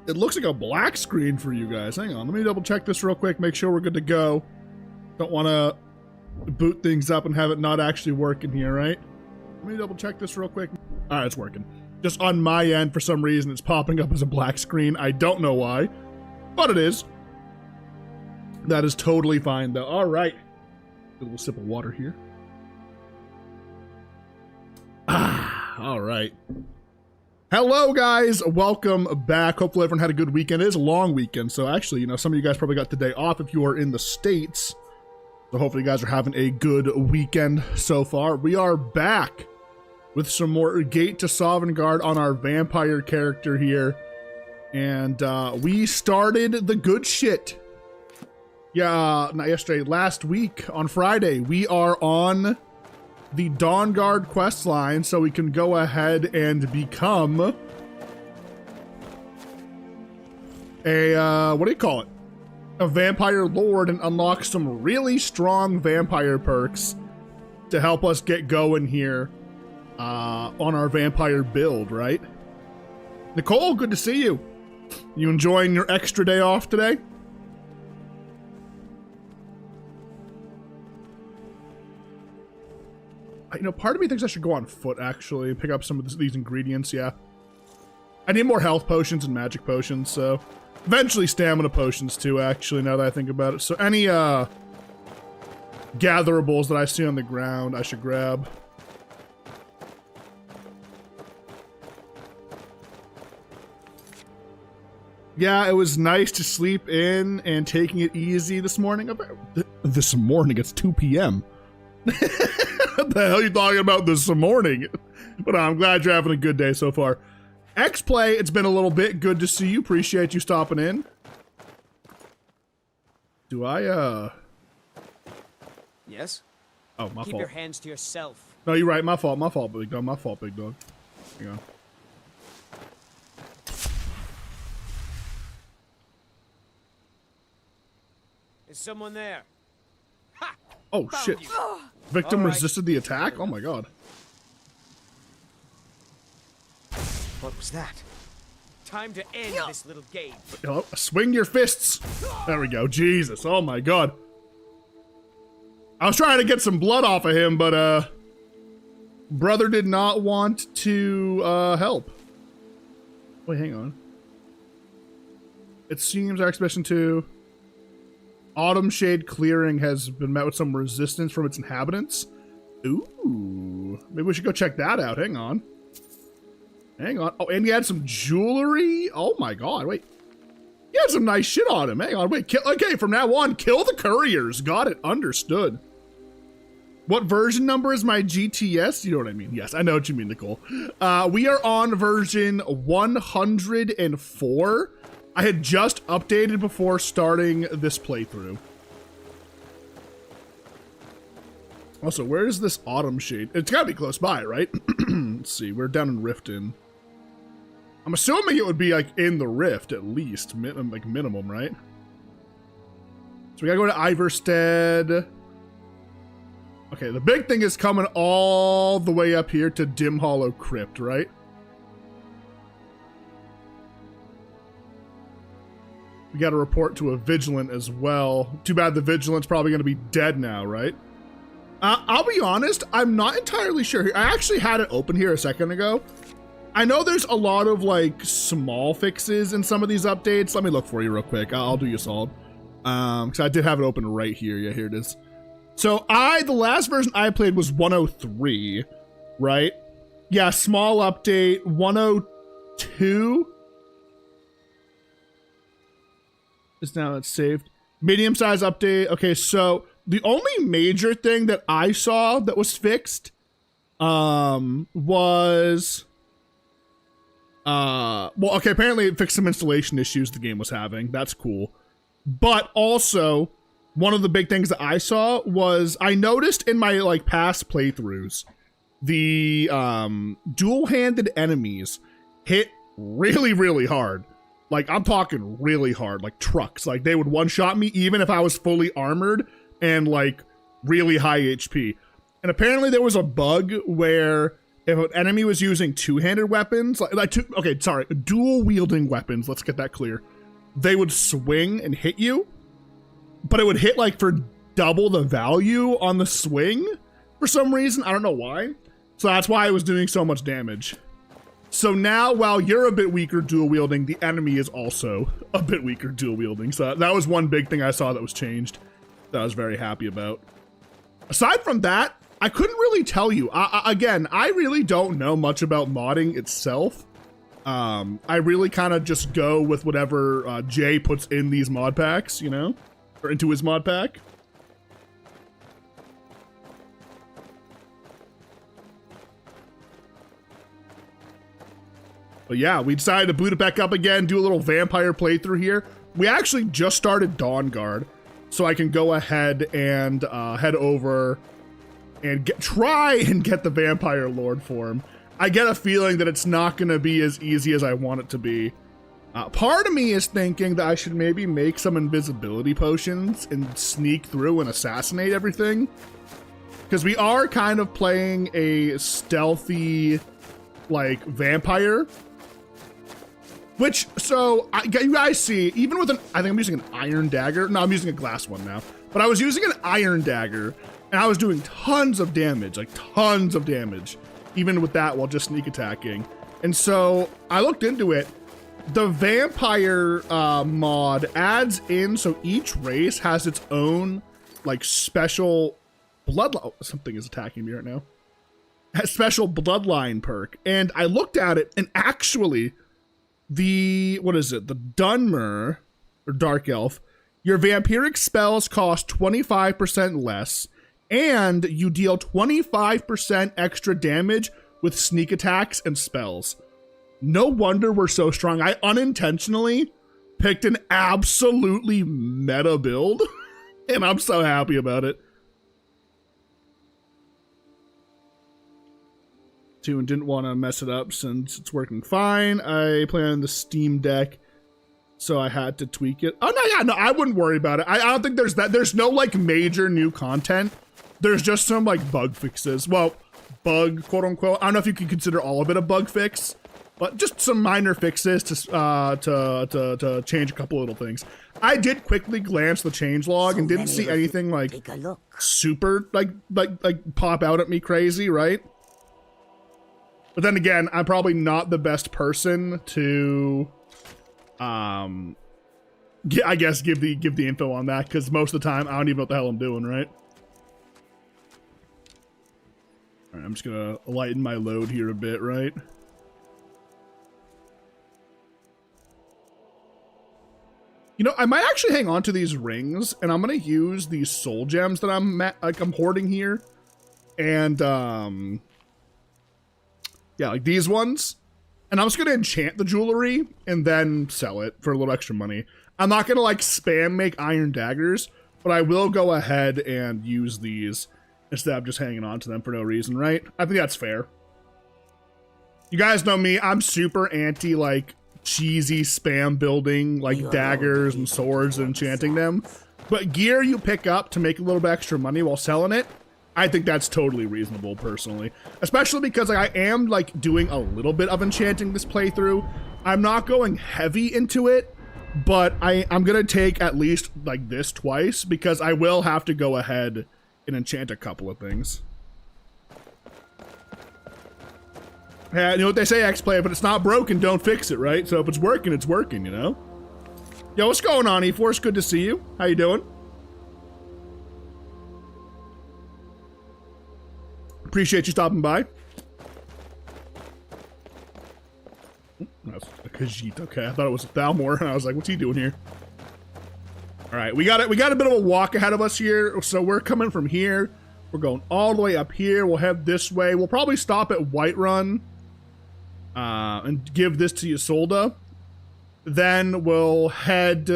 It looks like a black screen for you guys. Hang on, let me double check this real quick, make sure we're good to go. Don't want to boot things up and have it not actually working here, right? Let me double check this real quick. All right, it's working. Just on my end, for some reason, it's popping up as a black screen. I don't know why, but it is. That is totally fine, though. All right. A little sip of water here. All right. Hello, guys. Welcome back. Hopefully everyone had a good weekend. It is a long weekend, so actually, you know, some of you guys probably got the day off if you are in the States. So hopefully you guys are having a good weekend so far. We are back with some more Gate to Sovngarde on our vampire character here. And we started the good shit. Yeah, not yesterday, last week on Friday. We are on the Dawnguard quest line, so we can go ahead and become a, what do you call it? A vampire lord and unlock some really strong vampire perks to help us get going here on our vampire build, right? Nicole, good to see you. You enjoying your extra day off today? You know, part of me thinks I should go on foot, actually, and pick up some of these ingredients, yeah. I need more health potions and magic potions, so... Eventually stamina potions, too, actually, now that I think about it. So any, gatherables that I see on the ground, I should grab. Yeah, it was nice to sleep in and taking it easy this morning. This morning, it's 2 p.m. What the hell are you talking about this morning? But I'm glad you're having a good day so far. X-Play, it's been a little bit. Good to see you. Appreciate you stopping in. Do I, Yes? Oh, my fault. Keep your hands to yourself. No, you're right. My fault, big dog. My fault, big dog. Hang on. Is someone there? Ha! Oh, Found shit. you. Victim All right. resisted the attack? Oh, my God. What was that? Time to end this little game. Hello? Swing your fists. There we go. Jesus. Oh, my God. I was trying to get some blood off of him, but, brother did not want to, help. Wait, hang on. It seems our expedition to Autumn Shade Clearing has been met with some resistance from its inhabitants. Ooh. Maybe we should go check that out. Hang on. Hang on. Oh, and he had some jewelry. Oh my God. Wait. He had some nice shit on him. Hang on. Wait. Okay, from now on, kill the couriers. Got it. Understood. What version number is my GTS? You know what I mean. Yes, I know what you mean, Nicole. We are on version 104. I had just updated before starting this playthrough. Also, where is this Autumn Shade? It's gotta be close by, right? Let's see, we're down in Riften. I'm assuming it would be like in the Rift at least, like minimum, right? So we gotta go to Iverstead. Okay, the big thing is coming all the way up here to Dim Hollow Crypt, right? We got to report to a Vigilant as well. Too bad the Vigilant's probably going to be dead now, right? I'll be honest, I'm not entirely sure. I actually had it open here a second ago. I know there's a lot of like small fixes in some of these updates. Let me look for you real quick. I'll do you a solid. Because I did have it open right here. Yeah, here it is. So the last version I played was 103, right? Yeah, small update, 102. Now it's saved. Medium size update. Okay, so the only major thing that I saw that was fixed was well, okay, apparently it fixed some installation issues the game was having. That's cool. But also, one of the big things that I saw was I noticed in my like past playthroughs, the dual-handed enemies hit really, really hard. Like, I'm talking really hard, like trucks. Like, they would one-shot me even if I was fully armored and, like, really high HP. And apparently there was a bug where if an enemy was using two-handed weapons, dual-wielding weapons, let's get that clear, they would swing and hit you, but it would hit like for double the value on the swing for some reason. I don't know why. So that's why I was doing so much damage. So now, while you're a bit weaker dual-wielding, the enemy is also a bit weaker dual-wielding. So that was one big thing I saw that was changed that I was very happy about. Aside from that, I couldn't really tell you. Again, I really don't know much about modding itself. I really kind of just go with whatever Jay puts in these mod packs, you know, or into his mod pack. But yeah, we decided to boot it back up again, do a little vampire playthrough here. We actually just started Sovngarde, so I can go ahead and head over and try and get the vampire lord form. I get a feeling that it's not going to be as easy as I want it to be. Part of me is thinking that I should maybe make some invisibility potions and sneak through and assassinate everything. Because we are kind of playing a stealthy, like, vampire. Which, so, you guys see, even with I think I'm using an iron dagger. No, I'm using a glass one now. But I was using an iron dagger, and I was doing tons of damage, like tons of damage. Even with that while just sneak attacking. And so, I looked into it. The vampire mod adds in, so each race has its own, like, special bloodline. Oh, something is attacking me right now. A special bloodline perk. And I looked at it, and actually, the Dunmer, or Dark Elf, your vampiric spells cost 25% less, and you deal 25% extra damage with sneak attacks and spells. No wonder we're so strong. I unintentionally picked an absolutely meta build, and I'm so happy about it. And didn't want to mess it up since it's working fine. I play on the Steam Deck, so I had to tweak it. Oh, no, yeah, no, I wouldn't worry about it. I don't think there's no, like, major new content. There's just some, like, bug fixes. Well, bug, quote unquote. I don't know if you can consider all of it a bug fix, but just some minor fixes to change a couple little things. I did quickly glance the changelog and didn't see anything, like, super, like pop out at me crazy, right? But then again, I'm probably not the best person to, I guess give the info on that, because most of the time I don't even know what the hell I'm doing, right? All right, I'm just gonna lighten my load here a bit, right? You know, I might actually hang on to these rings, and I'm gonna use these soul gems that I'm hoarding here, and yeah, like these ones. And I'm just going to enchant the jewelry and then sell it for a little extra money. I'm not going to like spam make iron daggers, but I will go ahead and use these instead of just hanging on to them for no reason, right? I think that's fair. You guys know me. I'm super anti like cheesy spam building like daggers and swords and enchanting them. But gear you pick up to make a little bit extra money while selling it, I think that's totally reasonable, personally. Especially because I am, like, doing a little bit of enchanting this playthrough. I'm not going heavy into it, but I'm gonna take at least, like, this twice, because I will have to go ahead and enchant a couple of things. Yeah, you know what they say, X-Play, if it's not broken, don't fix it, right? So if it's working, you know? Yo, what's going on, E-Force? Good to see you. How you doing? Appreciate you stopping by. That's a Khajiit. Okay, I thought it was a Thalmor, and I was like, what's he doing here? All right, we got a bit of a walk ahead of us here. So we're coming from here. We're going all the way up here. We'll head this way. We'll probably stop at Whiterun and give this to Isolde. Then we'll head...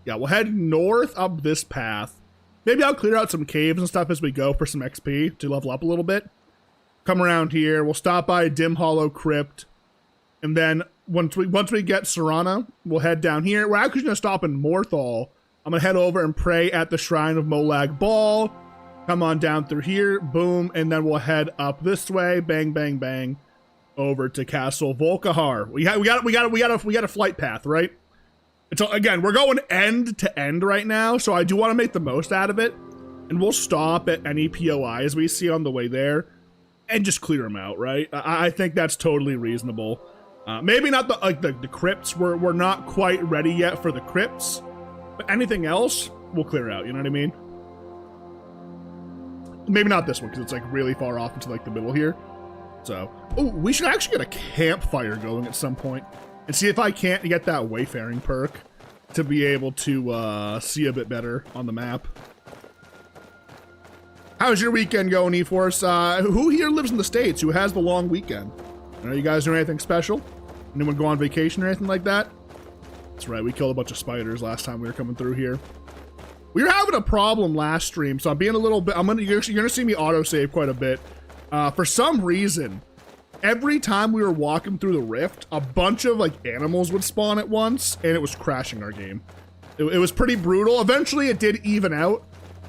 we'll head north up this path. Maybe I'll clear out some caves and stuff as we go for some XP to level up a little bit. Come around here. We'll stop by Dim Hollow Crypt. And then once we get Serana, we'll head down here. We're actually going to stop in Morthal. I'm going to head over and pray at the Shrine of Molag Bal. Come on down through here, boom, and then we'll head up this way, bang, bang, bang, over to Castle Volkihar. We got a flight path, right? So again, we're going end to end right now, so I do want to make the most out of it, and we'll stop at any POIs we see on the way there, and just clear them out, right? I think that's totally reasonable. Maybe not the crypts. We're not quite ready yet for the crypts, but anything else we'll clear out. You know what I mean? Maybe not this one because it's like really far off into like the middle here. So, oh, we should actually get a campfire going at some point and see if I can't get that wayfaring perk to be able to see a bit better on the map. How's your weekend going, E-Force? Who here lives in the States? Who has the long weekend? Are you guys doing anything special? Anyone go on vacation or anything like that? That's right, we killed a bunch of spiders last time we were coming through here. We were having a problem last stream, so I'm being a little bit, you're gonna see me autosave quite a bit. For some reason, every time we were walking through the rift, a bunch of like animals would spawn at once, and it was crashing our game. It was pretty brutal. Eventually it did even out,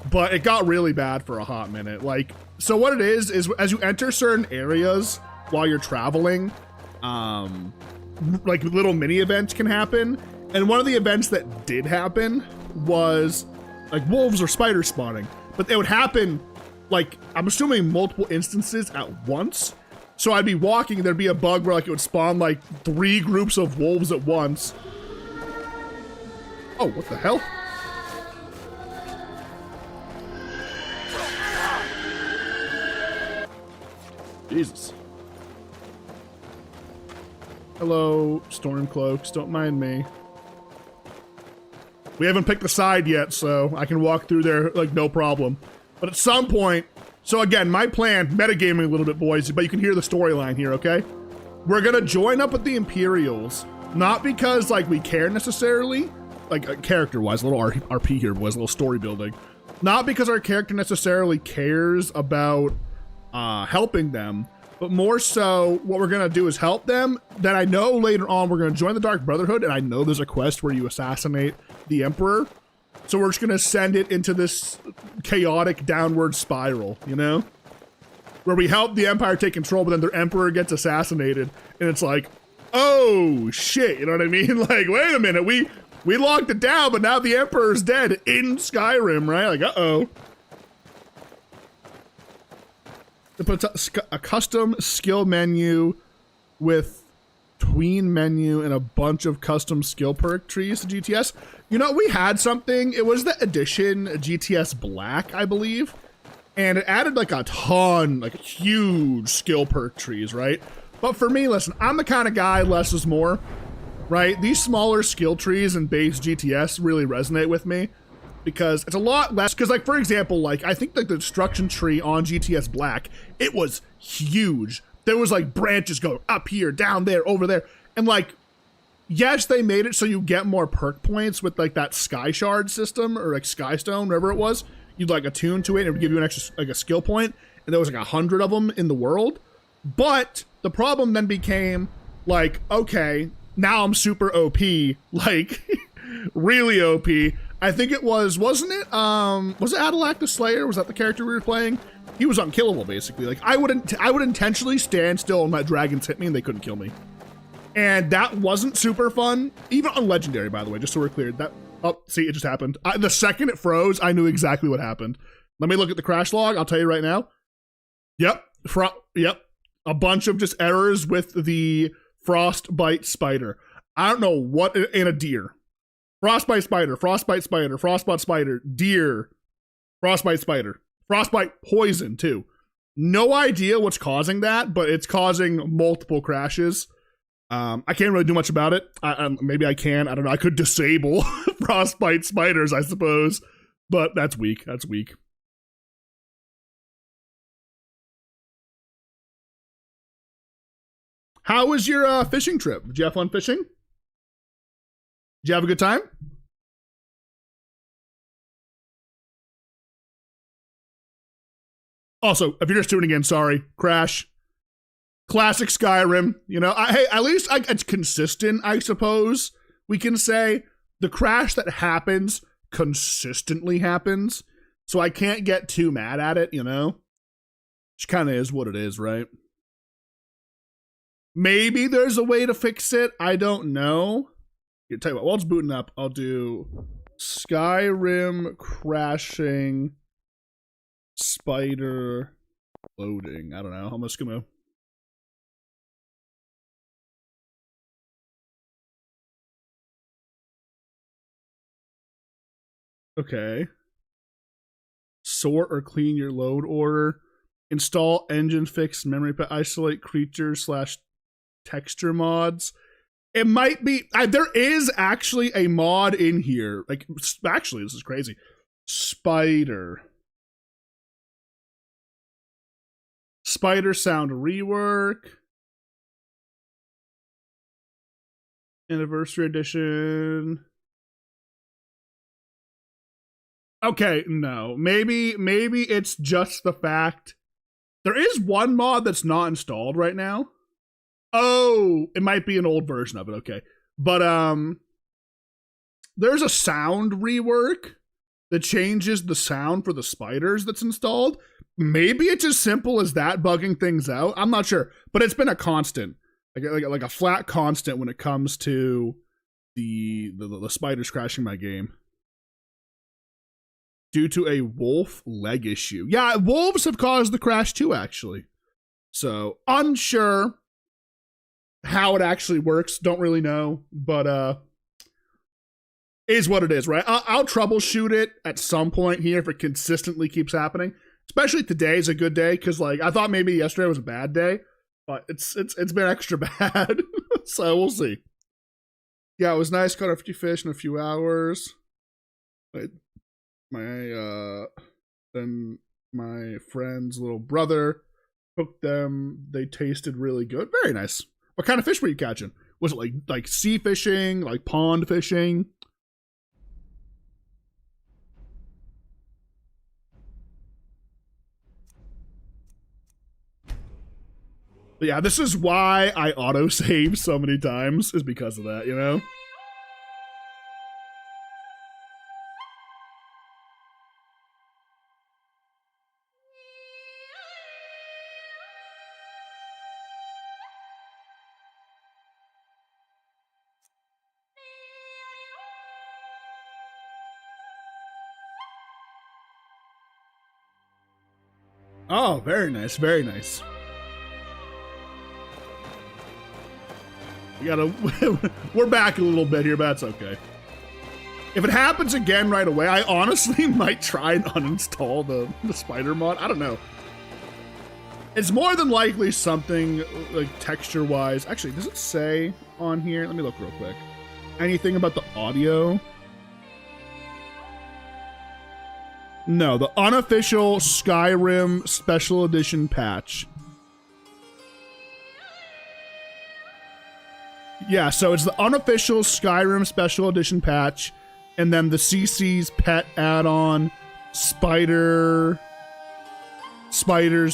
but it got really bad for a hot minute. Like, so what it is as you enter certain areas while you're traveling, like little mini events can happen. And one of the events that did happen was like wolves or spiders spawning, but they would happen like, I'm assuming multiple instances at once. So I'd be walking, there'd be a bug where like it would spawn like 3 groups of wolves at once. Oh, what the hell? Jesus. Hello, Stormcloaks, don't mind me. We haven't picked a side yet, so I can walk through there like no problem. But at some point, so again, my plan, metagaming a little bit, boys, but you can hear the storyline here, okay? We're gonna join up with the Imperials, not because like we care necessarily, like character-wise, a little RP here, boys, a little story building. Not because our character necessarily cares about helping them, but more so what we're gonna do is help them. Then I know later on we're gonna join the Dark Brotherhood, and I know there's a quest where you assassinate the Emperor. So we're just gonna send it into this chaotic downward spiral, you know? Where we help the Empire take control, but then their Emperor gets assassinated, and it's like, oh shit, you know what I mean? Like, wait a minute, we locked it down, but now the Emperor's dead in Skyrim, right? Like, uh-oh. A custom skill menu with tween menu and a bunch of custom skill perk trees to GTS. You know, we had something, it was the edition GTS Black, I believe, and it added like a ton, like huge skill perk trees, right? But for me, listen, I'm the kind of guy, less is more, right? These smaller skill trees and base GTS really resonate with me because it's a lot less, because like, for example, like I think like the destruction tree on GTS Black, it was huge. There was like branches going up here, down there, over there. And like, yes, they made it so you get more perk points with like that Sky Shard system or like Sky Stone, whatever it was. You'd like attune to it and it would give you an extra, like a skill point. And there was like 100 of them in the world. But the problem then became like, okay, now I'm super OP, like really OP. I think it was it Adelac the Slayer? Was that the character we were playing? He was unkillable, basically. Like, I would intentionally stand still and let dragons hit me and they couldn't kill me. And that wasn't super fun. Even on Legendary, by the way, just so we're clear. That, oh, see, it just happened. The second it froze, I knew exactly what happened. Let me look at the crash log. I'll tell you right now. Yep. Yep. A bunch of just errors with the frostbite spider. I don't know what, and a deer. Frostbite spider, frostbite spider, frostbite spider, deer, frostbite spider. Frostbite poison too. No idea what's causing that, but it's causing multiple crashes. I can't really do much about it. Maybe I can. I don't know. I could disable frostbite spiders, I suppose, but that's weak. That's weak. How was your fishing trip? Did you have fun fishing? Did you have a good time? Also, if you're just tuning in, sorry, crash. Classic Skyrim, you know, hey, at least it's consistent, I suppose. We can say the crash that happens consistently happens. So I can't get too mad at it, you know? Which kind of is what it is, right? Maybe there's a way to fix it. I don't know. Here, tell you what, while it's booting up, I'll do Skyrim crashing spider loading. I don't know. I'm just gonna... Okay. Sort or clean your load order. Install engine fix memory, but isolate creatures / texture mods. It might be... there is actually a mod in here. Like, actually, this is crazy. Spider sound rework. Anniversary edition. Okay, no. Maybe it's just the fact... There is one mod that's not installed right now. Oh, it might be an old version of it, okay. But, there's a sound rework that changes the sound for the spiders that's installed. Maybe it's as simple as that bugging things out. I'm not sure, but it's been a constant. Like a flat constant when it comes to the spiders crashing my game. Due to a wolf leg issue. Yeah, wolves have caused the crash too, actually. So, unsure how it actually works. Don't really know. But, is what it is, right? I'll troubleshoot it at some point here if it consistently keeps happening. Especially today is a good day, because, like, I thought maybe yesterday was a bad day. But it's been extra bad. So, we'll see. Yeah, it was nice. Caught a few fish in a few hours. Then my friend's little brother cooked them. They tasted really good. Very nice. What kind of fish were you catching? Was it like sea fishing, like pond fishing? But yeah, this is why I autosave so many times, is because of that, you know? Oh, very nice, very nice. We gotta... We're back a little bit here, but that's okay. If it happens again right away, I honestly might try and uninstall the spider mod. I don't know. It's more than likely something, like, texture-wise. Actually, does it say on here? Let me look real quick. Anything about the audio? No, the unofficial Skyrim Special Edition patch. Yeah, so it's the unofficial Skyrim Special Edition patch, and then the CC's pet add-on, Spiders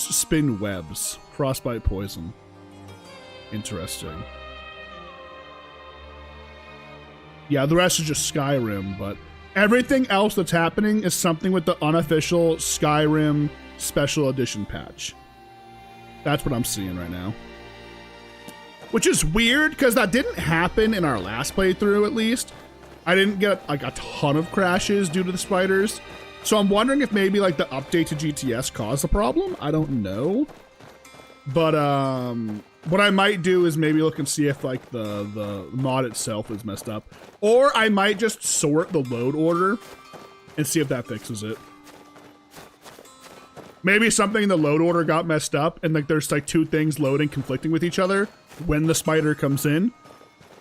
Spin Webs. Frostbite Poison. Interesting. Yeah, the rest is just Skyrim, but... Everything else that's happening is something with the unofficial Skyrim Special Edition patch. That's what I'm seeing right now. Which is weird, because that didn't happen in our last playthrough, at least. I didn't get, like, a ton of crashes due to the spiders. So I'm wondering if maybe, like, the update to GTS caused the problem. I don't know. But, what I might do is maybe look and see if, like, the mod itself is messed up. Or I might just sort the load order and see if that fixes it. Maybe something in the load order got messed up and, like, there's, like, two things loading conflicting with each other when the spider comes in.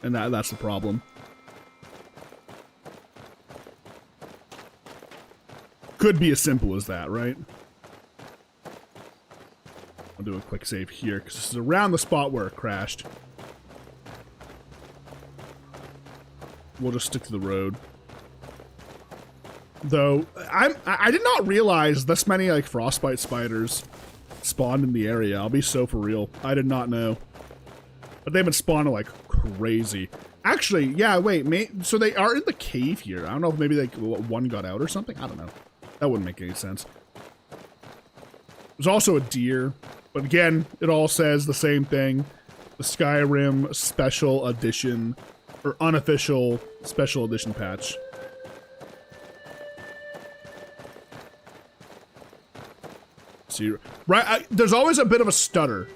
And that's the problem. Could be as simple as that, right? I'll do a quick save here, because this is around the spot where it crashed. We'll just stick to the road. Though, I did not realize this many, like, frostbite spiders spawned in the area. I'll be so for real. I did not know. But they've been spawning like crazy. Actually, yeah, wait, so they are in the cave here. I don't know if maybe, like, one got out or something. I don't know. That wouldn't make any sense. There's also a deer, but again, it all says the same thing. The Skyrim Special Edition, or unofficial Special Edition patch. See, right, there's always a bit of a stutter.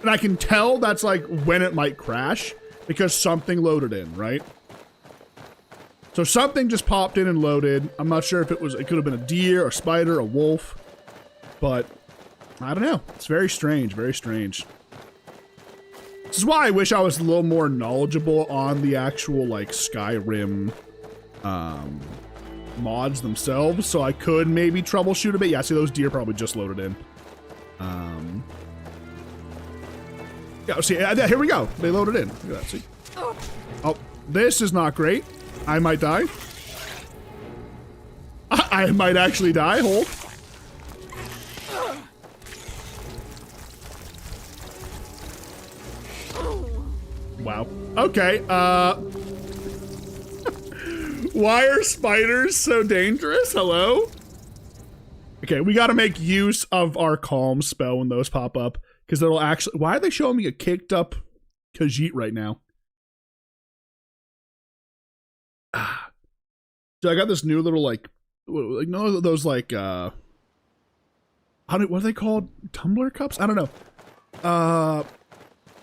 And I can tell that's like when it might crash, because something loaded in, right? So something just popped in and loaded. I'm not sure if it could have been a deer, a spider, a wolf, but I don't know. It's very strange, very strange. This is why I wish I was a little more knowledgeable on the actual like Skyrim mods themselves, so I could maybe troubleshoot a bit. Yeah, see, those deer probably just loaded in. Yeah, see, here we go. They loaded in. Look at that, see? Oh, this is not great. I might die. I might actually die. Hold. Wow. Okay, why are spiders so dangerous? Hello? Okay, we gotta make use of our calm spell when those pop up, because it'll actually— why are they showing me a caked up Khajiit right now? So I got this new little like no, those like what are they called? Tumbler cups? I don't know.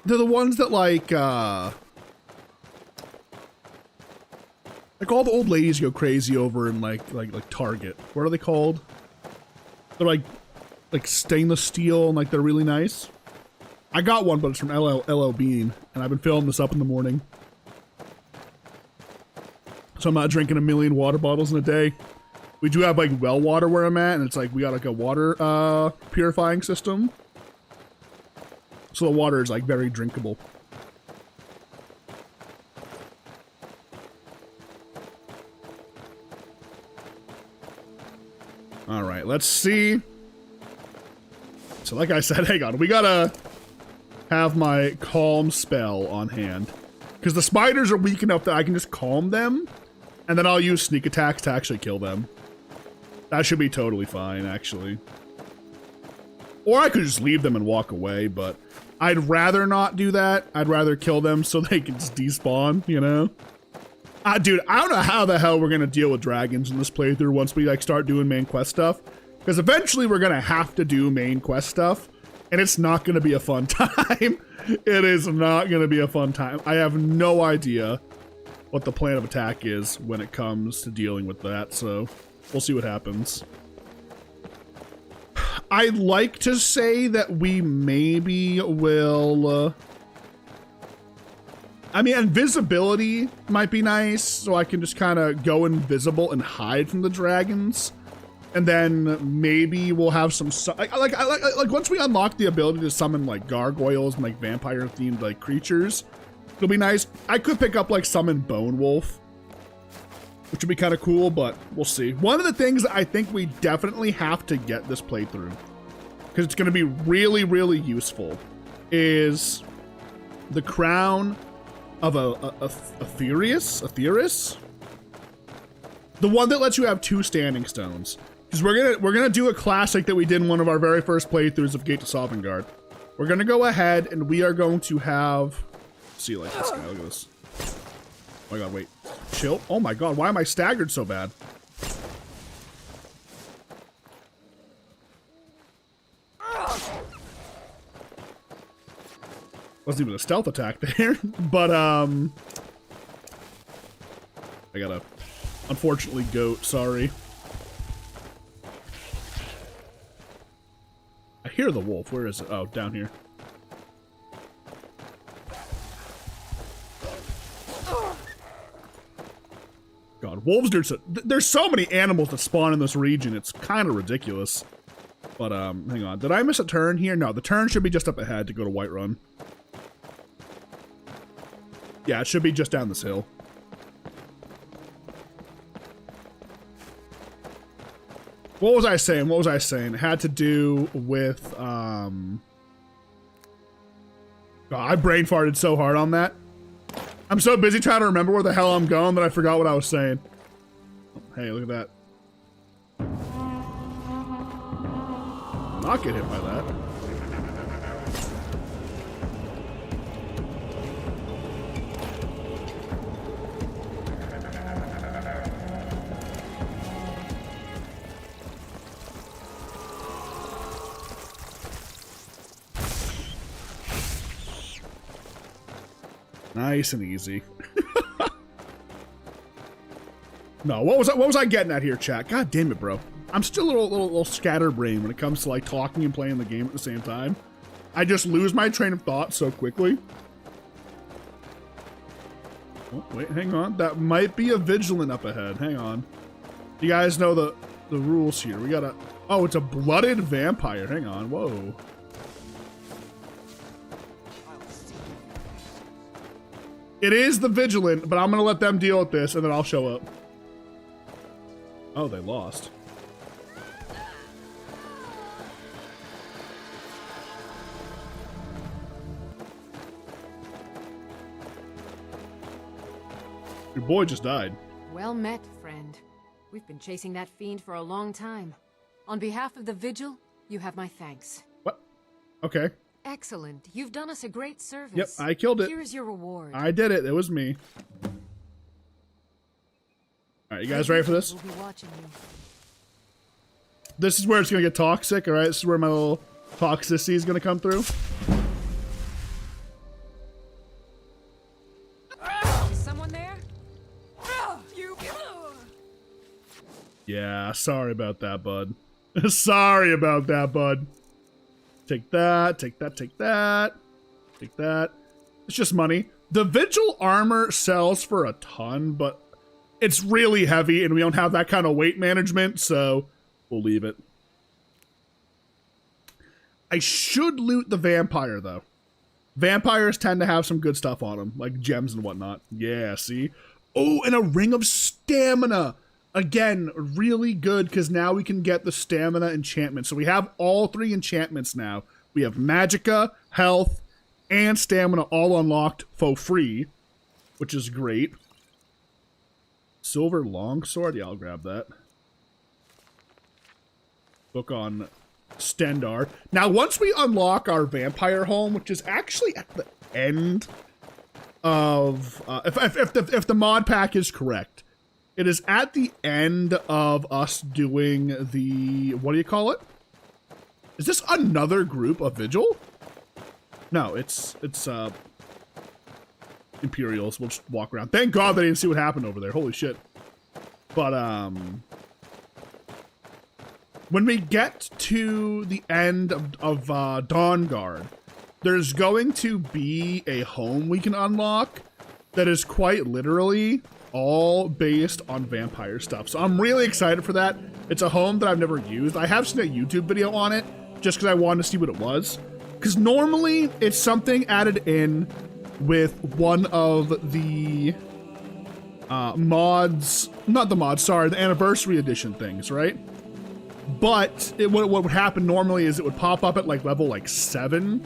They're the ones that like all the old ladies go crazy over in like Target. What are they called? They're like stainless steel and like they're really nice. I got one, but it's from LL Bean, and I've been filling this up in the morning. So I'm not drinking a million water bottles in a day. We do have like well water where I'm at, and it's like we got like a water purifying system. So the water is like very drinkable. All right, let's see. So like I said, hang on, we gotta have my calm spell on hand, because the spiders are weak enough that I can just calm them, and then I'll use sneak attacks to actually kill them. That should be totally fine, actually. Or I could just leave them and walk away, but I'd rather not do that. I'd rather kill them so they can just despawn, you know? Dude, I don't know how the hell we're gonna deal with dragons in this playthrough once we like start doing main quest stuff. Because eventually we're gonna have to do main quest stuff, and it's not gonna be a fun time. It is not gonna be a fun time. I have no idea what the plan of attack is when it comes to dealing with that, so we'll see what happens. I'd like to say that we maybe will... I mean, invisibility might be nice, so I can just kind of go invisible and hide from the dragons. And then maybe we'll have some... Like once we unlock the ability to summon, like, gargoyles and, like, vampire-themed, like, creatures, it'll be nice. I could pick up, like, summon Bone Wolf, which would be kind of cool, but we'll see. One of the things that I think we definitely have to get this playthrough, because it's going to be really, really useful, is the crown of a Theris? The one that lets you have 2 standing stones. Because we're gonna do a classic that we did in one of our very first playthroughs of Gate to Sovngarde. We're gonna go ahead and we are going to have... see, like this guy, look at this. Oh my god, wait. Chill? Oh my god, why am I staggered so bad? Wasn't even a stealth attack there, but I gotta, unfortunately, goat, sorry. I hear the wolf, where is it? Oh, down here. God, wolves, there's so many animals that spawn in this region, it's kind of ridiculous. But, hang on, did I miss a turn here? No, the turn should be just up ahead to go to Whiterun. Yeah, it should be just down this hill. What was I saying? What was I saying? It had to do with, God, I brain farted so hard on that. I'm so busy trying to remember where the hell I'm going that I forgot what I was saying. Oh, hey, look at that. not get hit by that. Nice and easy. No, what was I getting at here, chat? God damn it, bro. I'm still a little scatterbrained when it comes to like talking and playing the game at the same time. I just lose my train of thought so quickly. Oh, wait, hang on. That might be a vigilant up ahead. Hang on. You guys know the rules here. We gotta... Oh, it's a blooded vampire. Hang on. Whoa. It is the vigilant, but I'm gonna let them deal with this and then I'll show up. Oh, they lost. Your boy just died. Well met, friend. We've been chasing that fiend for a long time. On behalf of the Vigil, you have my thanks. What? Okay. Excellent. You've done us a great service. Yep, I killed it. Here is your reward. I did it. It was me. All right, you guys ready for this? We'll be watching you. This is where it's gonna get toxic, all right? This is where my little toxicity is gonna come through. Is someone there? You. Yeah, sorry about that, bud. Sorry about that, bud. Take that, take that, take that. Take that. It's just money. The Vigil armor sells for a ton, but it's really heavy and we don't have that kind of weight management, so we'll leave it. I should loot the vampire, though. Vampires tend to have some good stuff on them, like gems and whatnot. Yeah, see? Oh, and a ring of stamina. Again, really good, because now we can get the stamina enchantment. So we have all 3 enchantments now. We have magicka, health, and stamina all unlocked for free, which is great. Silver longsword? Yeah, I'll grab that. Book on Stendarr. Now, once we unlock our vampire home, which is actually at the end of... if the mod pack is correct, it is at the end of us doing the... What do you call it? Is this another group of Vigil? No, it's Imperials. We'll just walk around. Thank God they didn't see what happened over there. Holy shit. But, when we get to the end of Sovngarde, there's going to be a home we can unlock that is quite literally all based on vampire stuff. So I'm really excited for that. It's a home that I've never used. I have seen a YouTube video on it just because I wanted to see what it was. Because normally it's something added in with one of the mods, not the mods, sorry, the anniversary edition things, right? But what would happen normally is it would pop up at like level like 7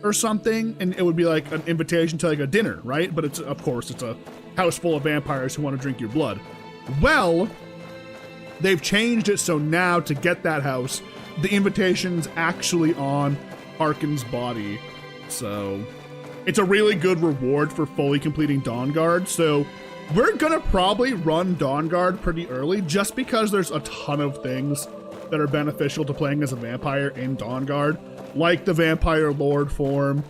or something, and it would be like an invitation to like a dinner, right? But it's, of course, it's a house full of vampires who want to drink your blood. Well, they've changed it so now to get that house, the invitation's actually on Harkin's body. So it's a really good reward for fully completing Sovngarde. So we're gonna probably run Sovngarde pretty early just because there's a ton of things that are beneficial to playing as a vampire in Sovngarde, like the vampire lord form,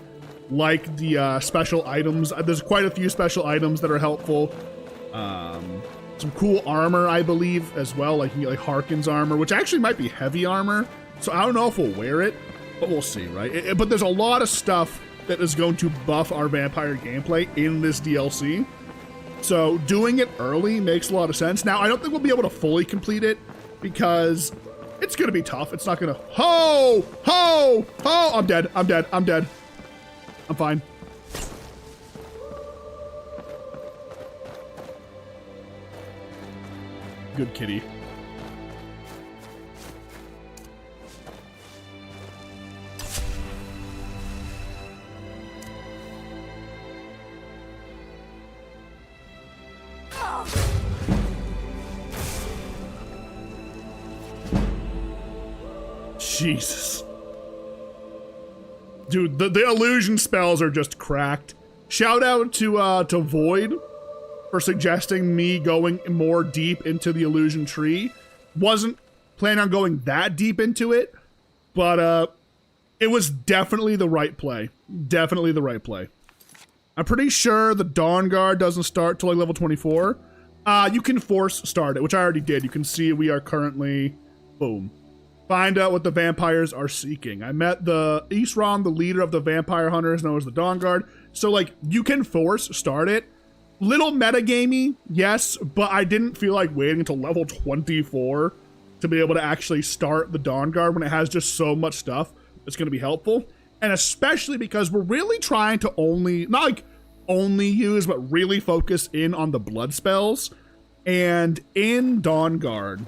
like the special items. There's quite a few special items that are helpful. Some cool armor, I believe, as well. Like you can get like Harkin's armor, which actually might be heavy armor. So I don't know if we'll wear it, but we'll see, right? But there's a lot of stuff that is going to buff our vampire gameplay in this DLC. So doing it early makes a lot of sense. Now, I don't think we'll be able to fully complete it because it's going to be tough. It's not going to... Ho! Ho! Ho! I'm dead. I'm dead. I'm dead. I'm fine. Good kitty. Jesus. Dude, the illusion spells are just cracked. Shout out to Void for suggesting me going more deep into the illusion tree. Wasn't planning on going that deep into it, but it was definitely the right play. Definitely the right play. I'm pretty sure the Dawnguard doesn't start till like level 24. You can force start it, which I already did. You can see we are currently, boom. Find out what the vampires are seeking. I met the Isram, the leader of the vampire hunters known as the Dawnguard. So like you can force start it. Little metagamey, yes, but I didn't feel like waiting until level 24 to be able to actually start the Dawnguard when it has just so much stuff that's going to be helpful. And especially because we're really trying to not like only use, but really focus in on the blood spells. And in Dawnguard,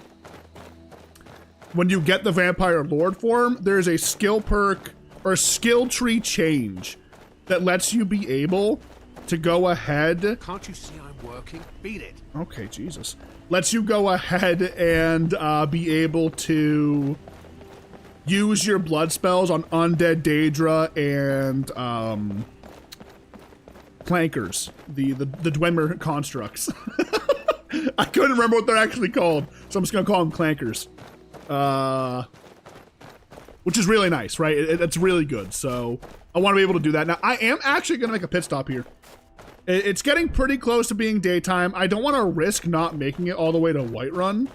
when you get the Vampire Lord form, there's a skill perk or a skill tree change that lets you be able to go ahead. Can't you see I'm working? Beat it. Okay, Jesus. Lets you go ahead and be able to use your blood spells on Undead Daedra and Clankers, the Dwemer constructs. I couldn't remember what they're actually called, so I'm just gonna call them Clankers. Which is really nice, right? It's really good, so I want to be able to do that. Now, I am actually gonna make a pit stop here. It's getting pretty close to being daytime. I don't want to risk not making it all the way to Whiterun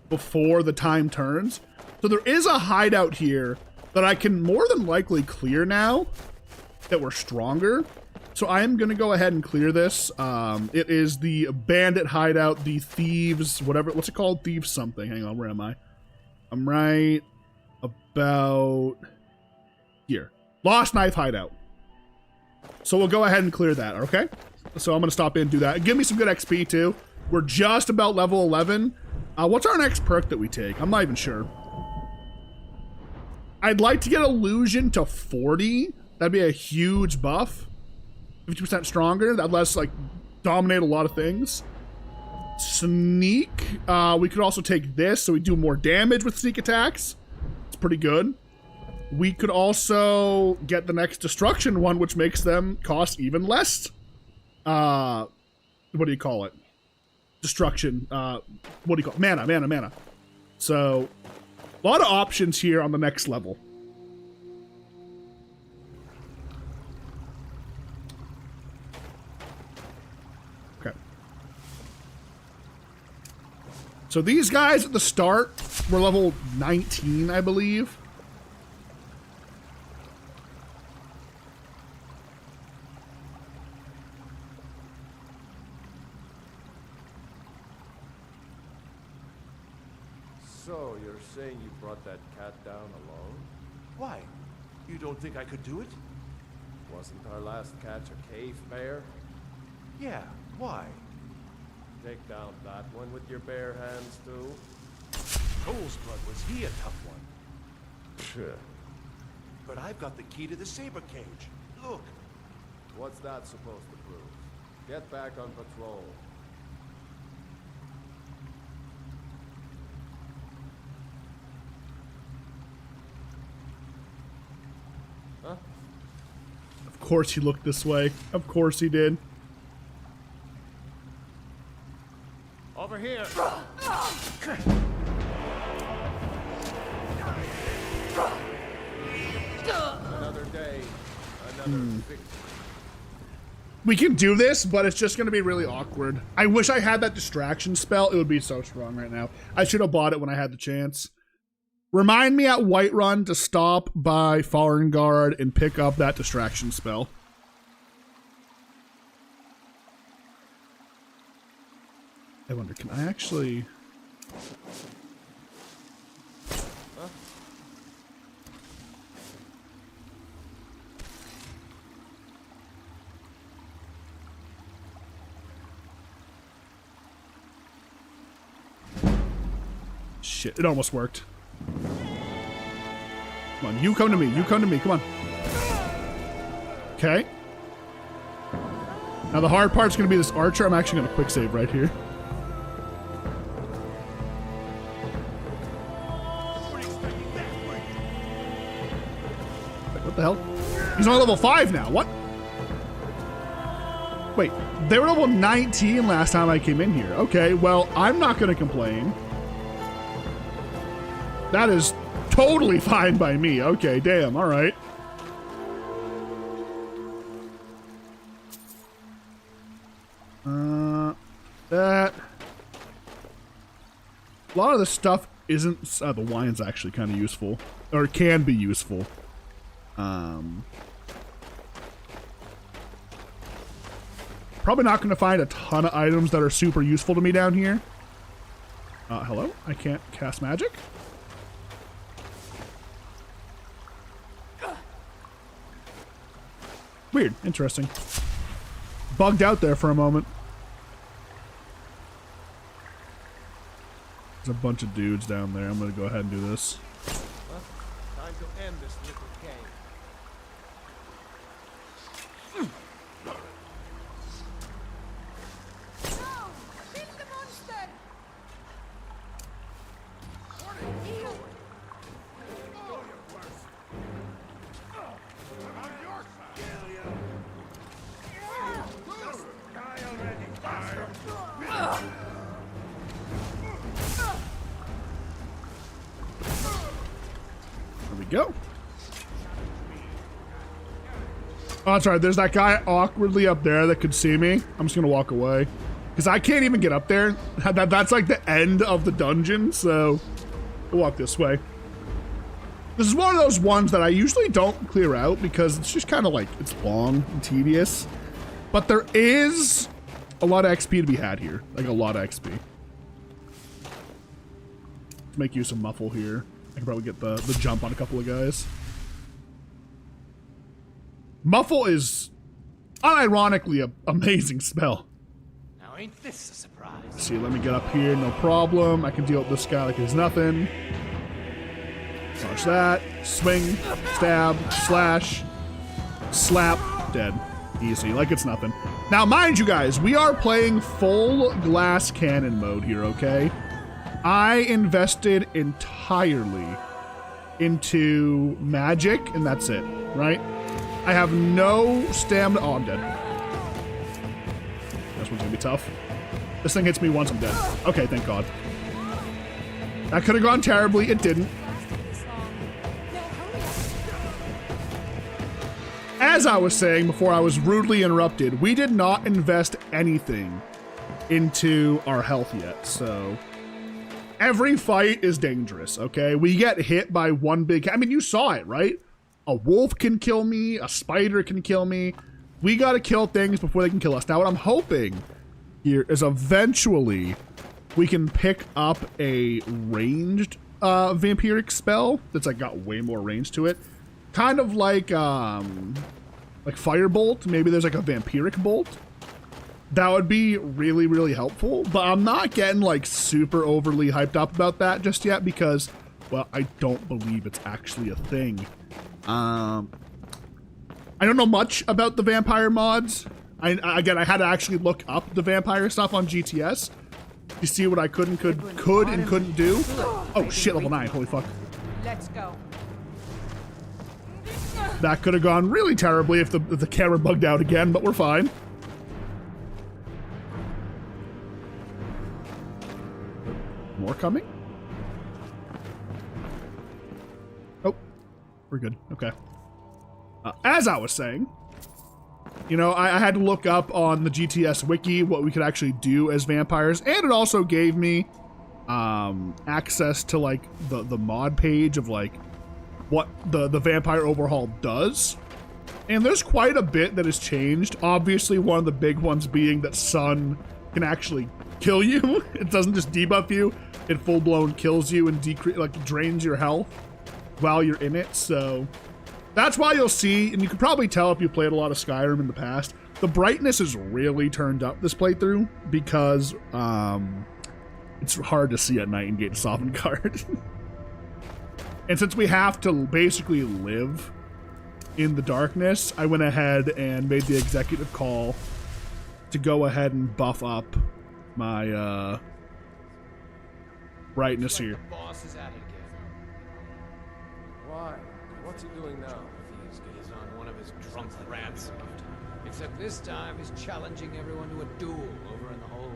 before the time turns. So there is a hideout here that I can more than likely clear now that we're stronger. So I am going to go ahead and clear this. It is the bandit hideout, the thieves, whatever. What's it called? Thieves something. Hang on, where am I? I'm right about here. Lost Knife hideout. So we'll go ahead and clear that, okay? So I'm going to stop in and do that. Give me some good XP too. We're just about level 11. What's our next perk that we take? I'm not even sure. I'd like to get Illusion to 40. That'd be a huge buff. 50% stronger. That'd let us like dominate a lot of things. Sneak. We could also take this so we do more damage with sneak attacks. It's pretty good. We could also get the next destruction one, which makes them cost even less. What do you call it? Destruction. What do you call it? Mana. So, a lot of options here on the next level. Okay. So these guys at the start were level 19, I believe. So, you're saying you brought that cat down alone? Why? You don't think I could do it? Wasn't our last catch a cave bear? Yeah, why? Take down that one with your bare hands, too? Cole's blood, was he a tough one? Phew. But I've got the key to the saber cage. Look. What's that supposed to prove? Get back on patrol. Huh? Of course he looked this way. Of course he did. Over here! Another day, another victory. We can do this, but it's just going to be really awkward. I wish I had that distraction spell. It would be so strong right now. I should have bought it when I had the chance. Remind me at Whiterun to stop by Sovngarde and pick up that distraction spell. I wonder, can I actually... Huh? Shit, it almost worked. Come on, you come to me. You come to me. Come on. Okay. Now the hard part's going to be this archer. I'm actually going to quick save right here. What the hell? He's on level 5 now. What? Wait, they were level 19 last time I came in here. Okay, well, I'm not going to complain. That is totally fine by me. Okay, damn, all right. That. A lot of the stuff isn't. The wine's actually kind of useful, or can be useful. Probably not going to find a ton of items that are super useful to me down here. Hello? I can't cast magic? Weird. Interesting. Bugged out there for a moment. There's a bunch of dudes down there. I'm going to go ahead and do this. Well, time to end this little game. There we go. Oh, that's right. There's that guy awkwardly up there that could see me. I'm just going to walk away. Because I can't even get up there. That's like the end of the dungeon, so we'll walk this way. This is one of those ones that I usually don't clear out because it's just kind of like, it's long and tedious. But there is a lot of XP to be had here. Like a lot of XP. Let's make use of Muffle here. I can probably get the jump on a couple of guys. Muffle is unironically an amazing spell. Now ain't this a surprise? See, let me get up here, no problem. I can deal with this guy like it's nothing. Watch that. Swing, stab, slash, slap, dead. Easy, like it's nothing. Now, mind you guys, we are playing full glass cannon mode here, okay? I invested entirely into magic, and that's it, right? I have no stamina. Oh, I'm dead. This one's gonna be tough. This thing hits me once, I'm dead. Okay, thank God. That could have gone terribly. It didn't. As I was saying before I was rudely interrupted, we did not invest anything into our health yet, so every fight is dangerous, okay? We get hit by one big... I mean, you saw it, right? A wolf can kill me, a spider can kill me. We gotta kill things before they can kill us. Now, what I'm hoping here is eventually we can pick up a ranged vampiric spell that's like got way more range to it. Kind of like Firebolt. Maybe there's like a vampiric bolt. That would be really, really helpful. But I'm not getting like super overly hyped up about that just yet because, well, I don't believe it's actually a thing. I don't know much about the vampire mods. Again, I had to actually look up the vampire stuff on GTS to see what I could and couldn't do. Oh shit, level 9. Holy fuck. Let's go. That could have gone really terribly if the camera bugged out again, but we're fine. More coming? Oh, we're good. Okay. As I was saying, you know, I had to look up on the GTS wiki what we could actually do as vampires, and it also gave me access to like the mod page of like what the vampire overhaul does. And there's quite a bit that has changed. Obviously, one of the big ones being that sun can actually kill you. It doesn't just debuff you, it full-blown kills you and drains your health while you're in it. So that's why you'll see, and you can probably tell if you played a lot of Skyrim in the past, the brightness is really turned up this playthrough because it's hard to see at night in Gate of Sovngarde. And since we have to basically live in the darkness, I went ahead and made the executive call to go ahead and buff up my brightness here. The boss is at it again. Why? What's he doing now? He's getting his drunk rants. Except this time he's challenging everyone to a duel over in the hold.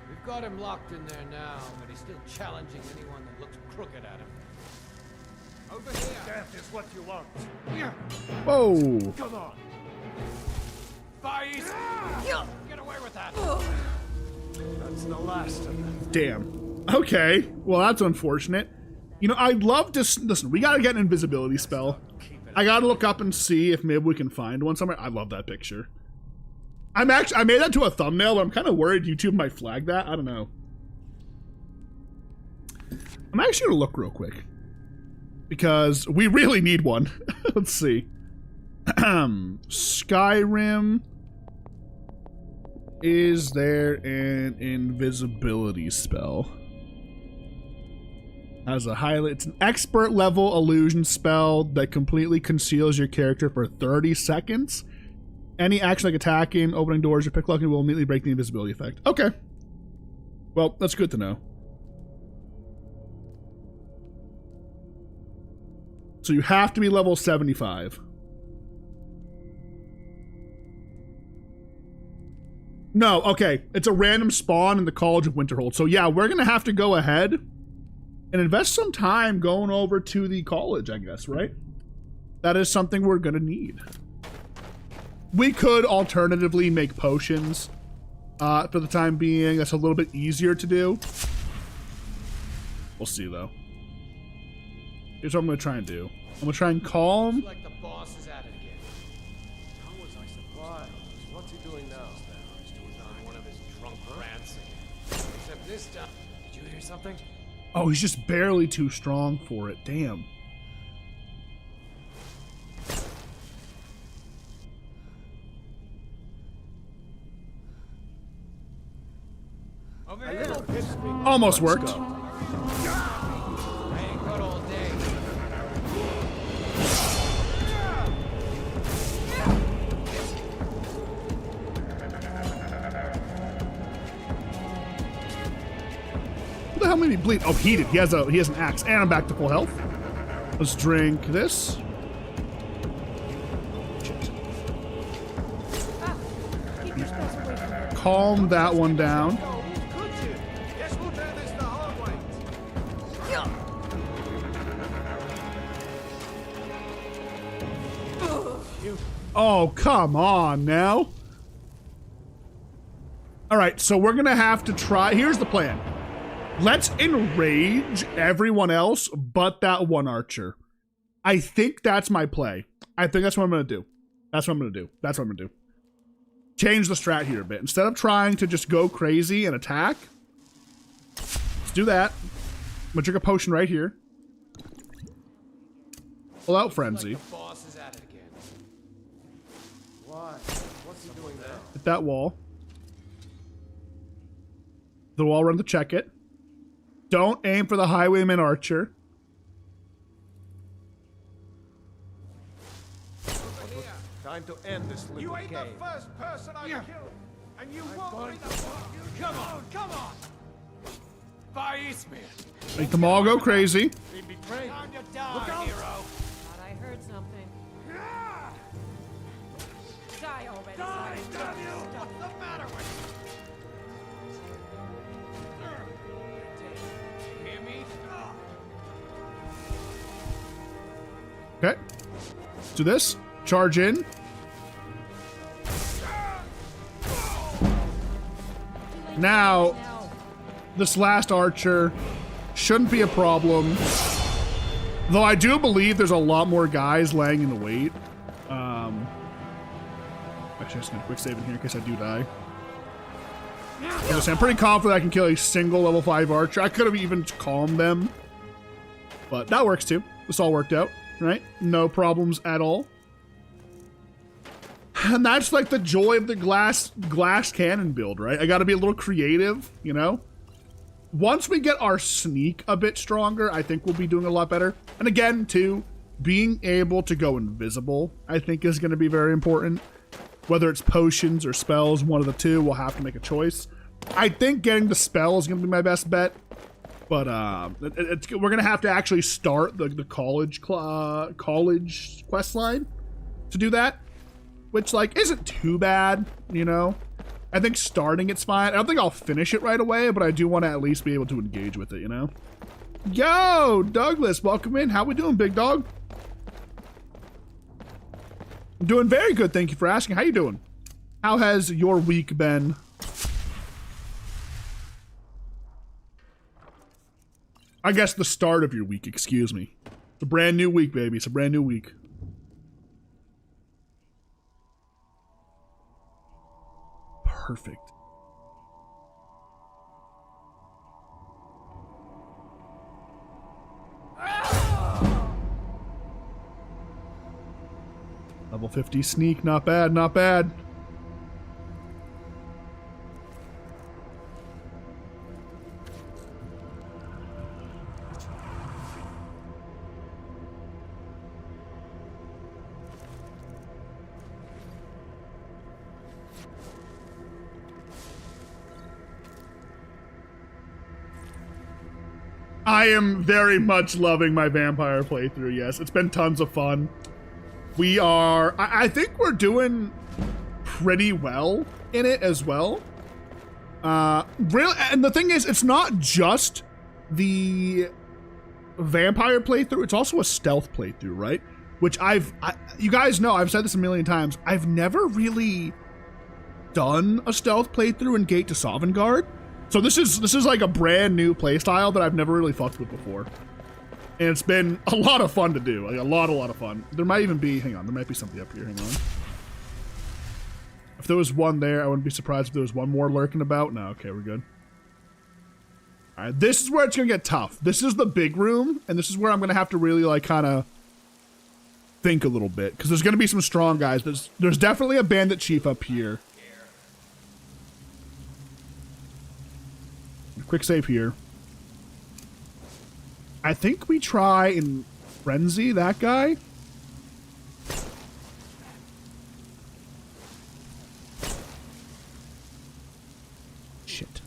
We've got him locked in there now, but he's still challenging anyone that looks crooked at him. Over here! Death is what you want. Whoa. Come on. Vice! Get away with that! That's the last of them. Damn. Okay. Well, that's unfortunate. You know, I'd love to... Listen, we gotta get an invisibility spell. I gotta look up and see if maybe we can find one somewhere. I love that picture. I made that to a thumbnail, but I'm kind of worried YouTube might flag that. I don't know. I'm actually gonna look real quick. Because we really need one. Let's see. Skyrim. Is there an invisibility spell? As a highlight, it's an expert level illusion spell that completely conceals your character for 30 seconds. Any action like attacking, opening doors, or picklocking will immediately break the invisibility effect. Okay. Well, that's good to know. So you have to be level 75. No, okay. It's a random spawn in the College of Winterhold. So yeah, we're going to have to go ahead and invest some time going over to the college, I guess, right? That is something we're going to need. We could alternatively make potions for the time being. That's a little bit easier to do. We'll see, though. Here's what I'm going to try and do. I'm going to try and calm. Looks like the boss is at it again. How was I surprised? What's he doing now? He's doing another one of his drunk rants again. Except this time, did you hear something? Oh, he's just barely too strong for it. Damn. Over here! Almost worked. I ain't got all day. Who the hell made me bleed? Oh, he did. He has an axe, and I'm back to full health. Let's drink this. Calm that one down. Oh, come on now. All right, so we're gonna have to try. Here's the plan. Let's enrage everyone else but that one archer. I think that's my play. I think that's what I'm gonna do. That's what I'm gonna do. That's what I'm gonna do. Change the strat here a bit. Instead of trying to just go crazy and attack, let's do that. I'm gonna drink a potion right here. Pull out frenzy. Like the boss is at it again. Why? What's he doing now? Hit that wall. The wall run to check it. Don't aim for the highwayman archer. Time to end this little You ain't game. the first person I killed, and you won't be the one. Come on, come on! Vice me! Make them all go crazy. Be betrayed. Time to die, Look out. hero! Thought I heard something. Die already. Die, damn you! What's the matter with you? You hear me? Okay. Let's do this. Charge in. Now, this last archer shouldn't be a problem. Though I do believe there's a lot more guys laying in the wait. Actually, I'm just gonna quick save in here in case I do die. I'm pretty confident I can kill a single level 5 archer. I could have even calmed them. But that works too. This all worked out, right? No problems at all. And that's like the joy of the glass cannon build, right? I gotta be a little creative, you know? Once we get our sneak a bit stronger, I think we'll be doing a lot better. And again, too, being able to go invisible, I think is gonna be very important. Whether it's potions or spells, one of the two, we'll have to make a choice. I think getting the spell is gonna be my best bet. But we're gonna have to actually start the college quest line. to do that, which like isn't too bad, you know. I think starting it's fine. I don't think I'll finish it right away, but I do want to at least be able to engage with it, you know. Yo, Douglas, welcome in. How we doing, big dog? I'm doing very good, thank you for asking. How you doing? How has your week been? I guess the start of your week, excuse me. It's a brand new week, baby. It's a brand new week. Perfect. Level 50 sneak, not bad, not bad. I am very much loving my vampire playthrough, yes. It's been tons of fun. We are, I think we're doing pretty well in it as well. Really, and the thing is, it's not just the vampire playthrough, it's also a stealth playthrough, right? Which you guys know, I've said this a million times, I've never really done a stealth playthrough in Gate to Sovngarde. So this is like a brand new playstyle that I've never really fucked with before. And it's been a lot of fun to do. Like a lot of fun. There might even be, hang on, there might be something up here, hang on. If there was one there, I wouldn't be surprised if there was one more lurking about. No, okay, we're good. All right, this is where it's gonna get tough. This is the big room, and this is where I'm gonna have to really like kind of think a little bit, because there's gonna be some strong guys. There's definitely a bandit chief up here. Quick save here. I think we try and frenzy that guy. Shit.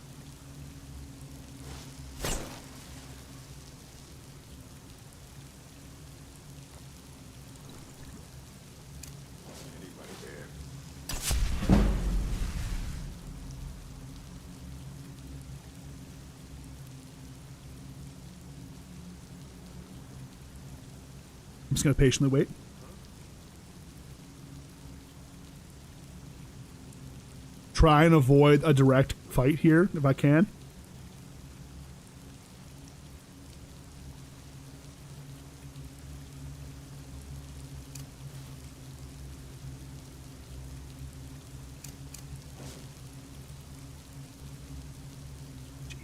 I'm just gonna patiently wait. Try and avoid a direct fight here if I can.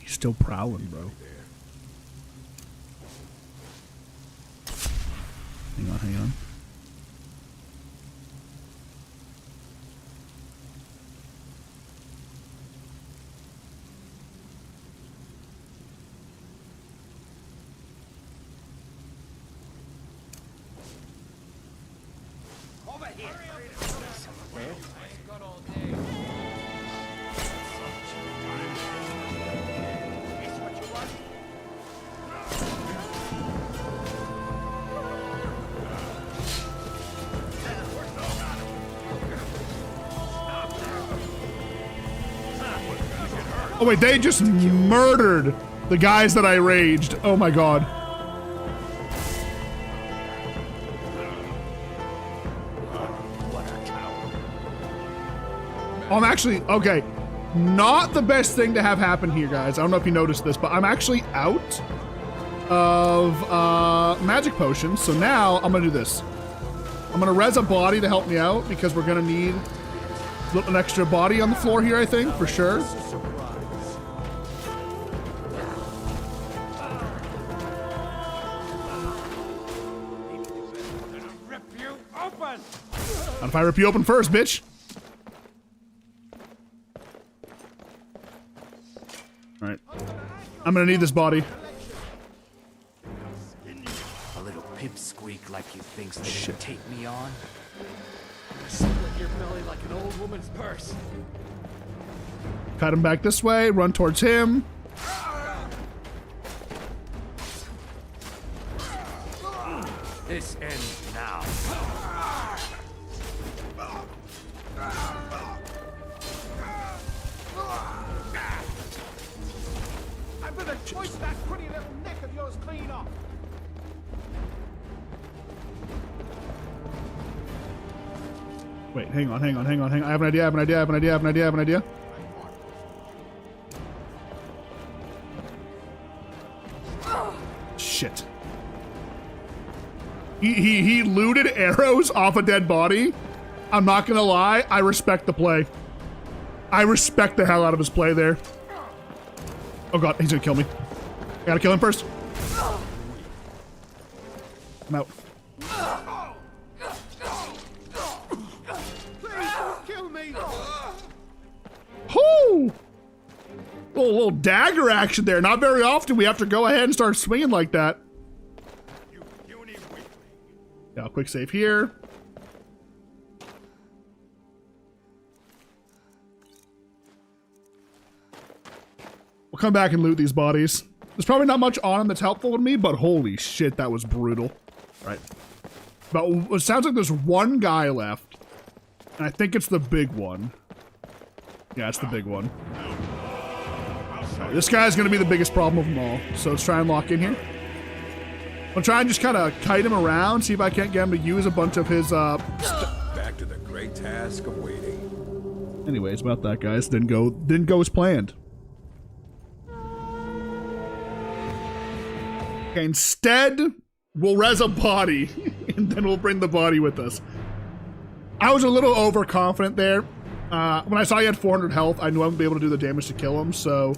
He's still prowling, bro. Hang on. Over here. Got all day. Is what you want? Oh wait, they just murdered the guys that I raged. Oh my god. I'm actually, okay, not the best thing to have happen here, guys. I don't know if you noticed this, but I'm actually out of magic potions. So now I'm gonna do this. I'm gonna res a body to help me out because we're gonna need an extra body on the floor here, I think, for sure. Not if I rip you open first, bitch. Alright. I'm gonna need this body. A little pipsqueak like you thinks they should take me on. Split your belly like an old woman's purse. Cut him back this way, run towards him. This ends now. Hoist that pretty little neck of yours clean off. Wait, hang on. I have an idea. Shit. He looted arrows off a dead body. I'm not gonna lie, I respect the play. I respect the hell out of his play there. Oh god, he's gonna kill me. I gotta kill him first. I'm out. Kill me. Whoo! Little dagger action there. Not very often we have to go ahead and start swinging like that. Yeah, quick save here. We'll come back and loot these bodies. There's probably not much on them that's helpful to me, but holy shit, that was brutal. Right. But it sounds like there's one guy left. And I think it's the big one. Yeah, it's the big one. Right, this guy's gonna be the biggest problem of them all. So let's try and lock in here. I'll try and just kind of kite him around, see if I can't get him to use a bunch of his, Back to the great task of waiting. Anyways, about that, guys. Didn't go as planned. Okay, instead, we'll res a body, and then we'll bring the body with us. I was a little overconfident there. When I saw he had 400 health, I knew I wouldn't be able to do the damage to kill him, so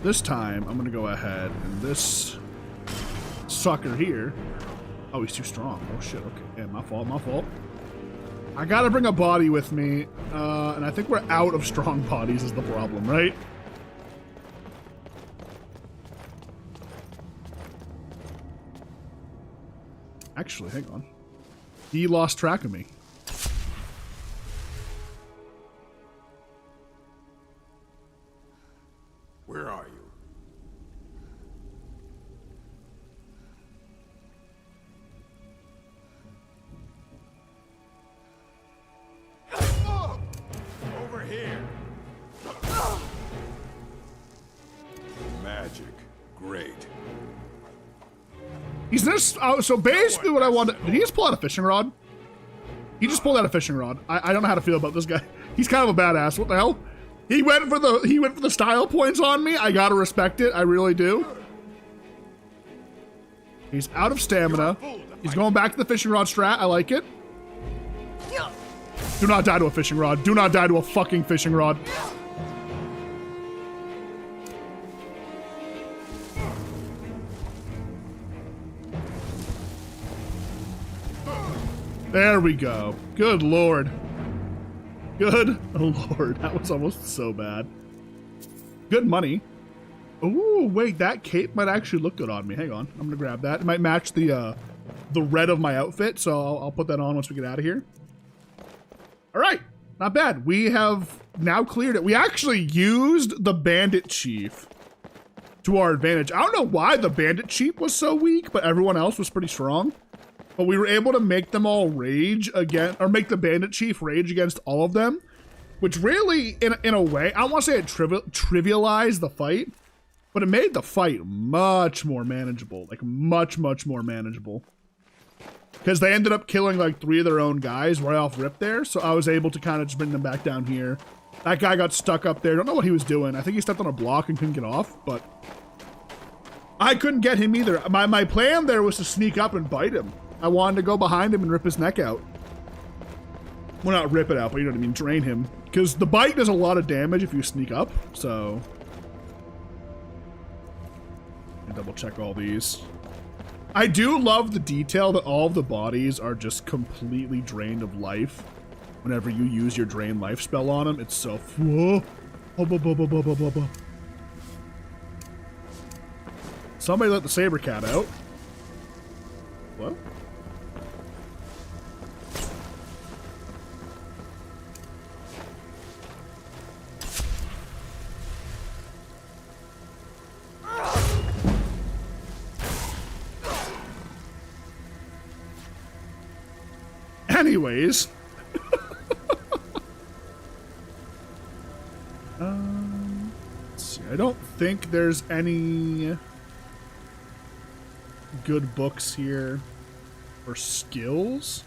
this time, I'm gonna go ahead, and this sucker here. Oh, he's too strong. Oh shit, okay. Yeah, my fault. I gotta bring a body with me, and I think we're out of strong bodies is the problem, right? Actually, hang on. He lost track of me. Where are you? Over here. Magic. Great. He's this. Oh, so basically, what I wanted. Did he just pull out a fishing rod? He just pulled out a fishing rod. I don't know how to feel about this guy. He's kind of a badass. What the hell? He went for the style points on me. I gotta respect it. I really do. He's out of stamina. He's going back to the fishing rod strat. I like it. Do not die to a fishing rod. Do not die to a fucking fishing rod. There we go. Good lord. Good lord. That was almost so bad. Good money. Ooh, wait, that cape might actually look good on me. Hang on. I'm gonna grab that. It might match the red of my outfit, so I'll put that on once we get out of here. All right. Not bad. We have now cleared it. We actually used the bandit chief to our advantage. I don't know why the bandit chief was so weak, but everyone else was pretty strong. But we were able to make them all rage again, or make the bandit chief rage against all of them, which really, in a way, I don't want to say it trivialized the fight, but it made the fight much more manageable, like much more manageable. Because they ended up killing like 3 of their own guys right off rip there, so I was able to kind of just bring them back down here. That guy got stuck up there. Don't know what he was doing. I think he stepped on a block and couldn't get off, but I couldn't get him either. My plan there was to sneak up and bite him. I wanted to go behind him and rip his neck out. Well, not rip it out, but you know what I mean, drain him. Because the bite does a lot of damage if you sneak up, so. Double check all these. I do love the detail that all of the bodies are just completely drained of life. Whenever you use your drain life spell on them, it's so. Whoa. Somebody let the saber cat out. What? Anyways. Let's see. I don't think there's any good books here for skills.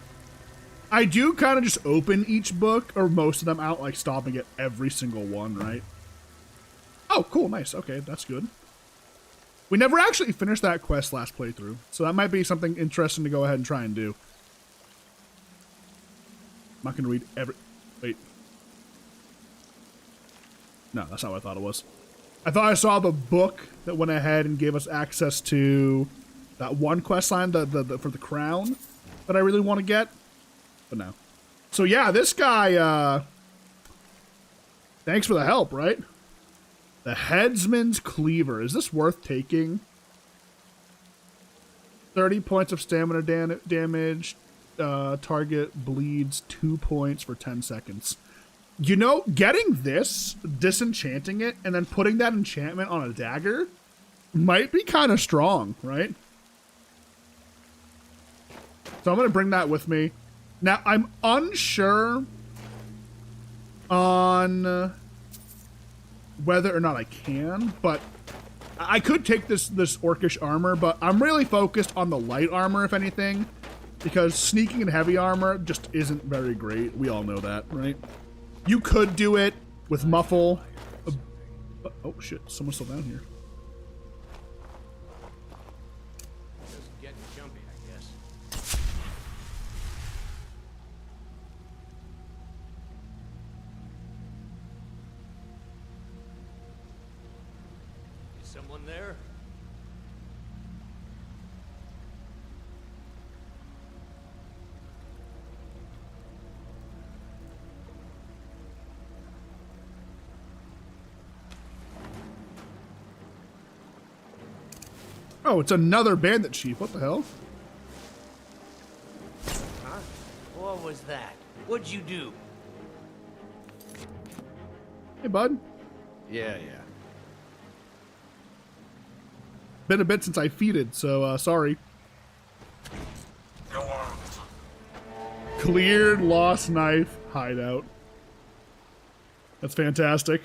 I do kind of just open each book, or most of them, out, like stopping at every single one, right? Oh, cool, nice. Okay, that's good. We never actually finished that quest last playthrough, so that might be something interesting to go ahead and try and do. I'm not going to read every... Wait. No, that's not what I thought it was. I thought I saw the book that went ahead and gave us access to that one quest line for the crown that I really want to get. But no. So yeah, this guy, thanks for the help, right? The Headsman's Cleaver. Is this worth taking? 30 points of stamina damage. Target bleeds 2 points for 10 seconds. You know, getting this, disenchanting it, and then putting that enchantment on a dagger might be kind of strong, right? So I'm going to bring that with me. Now, I'm unsure on whether or not I can, but I could take this orcish armor, but I'm really focused on the light armor, if anything, because sneaking and heavy armor just isn't very great. We all know that, right? You could do it with muffle. Oh shit, someone's still down here. Just getting jumpy, I guess. Is someone there? Oh, it's another bandit chief. What the hell? Huh? What was that? What'd you do? Hey, bud. Yeah. Been a bit since I feeded, so sorry. Cleared lost knife hideout. That's fantastic.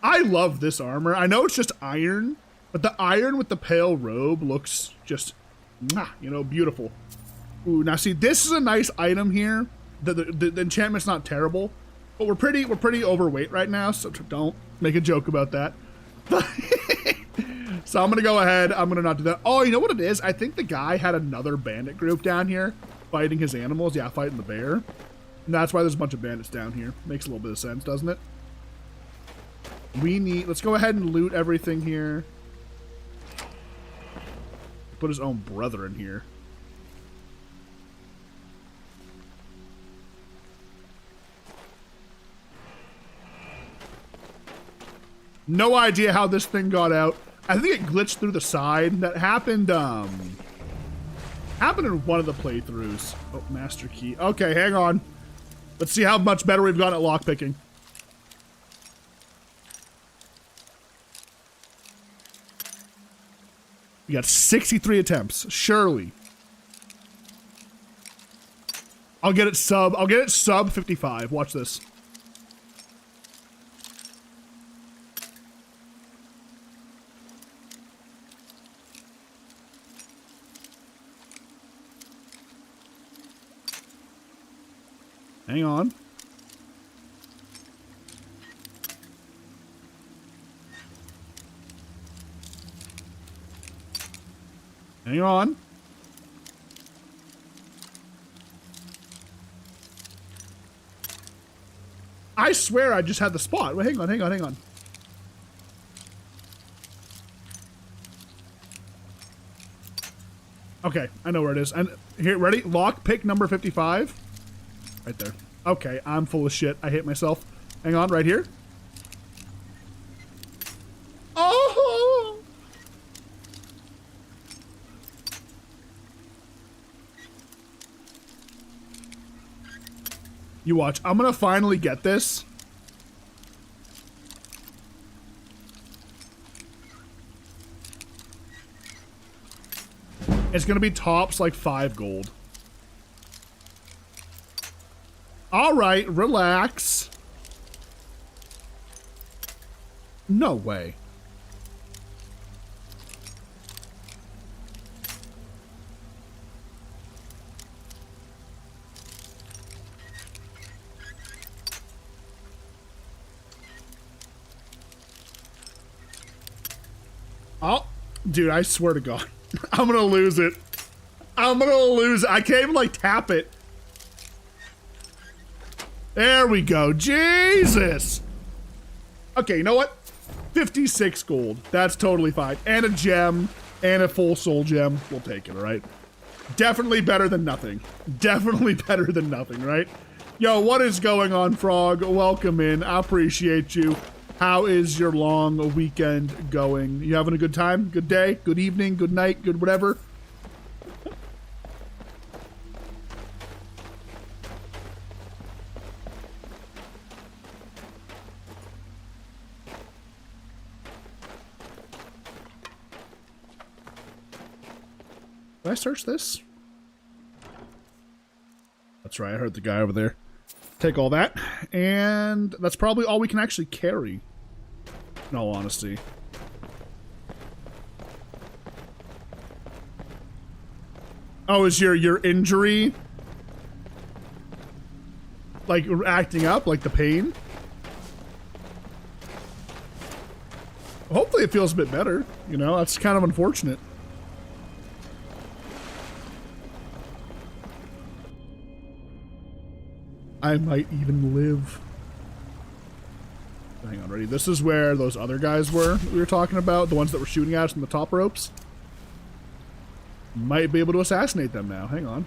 I love this armor. I know it's just iron, but the iron with the pale robe looks just, you know, beautiful. Ooh, now see, this is a nice item here. The enchantment's not terrible, but we're pretty overweight right now, so don't make a joke about that. So I'm gonna go ahead. I'm gonna not do that. Oh, you know what it is? I think the guy had another bandit group down here fighting his animals. Yeah, fighting the bear. And that's why there's a bunch of bandits down here. Makes a little bit of sense, doesn't it? Let's go ahead and loot everything here. Put his own brother in here. No idea how this thing got out. I think it glitched through the side. That happened, happened in one of the playthroughs. Oh, master key. Okay, hang on. Let's see how much better we've gotten at lockpicking. We got 63 attempts. Surely. I'll get it sub 55. Watch this. Hang on. Hang on. I swear I just had the spot. Wait, hang on. Okay, I know where it is. And here, ready? Lock pick number 55. Right there. Okay, I'm full of shit. I hate myself. Hang on, right here. Oh! You watch. I'm gonna finally get this. It's gonna be tops like 5 gold. All right, relax. No way. Oh, dude, I swear to God. I'm gonna lose it. I'm gonna lose it. I can't even, like, tap it. There we go. Jesus. Okay, you know what? 56 gold. That's totally fine. And a gem. And a full soul gem. We'll take it, all right? Definitely better than nothing. Definitely better than nothing, right? Yo, what is going on, Frog? Welcome in. I appreciate you. How is your long weekend going? You having a good time? Good day? Good evening? Good night? Good whatever? Did I search this? That's right, I heard the guy over there. Take all that, and that's probably all we can actually carry, in all honesty. Oh, is your injury like acting up, like the pain? Hopefully it feels a bit better, you know, that's kind of unfortunate. I might even live. Hang on, ready? This is where those other guys were that we were talking about, the ones that were shooting at us from the top ropes. Might be able to assassinate them now. Hang on.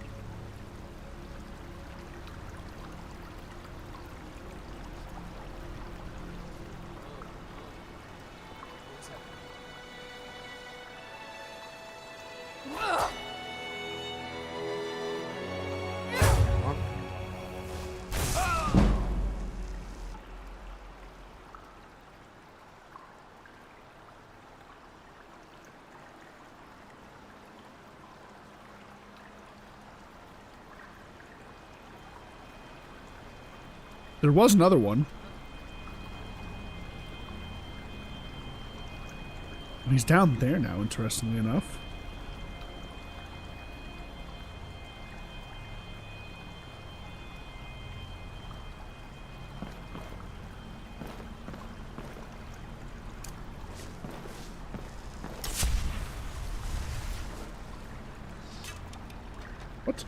There was another one. He's down there now, interestingly enough. What?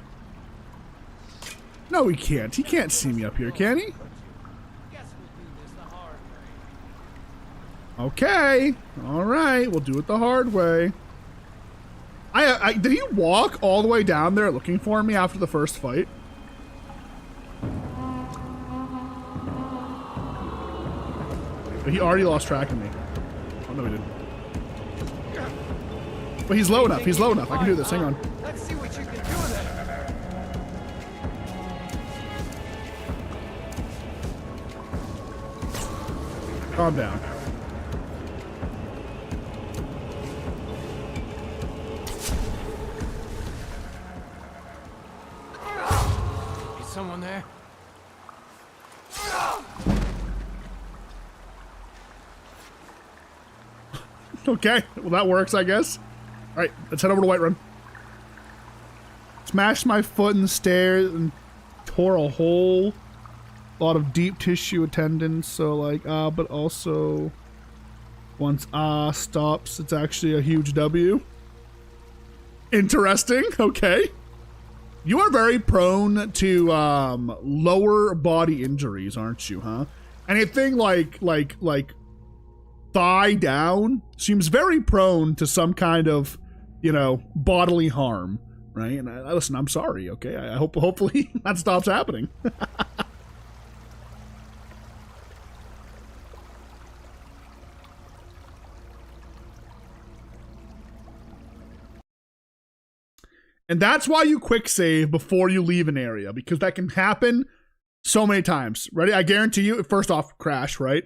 No, he can't. He can't see me up here, can he? Okay. All right. We'll do it the hard way. Did he walk all the way down there looking for me after the first fight? But he already lost track of me. Oh, no, he didn't. But he's low enough. He's low enough. I can do this. Hang on. Let's see what you can do then. Calm down. Someone there? Okay, well that works, I guess. All right, let's head over to Whiterun. Smashed my foot in the stairs and tore a hole. A lot of deep tissue tendons, so like, but also once stops, it's actually a huge W. Interesting, okay. You are very prone to lower body injuries, aren't you, huh? Anything like thigh down seems very prone to some kind of, you know, bodily harm, right? And listen, I'm sorry, okay? I hope hopefully that stops happening. And that's why you quick save before you leave an area, because that can happen so many times. Ready? I guarantee you, first off, crash, right?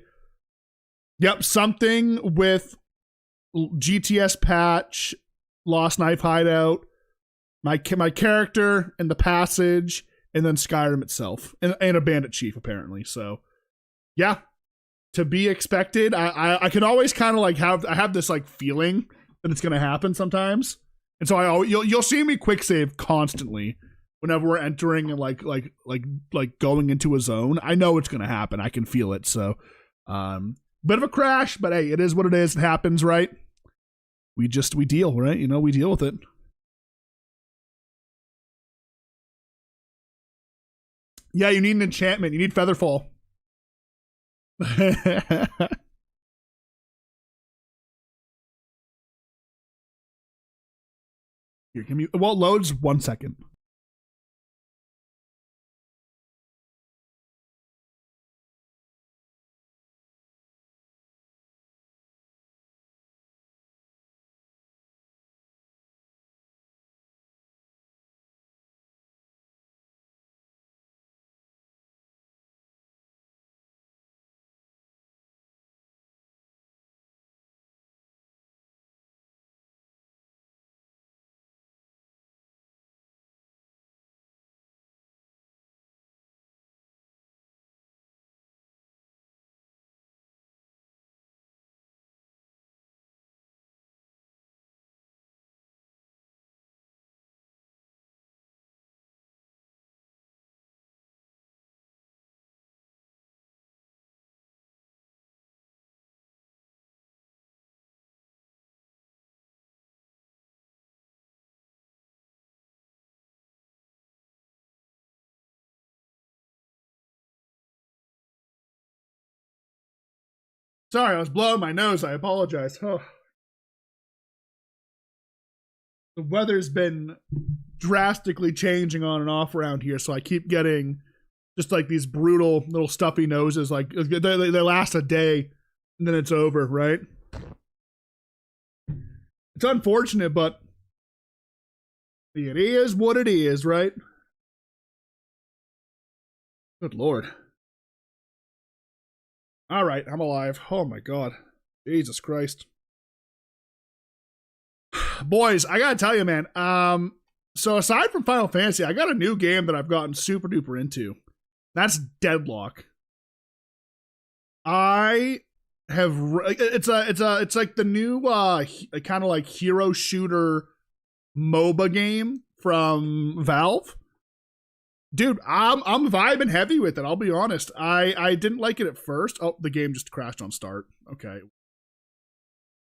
Yep, something with GTS patch, Lost Knife Hideout, my character, and the passage, and then Skyrim itself, and a bandit chief, apparently. So, yeah. to be expected. I can always kind of like have this like feeling that it's gonna happen sometimes, and so you'll see me quick save constantly whenever we're entering and like going into a zone. I know it's gonna happen. I can feel it. So, bit of a crash, but hey, it is what it is. It happens, right? We deal, right? You know, we deal with it. Yeah, you need an enchantment. You need Featherfall. Here, can you? Well, it loads 1 second. Sorry, I was blowing my nose. I apologize. Oh. The weather's been drastically changing on and off around here, so I keep getting just like these brutal little stuffy noses. Like they last a day and then it's over, right? It's unfortunate, but it is what it is, right? Good Lord. All right, I'm alive. Oh my God. Jesus Christ. Boys, I gotta tell you, man. So aside from Final Fantasy, I got a new game that I've gotten super duper into. That's Deadlock. I have it's like the new kind of like hero shooter MOBA game from Valve. Dude, I'm vibing heavy with it. I'll be honest. I didn't like it at first. Oh, the game just crashed on start. Okay.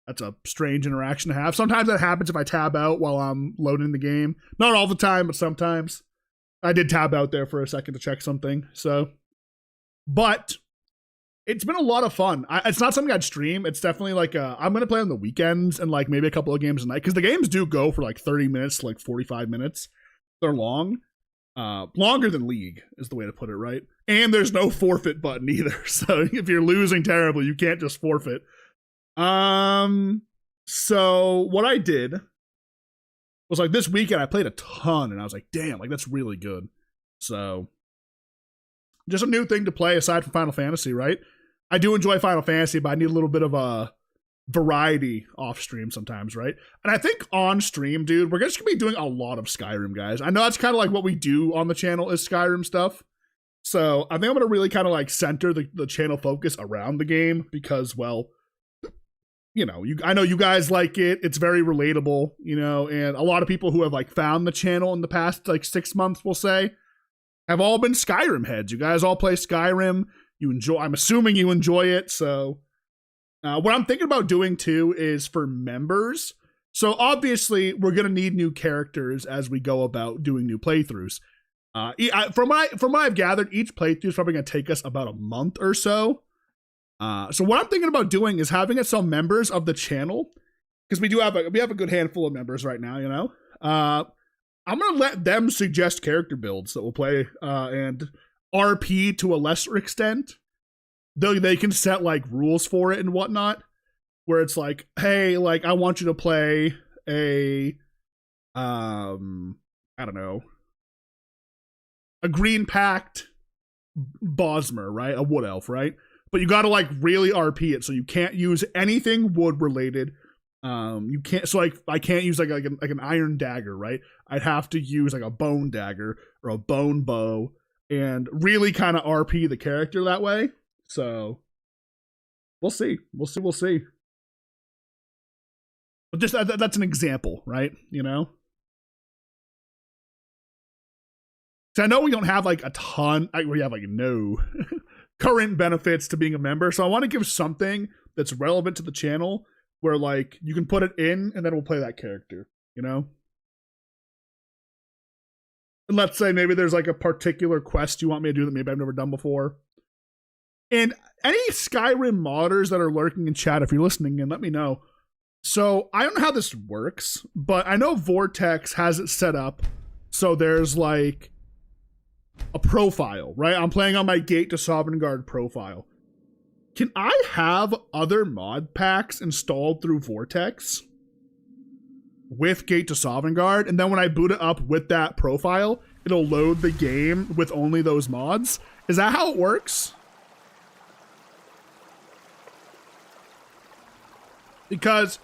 That's a strange interaction to have. Sometimes that happens if I tab out while I'm loading the game. Not all the time, but sometimes. I did tab out there for a second to check something. So, but it's been a lot of fun. It's not something I'd stream. It's definitely like I'm going to play on the weekends and like maybe a couple of games a night. Because the games do go for like 30 minutes to like 45 minutes. They're long. Longer than League is the way to put it, right? And there's no forfeit button either. So if you're losing terribly, you can't just forfeit. So what I did was like this weekend I played a ton and I was like, damn, like that's really good. So just a new thing to play aside from Final Fantasy, right? I do enjoy Final Fantasy, but I need a little bit of a variety off stream sometimes, right? And I think on stream, dude, we're just gonna be doing a lot of Skyrim, guys. I know that's kind of like what we do on the channel is Skyrim stuff. So I think I'm gonna really kind of like center the channel focus around the game because, well, you know, I know you guys like it. It's very relatable, you know, and a lot of people who have like found the channel in the past like 6 months, we'll say, have all been Skyrim heads. You guys all play Skyrim. You enjoy. I'm assuming you enjoy it. So what I'm thinking about doing too is for members. So obviously we're gonna need new characters as we go about doing new playthroughs. From what I've gathered, each playthrough is probably gonna take us about a month or so. So what I'm thinking about doing is having it some members of the channel, because we have a good handful of members right now, you know. I'm gonna let them suggest character builds that we'll play and RP to a lesser extent. They can set like rules for it and whatnot, where it's like, hey, like I want you to play a I don't know, a green pact Bosmer, right? A wood elf, right? But you got to like really RP it, so you can't use anything wood related. You can't, so like I can't use like an iron dagger, right? I'd have to use like a bone dagger or a bone bow and really kind of RP the character that way. So We'll see. We'll see. We'll see. But just that's an example, right? You know? So I know we don't have like a ton, we have like no current benefits to being a member. So I want to give something that's relevant to the channel where like you can put it in and then we'll play that character, you know? And let's say maybe there's like a particular quest you want me to do that maybe I've never done before. And any Skyrim modders that are lurking in chat, if you're listening in, let me know. So I don't know how this works, but I know Vortex has it set up so there's like a profile, right? I'm playing on my Gate to Sovngarde profile. Can I have other mod packs installed through Vortex with Gate to Sovngarde? And then when I boot it up with that profile, it'll load the game with only those mods? Is that how it works? Because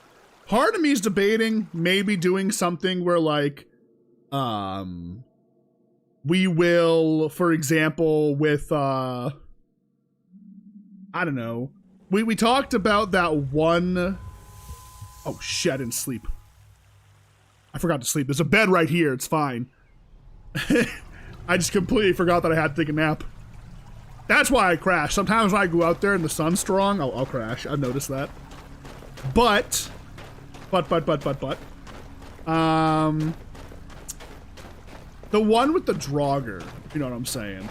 part of me is debating maybe doing something where like, we will, for example, with, I don't know. We talked about that one, oh shit, I didn't sleep. I forgot to sleep. There's a bed right here, it's fine. I just completely forgot that I had to take a nap. That's why I crash. Sometimes when I go out there and the sun's strong, I'll crash. I've noticed that. But, the one with the Draugr, if you know what I'm saying.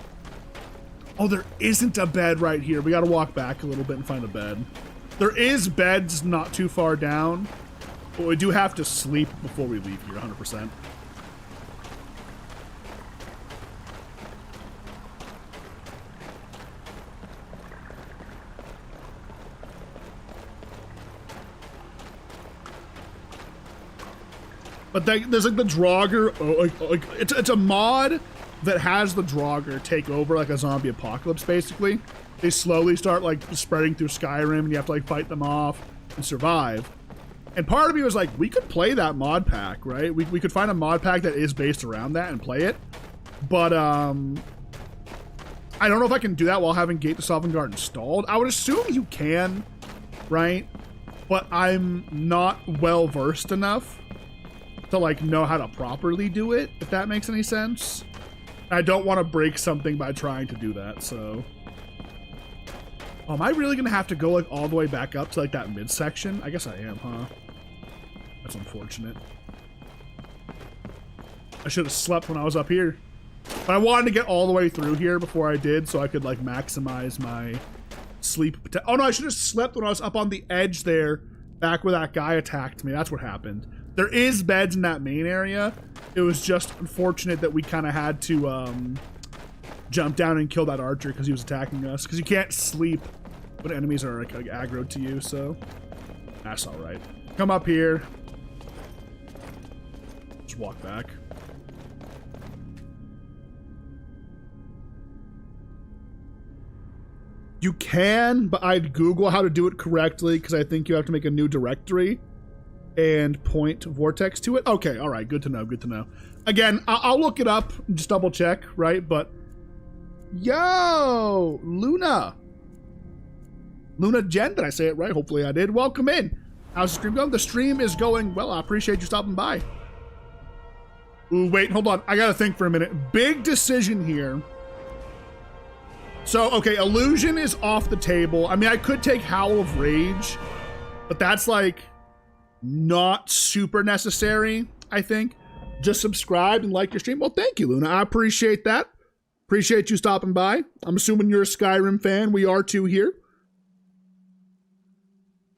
Oh, there isn't a bed right here. We gotta walk back a little bit and find a bed. There is beds not too far down, but we do have to sleep before we leave here, 100%. But there's like the Draugr, it's a mod that has the Draugr take over like a zombie apocalypse basically. They slowly start like spreading through Skyrim and you have to like fight them off and survive. And part of me was like, we could play that mod pack, right? We could find a mod pack that is based around that and play it. But I don't know if I can do that while having Gate to Sovngarde installed. I would assume you can, right? But I'm not well versed enough to like know how to properly do it, if that makes any sense. I don't want to break something by trying to do that, so. Am I really gonna have to go like all the way back up to like that midsection? I guess I am, huh? That's unfortunate. I should have slept when I was up here. But I wanted to get all the way through here before I did so I could like maximize my sleep. Oh no, I should have slept when I was up on the edge there, back where that guy attacked me. That's what happened. There is beds in that main area. It was just unfortunate that we kind of had to jump down and kill that archer because he was attacking us. Because you can't sleep when enemies are like aggroed to you, so that's all right. Come up here. Just walk back. You can, but I'd Google how to do it correctly because I think you have to make a new directory and point Vortex to it. Okay, all right, good to know, good to know. Again, I'll look it up, just double check, right? But, yo, Luna Jen, did I say it right? Hopefully I did. Welcome in. How's the stream going? The stream is going well. I appreciate you stopping by. Ooh, wait, hold on. I gotta think for a minute. Big decision here. So, okay, Illusion is off the table. I mean, I could take Howl of Rage, but that's like not super necessary, I think. Just subscribe and like your stream. Well, thank you, Luna. I appreciate that. Appreciate you stopping by. I'm assuming you're a Skyrim fan. We are too here.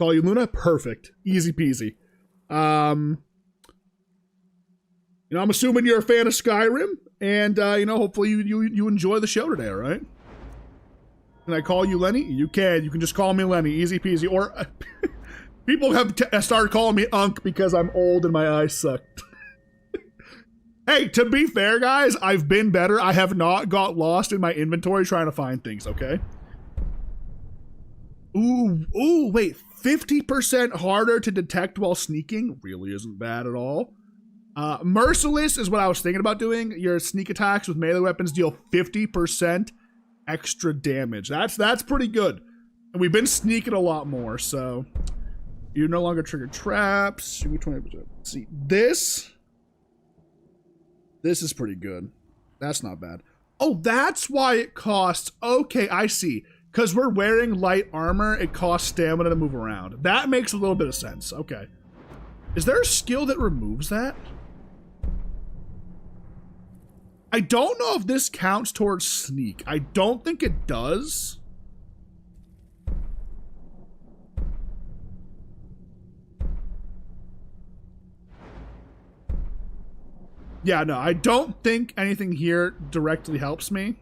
Call you Luna? Perfect. Easy peasy. You know, I'm assuming you're a fan of Skyrim, and you know, hopefully you enjoy the show today, all right? Can I call you Lenny? You can. You can just call me Lenny. Easy peasy. Or people have started calling me Unk because I'm old and my eyes suck. Hey, to be fair, guys, I've been better. I have not got lost in my inventory trying to find things, okay? Ooh, wait. 50% harder to detect while sneaking really isn't bad at all. Merciless is what I was thinking about doing. Your sneak attacks with melee weapons deal 50% extra damage. That's pretty good. And we've been sneaking a lot more, so you no longer trigger traps. You get 20%. See, this is pretty good. That's not bad. Oh, that's why it costs. Okay, I see. Because we're wearing light armor, it costs stamina to move around. That makes a little bit of sense. Okay. Is there a skill that removes that? I don't know if this counts towards sneak. I don't think it does. Yeah, no, I don't think anything here directly helps me.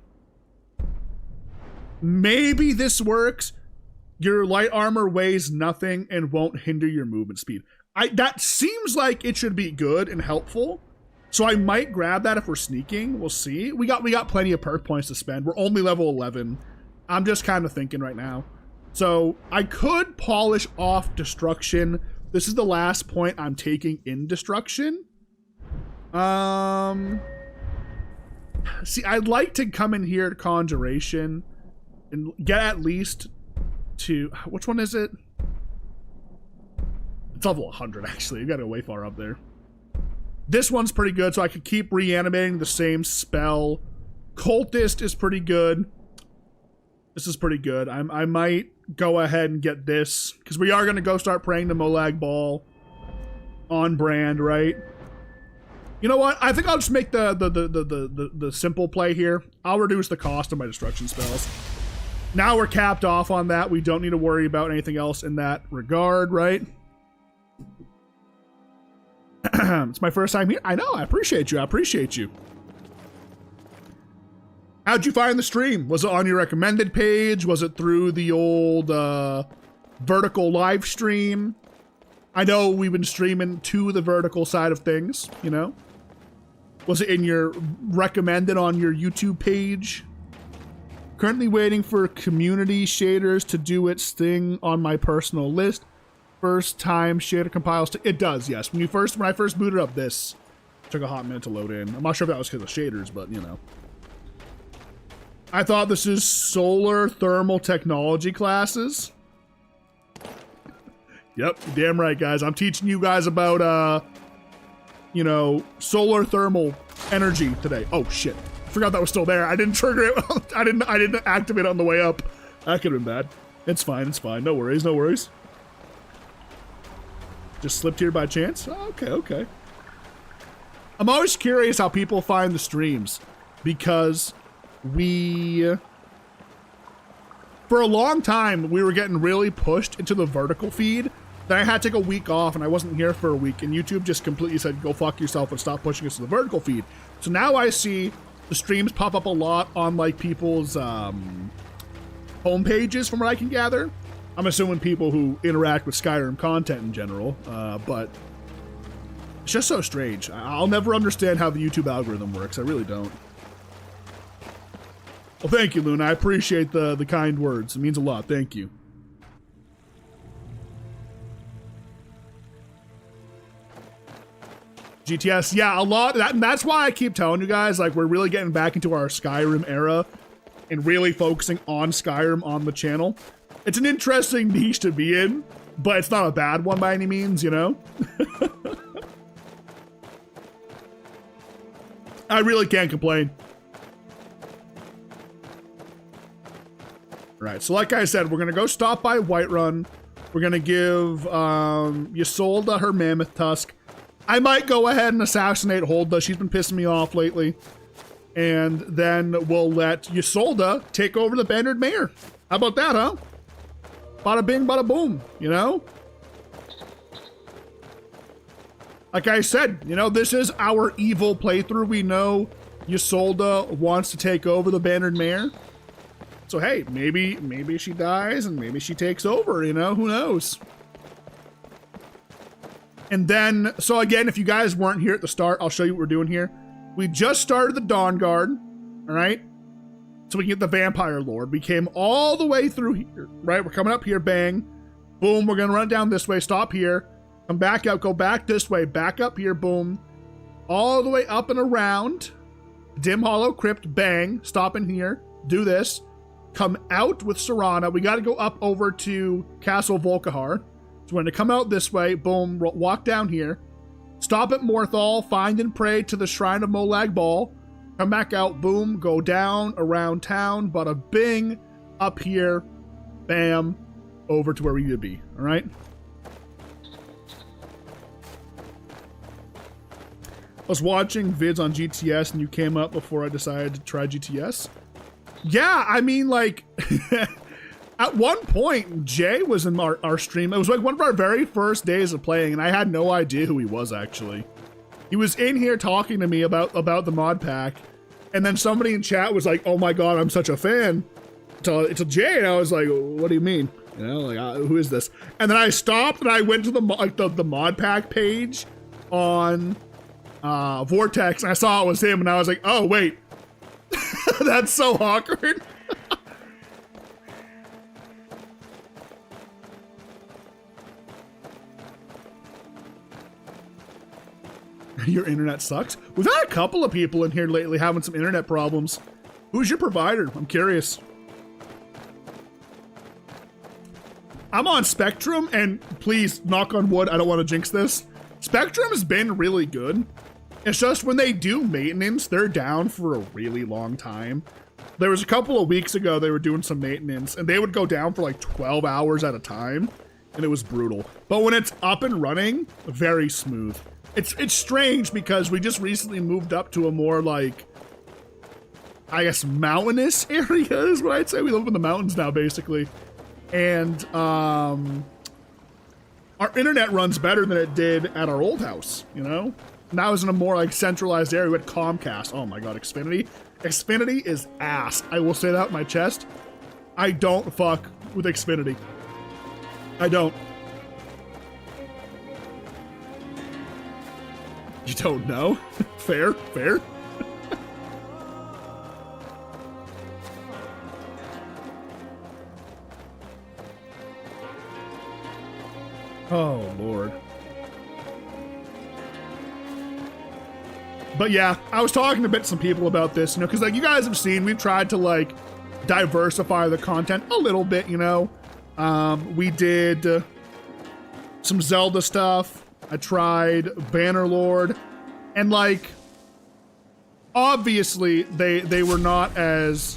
Maybe this works. Your light armor weighs nothing and won't hinder your movement speed. That seems like it should be good and helpful. So I might grab that if we're sneaking. We'll see. We got plenty of perk points to spend. We're only level 11. I'm just kind of thinking right now. So I could polish off destruction. This is the last point I'm taking in destruction. See, I'd like to come in here to conjuration and get at least to, which one is it? It's level 100 actually. You got to go way far up there. This one's pretty good, so I could keep reanimating the same spell. Cultist is pretty good. This is pretty good. I might go ahead and get this, because we are going to go start praying the Molag Ball on brand, right? You know what? I think I'll just make the simple play here. I'll reduce the cost of my destruction spells. Now we're capped off on that. We don't need to worry about anything else in that regard, right? It's my first time here. I know. I appreciate you. I appreciate you. How'd you find the stream? Was it on your recommended page? Was it through the old vertical live stream? I know we've been streaming to the vertical side of things, you know? Was it in your recommended on your YouTube page? Currently waiting for community shaders to do its thing on my personal list. First time shader compiles to, it does, yes. When I first booted up, this took a hot minute to load in. I'm not sure if that was because of shaders, but you know. I thought this is solar thermal technology classes. Yep, damn right, guys. I'm teaching you guys about, you know, solar thermal energy today. Oh shit, forgot that was still there. I didn't trigger it. I didn't activate it on the way up. That could have been bad. It's fine. It's fine. No worries. No worries. Just slipped here by chance. Oh, okay. Okay. I'm always curious how people find the streams, because for a long time, we were getting really pushed into the vertical feed. Then I had to take a week off, and I wasn't here for a week, and YouTube just completely said, go fuck yourself and stop pushing us to the vertical feed. So now I see the streams pop up a lot on, like, people's home pages, from what I can gather. I'm assuming people who interact with Skyrim content in general, but it's just so strange. I'll never understand how the YouTube algorithm works. I really don't. Well, thank you, Luna. I appreciate the kind words. It means a lot. Thank you. GTS, yeah, a lot. That's why I keep telling you guys, like, we're really getting back into our Skyrim era and really focusing on Skyrim on the channel. It's an interesting niche to be in, but it's not a bad one by any means, you know? I really can't complain. Right, so like I said, we're gonna go stop by Whiterun. We're gonna give Ysolda her mammoth tusk. I might go ahead and assassinate Holda. She's been pissing me off lately. And then we'll let Ysolda take over the Bannered Mare. How about that, huh? Bada bing, bada boom, you know? Like I said, you know, this is our evil playthrough. We know Ysolda wants to take over the Bannered Mare. So hey, maybe she dies and maybe she takes over, you know? Who knows? And then, so again, if you guys weren't here at the start, I'll show you what we're doing here. We just started the Dawn Guard, all right? So we can get the Vampire Lord. We came all the way through here, right? We're coming up here, bang. Boom, we're gonna run down this way, stop here. Come back out, go back this way, back up here, boom. All the way up and around. Dim Hollow Crypt, bang. Stop in here, do this. come out with Serana. We got to go up over to Castle Volkihar. So we're going to come out this way, boom, walk down here, stop at Morthal, find and pray to the Shrine of Molag Bal, come back out, boom, go down, around town, bada bing, up here, bam, over to where we need to be, all right? I was watching vids on GTS and you came up before I decided to try GTS. Yeah, I mean, like, at one point, Jay was in our stream. It was like one of our very first days of playing, and I had no idea who he was, actually. He was in here talking to me about the mod pack, and then somebody in chat was like, oh my god, I'm such a fan. To Jay, and I was like, what do you mean? You know, like, who is this? And then I stopped, and I went to the mod pack page on Vortex, and I saw it was him, and I was like, oh, wait. That's so awkward. Your internet sucks? We've had a couple of people in here lately having some internet problems. Who's your provider? I'm curious. I'm on Spectrum, and please, knock on wood, I don't want to jinx this. Spectrum has been really good. It's just when they do maintenance, they're down for a really long time. There was a couple of weeks ago, they were doing some maintenance, and they would go down for like 12 hours at a time, and it was brutal. But when it's up and running, very smooth. It's strange because we just recently moved up to a more, like, I guess, mountainous area is what I'd say. We live up in the mountains now, basically. And our internet runs better than it did at our old house, you know? Now it's in a more, like, centralized area. We had Comcast. Oh my god, Xfinity. Xfinity is ass. I will say that with my chest. I don't fuck with Xfinity. I don't. You don't know? Fair, fair. Oh, Lord. But yeah, I was talking to some people about this, you know, because like you guys have seen, we've tried to like diversify the content a little bit, you know. We did some Zelda stuff. I tried Bannerlord, and like, obviously they were not as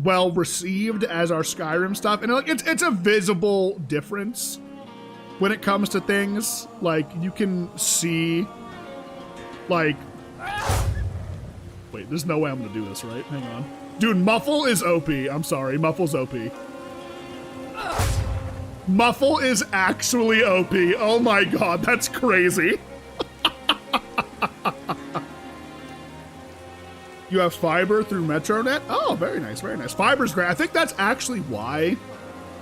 well received as our Skyrim stuff, and like it's a visible difference when it comes to things. Like you can see, like. Wait, there's no way I'm gonna do this, right? Hang on. Dude, Muffle is OP. I'm sorry, Muffle's OP. Muffle is actually OP. Oh my god, that's crazy. You have fiber through Metronet? Oh, very nice, very nice. Fiber's great. I think that's actually why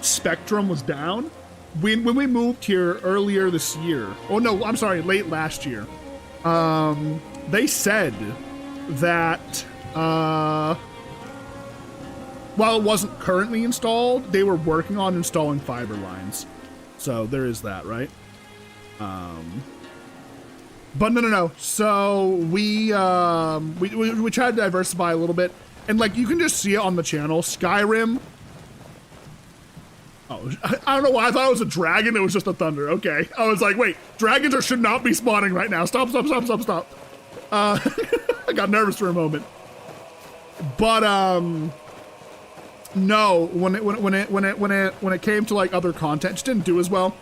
Spectrum was down. When we moved here earlier this year. Oh no, I'm sorry, late last year. They said that while it wasn't currently installed, they were working on installing fiber lines. So there is that, right? But no. So we tried to diversify a little bit, and like you can just see it on the channel. Skyrim. Oh, I don't know why I thought it was a dragon. It was just a thunder. Okay, I was like, wait, dragons should not be spawning right now. Stop. I got nervous for a moment. But no, when it came to like other content, it just didn't do as well.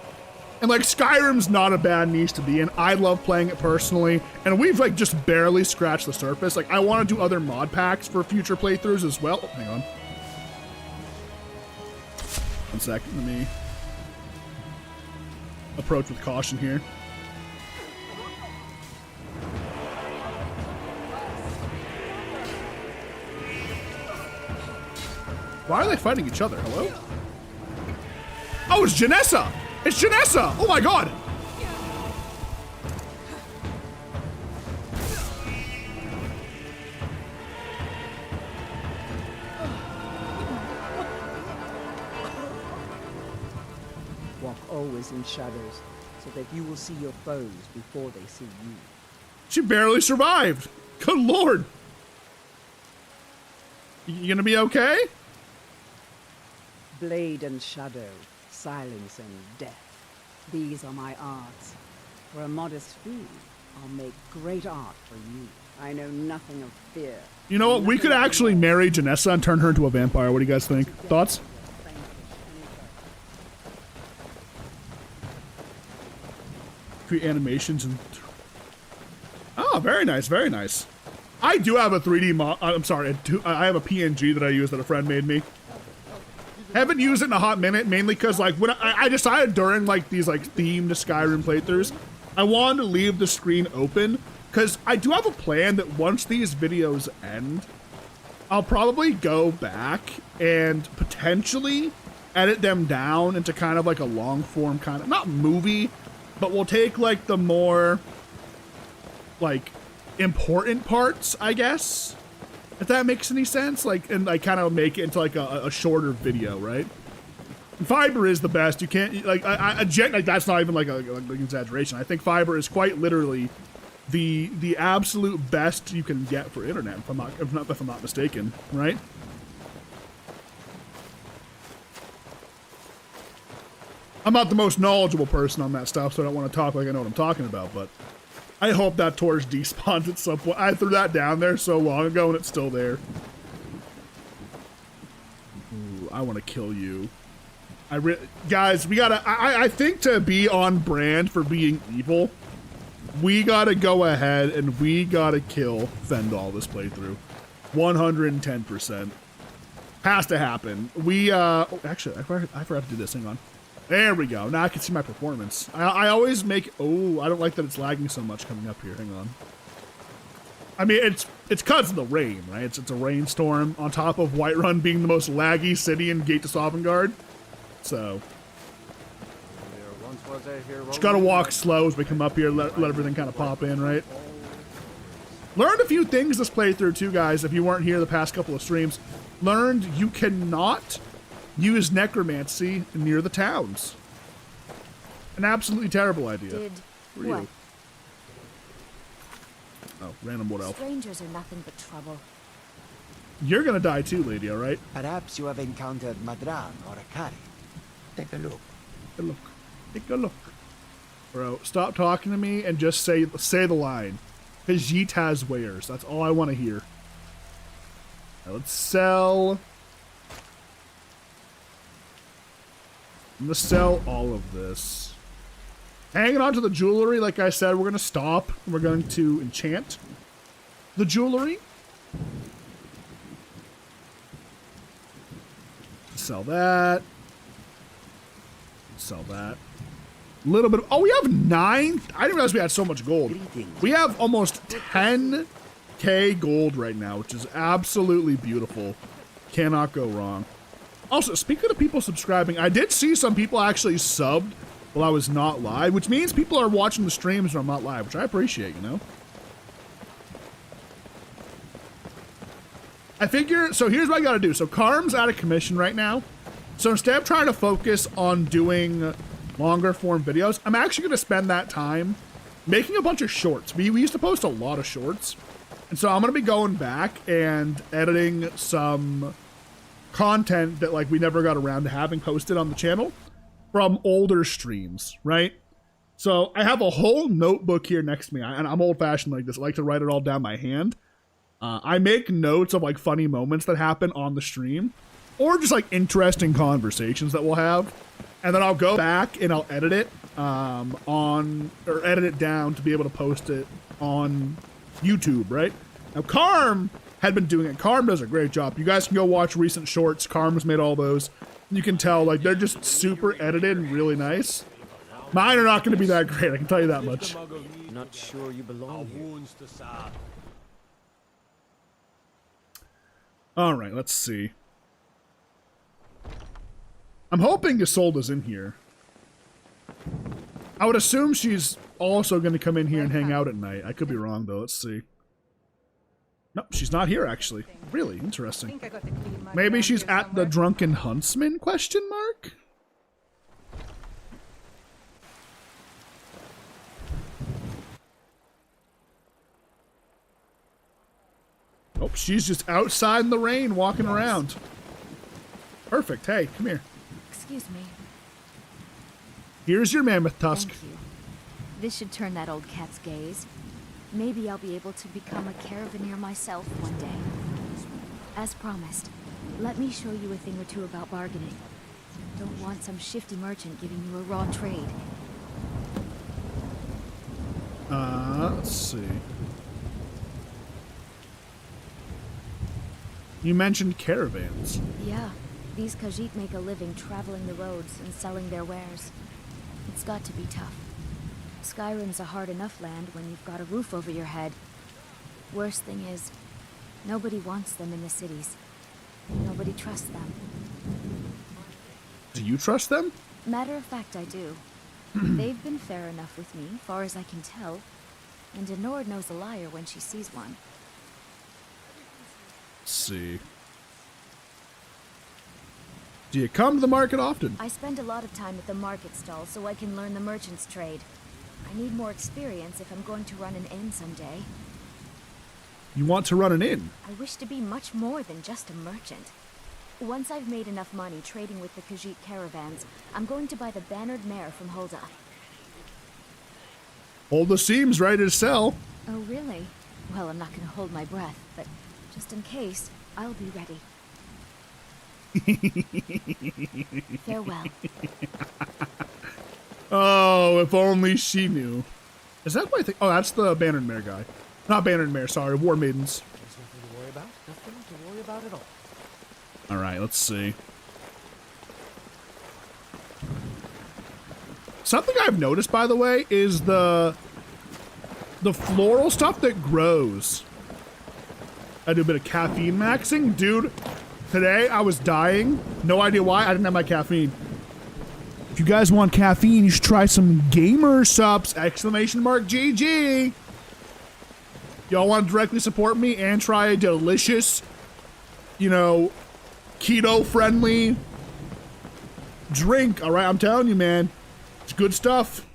And like Skyrim's not a bad niche to be in. I love playing it personally, and we've like just barely scratched the surface. Like I want to do other mod packs for future playthroughs as well. Oh, hang on. 1 second, let me approach with caution here. Why are they fighting each other? Hello? Oh, it's Janessa! It's Janessa! Oh my god! Walk always in shadows, so that you will see your foes before they see you. She barely survived! Good lord! You gonna be okay? Blade and shadow, silence and death. These are my arts. For a modest fee, I'll make great art for you. I know nothing of fear. You know what? We could actually marry Janessa and turn her into a vampire. What do you guys think? Thoughts? Create animations and... Oh, very nice, very nice. I do have a 3D I'm sorry, I have a PNG that I use that a friend made me. Haven't used it in a hot minute, mainly because like when I decided during like these like themed Skyrim playthroughs, I wanted to leave the screen open because I do have a plan that once these videos end, I'll probably go back and potentially edit them down into kind of like a long form kind of, not movie, but we'll take like the more like important parts, I guess, if that makes any sense, like, and like kind of make it into like a shorter video, right? And fiber is the best. You can't like like that's not even like an exaggeration. I think fiber is quite literally the absolute best you can get for internet, if I'm not mistaken, right? I'm not the most knowledgeable person on that stuff, so I don't want to talk like I know what I'm talking about, but I hope that torch despawns at some point. I threw that down there so long ago and it's still there. Ooh, I want to kill you. Guys, we gotta, I think to be on brand for being evil, we gotta go ahead and we gotta kill Fendal this playthrough. 110%. Has to happen. We, actually, I forgot to do this, hang on. There we go. Now I can see my performance. I always make... Oh, I don't like that it's lagging so much coming up here. Hang on. I mean, it's because of the rain, right? It's a rainstorm on top of Whiterun being the most laggy city in Gate to Sovngarde. So... Just gotta walk slow as we come up here, let everything kind of pop in, right? Learned a few things this playthrough too, guys, if you weren't here the past couple of streams. Learned you cannot use necromancy near the towns. An absolutely terrible idea. Did For what? you. Oh, random wood elf. Strangers are nothing but trouble. You're gonna die too, lady, alright? Perhaps you have encountered Madran or Akari. Take a look. Take a look. Take a look. Bro, stop talking to me and just say the line. Cause Yeet has wares. That's all I want to hear. Now let's sell. I'm gonna sell all of this. Hanging on to the jewelry, like I said, we're gonna stop. And we're going to enchant the jewelry. Sell that. Sell that. A little bit. Oh, we have 9. I didn't realize we had so much gold. We have almost 10K gold right now, which is absolutely beautiful. Cannot go wrong. Also, speaking of people subscribing, I did see some people actually subbed while I was not live, which means people are watching the streams when I'm not live, which I appreciate, you know? I figure, so here's what I gotta do. So Karm's out of commission right now. So instead of trying to focus on doing longer form videos, I'm actually gonna spend that time making a bunch of shorts. We used to post a lot of shorts. And so I'm gonna be going back and editing some content that like we never got around to having posted on the channel from older streams, right? So I have a whole notebook here next to me, and I'm old-fashioned like this. I like to write it all down by hand. I make notes of like funny moments that happen on the stream, or just like interesting conversations that we'll have, and then I'll go back and I'll edit it edit it down to be able to post it on YouTube, right? Now Karm had been doing it. Karm does a great job. You guys can go watch recent shorts. Karm's made all those. You can tell like they're just super edited and really nice. Mine are not going to be that great, I can tell you that much. Not sure you belong here. All right, let's see. I'm hoping Isolde's in here. I would assume she's also going to come in here and hang out at night. I could be wrong though. Let's see. No, she's not here actually. Really interesting. Maybe she's at the Drunken Huntsman ? Oh, she's just outside in the rain walking around. Perfect. Hey, come here. Excuse me. Here's your mammoth tusk. Thank you. This should turn that old cat's gaze. Maybe I'll be able to become a caravaneer myself one day. As promised, let me show you a thing or two about bargaining. Don't want some shifty merchant giving you a raw trade. Let's see. You mentioned caravans. Yeah, these Khajiit make a living traveling the roads and selling their wares. It's got to be tough. Skyrim's a hard enough land when you've got a roof over your head. Worst thing is, nobody wants them in the cities. Nobody trusts them. Do you trust them? Matter of fact, I do. They've been fair enough with me, far as I can tell. And a Nord knows a liar when she sees one. Let's see. Do you come to the market often? I spend a lot of time at the market stall so I can learn the merchant's trade. I need more experience if I'm going to run an inn someday. You want to run an inn? I wish to be much more than just a merchant. Once I've made enough money trading with the Khajiit caravans, I'm going to buy the bannered mare from Hulda. Hulda seems ready to sell. Oh, really? Well, I'm not going to hold my breath, but just in case, I'll be ready. Farewell. Oh, if only she knew. Is that what I think? Oh, that's the bannered mare guy. Not bannered mare, sorry. War maidens. There's nothing to worry about. Nothing to worry about at all. All right, let's see. Something I've noticed, by the way, is the floral stuff that grows. I do a bit of caffeine maxing. Dude, today I was dying. No idea why. I didn't have my caffeine. If you guys want caffeine, you should try some gamer subs! Exclamation mark GG! Y'all want to directly support me and try a delicious, you know, keto-friendly drink. All right, I'm telling you, man. It's good stuff.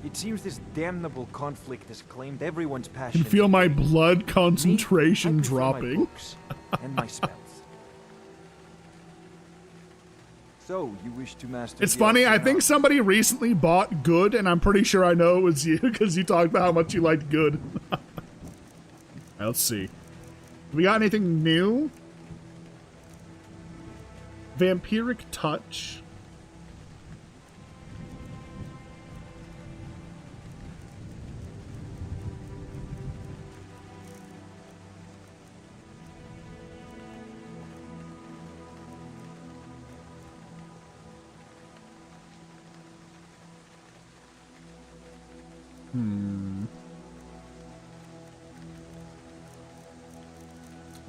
It seems this damnable conflict has claimed everyone's I passion. can feel my blood Me, concentration I prefer my dropping. books and my spells. So, you wish to master It's the funny, I arts think now? somebody recently bought Good, and I'm pretty sure I know it was you, because you talked about how much you liked Good. Alright, let's see. We got anything new? Vampiric Touch.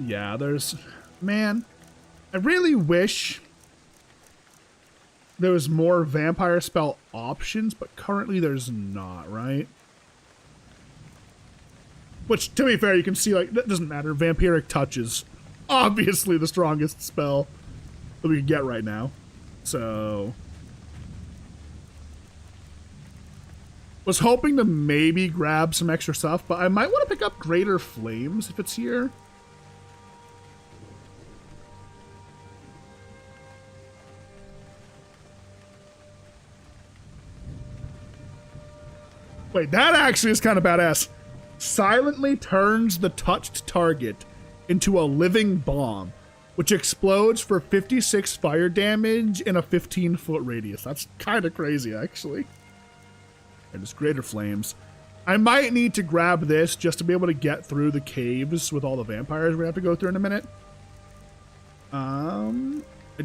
Yeah, there's... Man, I really wish there was more vampire spell options, but currently there's not, right? Which, to be fair, you can see, like, that doesn't matter. Vampiric Touch is obviously the strongest spell that we can get right now. So... Was hoping to maybe grab some extra stuff, but I might want to pick up Greater Flames if it's here. Wait, that actually is kind of badass. Silently turns the touched target into a living bomb, which explodes for 56 fire damage in a 15-foot radius. That's kind of crazy, actually. And it's Greater Flames. I might need to grab this just to be able to get through the caves with all the vampires we have to go through in a minute. I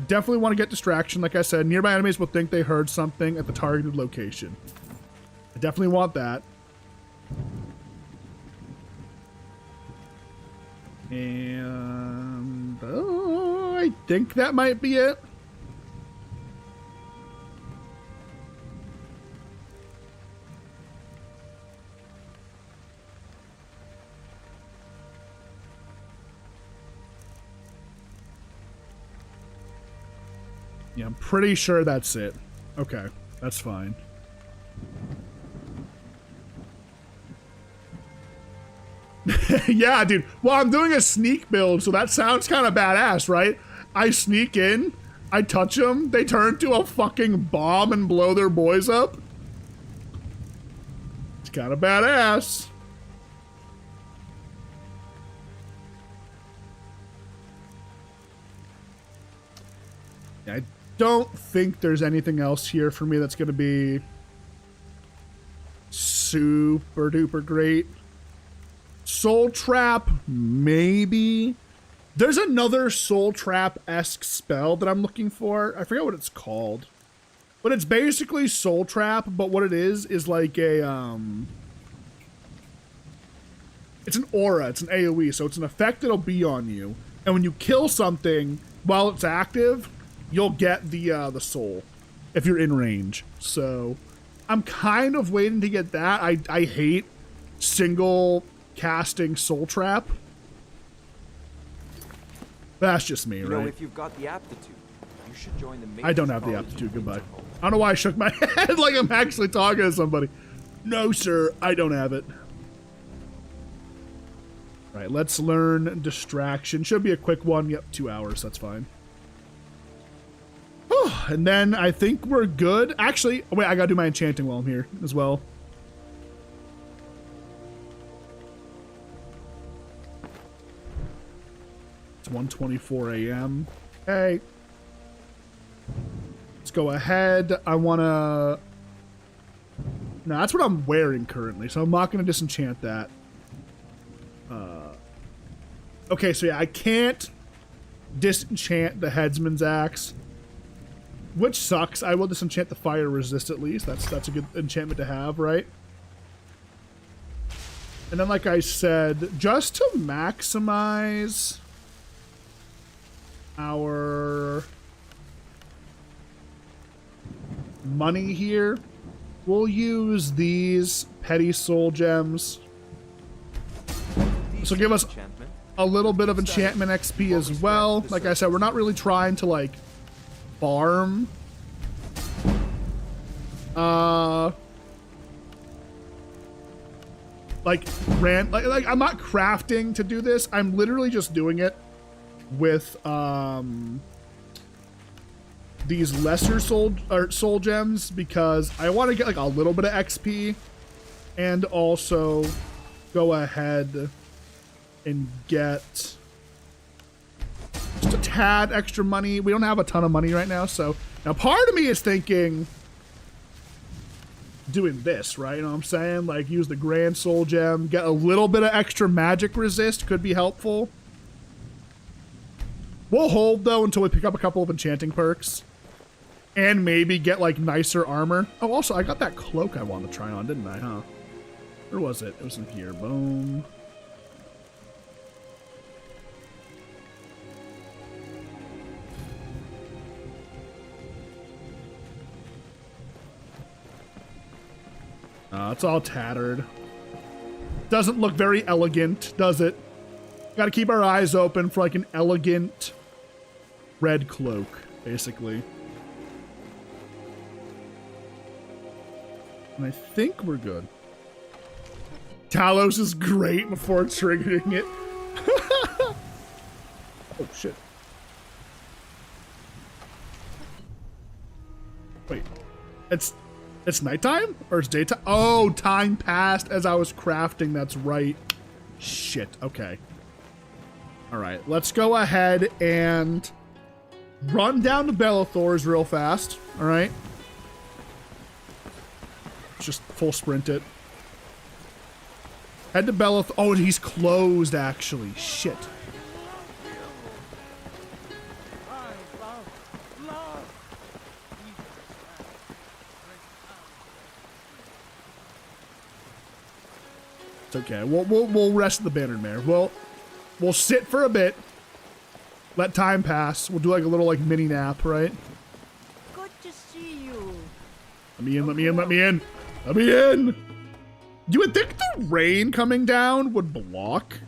definitely want to get distraction. Like I said, nearby enemies will think they heard something at the targeted location. I definitely want that. And I think that might be it. Yeah, I'm pretty sure that's it. Okay, that's fine. Yeah, dude. Well, I'm doing a sneak build, so that sounds kind of badass, right? I sneak in, I touch them, they turn into a fucking bomb and blow their boys up. It's kind of badass. I don't think there's anything else here for me that's going to be super duper great. Soul Trap, maybe. There's another Soul Trap-esque spell that I'm looking for. I forget what it's called. But it's basically Soul Trap, but what it is like a, it's an aura, it's an AoE, so it's an effect that'll be on you. And when you kill something while it's active, you'll get the soul if you're in range. So I'm kind of waiting to get that. I hate single casting Soul Trap. That's just me, You right? know, if you've got the aptitude, you should join the I don't have the aptitude, goodbye. I don't know why I shook my head like I'm actually talking to somebody. No, sir, I don't have it. All right, let's learn Distraction. Should be a quick one. Yep, 2 hours, that's fine. And then I think we're good. Actually, wait, I gotta do my enchanting while I'm here as well. It's 1:24 a.m. Okay. Let's go ahead. I wanna... No, that's what I'm wearing currently, so I'm not gonna disenchant that. Okay, so yeah, I can't disenchant the Headsman's Axe, which sucks. I will disenchant the Fire Resist at least. That's a good enchantment to have, right? And then, like I said, just to maximize our money here, we'll use these Petty Soul Gems. This will give us a little bit of enchantment XP as well. Like I said, we're not really trying to, like, farm. Like I'm not crafting to do this. I'm literally just doing it with these lesser soul gems because I want to get like a little bit of XP and also go ahead and get just a tad extra money. We don't have a ton of money right now, so now part of me is thinking doing this, right? You know what I'm saying? Like use the Grand Soul Gem, get a little bit of extra magic resist could be helpful. We'll hold though until we pick up a couple of enchanting perks and maybe get like nicer armor. Oh, also I got that cloak I wanted to try on, didn't I, huh? Where was it? It was in here. Boom. It's all tattered. Doesn't look very elegant, does it? Gotta keep our eyes open for like an elegant red cloak, basically. And I think we're good. Talos is great before triggering it. Oh, shit. Wait. It's nighttime? Or it's daytime? Oh, time passed as I was crafting. That's right. Shit. Okay. Alright. Let's go ahead and run down to Belethor's real fast. Alright. Just full sprint it. Head to Belethor. Oh, he's closed, actually. Shit. It's okay. We'll rest the Bannered Mare. We'll sit for a bit. Let time pass. We'll do like a little like mini nap, right? Good to see you. Let me in, let me in, let me in. Let me in. You would think the rain coming down would block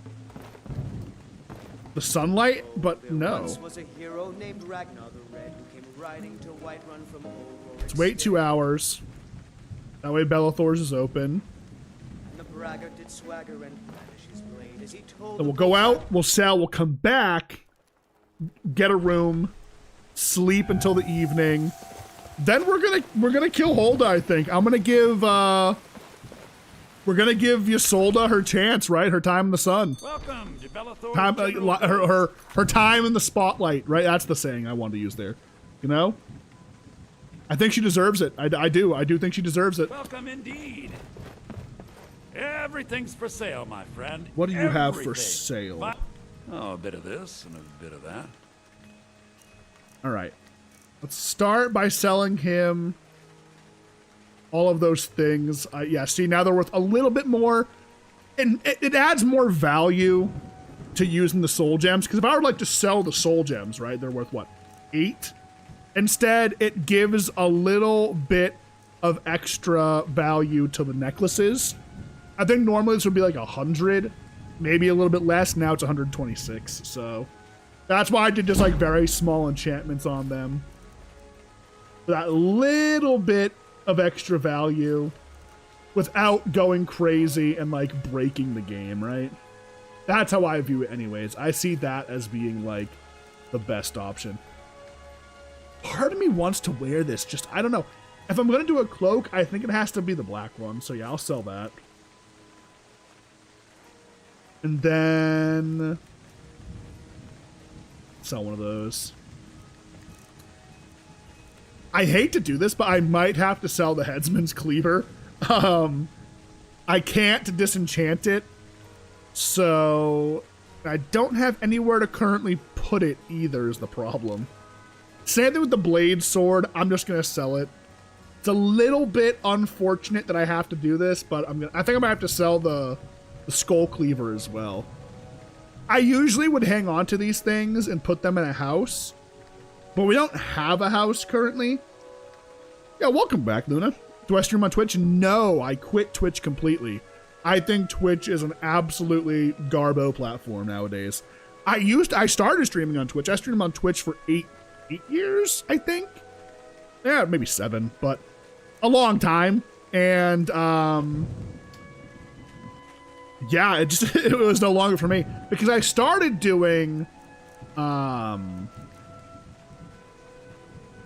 the sunlight, but no. Once was a hero named Ragnar the Red who came riding to Whiterun from old Let's wait 2 hours. That way Bellathor's is open. And the braggart did swagger and brandish his blade as he told. So we'll go out, we'll sell, we'll come back, get a room, sleep until the evening. Then we're gonna kill Holda, I think. I'm gonna give we're gonna give Ysolda her chance, right? Her time in the sun. Welcome to Bellathor. Time, her time in the spotlight, right? That's the saying I wanted to use there. You know? I think she deserves it. I do think she deserves it. Welcome indeed. Everything's for sale, my friend. What do you have for Everything. sale? Oh, a bit of this and a bit of that. All right. Let's start by selling him all of those things. Yeah, see, now they're worth a little bit more. And it adds more value to using the soul gems. Because if I would like to sell the soul gems, right, they're worth, what, 8? Instead, it gives a little bit of extra value to the necklaces. I think normally this would be like 100, maybe a little bit less. Now it's 126. So that's why I did just like very small enchantments on them. For that little bit of extra value without going crazy and like breaking the game, right? That's how I view it anyways. I see that as being like the best option. Part of me wants to wear this, just, I don't know. If I'm going to do a cloak, I think it has to be the black one. So yeah, I'll sell that. And then sell one of those. I hate to do this, but I might have to sell the Headsman's Cleaver. I can't disenchant it, so I don't have anywhere to currently put it either is the problem. Same thing with the Blade Sword. I'm just going to sell it. It's a little bit unfortunate that I have to do this, but I think I might have to sell the Skull Cleaver as well. I usually would hang on to these things and put them in a house, but we don't have a house currently. Yeah, welcome back, Luna. Do I stream on Twitch? No, I quit Twitch completely. I think Twitch is an absolutely garbo platform nowadays. I started streaming on Twitch. I streamed on Twitch for 8 years, I think. Yeah, maybe 7, but a long time. And yeah, it was no longer for me because I started doing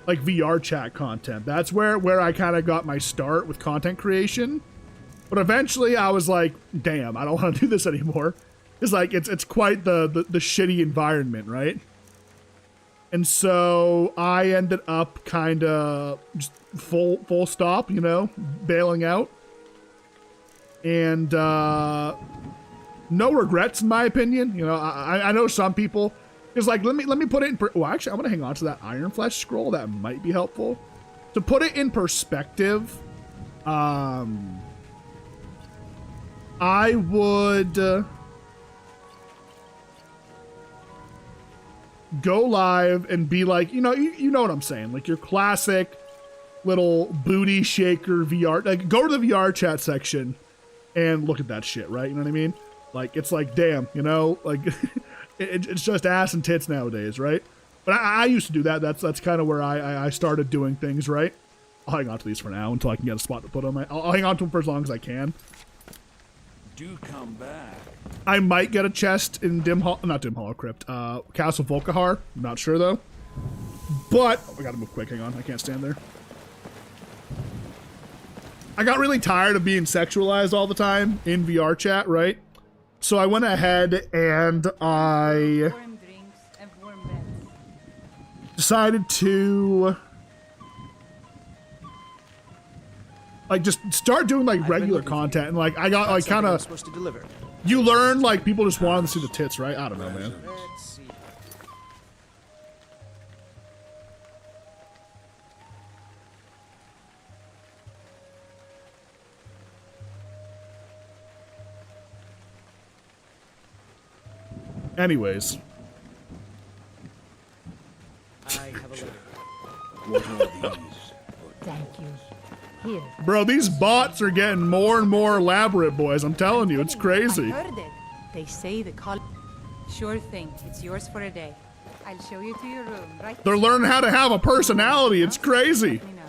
like VR chat content. That's where I kind of got my start with content creation. But eventually I was like, damn, I don't want to do this anymore. It's like it's quite the shitty environment, right? And so I ended up kind of just full stop, you know, bailing out. And no regrets in my opinion. You know, I know some people is like, let me put it in well, actually I'm gonna hang on to that Iron Flesh scroll. That might be helpful. To put it in perspective, I would go live and be like, you know what I'm saying, like your classic little booty shaker VR, like go to the VR chat section and look at that shit, right? You know what I mean? Like, it's like, damn, you know, like it's just ass and tits nowadays, right? But I used to do that. That's kind of where I started doing things, right? I'll hang on to these for now until I can get a spot to put them. I'll hang on to them for as long as I can. Do come back. I might get a chest in not Dim Hollow Crypt, Castle Volkihar. I'm not sure though. But I gotta move quick. Hang on, I can't stand there. I got really tired of being sexualized all the time in VR chat, right? So I went ahead and I decided to like just start doing like regular content, and like I got like kind of you learn like people just wanted to see the tits, right? I don't know, man. Anyways. I have a letter. What are these? Thank you. Here. Bro, these bots are getting more and more elaborate, boys. I'm telling you, it's crazy. I heard it. They say the call. Sure thing. It's yours for a day. I'll show you to your room, right? They're learning how to have a personality. It's crazy. Let me know.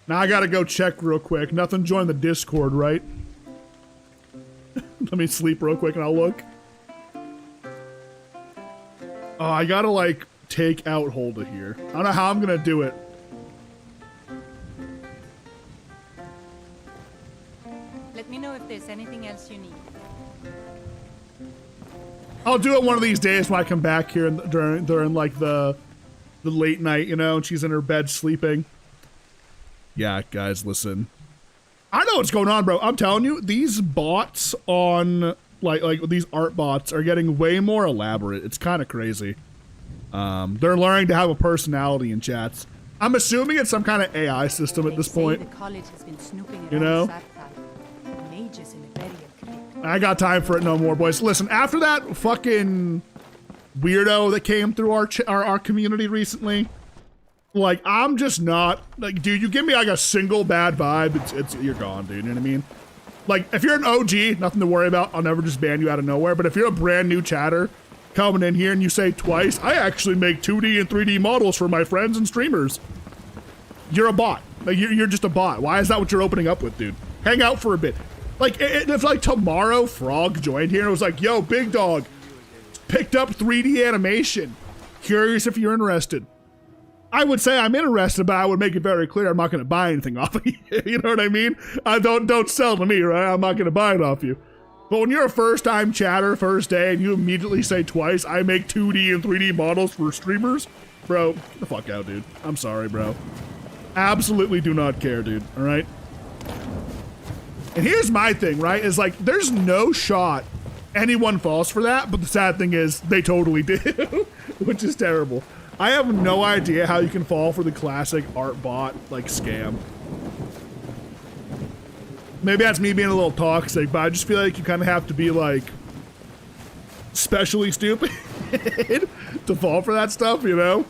Now I gotta go check real quick. Nothing joined the Discord, right? Let me sleep real quick and I'll look. Oh, I gotta like take out Hulda here. I don't know how I'm gonna do it. Let me know if there's anything else you need. I'll do it one of these days when I come back here during like the late night, you know, and she's in her bed sleeping. Yeah, guys, listen. I know what's going on, bro. I'm telling you, these bots on like these art bots are getting way more elaborate. It's kind of crazy. They're learning to have a personality in chats. I'm assuming it's some kind of AI system at this point. The college has been snooping You know? Mages in the burial. I got time for it no more, boys. Listen, after that fucking weirdo that came through our community recently, like, I'm just not, like, dude, you give me like a single bad vibe, it's you're gone, dude, you know what I mean? Like, if you're an OG, nothing to worry about, I'll never just ban you out of nowhere, but if you're a brand new chatter coming in here and you say twice, I actually make 2D and 3D models for my friends and streamers, you're a bot. Like, you're just a bot. Why is that what you're opening up with, dude? Hang out for a bit. Like, if like tomorrow Frog joined here and was like, yo, big dog, picked up 3D animation, curious if you're interested. I would say I'm interested, but I would make it very clear I'm not going to buy anything off of you. You know what I mean? Don't sell to me, right? I'm not going to buy it off you. But when you're a first-time chatter, first day, and you immediately say twice, I make 2D and 3D models for streamers, bro, get the fuck out, dude. I'm sorry, bro. Absolutely do not care, dude, all right? And here's my thing, right, is like, there's no shot anyone falls for that, but the sad thing is they totally do, which is terrible. I have no idea how you can fall for the classic art bot, like, scam. Maybe that's me being a little toxic, but I just feel like you kind of have to be, like, especially stupid to fall for that stuff, you know?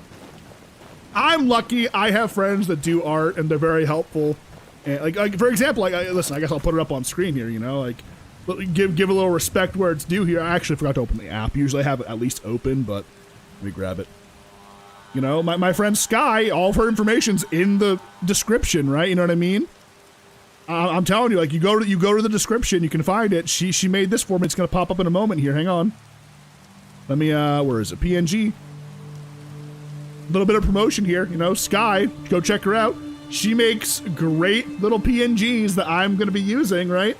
I'm lucky I have friends that do art and they're very helpful. And like for example, like, listen, I guess I'll put it up on screen here, you know, like, give a little respect where it's due here. I actually forgot to open the app. Usually I have it at least open, but let me grab it. You know, my friend Sky, all of her information's in the description, right? You know what I mean? I'm telling you, like, you go to the description, you can find it. She made this for me. It's gonna pop up in a moment here. Hang on. Let me where is it? PNG. A little bit of promotion here, you know, Sky, go check her out. She makes great little PNGs that I'm gonna be using, right?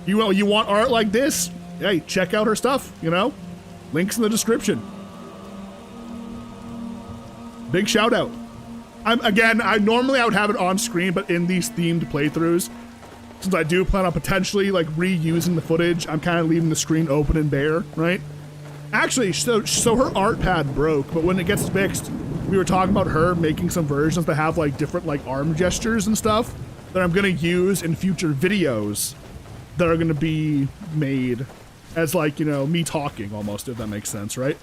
You want art like this? Hey, check out her stuff, you know? Links in the description. Big shout out. I normally I would have it on screen, but in these themed playthroughs, since I do plan on potentially like reusing the footage, I'm kind of leaving the screen open and bare, right? Actually, so her art pad broke, but when it gets fixed, we were talking about her making some versions that have like different like arm gestures and stuff that I'm gonna use in future videos that are gonna be made as like, you know, me talking almost, if that makes sense, right?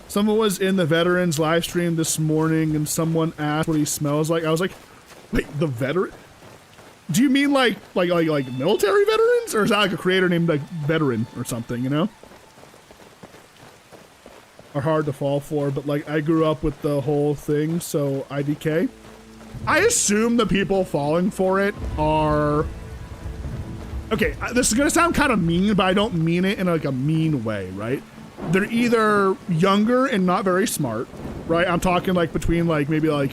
Someone was in the veterans live stream this morning and someone asked what he smells like. I was like, wait, the veteran? Do you mean like military veterans? Or is that like a creator named like Veteran or something, you know? Are hard to fall for, but like I grew up with the whole thing, so IDK. I assume the people falling for it are... Okay, this is gonna sound kind of mean, but I don't mean it in like a mean way, right? They're either younger and not very smart, right? I'm talking like between like maybe like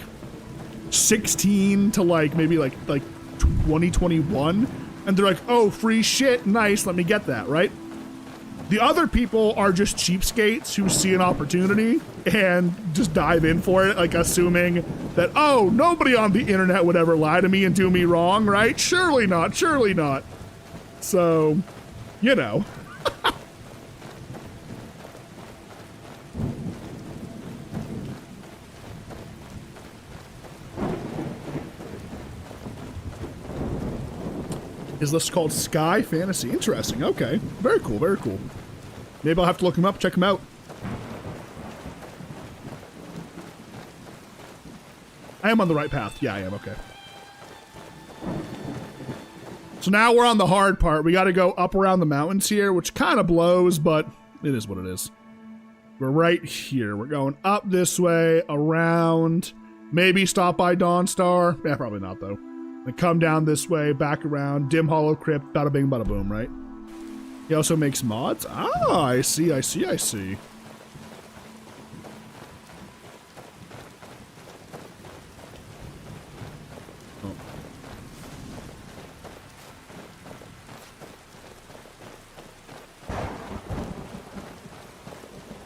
16 to like maybe like 2021, and they're like, oh, free shit, nice, let me get that, right? The other people are just cheapskates who see an opportunity and just dive in for it, like assuming that, oh, nobody on the internet would ever lie to me and do me wrong, right? Surely not, surely not. So, you know. Is this called Sky Fantasy? Interesting. Okay. Very cool. Very cool. Maybe I'll have to look him up, check him out. I am on the right path. Yeah, I am. Okay. So now we're on the hard part. We got to go up around the mountains here, which kind of blows, but it is what it is. We're right here. We're going up this way, around, maybe stop by Dawnstar. Yeah, probably not, though. And come down this way, back around, Dim Hollow Crypt, bada bing, bada boom, right? He also makes mods? Ah, I see, I see, I see.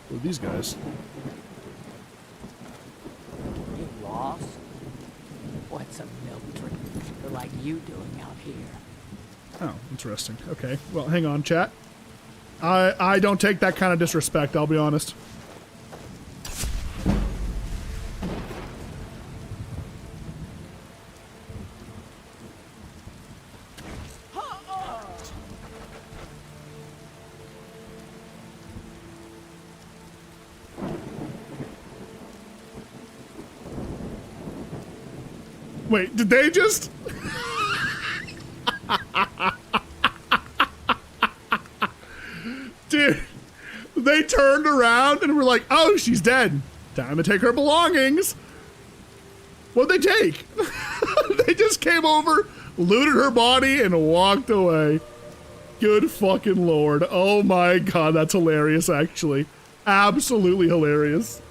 Who are these guys? You lost? What's a milk drink like you doing out here? Oh, interesting. Okay, well, hang on, chat. I don't take that kind of disrespect, I'll be honest. Wait, did they just... Dude, they turned around and were like, oh, she's dead. Time to take her belongings. What'd they take? They just came over, looted her body, and walked away. Good fucking lord. Oh my god, that's hilarious, actually. Absolutely hilarious.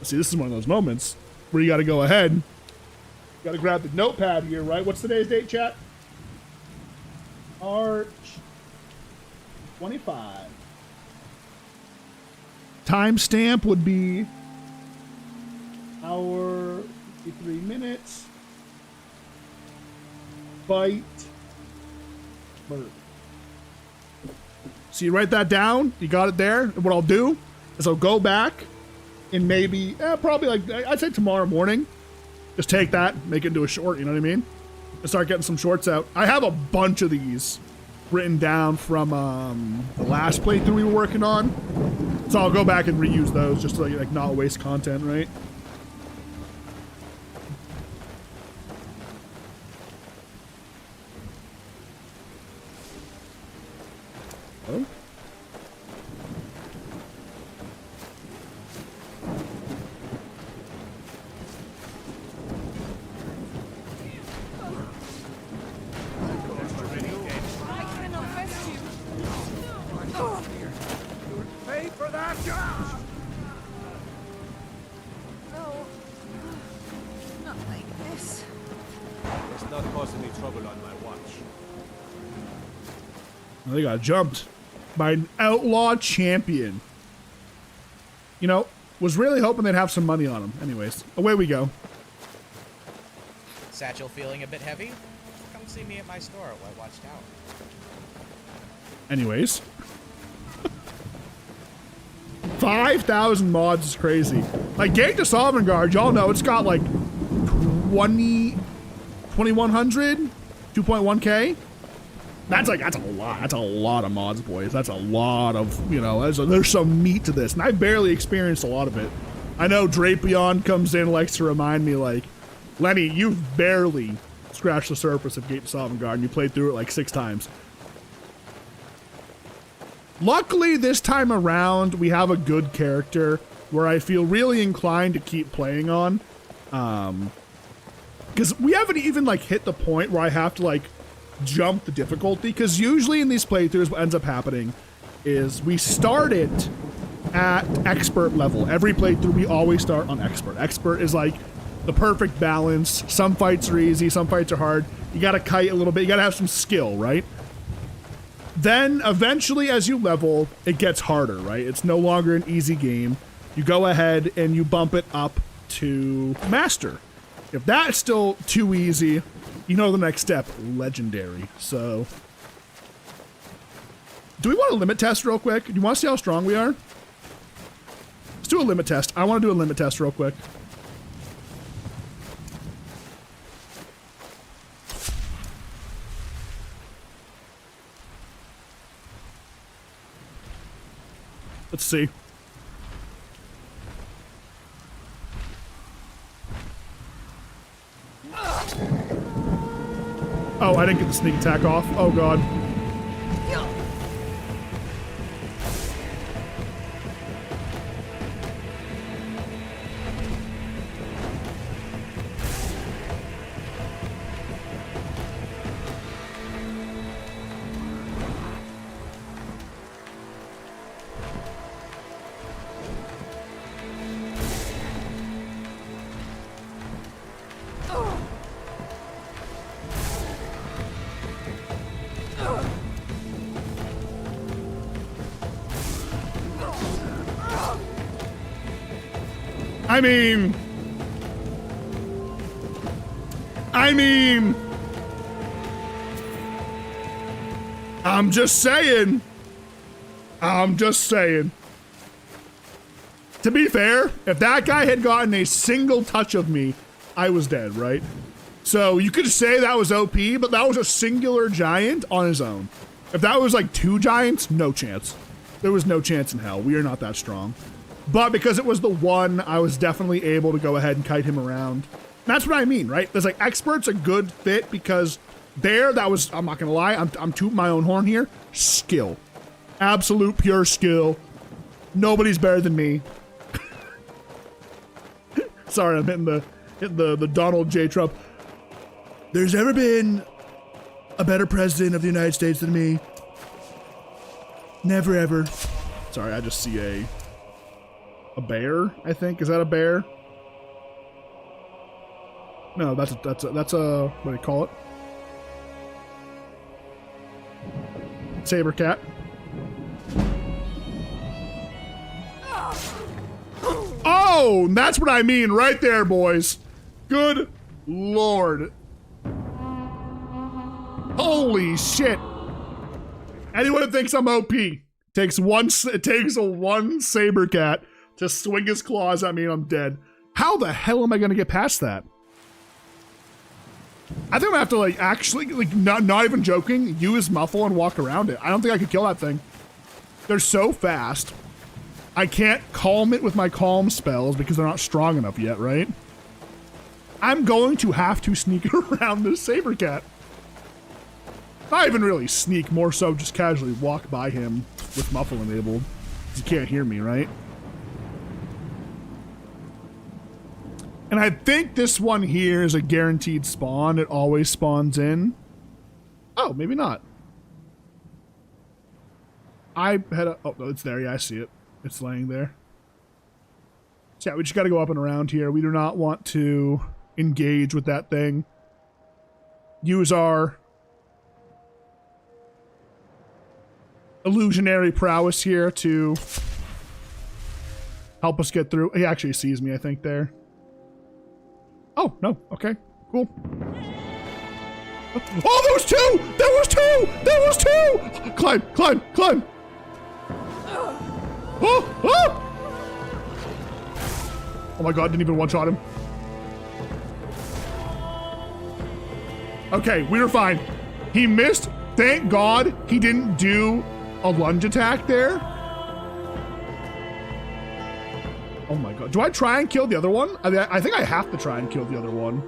See, this is one of those moments where you gotta go ahead. You gotta grab the notepad here, right? What's today's date, chat? March 25. Timestamp would be hour 53 minutes. Bite. Bird. So you write that down. You got it there. And what I'll do is I'll go back and maybe, probably like, I'd say tomorrow morning. Just take that, make it into a short, you know what I mean? And start getting some shorts out. I have a bunch of these written down from the last playthrough we were working on. So I'll go back and reuse those just to like not waste content, right? Oh. Pay for that job! No. Not like this. Let's not cause any trouble on my watch. Well, they got jumped by an outlaw champion. You know, was really hoping they'd have some money on him. Anyways, away we go. Satchel feeling a bit heavy? Come see me at my store at White Watch Tower. Anyways. 5,000 mods is crazy. Like, Gate to Sovngarde, y'all know it's got like 2,100, 2.1k. That's a lot. That's a lot of mods, boys. That's a lot of, you know, there's some meat to this. And I barely experienced a lot of it. I know Drapion comes in and likes to remind me, like, Lenny, you've barely scratched the surface of Gate to Sovngarde, and you played through it like 6 times. Luckily, this time around, we have a good character where I feel really inclined to keep playing on. Because we haven't even, like, hit the point where I have to, like, jump the difficulty. Because usually in these playthroughs, what ends up happening is we start it at expert level. Every playthrough, we always start on expert. Expert is, like, the perfect balance. Some fights are easy, some fights are hard. You gotta kite a little bit. You gotta have some skill, right? Then, eventually, as you level, it gets harder, right? It's no longer an easy game. You go ahead and you bump it up to Master. If that's still too easy, you know the next step, Legendary. So, do we want a limit test real quick? Do you want to see how strong we are? Let's do a limit test. I want to do a limit test real quick. Let's see. I didn't get the sneak attack off. Oh god. I mean, I'm just saying. To be fair, if that guy had gotten a single touch of me, I was dead, right? So you could say that was OP, but that was a singular giant on his own. If that was like 2 giants, no chance. There was no chance in hell. We are not that strong. But because it was the one, I was definitely able to go ahead and kite him around. That's what I mean, right? There's like expert's a good fit because that was, I'm not gonna lie, I'm tooting my own horn here. Skill. Absolute pure skill. Nobody's better than me. Sorry, I'm hitting the Donald J. Trump. There's never been a better president of the United States than me. Never ever. Sorry, I just see a bear, I think. Is that a bear? No, that's a what do you call it? Saber cat. Oh, that's what I mean right there, boys. Good Lord. Holy shit. Anyone that thinks I'm OP takes a one saber cat to swing his claws at me and I'm dead. How the hell am I gonna get past that? I think I'm gonna have to like actually, like not even joking, use muffle and walk around it. I don't think I could kill that thing. They're so fast. I can't calm it with my calm spells because they're not strong enough yet, right? I'm going to have to sneak around this saber cat. Not even really sneak, more so just casually walk by him with muffle enabled. You can't hear me, right? And I think this one here is a guaranteed spawn. It always spawns in. Oh, maybe not. I had a... Oh, no, it's there. Yeah, I see it. It's laying there. So yeah, we just got to go up and around here. We do not want to engage with that thing. Use our illusionary prowess here to help us get through. He actually sees me, I think, there. Oh, no. Okay, cool. Oh, there was 2! There was 2! There was 2! Climb, climb, climb! Oh, oh! Oh my god, didn't even one-shot him. Okay, we were fine. He missed. Thank God he didn't do a lunge attack there. Oh my god. Do I try and kill the other one? I think I have to try and kill the other one.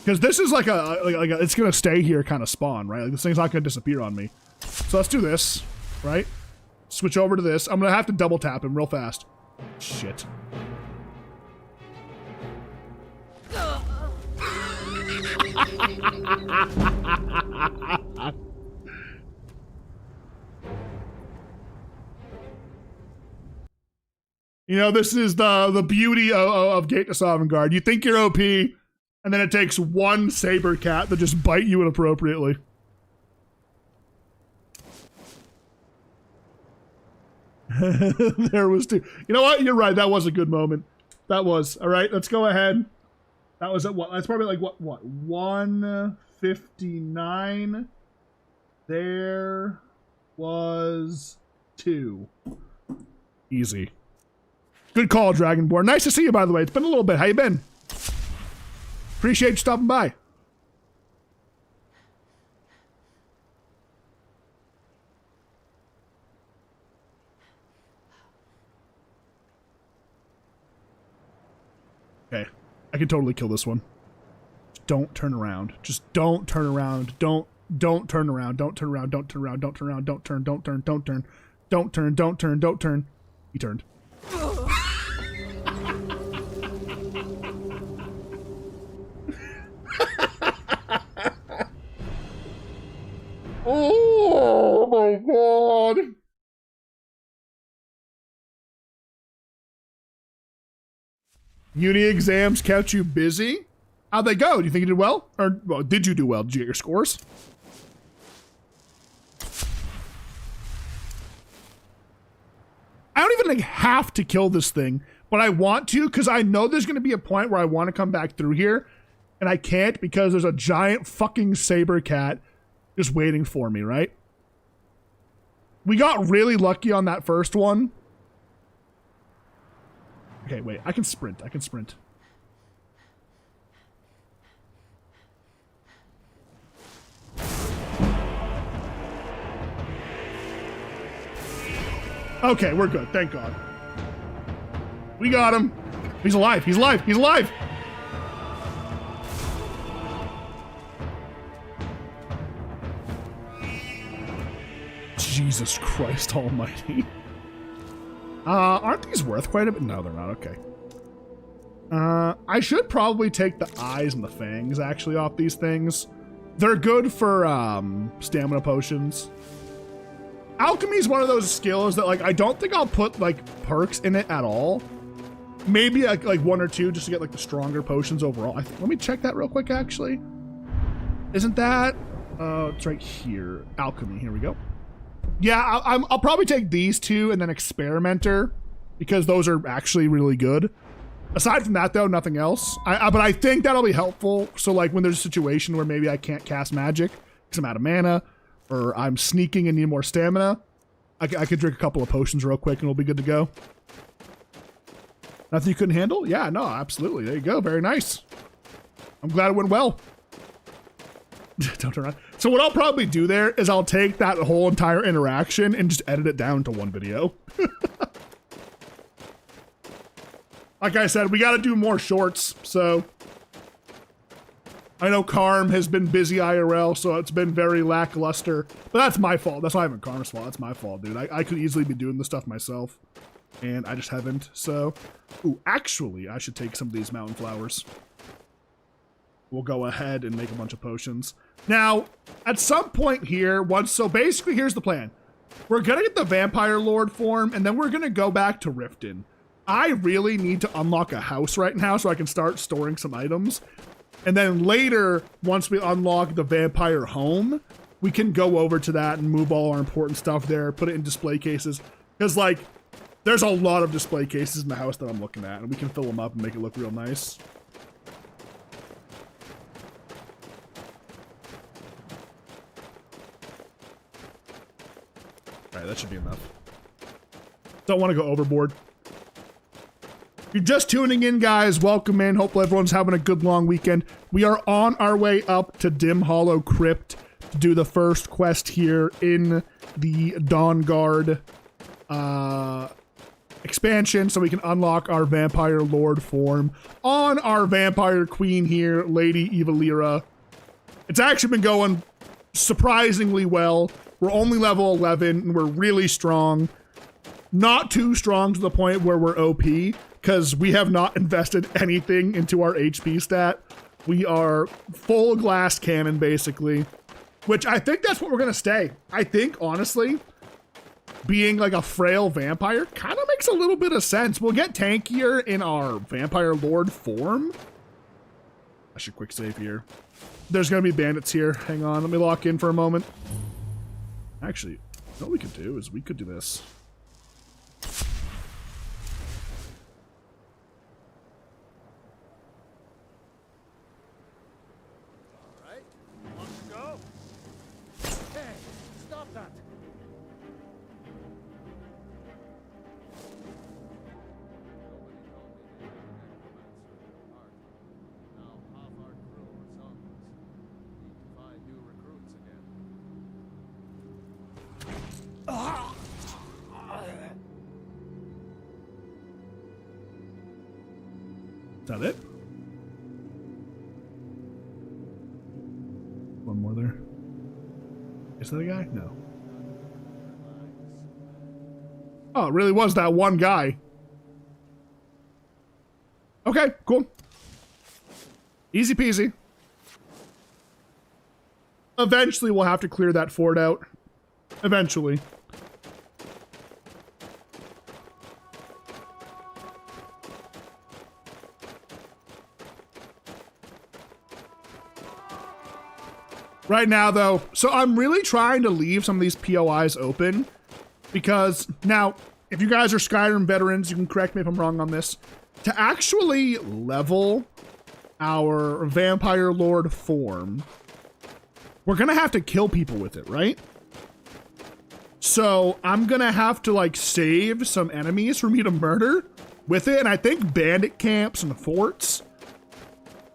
Because this is like it's going to stay here kind of spawn, right? Like this thing's not going to disappear on me. So let's do this, right? Switch over to this. I'm going to have to double tap him real fast. Shit. You know, this is the beauty of Gate to Sovngarde. You think you're OP, and then it takes one saber cat to just bite you inappropriately. There was 2. You know what? You're right. That was a good moment. That was. All right, let's go ahead. That was at what? That's probably like what? 159. There was 2. Easy. Good call, Dragonborn. Nice to see you, by the way. It's been a little bit. How you been? Appreciate you stopping by. Okay. I can totally kill this one. Just don't turn around. Just don't turn around. Don't turn around. Don't turn around. Don't turn around. Don't turn around. Don't turn. Don't turn. Don't turn. Don't turn. Don't turn. Don't turn. He turned. Oh my god. Uni exams kept you busy? How'd they go? Do you think you did well? Or well, did you do well? Did you get your scores? I don't even have to kill this thing, but I want to because I know there's going to be a point where I want to come back through here and I can't because there's a giant fucking saber cat just waiting for me, right? We got really lucky on that first one. Okay, wait, I can sprint. I can sprint. Okay, we're good. Thank God. We got him. He's alive. He's alive. He's alive. Jesus Christ almighty. Aren't these worth quite a bit? No, they're not. Okay. I should probably take the eyes and the fangs actually off these things. They're good for stamina potions. Alchemy is one of those skills that like I don't think I'll put like perks in it at all. Maybe like one or two just to get like the stronger potions overall. Let me check that real quick actually. Isn't that it's right here. Alchemy, here we go. Yeah, I'll probably take these two and then Experimenter because those are actually really good. Aside from that though, nothing else. But I think that'll be helpful. So like when there's a situation where maybe I can't cast magic because I'm out of mana or I'm sneaking and need more stamina, I could drink a couple of potions real quick and we'll be good to go. Nothing you couldn't handle? Yeah, no, absolutely. There you go. Very nice. I'm glad it went well. Don't turn around. So what I'll probably do there is I'll take that whole entire interaction and just edit it down to one video. Like I said, we got to do more shorts. So I know Karm has been busy IRL, so it's been very lackluster. But that's my fault. That's not even Karm's fault. That's my fault, dude. I could easily be doing this stuff myself. And I just haven't. So, ooh, actually, I should take some of these mountain flowers. We'll go ahead and make a bunch of potions. Now, at some point here, so basically here's the plan. We're gonna get the Vampire Lord form, and then we're gonna go back to Riften. I really need to unlock a house right now so I can start storing some items. And then later, once we unlock the Vampire Home, we can go over to that and move all our important stuff there, put it in display cases. Because, like, there's a lot of display cases in the house that I'm looking at, and we can fill them up and make it look real nice. All right, that should be enough. Don't want to go overboard. If you're just tuning in, guys, welcome in. Hopefully everyone's having a good long weekend. We are on our way up to Dim Hollow Crypt to do the first quest here in the Dawnguard expansion so we can unlock our Vampire Lord form on our Vampire Queen here, Lady Evalira. It's actually been going surprisingly well. We're only level 11 and we're really strong. Not too strong to the point where we're OP because we have not invested anything into our HP stat. We are full glass cannon basically, which I think that's what we're gonna stay. I think honestly, being like a frail vampire kind of makes a little bit of sense. We'll get tankier in our Vampire Lord form. I should quick save here. There's gonna be bandits here. Hang on, let me lock in for a moment. Actually, what we could do is we could do this. All right, want to go? Hey, stop that! Is that it? Is that a guy? No. Oh, it really was that one guy. Okay, cool. Easy peasy. Eventually we'll have to clear that fort out. Eventually. Right now, though, so I'm really trying to leave some of these POIs open because now, if you guys are Skyrim veterans, you can correct me if I'm wrong on this. To actually level our Vampire Lord form, we're gonna have to kill people with it, right? So I'm gonna have to like save some enemies for me to murder with it, and I think bandit camps and forts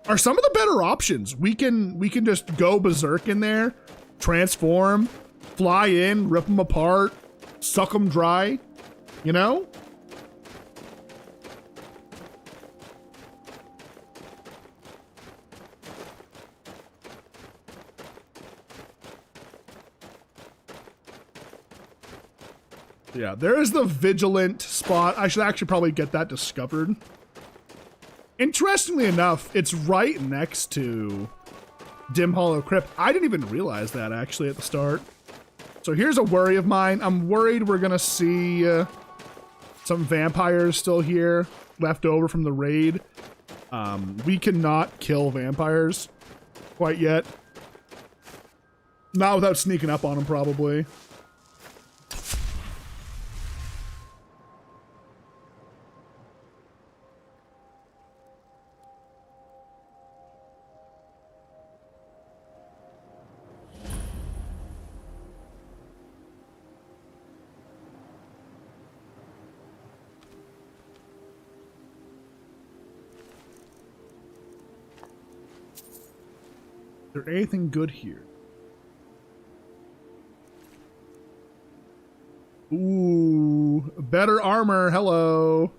are some of the better options. We can just go berserk in there, transform, fly in, rip them apart, suck them dry, you know? Yeah, there is the vigilant spot. I should actually probably get that discovered. Interestingly enough, it's right next to Dim Hollow Crypt. I didn't even realize that actually at the start. So here's a worry of mine. I'm worried we're gonna see some vampires still here left over from the raid. We cannot kill vampires quite yet. Not without sneaking up on them, probably. Is there anything good here? Ooh, better armor. Hello.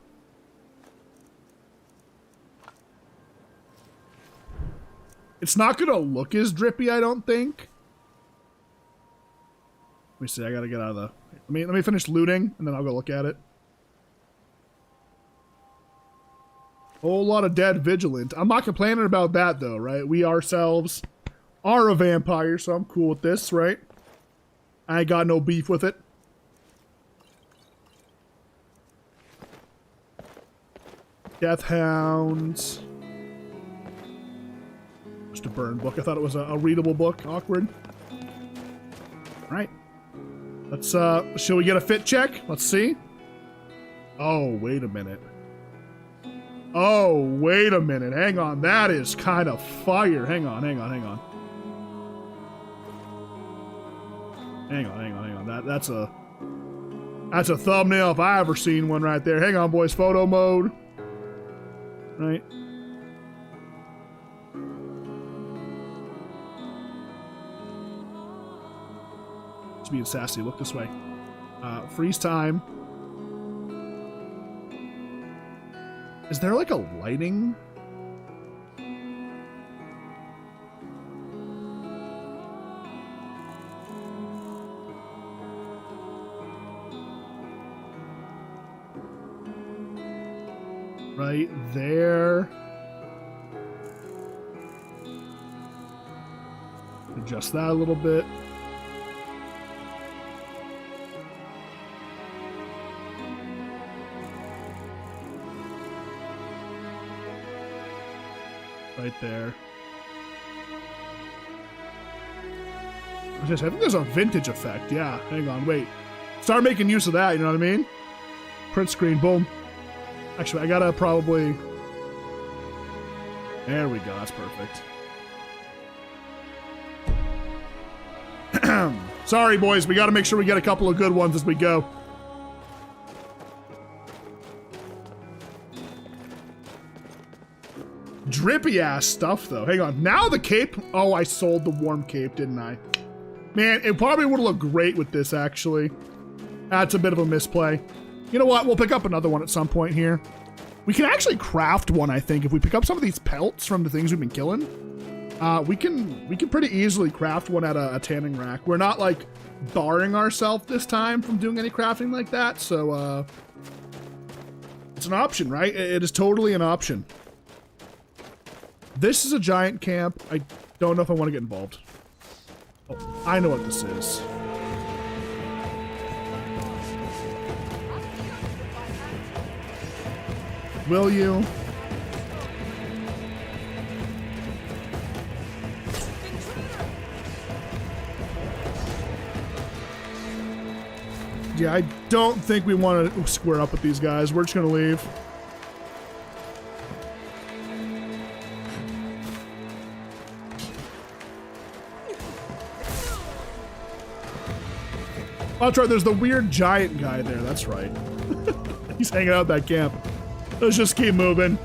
It's not gonna look as drippy, I don't think. Let me see. I gotta get out of the. Let me finish looting, and then I'll go look at it. Whole lot of dead vigilant. I'm not complaining about that though, right? We ourselves are a vampire, so I'm cool with this, right? I ain't got no beef with it. Death Hounds. Just a burn book. I thought it was a readable book. Awkward. All right. Let's, shall we get a fit check? Let's see. Oh, wait a minute. Oh, wait a minute. Hang on. That is kind of fire. Hang on. Hang on. That's a thumbnail if I ever seen one right there. Hang on, boys. Photo mode. Right. Just being sassy. Look this way. Freeze time. Is there like a lighting? Right there. Adjust that a little bit. Right there. I think there's a vintage effect. Yeah, hang on, wait. Start making use of that, you know what I mean? Print screen, boom. Actually, I gotta probably... There we go, that's perfect. Sorry, boys, we gotta make sure we get a couple of good ones as we go. Drippy ass stuff though. Hang on. Now the cape. Oh, I sold the warm cape, didn't I? Man, it probably would look great with this actually. That's a bit of a misplay. You know what? We'll pick up another one at some point here. We can actually craft one, I think, if we pick up some of these pelts from the things we've been killing. We can pretty easily craft one at a tanning rack. We're not like barring ourselves this time from doing any crafting like that, so it's an option, right? It is totally an option. This is a giant camp. I don't know if I want to get involved. Oh, I know what this is. Will you? Yeah, I don't think we want to square up with these guys. We're just gonna leave. Oh, that's right, there's the weird giant guy there, that's right. He's hanging out at that camp. Let's just keep moving.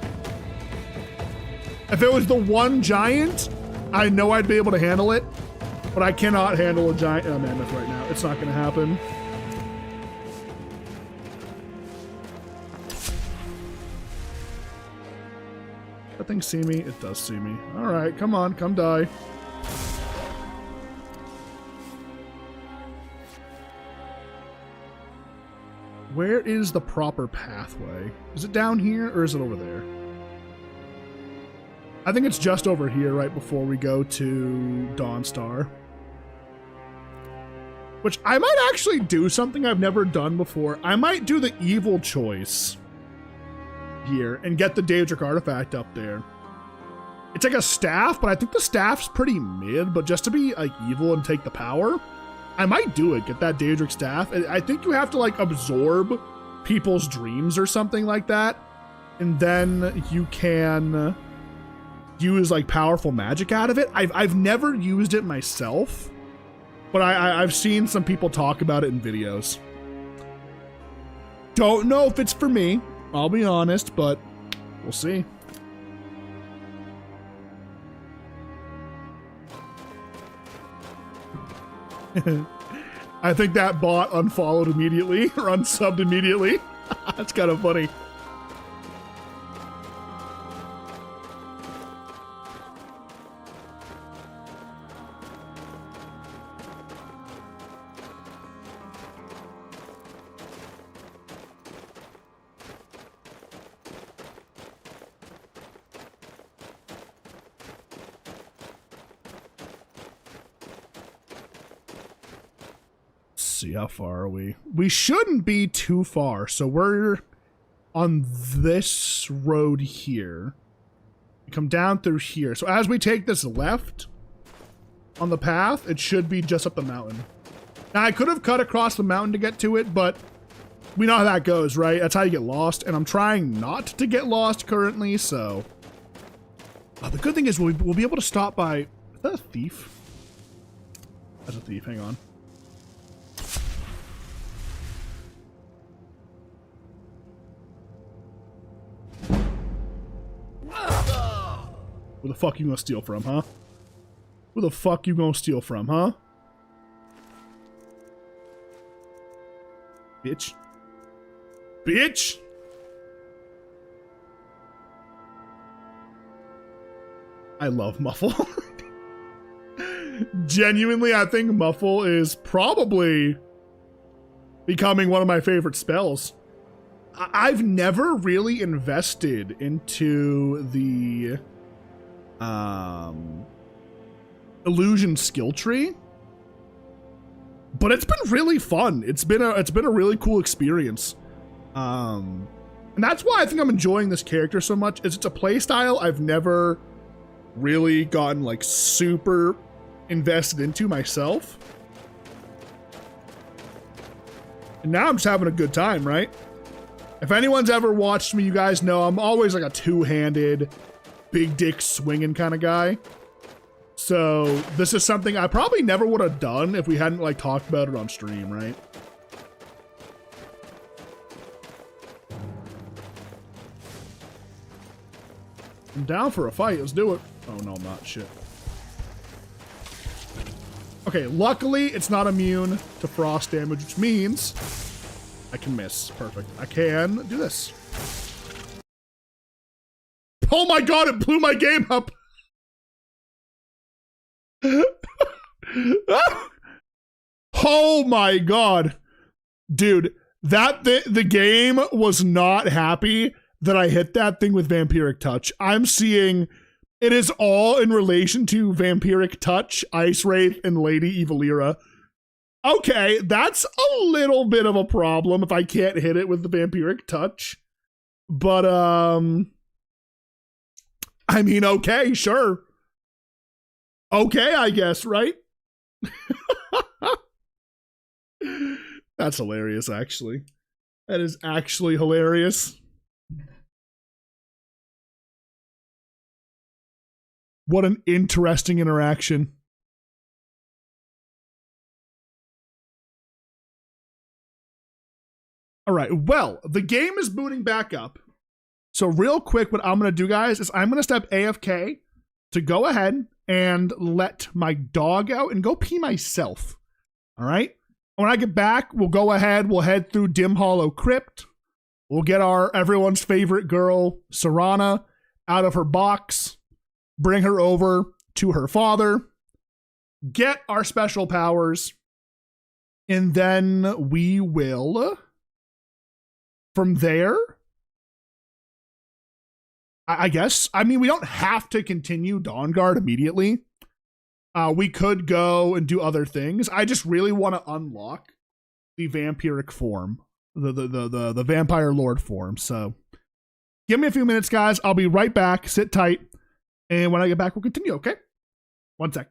If it was the one giant, I know I'd be able to handle it, but I cannot handle a giant mammoth right now. It's not gonna happen. That thing see me? It does see me. All right, come on, come die. Where is the proper pathway? Is it down here or is it over there? I think it's just over here right before we go to Dawnstar. Which I might actually do something I've never done before. I might do the evil choice here and get the Daedric artifact up there. It's like a staff, but I think the staff's pretty mid, but just to be like evil and take the power, I might do it, get that Daedric staff. I think you have to like absorb people's dreams or something like that, and then you can use like powerful magic out of it. I've never used it myself, but I've seen some people talk about it in videos. Don't know if it's for me, I'll be honest, but we'll see. I think that bot unfollowed immediately or unsubbed immediately. That's kind of funny. See, how far are we? We shouldn't be too far. So we're on this road here. We come down through here. So as we take this left on the path, it should be just up the mountain. Now I could have cut across the mountain to get to it, but we know how that goes, right? That's how you get lost. And I'm trying not to get lost currently, so. The good thing is we'll be able to stop by, is that a thief? That's a thief, hang on. Who the fuck you gonna steal from, huh? Who the fuck you gonna steal from, huh? Bitch. Bitch! I love Muffle. Genuinely, I think Muffle is probably becoming one of my favorite spells. I've never really invested into the illusion skill tree, but it's been really fun. It's been a really cool experience, and that's why I think I'm enjoying this character so much. Is it's a play style I've never really gotten like super invested into myself, and now I'm just having a good time, right? If anyone's ever watched me, you guys know I'm always like a two-handed big dick swinging kind of guy. So this is something I probably never would have done if we hadn't like talked about it on stream, right? I'm down for a fight. Let's do it. Oh no, I'm not. Shit. Okay, luckily it's not immune to frost damage, which means I can miss. Perfect. I can do this. Oh my god, it blew my game up. Oh my god. Dude, the game was not happy that I hit that thing with Vampiric Touch. I'm seeing it is all in relation to Vampiric Touch, Ice Wraith, and Lady Evilira. Okay, that's a little bit of a problem if I can't hit it with the Vampiric Touch. But, I mean, okay, sure. Okay, I guess, right? That's hilarious, actually. That is actually hilarious. What an interesting interaction. All right, well, the game is booting back up. So real quick, what I'm going to do, guys, is I'm going to step AFK to go ahead and let my dog out and go pee myself. All right? When I get back, we'll go ahead, we'll head through Dim Hollow Crypt. We'll get everyone's favorite girl, Serana, out of her box, bring her over to her father, get our special powers, and then we will, from there, I guess, I mean, we don't have to continue Dawnguard immediately. We could go and do other things. I just really want to unlock the vampiric form, the vampire lord form. So give me a few minutes, guys. I'll be right back. Sit tight. And when I get back, we'll continue, okay? One sec.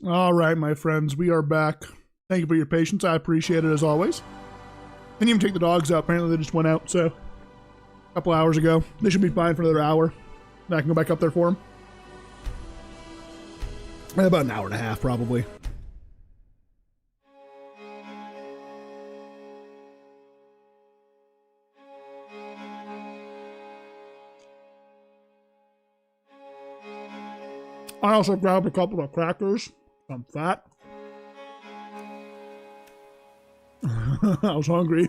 All right, my friends, we are back. Thank you for your patience. I appreciate it as always. Didn't even take the dogs out. Apparently they just went out, so a couple hours ago. They should be fine for another hour. I can go back up there for them. About an hour and a half, probably. I also grabbed a couple of crackers. I'm fat. I was hungry.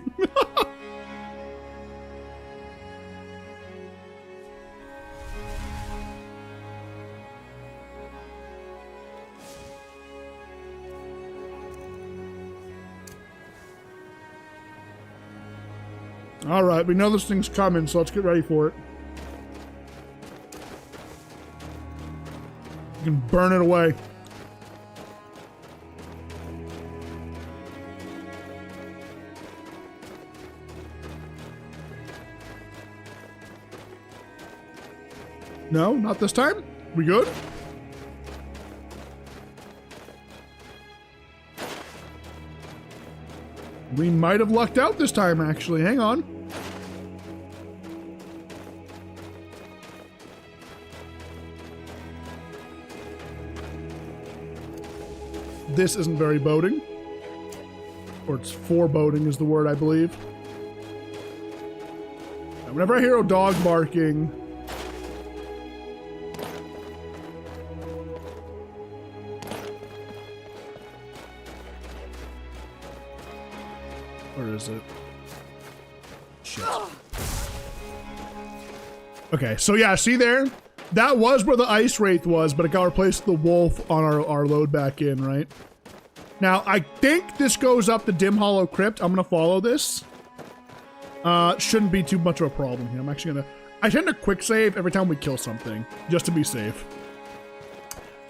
All right, we know this thing's coming, so let's get ready for it. You can burn it away. No, not this time. We good? We might have lucked out this time, actually. Hang on. This isn't very boding. Or it's foreboding is the word, I believe. Now, whenever I hear a dog barking... Where is it? Shit. Okay, so yeah, see there? That was where the ice wraith was, but it got replaced with the wolf on our load back in, right? Now, I think this goes up the Dim Hollow Crypt. I'm gonna follow this. Shouldn't be too much of a problem here. I'm actually gonna... I tend to quick save every time we kill something, just to be safe.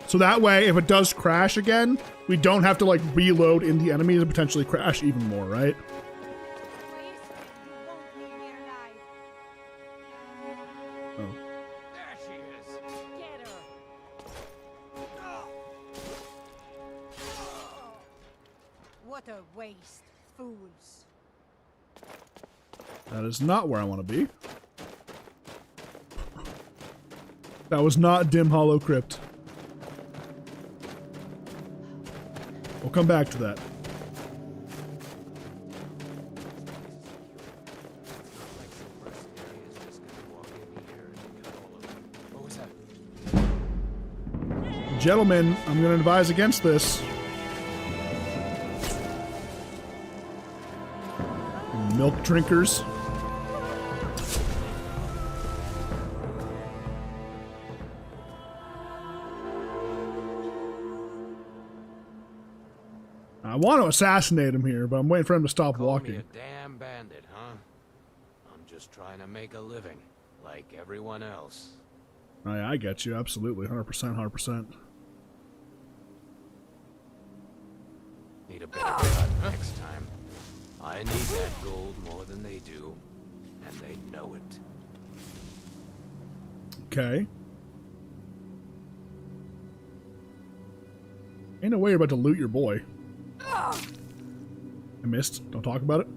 So that way, if it does crash again, we don't have to like reload in the enemies and potentially crash even more, right? Oh. There she is. Get her. What a waste, fools. That is not where I want to be. That was not Dim Hollow Crypt. We'll come back to that. Gentlemen, I'm going to advise against this. Milk drinkers. I want to assassinate him here, but I'm waiting for him to stop walking. Me a damn bandit, huh? I'm just trying to make a living, like everyone else. Oh, yeah, I get you. Absolutely. 100%, 100%. Need a better cut next time. I need that gold more than they do, and they know it. Okay. Ain't no way you're about to loot your boy. I missed. Don't talk about it.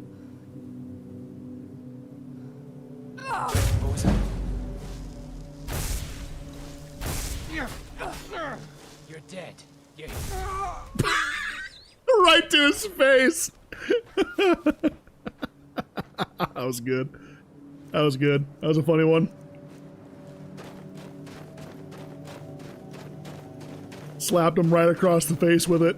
What was that? You're dead. Yeah. Right to his face. That was good. That was good. That was a funny one. Slapped him right across the face with it.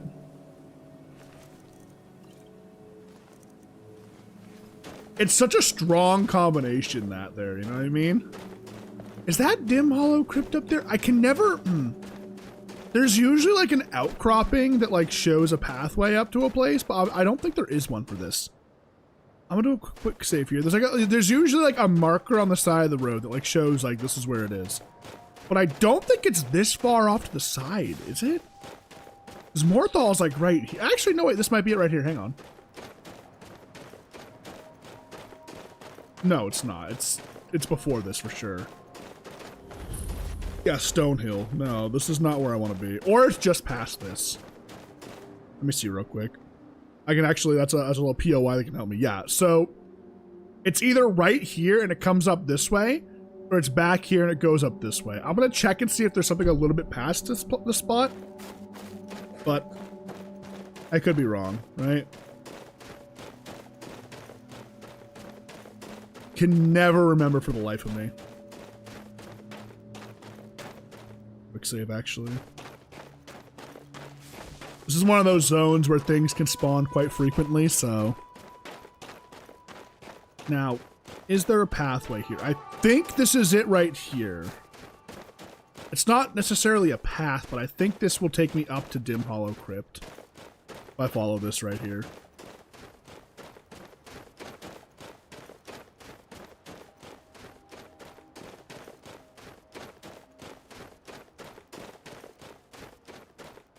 It's such a strong combination that there, you know what I mean? Is that Dim Hollow Crypt up there? I can never... There's usually like an outcropping that like shows a pathway up to a place, but I don't think there is one for this. I'm gonna do a quick save here. There's usually like a marker on the side of the road that like shows like this is where it is. But I don't think it's this far off to the side, is it? Because Morthal's like right here. Actually, no, wait, this might be it right here. Hang on. No, it's not. It's before this for sure. Yeah, Stonehill. No, this is not where I want to be. Or it's just past this. Let me see real quick. I can actually, that's a little POI that can help me. Yeah, so it's either right here and it comes up this way, or it's back here and it goes up this way. I'm going to check and see if there's something a little bit past this spot. But I could be wrong, right? Can never remember for the life of me. Quick save, actually. This is one of those zones where things can spawn quite frequently, so... Now, is there a pathway here? I think this is it right here. It's not necessarily a path, but I think this will take me up to Dim Hollow Crypt. If I follow this right here.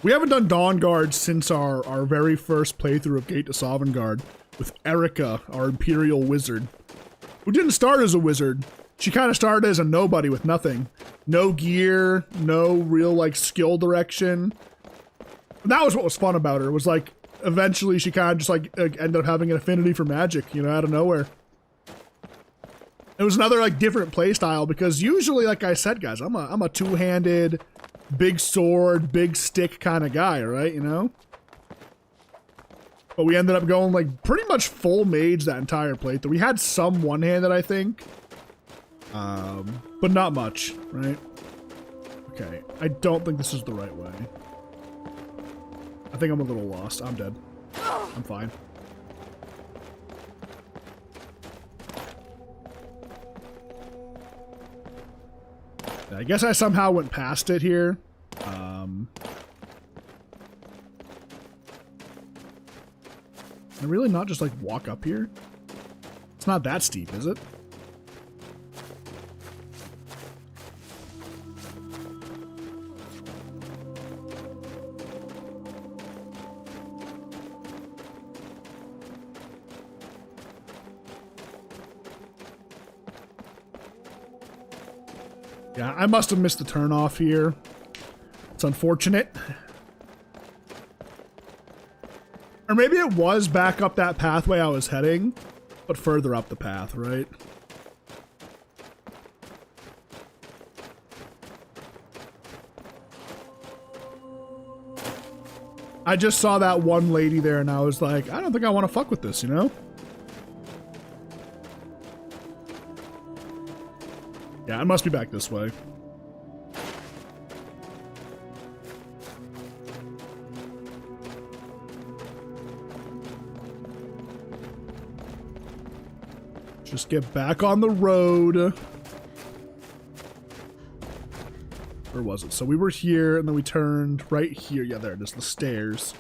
We haven't done Dawnguard since our very first playthrough of Gate to Sovngarde with Erica, our Imperial Wizard, who didn't start as a wizard. She kind of started as a nobody with nothing. No gear, no real, like, skill direction. And that was what was fun about her, was, like, eventually she kind of just, like, ended up having an affinity for magic, you know, out of nowhere. It was another, like, different playstyle, because usually, like I said, guys, I'm a two-handed, big sword, big stick kind of guy, right, you know? But we ended up going, like, pretty much full mage that entire playthrough. We had some one-handed, I think. But not much, right? Okay, I don't think this is the right way. I think I'm a little lost. I'm dead. I'm fine. I guess I somehow went past it here. Can I really not just, like, walk up here? It's not that steep, is it? Yeah, I must have missed the turnoff here. It's unfortunate. Or maybe it was back up that pathway I was heading, but further up the path, right? I just saw that one lady there and I was like, I don't think I want to fuck with this, you know? Yeah, it must be back this way. Just get back on the road. Where was it? So we were here and then we turned right here. Yeah, there it is, the stairs.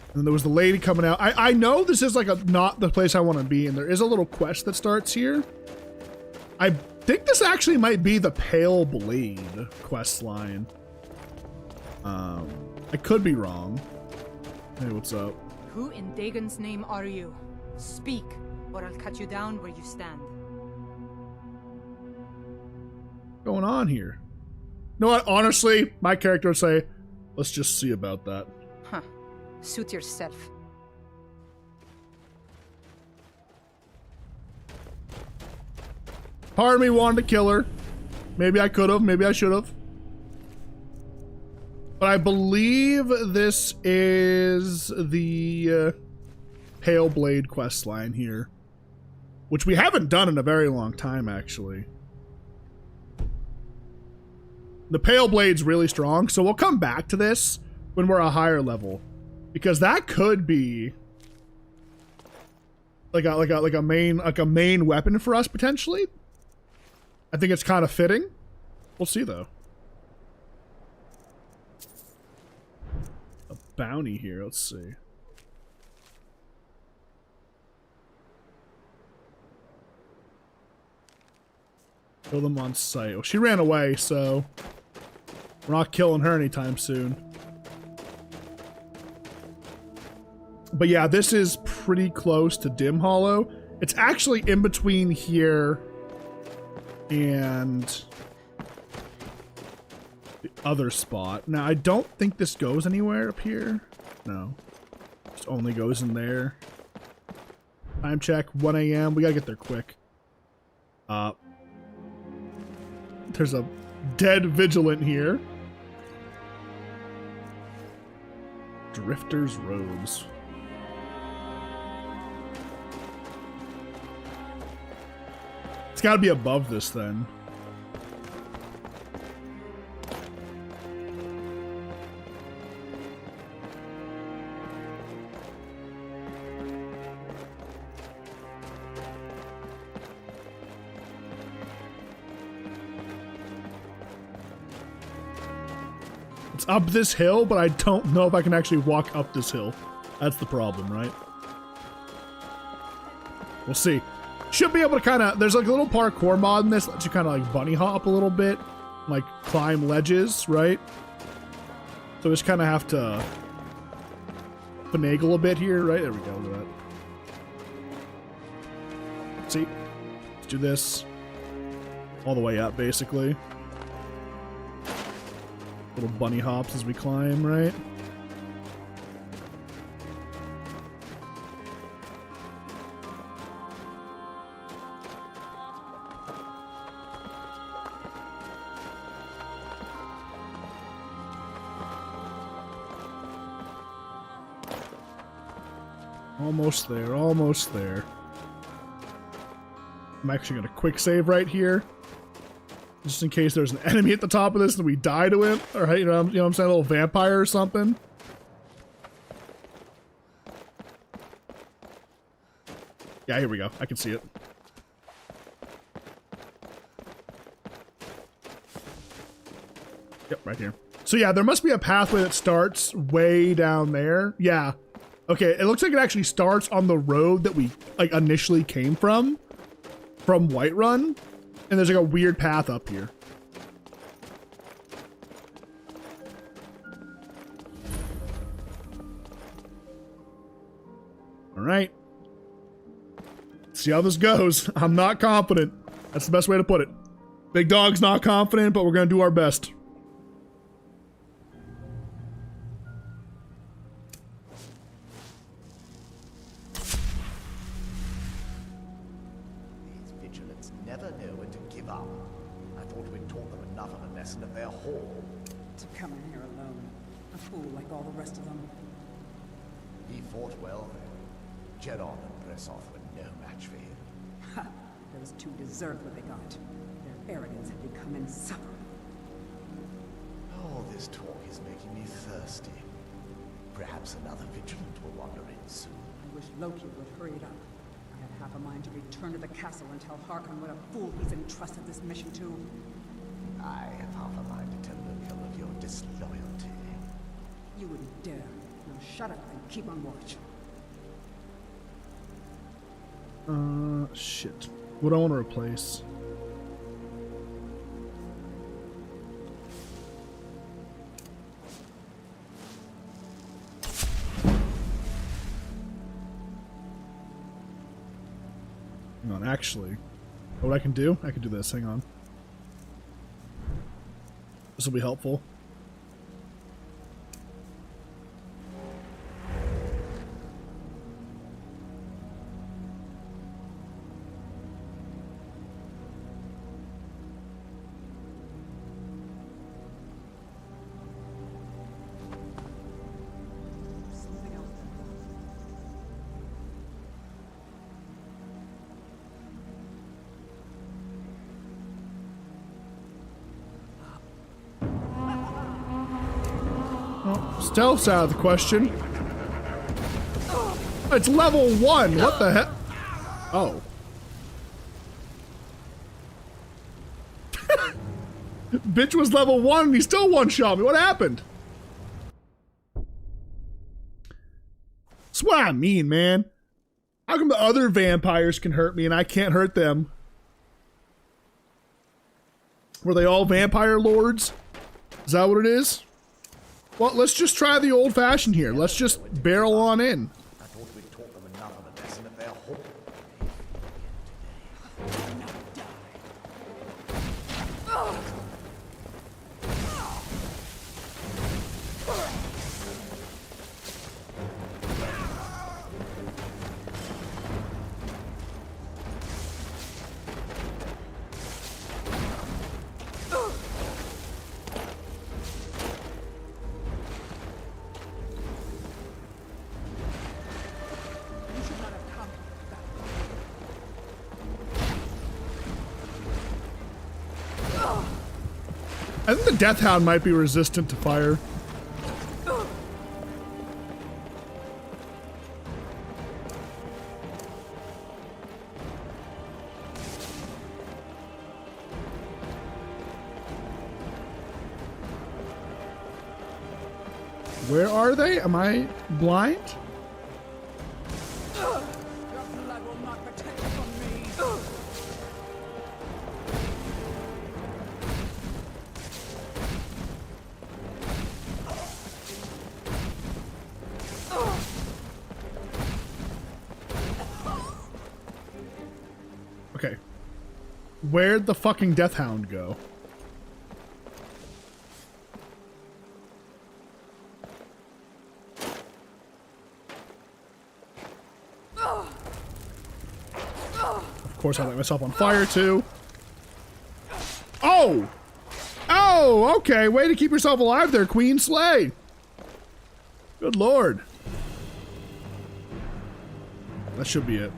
And then there was the lady coming out. I know this is like not the place I want to be, and there is a little quest that starts here. I think this actually might be the Pale Blade quest line. I could be wrong. Hey, what's up? Who in Dagon's name are you? Speak, or I'll cut you down where you stand. What's going on here? You know what? Honestly, my character would say, let's just see about that. Huh. Suit yourself. Part of me wanted to kill her. Maybe I could have. Maybe I should have. But I believe this is the Pale Blade quest line here, which we haven't done in a very long time, actually. The Pale Blade's really strong, so we'll come back to this when we're a higher level, because that could be like a main weapon for us potentially. I think it's kind of fitting. We'll see though. A bounty here. Let's see. Kill them on sight. Well, she ran away, so we're not killing her anytime soon. But yeah, this is pretty close to Dim Hollow. It's actually in between here and other spot. Now, I don't think this goes anywhere up here. No. Just only goes in there. Time check, 1 a.m. We gotta get there quick. There's a dead vigilant here. Drifter's robes. It's gotta be above this then. It's up this hill, but I don't know if I can actually walk up this hill. That's the problem, right? We'll see. Should be able to kind of, there's like a little parkour mod in this that lets you kind of like bunny hop a little bit, like climb ledges, right? So we just kind of have to finagle a bit here, right? There we go, look at that. See? Let's do this all the way up, basically. Little bunny hops as we climb, right? Almost there, almost there. I'm actually gonna quick save right here. Just in case there's an enemy at the top of this and we die to him. Or, you know what I'm saying? A little vampire or something. Yeah, here we go. I can see it. Yep, right here. So yeah, there must be a pathway that starts way down there. Yeah. Okay, it looks like it actually starts on the road that we like initially came from Whiterun. And there's like a weird path up here. All right. See how this goes. I'm not confident. That's the best way to put it. Big Dog's not confident, but we're going to do our best. Deserved what they got. Their arrogance had become insufferable. All this talk is making me thirsty. Perhaps another vigilant will wander in soon. I wish Loki would hurry it up. I have half a mind to return to the castle and tell Harkon what a fool he's entrusted this mission to. I have half a mind to tell Loki of your disloyalty. You wouldn't dare. Now shut up and keep on watch. Shit. What do I want to replace? Hang on, actually. What I can do? I can do this. Hang on. This will be helpful. Stealth's out of the question. It's level 1. What the heck? Oh. Bitch was level 1 and he still one-shot me. What happened? That's what I mean, man. How come the other vampires can hurt me and I can't hurt them? Were they all vampire lords? Is that what it is? Well, let's just try the old-fashioned here. Let's just barrel on in. I thought we'd taught them enough of a lesson of their whole. I think the Death Hound might be resistant to fire. Where are they? Am I blind? Your blood will not protect from me. Okay. Where'd the fucking Death Hound go? Of course, I light myself on fire too. Oh! Oh, okay. Way to keep yourself alive there, Queen Slay. Good lord. That should be it.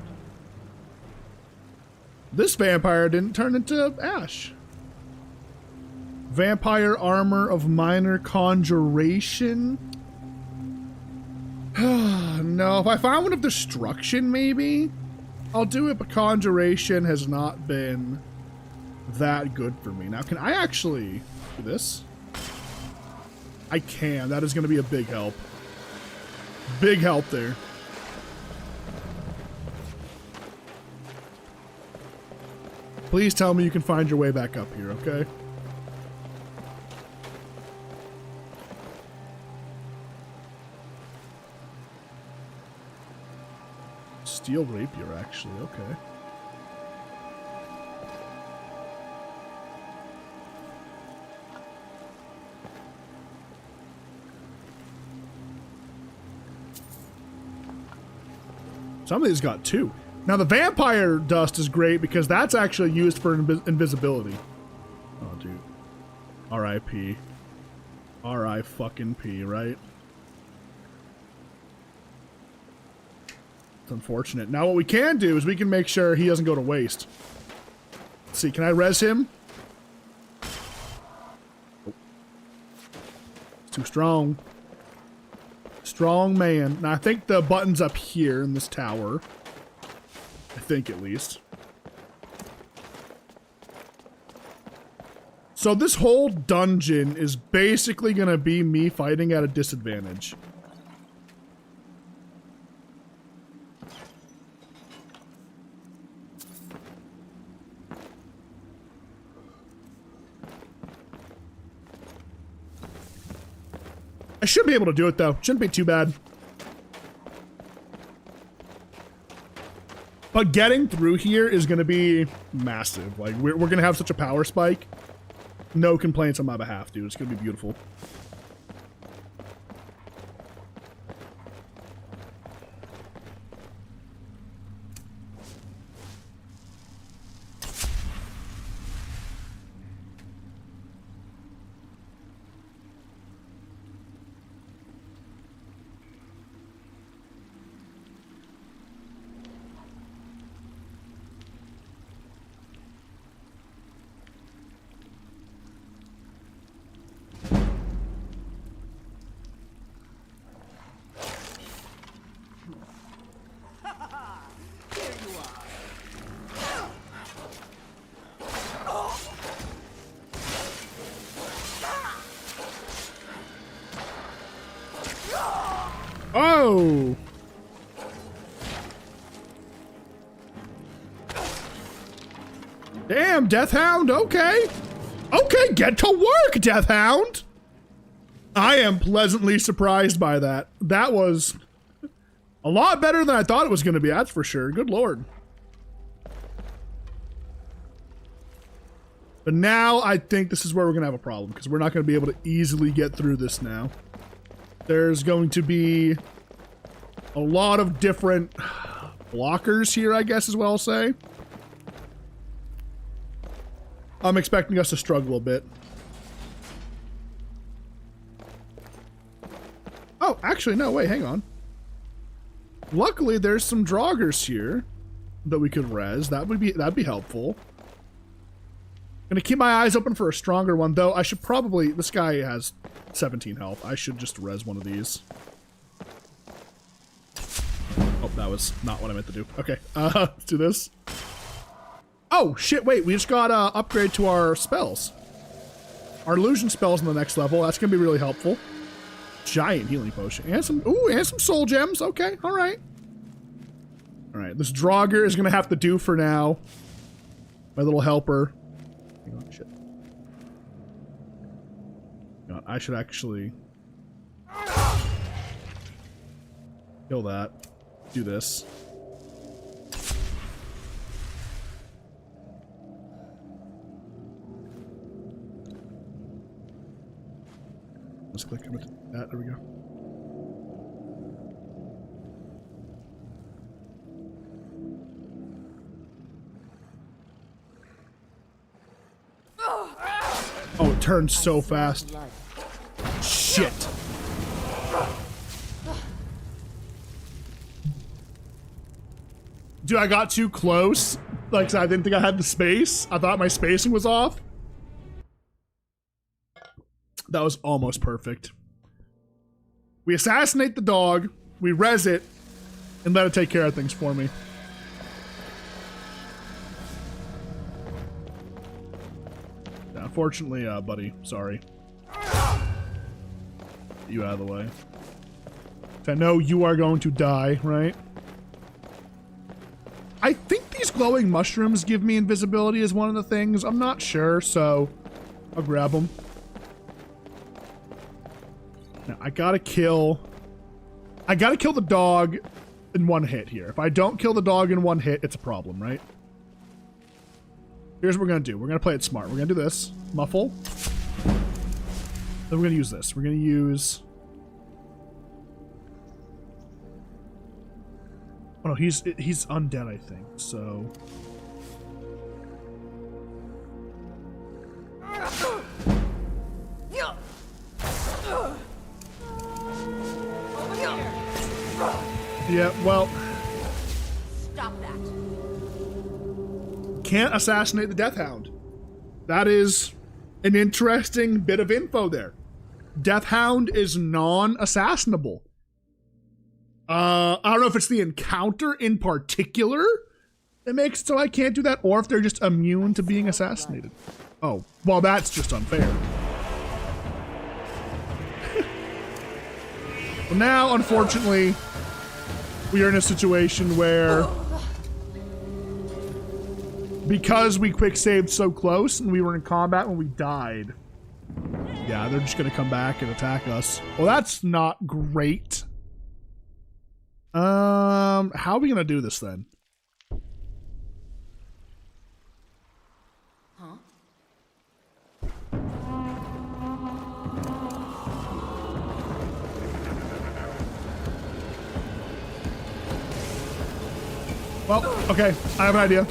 This vampire didn't turn into ash. Vampire armor of minor conjuration. No, if I find one of destruction, maybe I'll do it, but conjuration has not been that good for me. Now, can I actually do this? I can. That is going to be a big help. Big help there. Please tell me you can find your way back up here, okay? Steel rapier, actually, okay. Some of these got two. Now the vampire dust is great because that's actually used for invisibility. Oh, dude. R.I.P. R.I.fucking-P, right? It's unfortunate. Now what we can do is we can make sure he doesn't go to waste. Let's see, can I res him? Oh. It's too strong. Strong man. Now I think the button's up here in this tower. I think at least. So this whole dungeon is basically gonna be me fighting at a disadvantage. I should be able to do it though. Shouldn't be too bad. But getting through here is going to be massive. Like, we're going to have such a power spike. No complaints on my behalf, dude. It's going to be beautiful. Oh! Damn, Death Hound, okay. Okay, get to work, Death Hound! I am pleasantly surprised by that. That was a lot better than I thought it was going to be, that's for sure. Good lord. But now I think this is where we're going to have a problem, because we're not going to be able to easily get through this now. There's going to be a lot of different blockers here, I guess is what I'll say. I'm expecting us to struggle a bit. Oh, actually, no, wait, hang on. Luckily, there's some draugrs here that we could res. That'd be helpful. Gonna keep my eyes open for a stronger one, though. I should probably... This guy has 17 health. I should just res one of these. Oh, that was not what I meant to do. Okay, let's do this. Oh, shit, wait. We just got upgrade to our spells. Our illusion spells on the next level. That's gonna be really helpful. Giant healing potion. And some... Ooh, and some soul gems. Okay, alright. Alright, this Draugr is gonna have to do for now. My little helper. Hang on, shit. God, I should actually kill that. Do this. Let's click on that. There we go. Oh, it turns so fast. Shit. Dude, I got too close. Like, I didn't think I had the space. I thought my spacing was off. That was almost perfect. We assassinate the dog, we res it, and let it take care of things for me. Yeah, unfortunately, buddy, sorry. Get you out of the way. I know you are going to die, right? I think these glowing mushrooms give me invisibility as one of the things. I'm not sure, so I'll grab them. Now, I gotta kill the dog in one hit here. If I don't kill the dog in one hit, it's a problem, right? Here's what we're gonna do. We're gonna play it smart. We're gonna do this. Muffle. Then we're gonna use this. We're gonna use... Oh no, he's undead, I think, so... Yeah, well... Stop that. Can't assassinate the Death Hound. That is an interesting bit of info there. Death Hound is non-assassinable. I don't know if it's the encounter in particular that makes it so I can't do that, or if they're just immune to being assassinated. Oh, well, that's just unfair. Well, now, unfortunately, we are in a situation where, because we quick saved so close and we were in combat when we died, yeah, they're just gonna come back and attack us. Well, that's not great. How are we gonna do this then? Well, okay, I have an idea.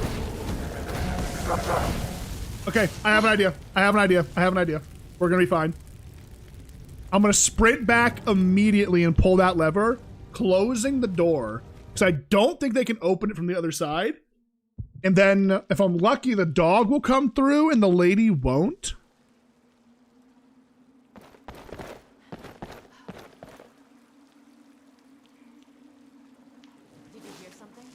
Okay, I have an idea. I have an idea. I have an idea. We're gonna be fine. I'm gonna sprint back immediately and pull that lever, closing the door, because I don't think they can open it from the other side. And then, if I'm lucky, the dog will come through and the lady won't. Did you hear something?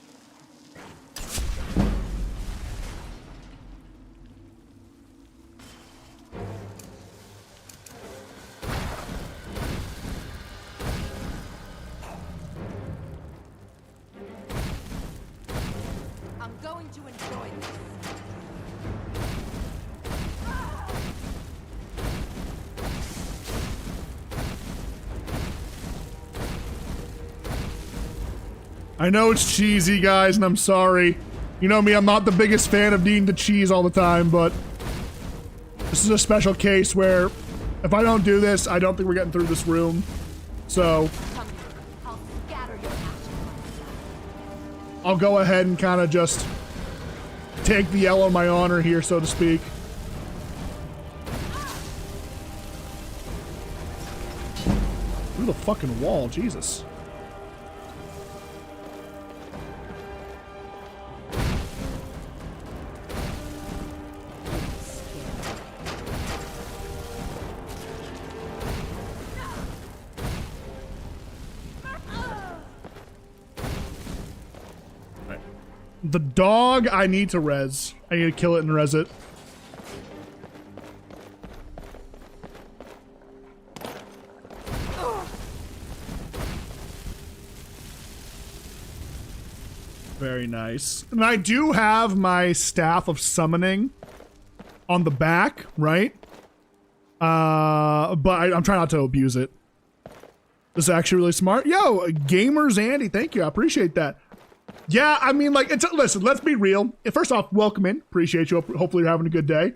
I'm going to enjoy this. I know it's cheesy, guys, and I'm sorry. You know me, I'm not the biggest fan of needing to cheese all the time, but this is a special case where if I don't do this, I don't think we're getting through this room. So I'll scatter your ashes. I'll go ahead and kind of just take the L on my honor here, so to speak. Through the fucking wall, Jesus. The dog I need to res. I need to kill it and res it. Very nice. And I do have my staff of summoning on the back, right? But I'm trying not to abuse it. This is actually really smart. Yo, Gamers Andy, thank you. I appreciate that. Yeah, I mean, like, listen, let's be real. First off, welcome in. Appreciate you. Hopefully you're having a good day.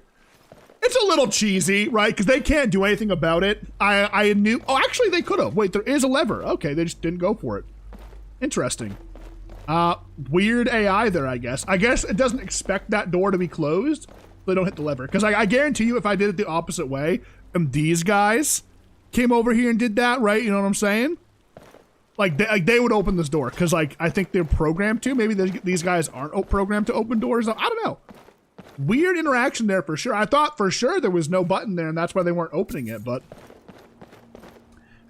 It's a little cheesy, right? Because they can't do anything about it. I knew... Oh, actually, they could have. Wait, there is a lever. Okay, they just didn't go for it. Interesting. Weird AI there, I guess. I guess it doesn't expect that door to be closed, so they don't hit the lever. Because I guarantee you, if I did it the opposite way, and these guys came over here and did that, right? You know what I'm saying? Like they would open this door, because like I think they're programmed to. Maybe these guys aren't programmed to open doors. I don't know. Weird interaction there for sure. I thought for sure there was no button there, and that's why they weren't opening it. But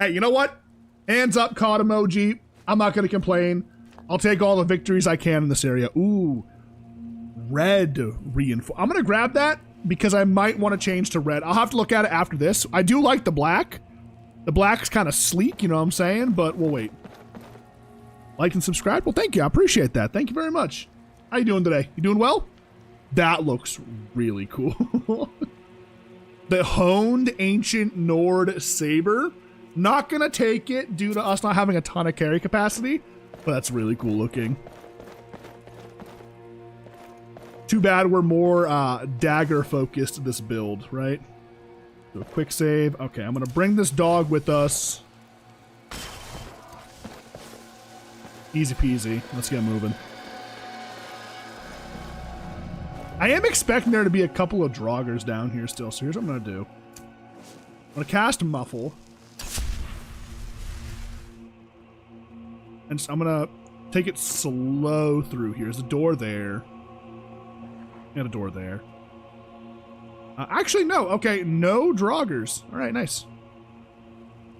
hey, you know what? Hands up, COD emoji. I'm not going to complain. I'll take all the victories I can in this area. Ooh, red reinforce. I'm going to grab that because I might want to change to red. I'll have to look at it after this. I do like the black. The black's kind of sleek, you know what I'm saying? But we'll wait. Like and subscribe. Well, thank you. I appreciate that. Thank you very much. How you doing today? You doing well? That looks really cool. The honed ancient Nord saber. Not going to take it due to us not having a ton of carry capacity. But that's really cool looking. Too bad we're more dagger focused in this build, right? Do a quick save. Okay, I'm gonna bring this dog with us. Easy peasy. Let's get moving. I am expecting there to be a couple of draugrs down here still, so here's what I'm gonna do. I'm gonna cast Muffle. And so I'm gonna take it slow through here. There's a door there. And a door there. Actually, no. Okay, no draugrs. All right, nice.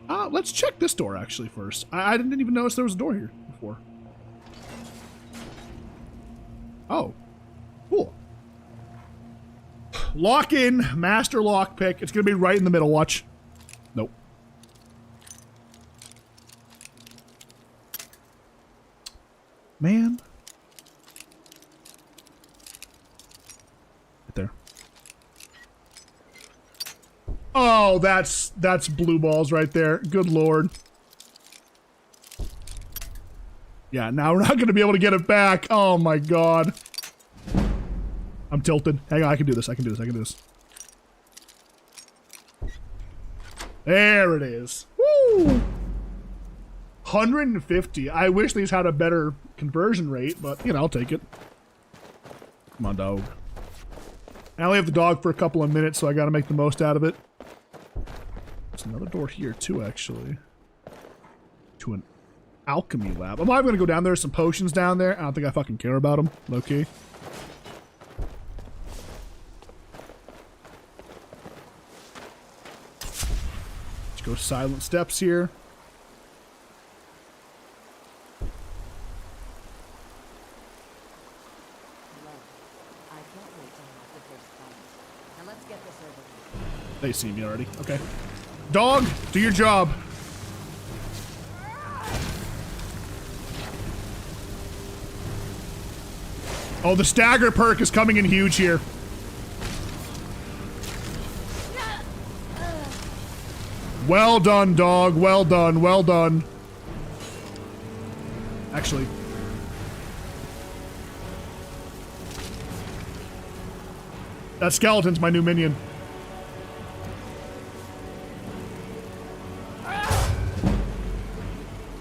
Let's check this door, actually, first. I didn't even notice there was a door here before. Oh. Cool. Lock in. Master lockpick. It's going to be right in the middle. Watch. Nope. Man. There. Oh, that's blue balls right there. Good lord. Yeah, now we're not going to be able to get it back. Oh my god. I'm tilted. Hang on, I can do this. I can do this. I can do this. There it is. Woo! 150. I wish these had a better conversion rate, but, you know, I'll take it. Come on, dog. I only have the dog for a couple of minutes, so I gotta make the most out of it. There's another door here, too, actually. To an alchemy lab. I'm not gonna go down there. There's some potions down there. I don't think I fucking care about them. Low-key. Let's go silent steps here. They see me already. Okay. Dog, do your job. Oh, the stagger perk is coming in huge here. Well done, dog. Well done. Well done. Actually. That skeleton's my new minion.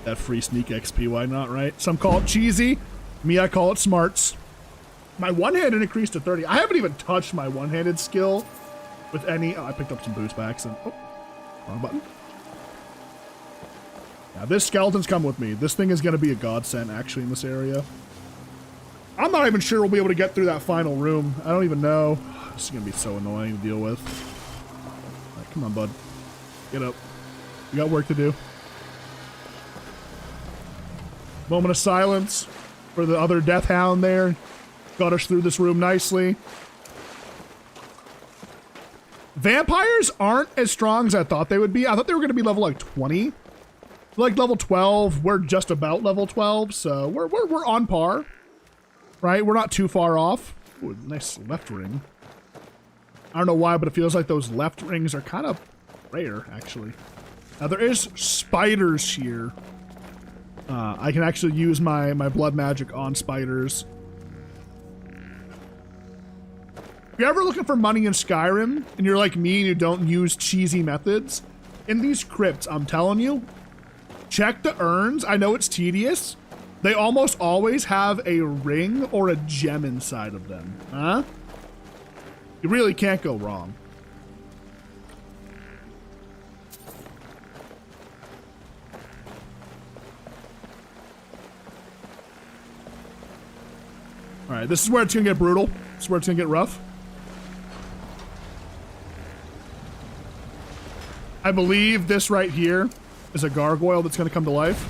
That free sneak XP, why not, right? Some call it cheesy. Me, I call it smarts. My one-handed increased to 30. I haven't even touched my one-handed skill with any... Oh, I picked up some boost by accident. Oh, wrong button. Now, this skeleton's come with me. This thing is going to be a godsend, actually, in this area. I'm not even sure we'll be able to get through that final room. I don't even know. This is going to be so annoying to deal with. All right, come on, bud. Get up. We got work to do. Moment of silence. for the other Death Hound there. Got us through this room nicely. Vampires aren't as strong as I thought they would be. I thought they were going to be level like 20. Like level 12. We're just about level 12, so we're on par. Right? We're not too far off. Ooh, nice left ring. I don't know why, but it feels like those left rings are kind of rare, actually. Now, there is spiders here. I can actually use my blood magic on spiders. If you're ever looking for money in Skyrim, and you're like me and you don't use cheesy methods, in these crypts, I'm telling you, check the urns. I know it's tedious. They almost always have a ring or a gem inside of them. Huh? You really can't go wrong. All right, this is where it's gonna get brutal. This is where it's gonna get rough. I believe this right here is a gargoyle that's gonna come to life.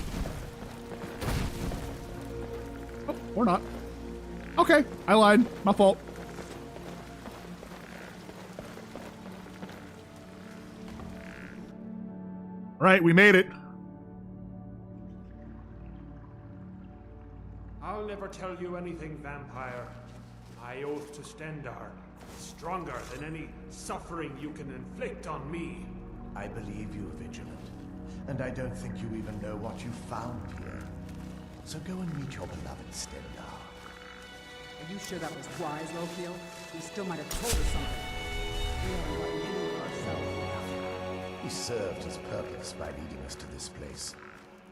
Oh, or not. Okay, I lied. My fault. All right, we made it. I'll never tell you anything, vampire. I oath to Stendarr, stronger than any suffering you can inflict on me. I believe you, Vigilant. And I don't think you even know what you found here. So go and meet your beloved Stendarr. Are you sure that was wise, Lokiel? He still might have told us something. We haven't gotten any of ourselves. He served his purpose by leading us to this place.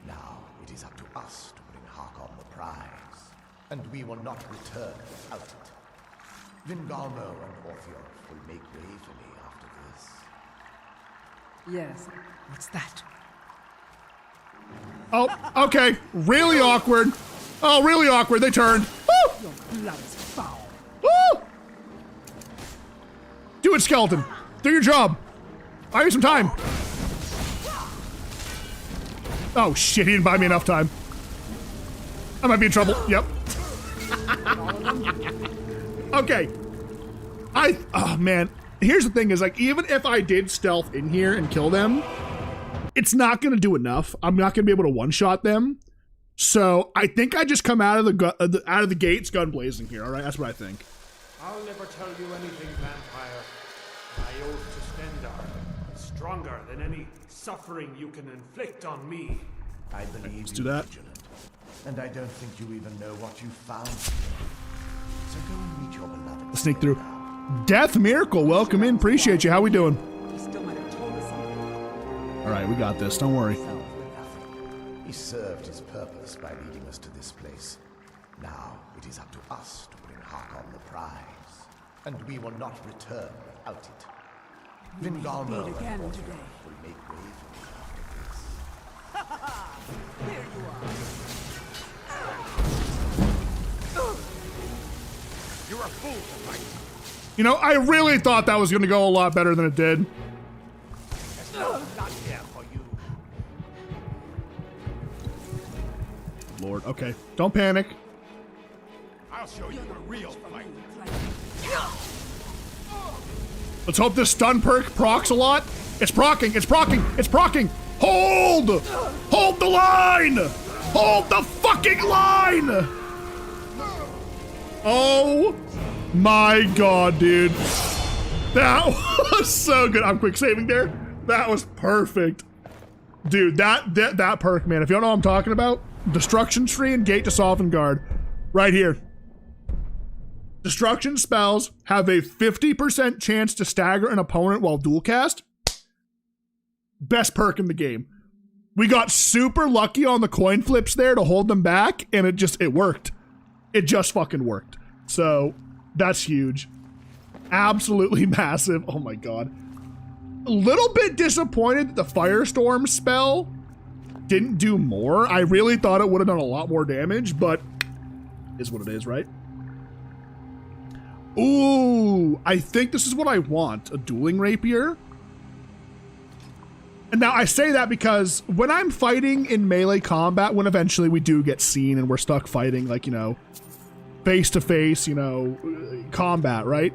Now it is up to us to bring Harkon the prize. And we will not return without it. Vingalmo and Orthiolf will make way for me after this. Yes. What's that? Oh, okay. Really awkward. Oh, really awkward. They turned. Woo! Your blood is foul. Woo! Do it, skeleton. Do your job. Buy me some time. Oh, shit. He didn't buy me enough time. I might be in trouble. Yep. Okay. Oh, man. Here's the thing is, like, even if I did stealth in here and kill them, it's not going to do enough. I'm not going to be able to one-shot them. So I think I just come out of the gates gun blazing here. All right, that's what I think. I'll never tell you anything, vampire. I oath to Stendarr, stronger than any suffering you can inflict on me. I believe Let's do that. Vigilant. And I don't think you even know what you found. So go and meet your beloved. Let's sneak through. Death Miracle, welcome in. Appreciate you. How we doing? All right, we got this. Don't worry. He served his purpose by leading us to this place. Now it is up to us to bring Harkon the prize, and we will not return without it. Vingalmo and Orthiolf will make way for me after this. There you are. You're a fool to fight. You know, I really thought that was going to go a lot better than it did. Not here for you. Lord, okay. Don't panic. I'll show you a real fight. Let's hope this stun perk procs a lot. It's procking, it's procking, it's procking. Hold! Hold the line! Hold the fucking line! Oh my god, dude. That was so good. I'm quick saving there. That was perfect. Dude, that perk, man. If you don't know what I'm talking about, Destruction Tree and Gate to Sovngarde. Right here. Destruction spells have a 50% chance to stagger an opponent while dual cast. Best perk in the game. We got super lucky on the coin flips there to hold them back, and it worked. It just fucking worked. So that's huge. Absolutely massive. Oh my god. A little bit disappointed that the Firestorm spell didn't do more. I really thought it would have done a lot more damage, but is what it is, right? Ooh, I think this is what I want. A dueling rapier. And now I say that because when I'm fighting in melee combat, when eventually we do get seen and we're stuck fighting, like, you know, face to face, you know, combat, right?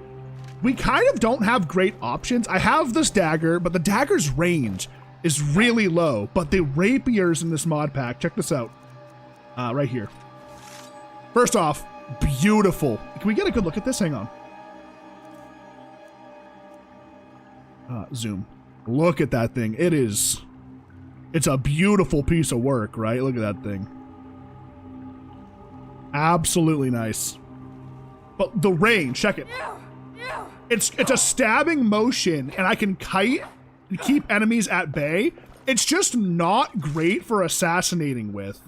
We kind of don't have great options. I have this dagger, but the dagger's range is really low. But the rapiers in this mod pack, check this out, right here. First off, beautiful. Can we get a good look at this? Hang on. Zoom. Look at that thing. It's a beautiful piece of work, right? Look at that thing. Absolutely nice. But the range, check it. It's a stabbing motion, and I can kite and keep enemies at bay. It's just not great for assassinating with,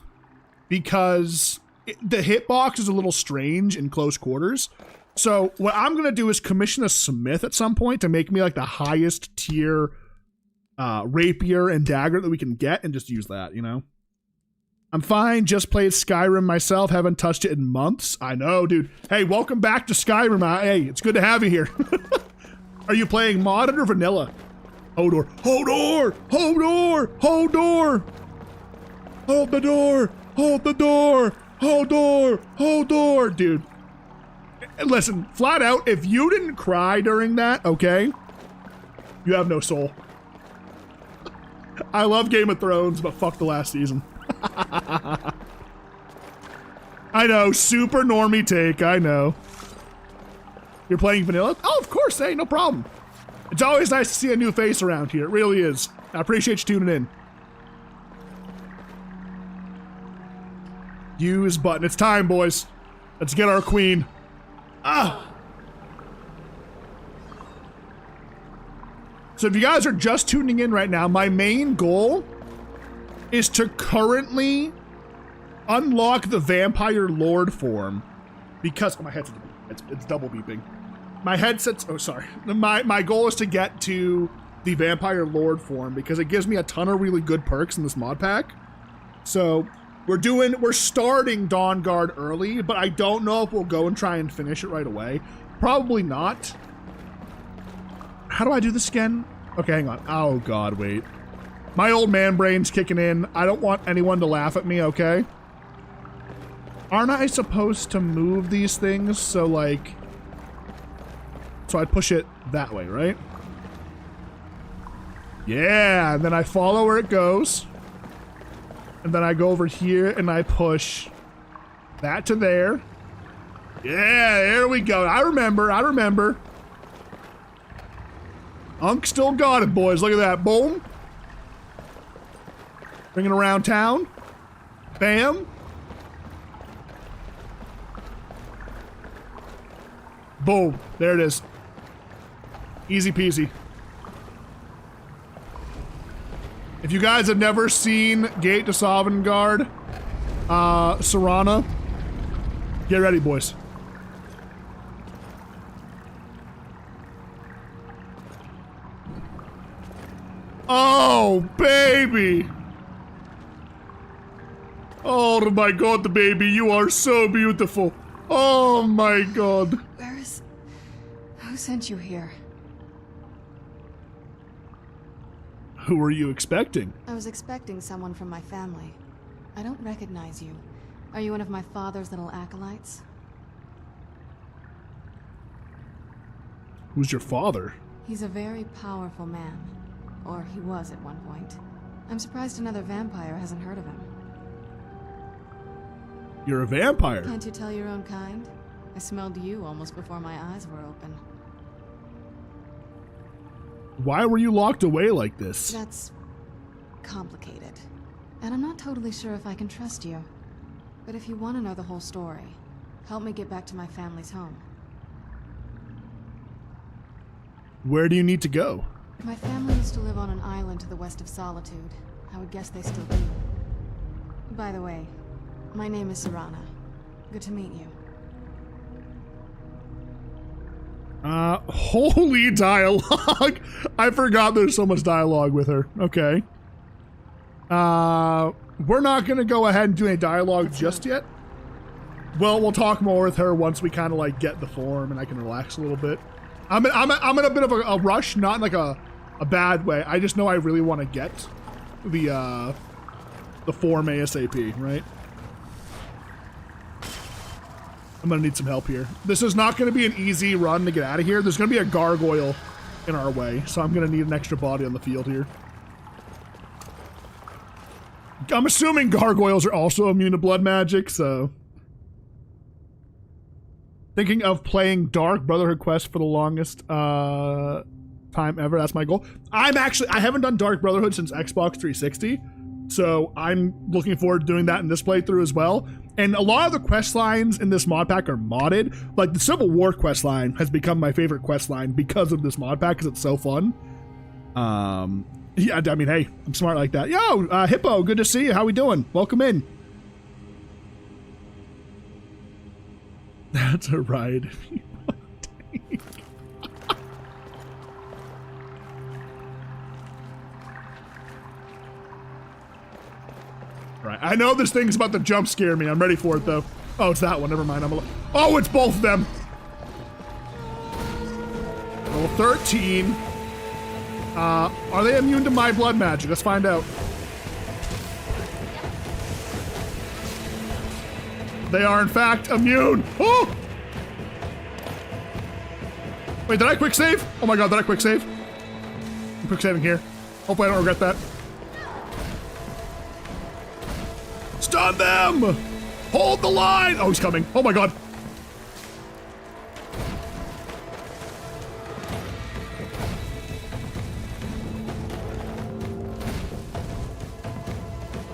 because the hitbox is a little strange in close quarters. So what I'm gonna do is commission a smith at some point to make me like the highest tier rapier and dagger that we can get, and just use that, you know? I'm fine, just played Skyrim myself, haven't touched it in months. I know, dude. Hey, welcome back to Skyrim. Hey, it's good to have you here. Are you playing modded or vanilla? Hodor. Hodor! Hodor! Hodor! Hold the door! Hold the door! Hodor! Hodor! Dude. Listen, flat out, if you didn't cry during that, okay, you have no soul. I love Game of Thrones, but fuck the last season. I know, super normie take, I know. You're playing vanilla? Oh, of course, hey, no problem. It's always nice to see a new face around here, it really is. I appreciate you tuning in. Use button, it's time, boys. Let's get our queen. Ah! So if you guys are just tuning in right now, my main goal is to currently unlock the Vampire Lord form, because oh, my headset's it's double beeping. My headset's my goal is to get to the Vampire Lord form because it gives me a ton of really good perks in this mod pack. So we're starting Dawnguard early, but I don't know if we'll go and try and finish it right away. Probably not. How do I do this again? Okay, hang on. Oh god, wait. My old man brain's kicking in. I don't want anyone to laugh at me, okay? Aren't I supposed to move these things so like... So I'd push it that way, right? Yeah, and then I follow where it goes. And then I go over here and I push that to there. Yeah, there we go. I remember. Unk still got it, boys. Look at that. Boom. Bring it around town. Bam. Boom. There it is. Easy peasy. If you guys have never seen Gate to Sovngarde, Serana, get ready, boys. Oh, baby! Oh my god, baby, you are so beautiful. Oh my god. Who sent you here? Who were you expecting? I was expecting someone from my family. I don't recognize you. Are you one of my father's little acolytes? Who's your father? He's a very powerful man. Or he was at one point. I'm surprised another vampire hasn't heard of him. You're a vampire? Can't you tell your own kind? I smelled you almost before my eyes were open. Why were you locked away like this? That's complicated. And I'm not totally sure if I can trust you. But if you want to know the whole story, help me get back to my family's home. Where do you need to go? My family used to live on an island to the west of Solitude. I would guess they still do. By the way, my name is Serana. Good to meet you. Holy dialogue! I forgot there's so much dialogue with her. Okay. We're not gonna go ahead and do any dialogue just yet. Well, we'll talk more with her once we kind of like get the form and I can relax a little bit. I'm in a bit of a rush, not in like a a bad way. I just know I really want to get the form ASAP, right? I'm gonna need some help here. This is not gonna be an easy run to get out of here. There's gonna be a gargoyle in our way, so I'm gonna need an extra body on the field here. I'm assuming gargoyles are also immune to blood magic, so. Thinking of playing Dark Brotherhood Quest for the longest time ever. That's my goal. I haven't done Dark Brotherhood since Xbox 360, so I'm looking forward to doing that in this playthrough as well. And a lot of the quest lines in this mod pack are modded. Like the Civil War quest line has become my favorite quest line because of this mod pack, because it's so fun. Yeah, I mean, hey, I'm smart like that. Yo, Hippo, good to see you. How we doing? Welcome in. That's a ride. Right, I know this thing's about to jump scare me. I'm ready for it though. Oh, it's that one. Never mind. Oh, it's both of them. Level 13. Are they immune to my blood magic? Let's find out. They are in fact immune. Oh! Wait, did I quick save? Oh my god, did I quick save? I'm quick saving here. Hopefully I don't regret that. Stun them! Hold the line! Oh, he's coming. Oh my god.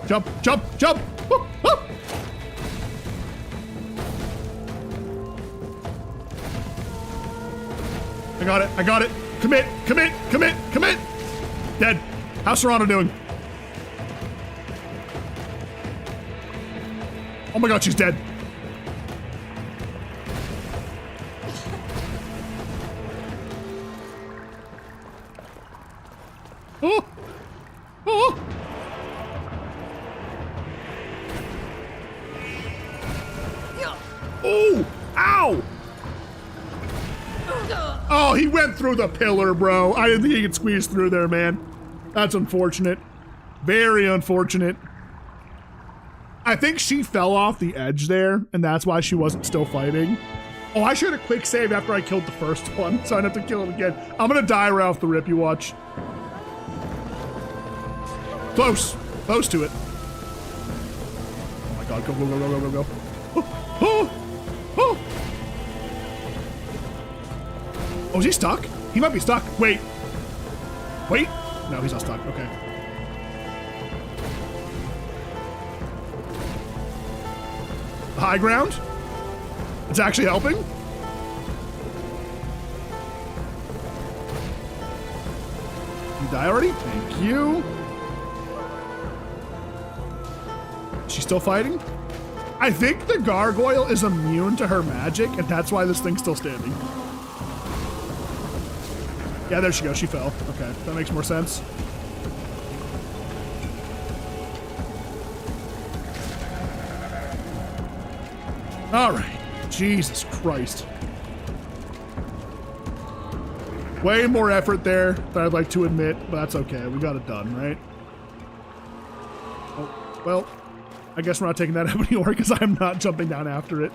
Jump, jump, jump! Woo, woo. I got it, I got it. Commit, commit, commit, commit! Dead. How's Serrano doing? Oh my god, she's dead. Oh! Oh! Oh! Ow! Oh, he went through the pillar, bro. I didn't think he could squeeze through there, man. That's unfortunate. Very unfortunate. I think she fell off the edge there, and that's why she wasn't still fighting. Oh, I should have quick saved after I killed the first one, so I'd have to kill him again. I'm gonna die right off the rip, you watch. Close. Close to it. Oh my god, go, go, go, go, go, go, go. Oh, oh, oh. Oh, is he stuck? He might be stuck. Wait. Wait. No, he's not stuck. Okay. High ground? It's actually helping? You die already? Thank you. She's still fighting? I think the gargoyle is immune to her magic, and that's why this thing's still standing. Yeah, there she goes. She fell. Okay, that makes more sense. All right. Jesus Christ. Way more effort there than I'd like to admit, but that's okay. We got it done, right? Oh, well, I guess we're not taking that ebony ore because I'm not jumping down after it.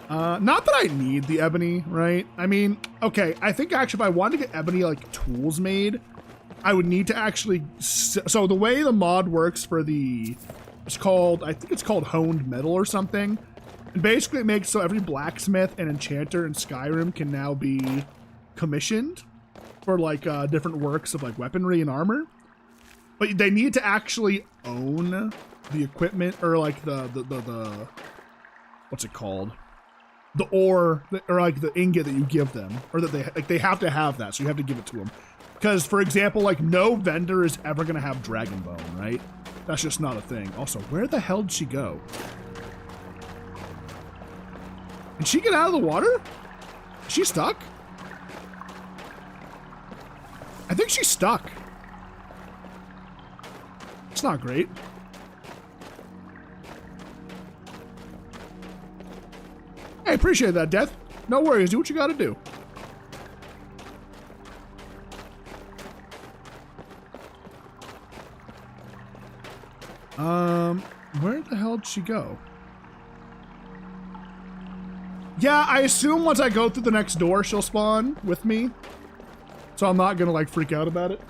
Not that I need the ebony, right? I mean, okay, I think actually if I wanted to get ebony like tools made, I would need to actually, so the way the mod works for the, it's called, I think it's called honed metal or something. And basically it makes so every blacksmith and enchanter in Skyrim can now be commissioned for like different works of like weaponry and armor. But they need to actually own the equipment or like the what's it called? The ore or like the ingot that you give them, or that they have to have that, so you have to give it to them. Because for example, like no vendor is ever gonna have dragon bone, right? That's just not a thing. Also, where the hell did she go? Did she get out of the water? Is she stuck? I think she's stuck. It's not great. Hey, appreciate that, Death. No worries, do what you gotta do. Where the hell did she go? Yeah, I assume once I go through the next door, she'll spawn with me. So I'm not gonna like freak out about it.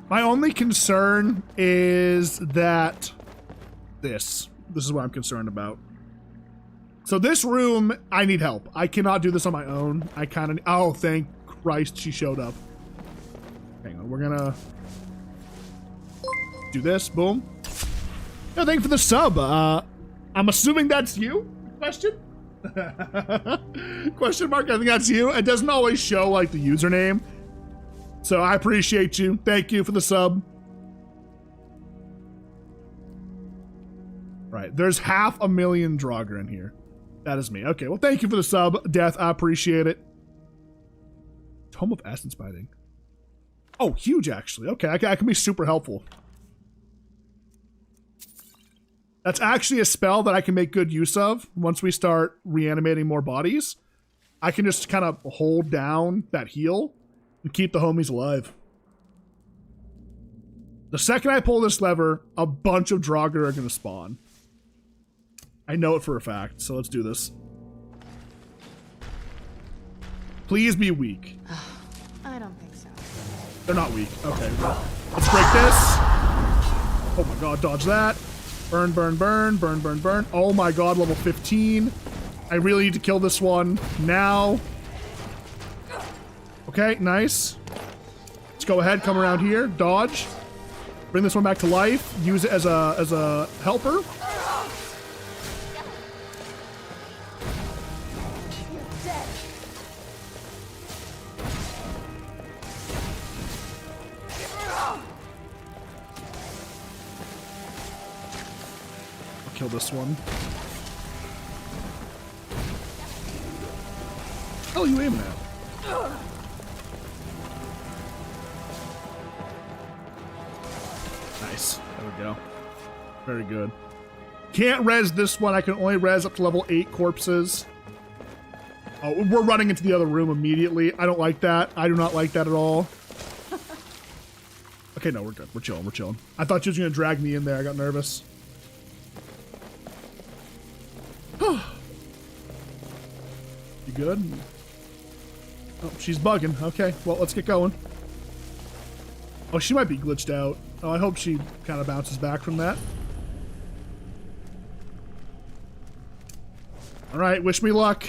My only concern is that this is what I'm concerned about. So this room, I need help. I cannot do this on my own. I kind of, oh, thank Christ she showed up. Hang on, we're gonna do this, boom. No, thank you for the sub. I'm assuming that's you? Question? Question mark, I think that's you. It doesn't always show like the username. So I appreciate you. Thank you for the sub. Right, there's 500,000 Draugr in here. That is me. Okay, well, thank you for the sub, Death. I appreciate it. Tome of Essence Binding. Oh, huge, actually. Okay, I can be super helpful. That's actually a spell that I can make good use of once we start reanimating more bodies. I can just kind of hold down that heal and keep the homies alive. The second I pull this lever, a bunch of Draugr are going to spawn. I know it for a fact, so let's do this. Please be weak. I don't think so. They're not weak. Okay, well, let's break this. Oh my god, dodge that. Burn, burn, burn, burn, burn, burn. Oh my god, level 15. I really need to kill this one now. Okay, nice. Let's go ahead, come around here, dodge. Bring this one back to life. Use it as a helper. I'll kill this one. What the hell are you aiming at? Nice. There we go. Very good. Can't res this one. I can only res up to level 8 corpses. Oh, we're running into the other room immediately. I don't like that. I do not like that at all. Okay, no, we're good. We're chilling. We're chilling. I thought she was going to drag me in there. I got nervous. You good? Oh, she's bugging. Okay, well, let's get going. Oh, she might be glitched out. Oh, I hope she kind of bounces back from that. All right, wish me luck.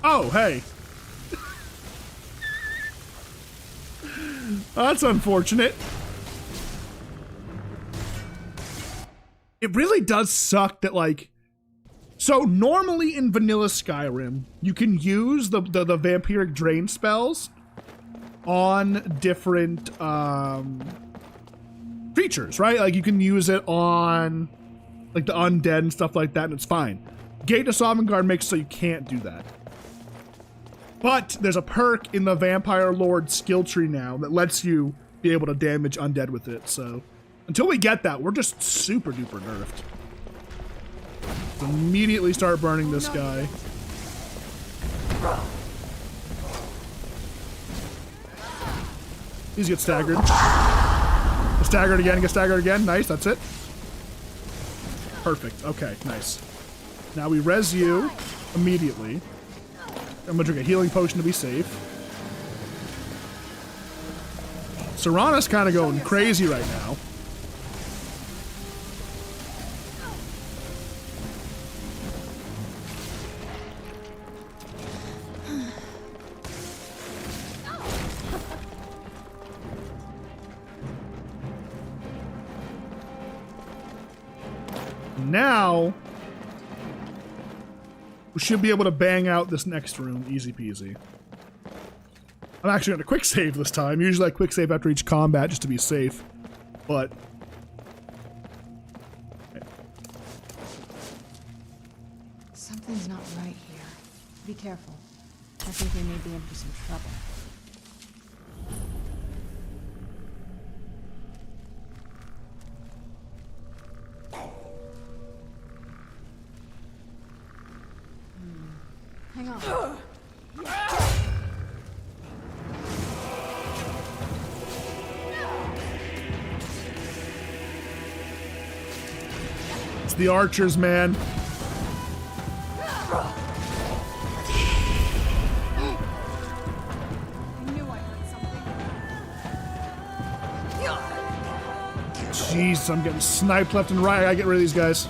Oh, hey. That's unfortunate. It really does suck that, like, so normally in vanilla Skyrim, you can use the vampiric drain spells on different creatures, right? Like, you can use it on, like, the undead and stuff like that, and it's fine. Gate to Sovngarde makes it so you can't do that. But there's a perk in the Vampire Lord skill tree now that lets you be able to damage undead with it, so until we get that, we're just super duper nerfed. Let's immediately start burning this guy. Please get staggered. Get staggered again, get staggered again. Nice, that's it. Perfect, okay, nice. Now we res you immediately. I'm gonna drink a healing potion to be safe. Serana's kind of going crazy right now. Now, we should be able to bang out this next room easy peasy. I'm actually going to quick save this time. Usually I quick save after each combat just to be safe. But Be careful. I think they may be in for some trouble. Hang on. It's the archers, man. Jeez, I'm getting sniped left and right. I gotta get rid of these guys.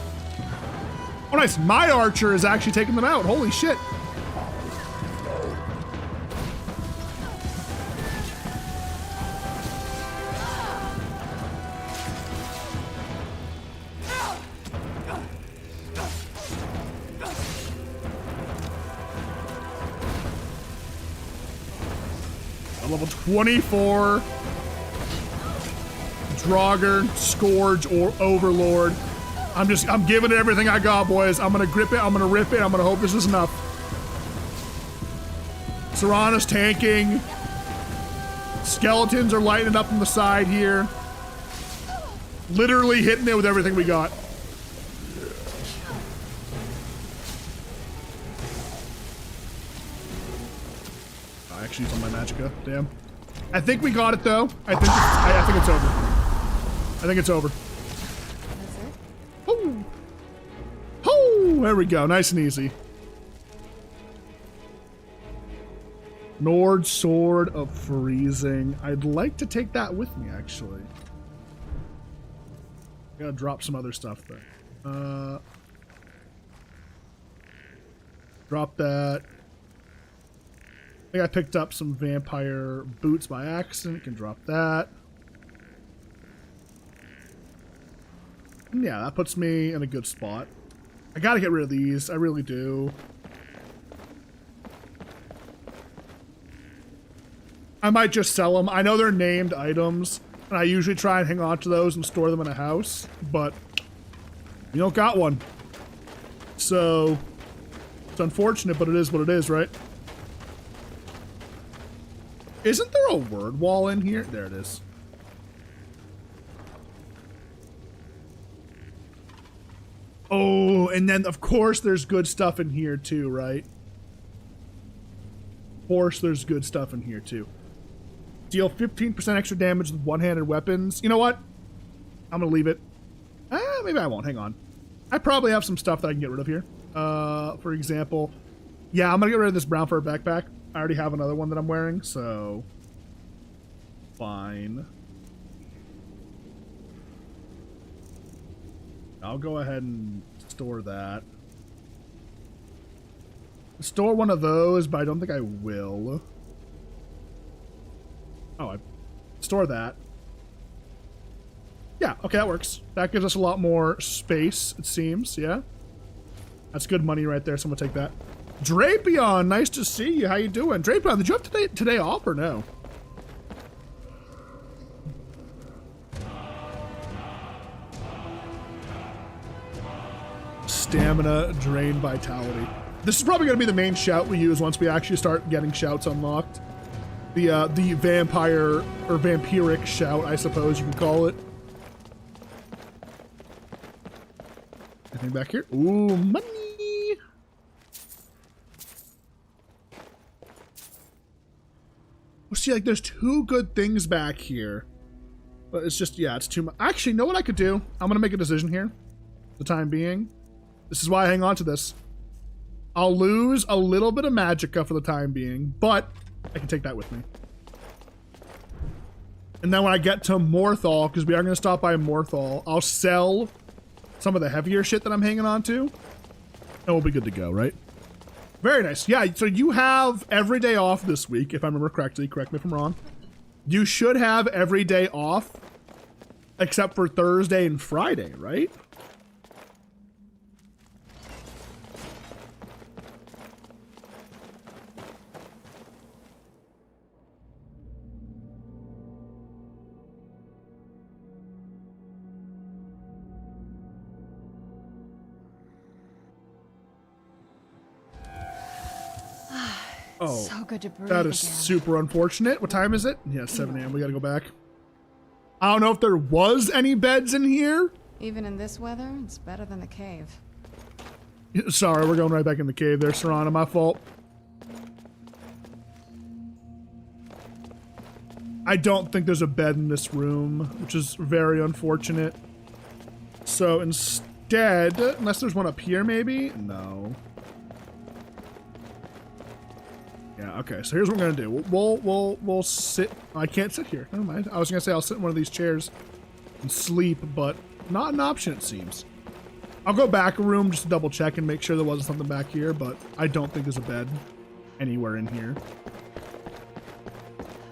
Oh, nice. My archer is actually taking them out. Holy shit. Level 24. Draugr, Scourge, or Overlord. I'm giving it everything I got, boys. I'm gonna grip it, I'm gonna rip it, I'm gonna hope this is enough. Serana's tanking. Skeletons are lighting it up on the side here. Literally hitting it with everything we got. I actually used all my magicka. Damn. I think we got it though. I think it's over. I think it's over. That's it? Oh! Oh! There we go. Nice and easy. Nord Sword of Freezing. I'd like to take that with me, actually. Gotta drop some other stuff there. Drop that. I think I picked up some vampire boots by accident. Can drop that. Yeah, that puts me in a good spot. I gotta get rid of these. I really do. I might just sell them. I know they're named items, and I usually try and hang on to those and store them in a house, but we don't got one. So, it's unfortunate, but it is what it is, right? Isn't there a word wall in here? There it is. Oh, and then of course there's good stuff in here too, right? Of course there's good stuff in here too. Deal 15% extra damage with one-handed weapons. You know what? I'm gonna leave it. Maybe I won't. Hang on. I probably have some stuff that I can get rid of here. For example, yeah, I'm gonna get rid of this brown fur backpack. I already have another one that I'm wearing, so fine. I'll go ahead and store that. Store one of those, but I don't think I will. Oh, I store that. Yeah, okay, that works. That gives us a lot more space, it seems, yeah. That's good money right there, so I'm gonna take that. Drapion, nice to see you. How you doing? Drapion, did you have today off or no? Stamina, drain, vitality. This is probably going to be the main shout we use once we actually start getting shouts unlocked. The vampire or vampiric shout, I suppose you can call it. Anything back here? Ooh, money! Well, see, like, there's two good things back here. But it's just, yeah, it's too much. Actually, you know what I could do? I'm going to make a decision here. For the time being. This is why I hang on to this. I'll lose a little bit of magicka for the time being, but I can take that with me. And then when I get to Morthal, because we are going to stop by Morthal, I'll sell some of the heavier shit that I'm hanging on to, and we'll be good to go, right? Very nice. Yeah, so you have every day off this week, if I remember correctly. Correct me if I'm wrong. You should have every day off, except for Thursday and Friday, right? Oh, So good to breathe that is again. super unfortunate. What time is it? Yeah, 7 a.m. We gotta go back. I don't know if there was any beds in here. Even in this weather, it's better than the cave. Sorry, we're going right back in the cave there, Serana. My fault. I don't think there's a bed in this room, which is very unfortunate. So instead, unless there's one up here, maybe? No. Yeah, okay, so here's what we're gonna do. We'll sit. I can't sit here. Never mind. I was gonna say I'll sit in one of these chairs and sleep, but not an option, it seems. I'll go back a room just to double check and make sure there wasn't something back here, but I don't think there's a bed anywhere in here.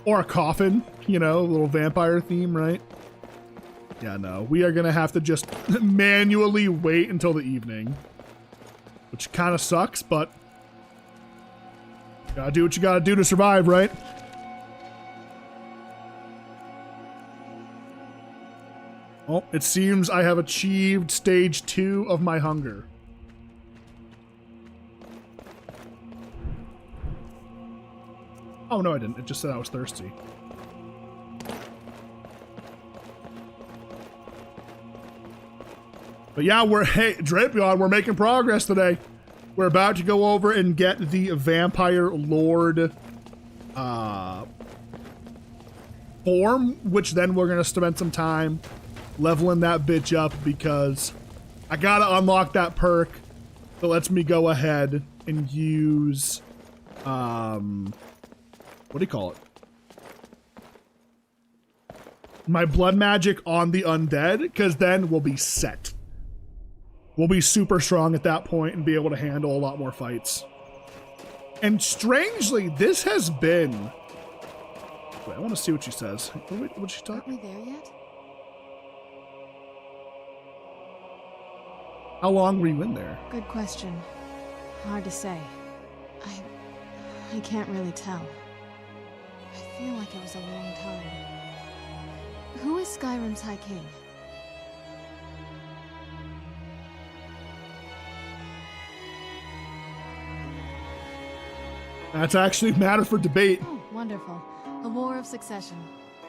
Or a coffin, you know, a little vampire theme, right? Yeah, no. We are gonna have to just manually wait until the evening. Which kind of sucks, but gotta do what you gotta do to survive, right? Oh, it seems I have achieved stage 2 of my hunger. Oh, no, I didn't. It just said I was thirsty. But yeah, hey, Drapion, we're making progress today. We're about to go over and get the Vampire Lord form, which then we're going to spend some time leveling that bitch up because I got to unlock that perk that lets me go ahead and use, what do you call it? My blood magic on the undead, because then we'll be set. We'll be super strong at that point and be able to handle a lot more fights. And strangely, this has been... Wait, I want to see what she says. What'd she talk? Are we there yet? How long were you in there? Good question. Hard to say. I can't really tell. I feel like it was a long time. Who is Skyrim's High King? That's actually a matter for debate. Oh, wonderful. A war of succession.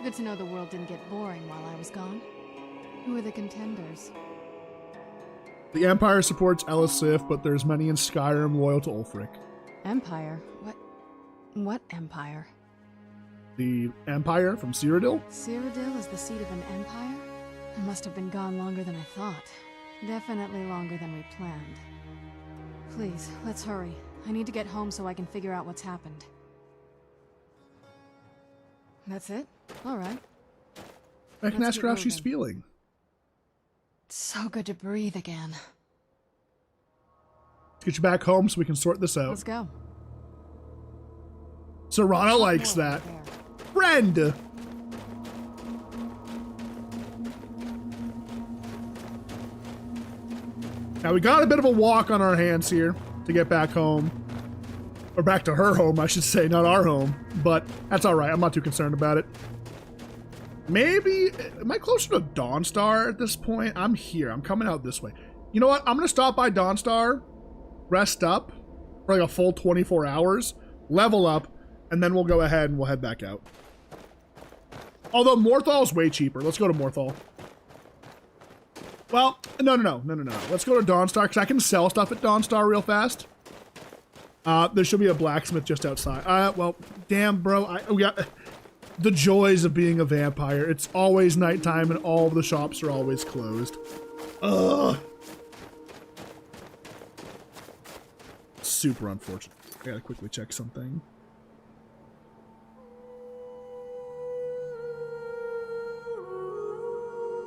Good to know the world didn't get boring while I was gone. Who are the contenders? The Empire supports Elisif, but there's many in Skyrim loyal to Ulfric. Empire? What empire? The Empire from Cyrodiil? Cyrodiil is the seat of an empire? It must have been gone longer than I thought. Definitely longer than we planned. Please, let's hurry. I need to get home so I can figure out what's happened. That's it? Alright. I can ask her how she's feeling. It's so good to breathe again. Let's get you back home so we can sort this out. Let's go. Serana likes that. Friend! Now we got a bit of a walk on our hands here to get back home. Or back to her home, I should say, not our home. But that's alright, I'm not too concerned about it. Maybe, am I closer to Dawnstar at this point? I'm here, I'm coming out this way. You know what, I'm gonna stop by Dawnstar, rest up for like a full 24 hours, level up, and then we'll go ahead and we'll head back out. Although Morthal is way cheaper. Let's go to Morthal. Well, no. Let's go to Dawnstar, because I can sell stuff at Dawnstar real fast. There should be a blacksmith just outside. Well, damn, bro. We got the joys of being a vampire. It's always nighttime, and all of the shops are always closed. Ugh. Super unfortunate. I gotta quickly check something.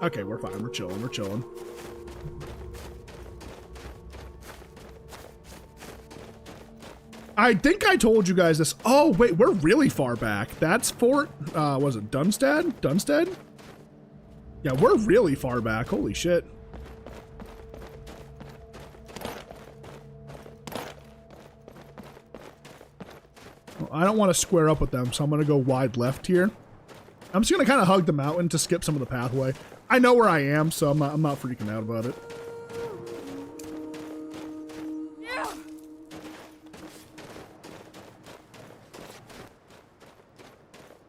Okay, we're fine. We're chilling. I think I told you guys this. Oh, wait, we're really far back. That's Fort, was it Dunstead? Dunstead? Yeah, we're really far back. Holy shit. Well, I don't want to square up with them, so I'm going to go wide left here. I'm just going to kind of hug the mountain to skip some of the pathway. I know where I am, so I'm not freaking out about it.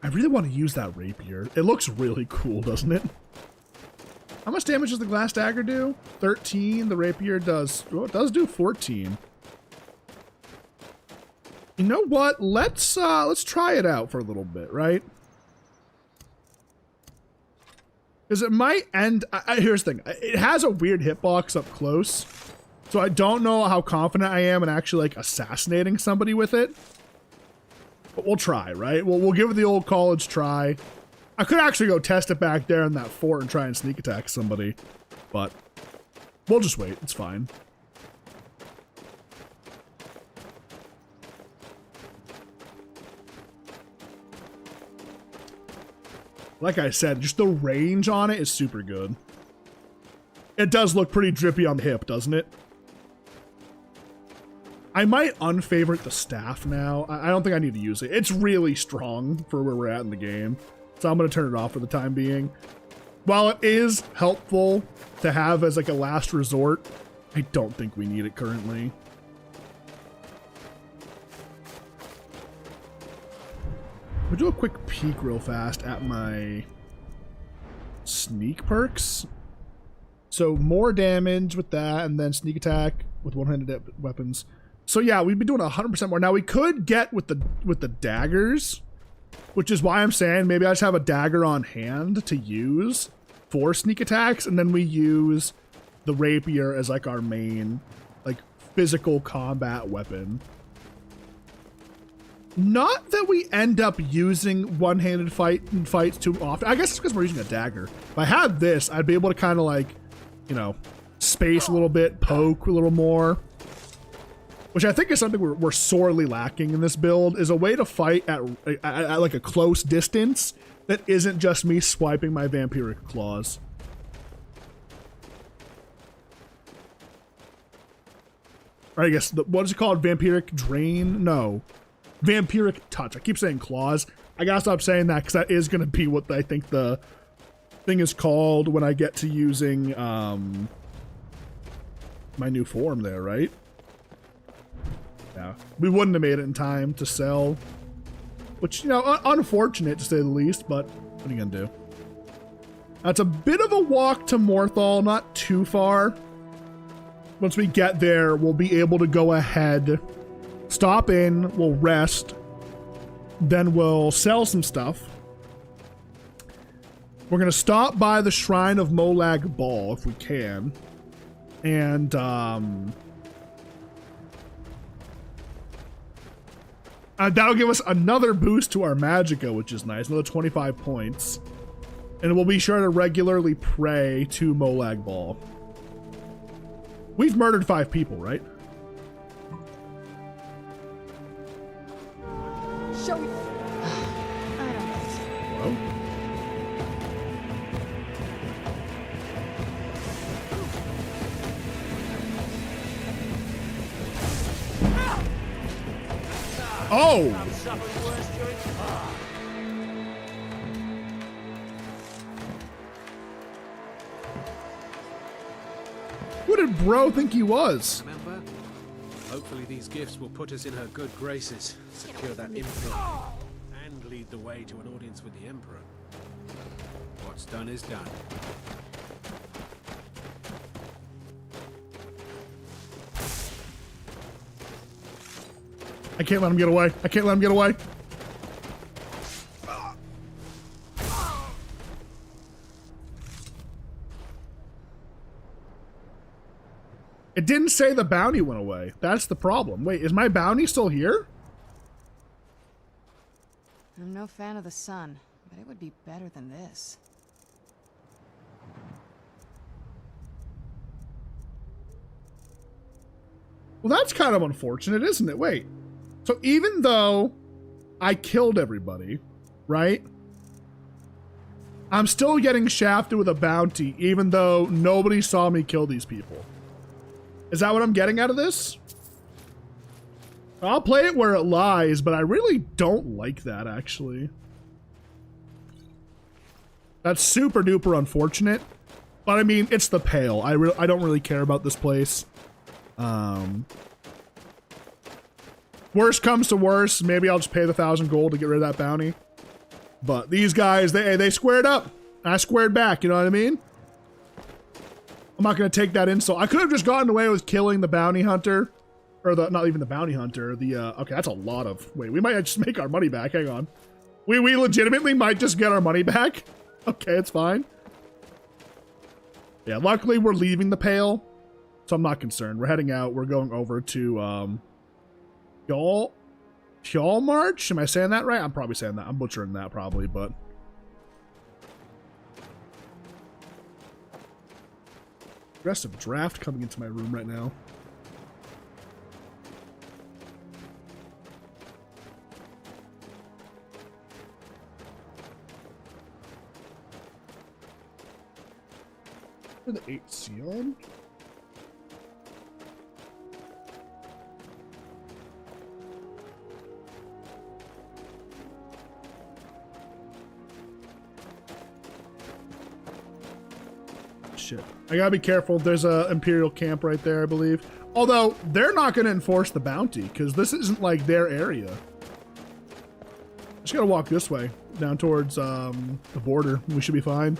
I really want to use that rapier. It looks really cool, doesn't it? How much damage does the glass dagger do? 13. The rapier does, well, it does do 14. You know what? Let's try it out for a little bit, right? Because it might end. Here's the thing. It has a weird hitbox up close, so I don't know how confident I am in actually like assassinating somebody with it. But we'll try, right? We'll give it the old college try. I could actually go test it back there in that fort and try and sneak attack somebody, but we'll just wait. It's fine. Like I said, just the range on it is super good. It does look pretty drippy on the hip, doesn't it? I might unfavorite the staff now. I don't think I need to use it. It's really strong for where we're at in the game. So I'm going to turn it off for the time being. While it is helpful to have as like a last resort, I don't think we need it currently. We'll do a quick peek real fast at my sneak perks. So more damage with that, and then sneak attack with one-handed weapons. So yeah, we'd be doing 100% more. Now we could get with the daggers, which is why I'm saying maybe I just have a dagger on hand to use for sneak attacks, and then we use the rapier as like our main like physical combat weapon. Not that we end up using one-handed fights too often. I guess it's because we're using a dagger. If I had this, I'd be able to kind of like, you know, space a little bit, poke a little more. Which I think is something we're sorely lacking in this build, is a way to fight at like a close distance that isn't just me swiping my vampiric claws. Or I guess, what is it called? Vampiric drain? No. Vampiric touch. I keep saying claws. I gotta stop saying that because that is going to be what I think the thing is called when I get to using my new form there, right? Yeah, we wouldn't have made it in time to sell, which, you know, unfortunate to say the least, but what are you gonna do? That's a bit of a walk to Morthal, not too far. Once we get there, we'll be able to go ahead, stop in, we'll rest, then we'll sell some stuff. We're gonna stop by the Shrine of Molag Bal if we can, and that'll give us another boost to our Magicka, which is nice. Another 25 points. And we'll be sure to regularly pray to Molag Bal. We've murdered 5 people, right? Show me. I don't know. Hello? Oh! Who did bro think he was? Remember? Hopefully these gifts will put us in her good graces, secure that info, and lead the way to an audience with the Emperor. What's done is done. I can't let him get away. I can't let him get away. It didn't say the bounty went away. That's the problem. Wait, is my bounty still here? I'm no fan of the sun, but it would be better than this. Well, that's kind of unfortunate, isn't it? Wait. So even though I killed everybody, right? I'm still getting shafted with a bounty, even though nobody saw me kill these people. Is that what I'm getting out of this? I'll play it where it lies, but I really don't like that, actually. That's super duper unfortunate. But I mean, it's the Pale. I don't really care about this place. Worst comes to worst, maybe I'll just pay the 1,000 gold to get rid of that bounty. But these guys, they squared up. I squared back, you know what I mean? I'm not going to take that insult. I could have just gotten away with killing the bounty hunter. Or not even the bounty hunter. Okay, that's a lot of... Wait, we might just make our money back. Hang on. We legitimately might just get our money back. Okay, it's fine. Yeah, luckily we're leaving the Pale. So I'm not concerned. We're heading out. We're going over to... March? Am I saying that right? I'm probably saying that. I'm butchering that probably, but... Aggressive draft coming into my room right now. For the 8C on? Shit. I gotta be careful. There's a Imperial camp right there, I believe. Although, they're not gonna enforce the bounty, because this isn't like their area. Just gotta walk this way, down towards the border. We should be fine.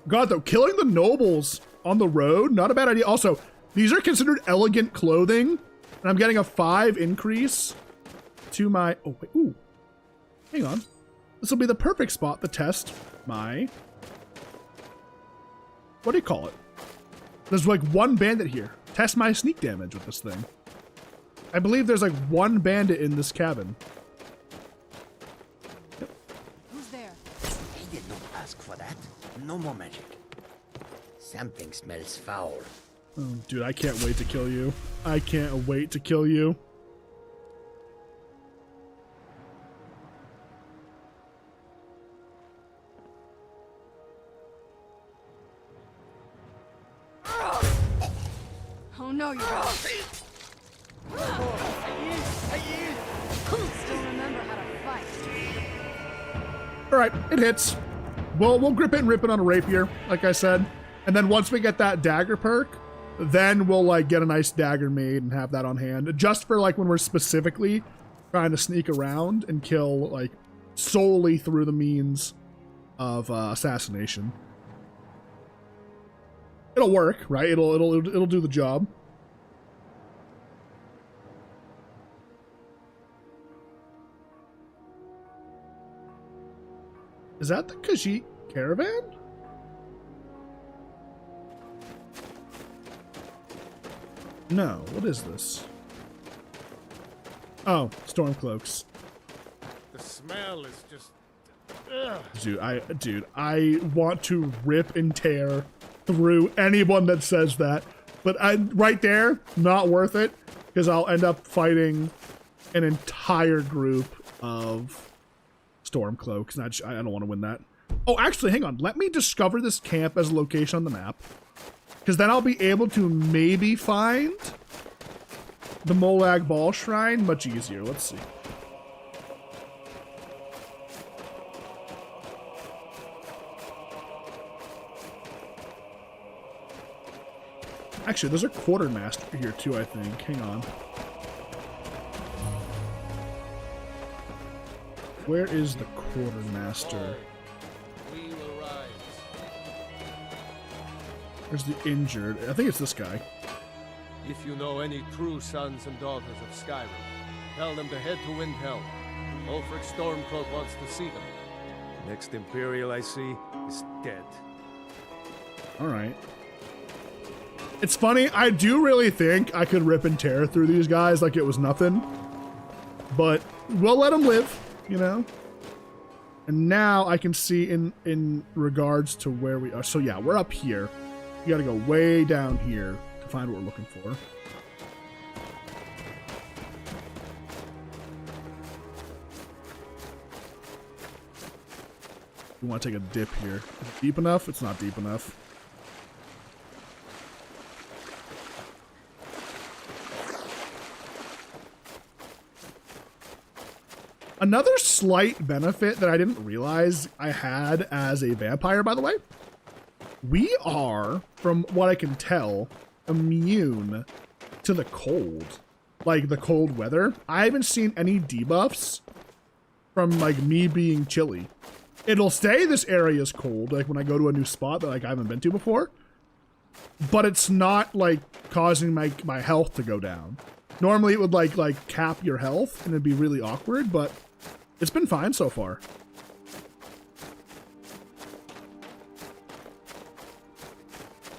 God, though, killing the nobles on the road, not a bad idea. Also, these are considered elegant clothing, and I'm getting a 5 increase to my... Oh, wait, ooh. Hang on. This will be the perfect spot to test my... What do you call it? There's like one bandit here. Test my sneak damage with this thing. I believe there's like one bandit in this cabin. Who's there? He did not ask for that. No more magic. Something smells foul. Oh, dude, I can't wait to kill you. I can't wait to kill you. Oh no, you don't. Still remember how to fight. All right, it hits. We'll grip it and rip it on a rapier, like I said. And then once we get that dagger perk, then we'll like get a nice dagger made and have that on hand. Just for like when we're specifically trying to sneak around and kill like solely through the means of assassination. It'll work, right? It'll do the job. Is that the Khajiit caravan? No, what is this? Oh, Stormcloaks. The smell is just... Dude, I want to rip and tear through anyone that says that. But right there, not worth it, because I'll end up fighting an entire group of Stormcloaks, and I don't want to win that. Oh, actually, hang on. Let me discover this camp as a location on the map, because then I'll be able to maybe find the Molag Bal Shrine much easier. Let's see. Actually, there's a quartermaster here too, I think. Hang on. Where is the quartermaster? We will rise. Where's the injured? I think it's this guy. If you know any true sons and daughters of Skyrim, tell them to head to Windhelm. Ulfric Stormcloak wants to see them. The next Imperial I see is dead. Alright. It's funny, I do really think I could rip and tear through these guys like it was nothing. But we'll let them live, you know? And now I can see in regards to where we are. So yeah, we're up here. We gotta go way down here to find what we're looking for. We want to take a dip here. Is it deep enough? It's not deep enough. Another slight benefit that I didn't realize I had as a vampire, by the way, we are, from what I can tell, immune to the cold. like the cold weather. I haven't seen any debuffs from like me being chilly. It'll stay this area is cold, like when I go to a new spot that like I haven't been to before. But it's not like causing my health to go down. Normally it would like cap your health and it'd be really awkward, but it's been fine so far.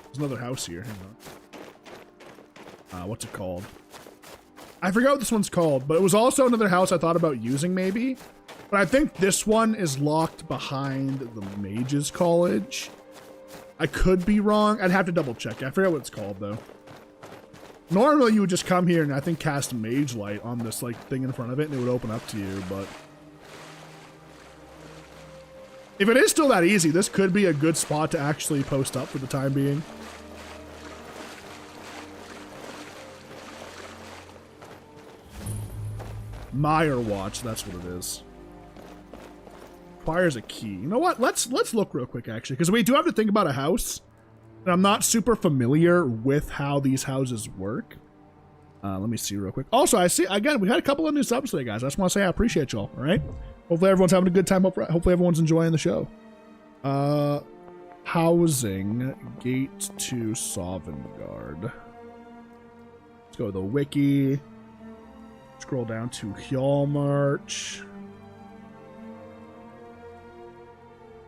There's another house here. Hang on. What's it called? I forgot what this one's called, but it was also another house I thought about using maybe. But I think this one is locked behind the Mages College. I could be wrong. I'd have to double check. I forget what it's called though. Normally you would just come here and I think cast Mage Light on this like thing in front of it and it would open up to you, but if it is still that easy, this could be a good spot to actually post up for the time being. Meyer Watch, that's what it is. Requires a key. You know what? Let's look real quick actually, because we do have to think about a house. And I'm not super familiar with how these houses work. Let me see real quick. Also, I see again we had a couple of new subs today, guys. I just want to say I appreciate y'all. All right. Hopefully everyone's having a good time. Hopefully everyone's enjoying the show. Housing gate to Sovngarde. Let's go to the wiki. Scroll down to Hjalmarch.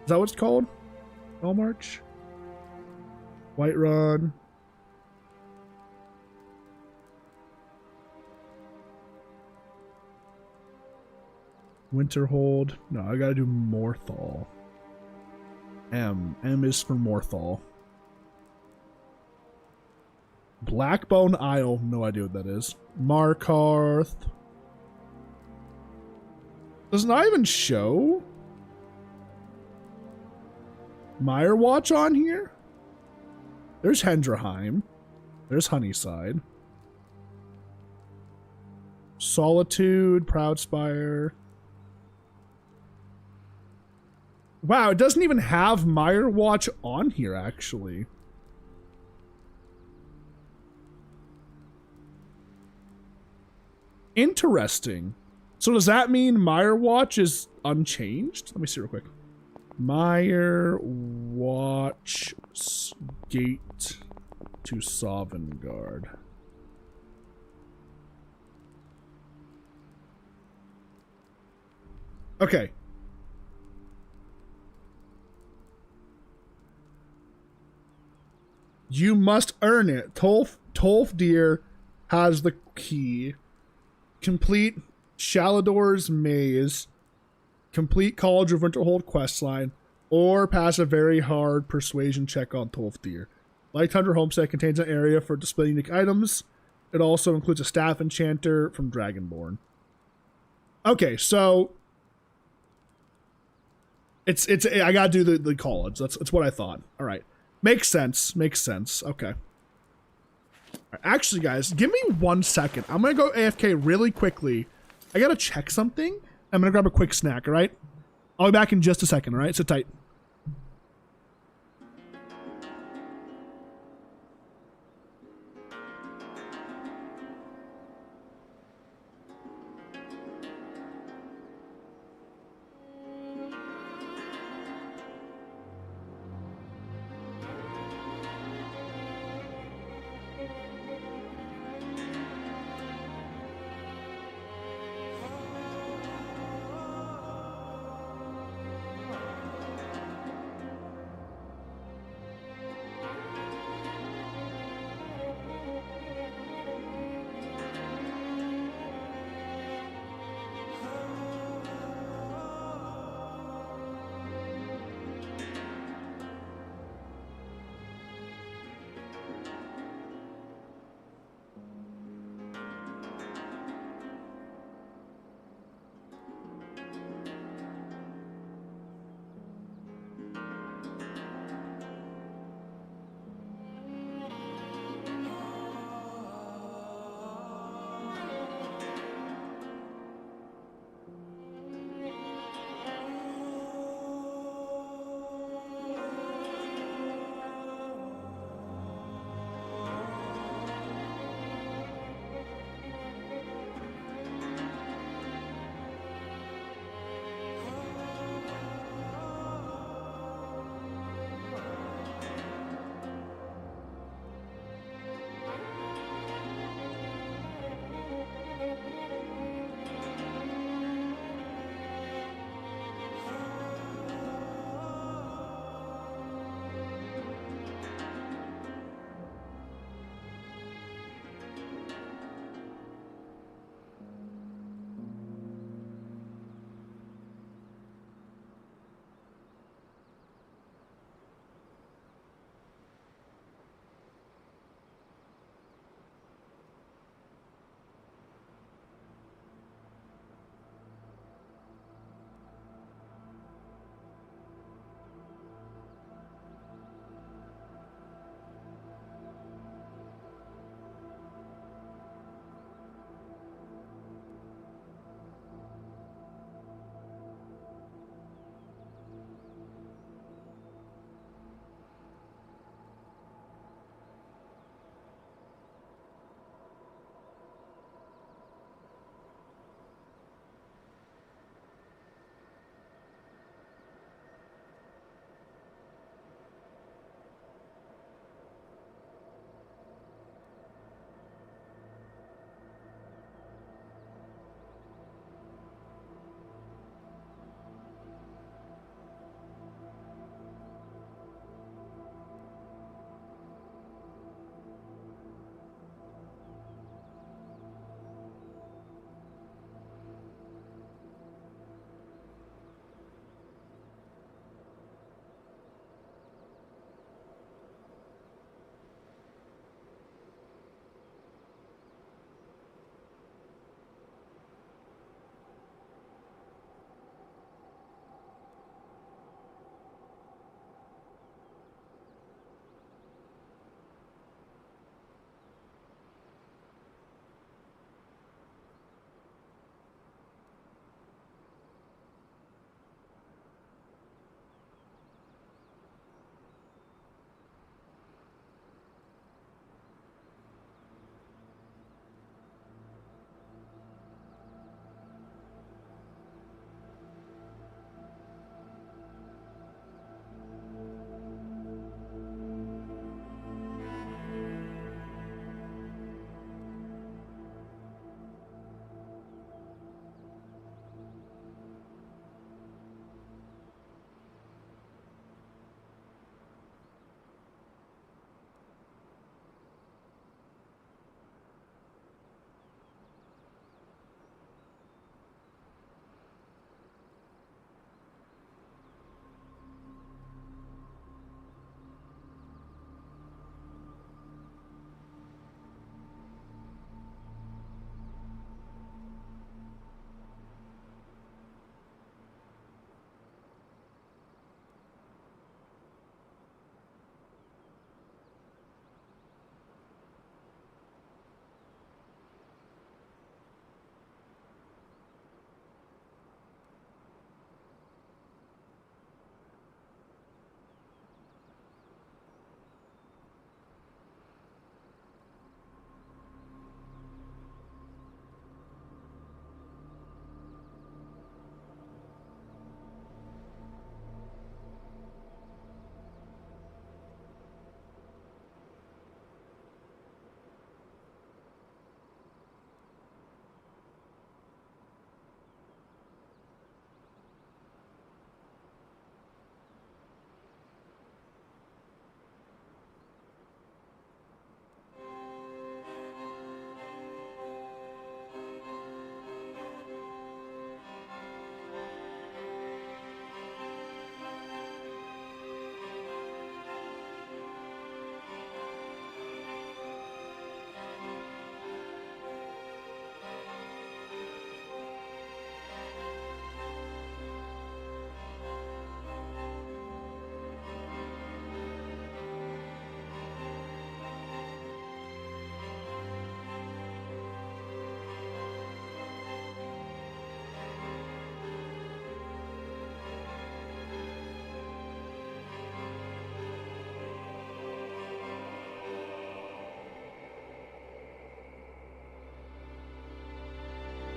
Is that what it's called? Hjalmarch? Whiterun. Winterhold. No, I gotta do Morthal. M. M is for Morthal. Blackbone Isle. No idea what that is. Markarth. Does not even show Meyer Watch on here? There's Hendraheim. There's Honeyside. Solitude, Proudspire. Wow, it doesn't even have Meyer Watch on here, actually. Interesting. So does that mean Meyer Watch is unchanged? Let me see real quick. Meyer Watch gate to Sovngarde. Okay. You must earn it. Tolfdir has the key. Complete Shalador's Maze. Complete College of Winterhold questline, or pass a very hard persuasion check on Tolfdir. Light Thunder Homestead contains an area for displaying unique items. It also includes a staff enchanter from Dragonborn. Okay, so it's I gotta do the college. That's what I thought. All right, makes sense. Makes sense. Okay. All right, actually, guys, give me 1 second. I'm gonna go AFK really quickly. I gotta check something. I'm gonna grab a quick snack, all right? I'll be back in just a second, all right? Sit tight.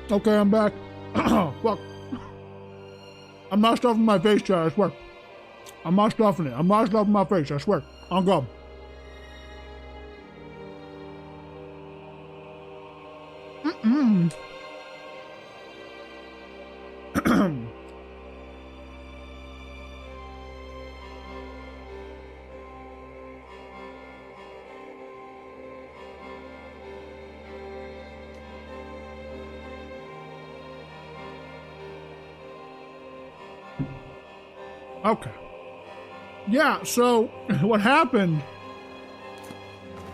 Okay, I'm back. Fuck. I'm not stuffing my face, Chad, I swear. I'm not stuffing it. I'm not stuffing my face, I swear. On God. Mm-mm. Okay. Yeah, so what happened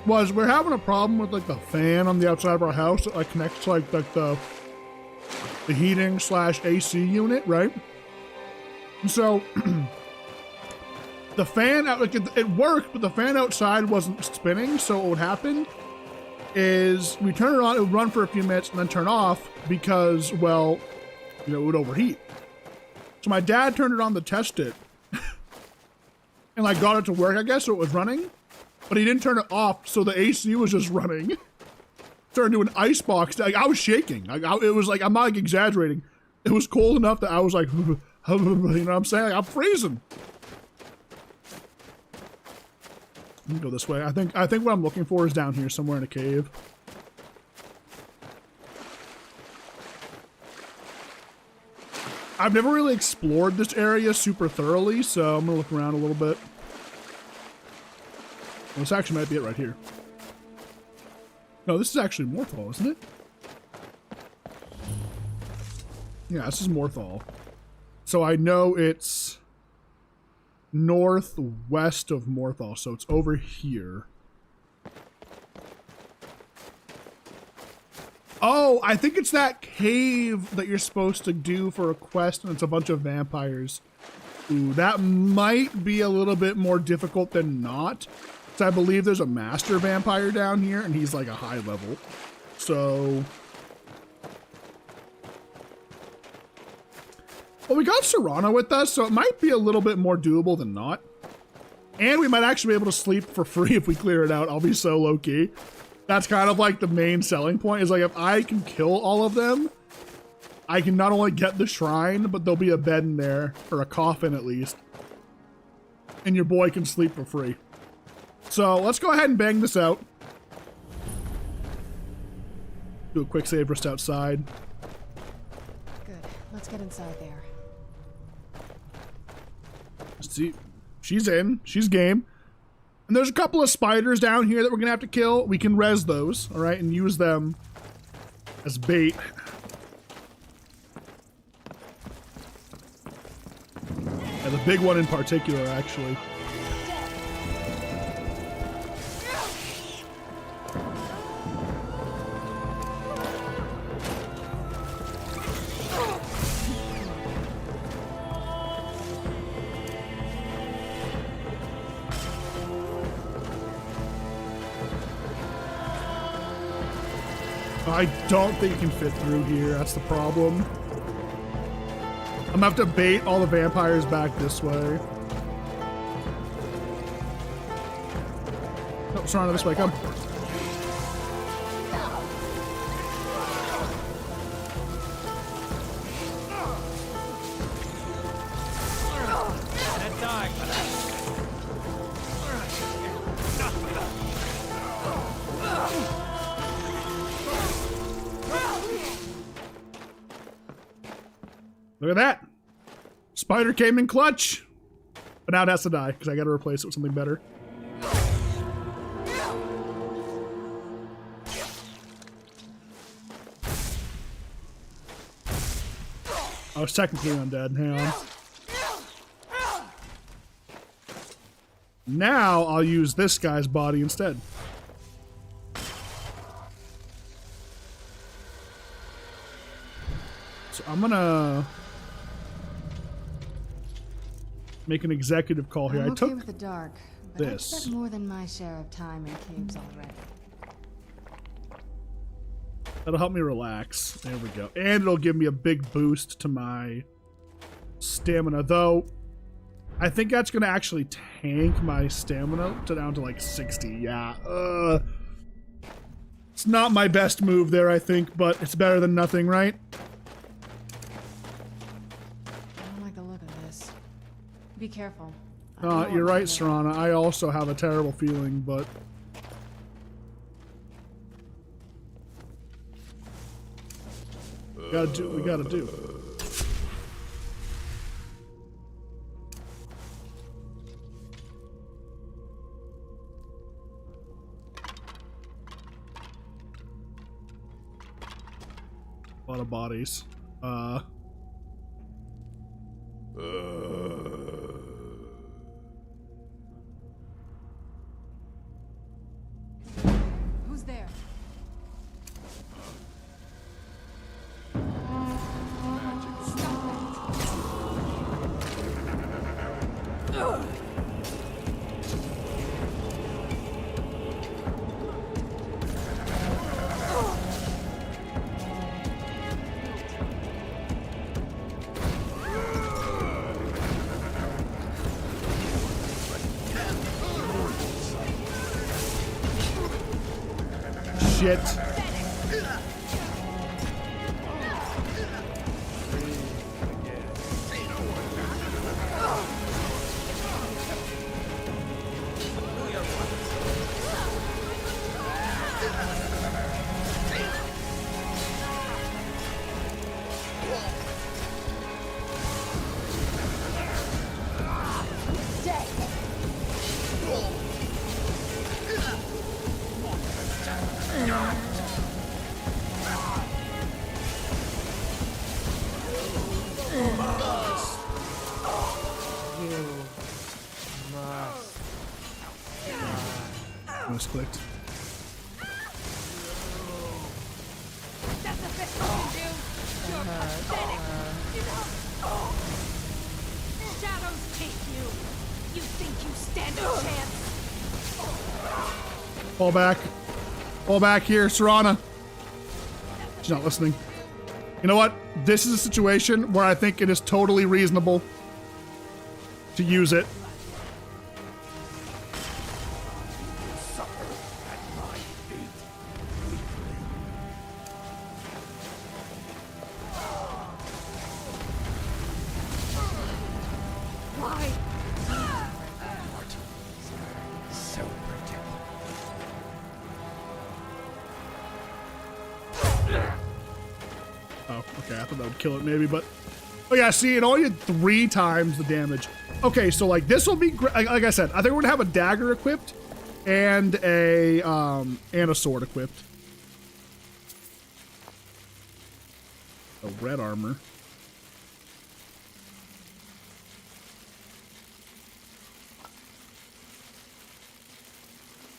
was we're having a problem with like the fan on the outside of our house that like connects to like the heating / AC unit, right? And so the fan out like it worked, but the fan outside wasn't spinning. So what would happen is we turn it on, it would run for a few minutes and then turn off because, well, you know, it would overheat. So my dad turned it on to test it and like got it to work, I guess, so it was running, but he didn't turn it off, so the AC was just running. Turned into an ice box. Like, I was shaking. It was like, I'm not like exaggerating. It was cold enough that I was like, you know what I'm saying? Like, I'm freezing. Let me go this way. I think what I'm looking for is down here somewhere in a cave. I've never really explored this area super thoroughly, so I'm gonna look around a little bit. Well, this actually might be it right here. No, this is actually Morthal, isn't it? Yeah, this is Morthal. So I know it's northwest of Morthal, so it's over here. Oh, I think it's that cave that you're supposed to do for a quest, and it's a bunch of vampires. Ooh, that might be a little bit more difficult than not. So I believe there's a master vampire down here, and he's like a high level. So... well, we got Serana with us, so it might be a little bit more doable than not. And we might actually be able to sleep for free if we clear it out. I'll be so low-key. That's kind of like the main selling point, is like if I can kill all of them, I can not only get the shrine, but there'll be a bed in there, or a coffin at least. And your boy can sleep for free. So let's go ahead and bang this out. Do a quick save just outside. Good. Let's get inside there. See, she's in. She's game. And there's a couple of spiders down here that we're gonna have to kill. We can res those, all right, and use them as bait. Yeah, the big one in particular, actually. I don't think you can fit through here. That's the problem. I'm gonna have to bait all the vampires back this way. Oh, Serana, this way, come. Look at that! Spider came in clutch! But now it has to die, because I gotta replace it with something better. I was technically undead, hang on. Now I'll use this guy's body instead. So I'm gonna make an executive call here. I'm I took okay with the dark, but I've this. spent more than my share of time in caves already. That'll help me relax. There we go. And it'll give me a big boost to my stamina, though I think that's gonna actually tank my stamina to down to like 60. Yeah. It's not my best move there, I think, but it's better than nothing, right? I don't like the look of this. Be careful. You're right, Serana. I also have a terrible feeling, but... Gotta do what we gotta do. A lot of bodies. Who's there? Shit. Clicked. That's the best you can do. You're pathetic. Shadows hate you. You think you stand a chance? Fall back. Fall back here, Serana. She's not listening. You know what? This is a situation where I think it is totally reasonable to use it. Kill it maybe, but oh yeah, see, it only did 3 times the damage. Okay, so like this will be great. Like I said, I think we're gonna have a dagger equipped and a sword equipped. A red armor.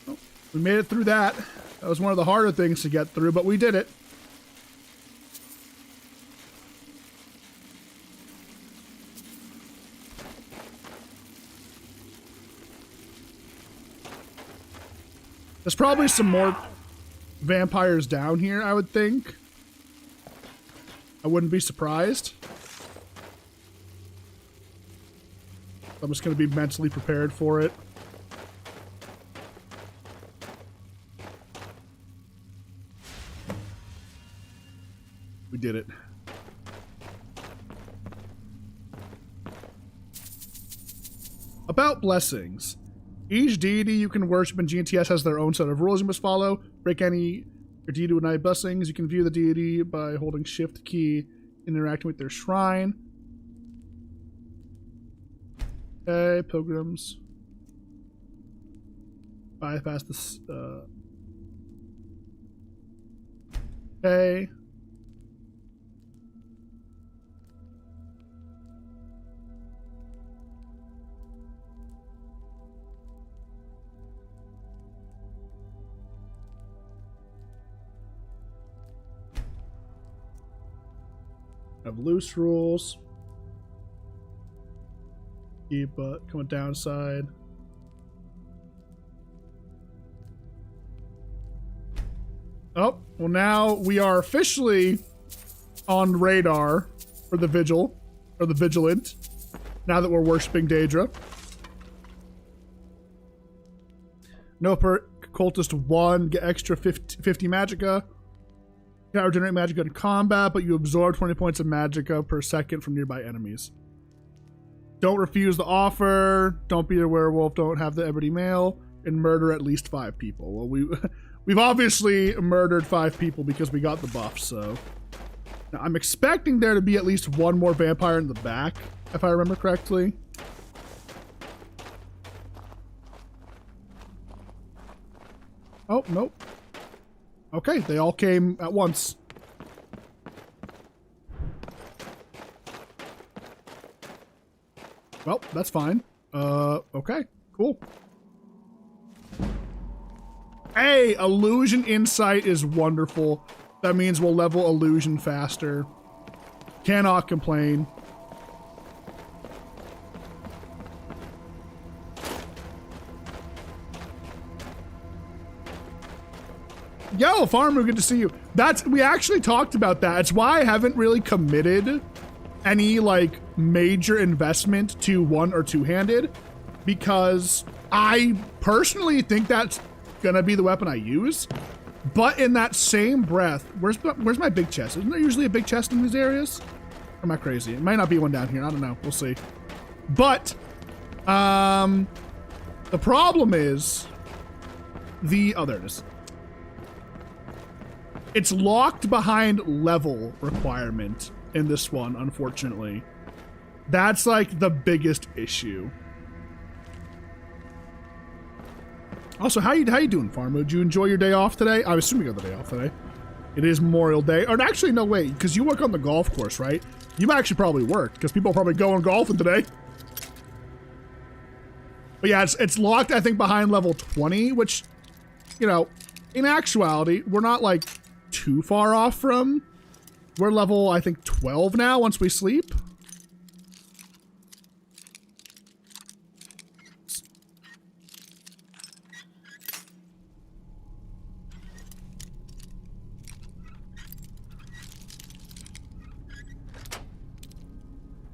Oh, we made it through that. That was one of the harder things to get through, but we did it. There's probably some more vampires down here, I would think. I wouldn't be surprised. I'm just going to be mentally prepared for it. We did it. About blessings. Each deity you can worship in GNTS has their own set of rules you must follow. Break any deity with 9 blessings. You can view the deity by holding shift key and interacting with their shrine. Okay, pilgrims. Bypass this. Okay. Have loose rules. Keep coming downside. Oh, well now we are officially on radar for the vigil, or the vigilant, now that we're worshipping Daedra. No perk Cultist 1, get extra 50 magicka. You cannot regenerate magicka in combat, but you absorb 20 points of magicka per second from nearby enemies. Don't refuse the offer. Don't be a werewolf. Don't have the ebony mail. And murder at least 5 people. Well, we've obviously murdered 5 people because we got the buff, so. Now, I'm expecting there to be at least one more vampire in the back, if I remember correctly. Oh, nope. Okay, they all came at once. Well, that's fine. Okay, cool. Hey, illusion insight is wonderful. That means we'll level illusion faster. Cannot complain. Yo, Farmer, good to see you. We actually talked about that. It's why I haven't really committed any like major investment to one or two-handed, because I personally think that's gonna be the weapon I use. But in that same breath, where's my big chest? Isn't there usually a big chest in these areas? Or am I crazy? It might not be one down here. I don't know. We'll see. But the problem is oh, there it is. It's locked behind level requirement in this one, unfortunately. That's like the biggest issue. Also, how you doing, Farmo? Did you enjoy your day off today? I'm assuming you got the day off today. It is Memorial Day. Or actually, no, wait, because you work on the golf course, right? You might actually probably work, because people are probably going golfing today. But yeah, it's locked, I think, behind level 20, which, you know, in actuality, we're not like too far off from. We're level, I think, 12 now once we sleep.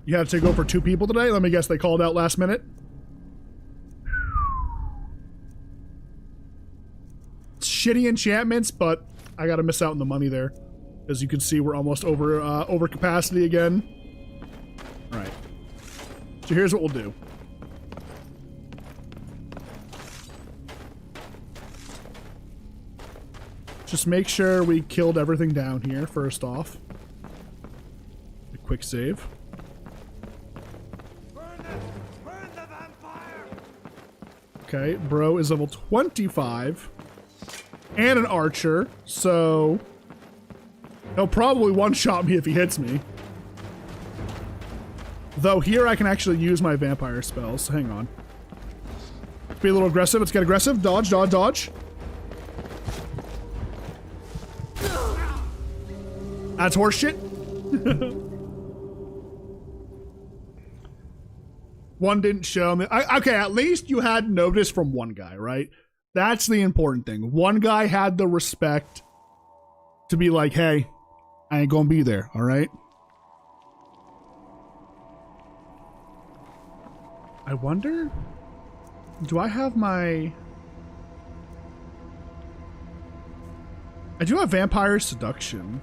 You had to go for 2 people today? Let me guess, they called out last minute? Shitty enchantments, but I gotta miss out on the money there. As you can see, we're almost over capacity again. All right. So here's what we'll do. Just make sure we killed everything down here first off. A quick save. Okay, bro is level 25 and an archer, so he'll probably one-shot me if he hits me. Though here I can actually use my vampire spells. So hang on. Let's be a little aggressive. Let's get aggressive. Dodge, dodge, dodge. That's horseshit. One didn't show me. Okay, at least you had notice from one guy, right? That's the important thing. One guy had the respect to be like, hey, I ain't gonna be there, all right? I wonder, do I have my... I do have Vampire Seduction.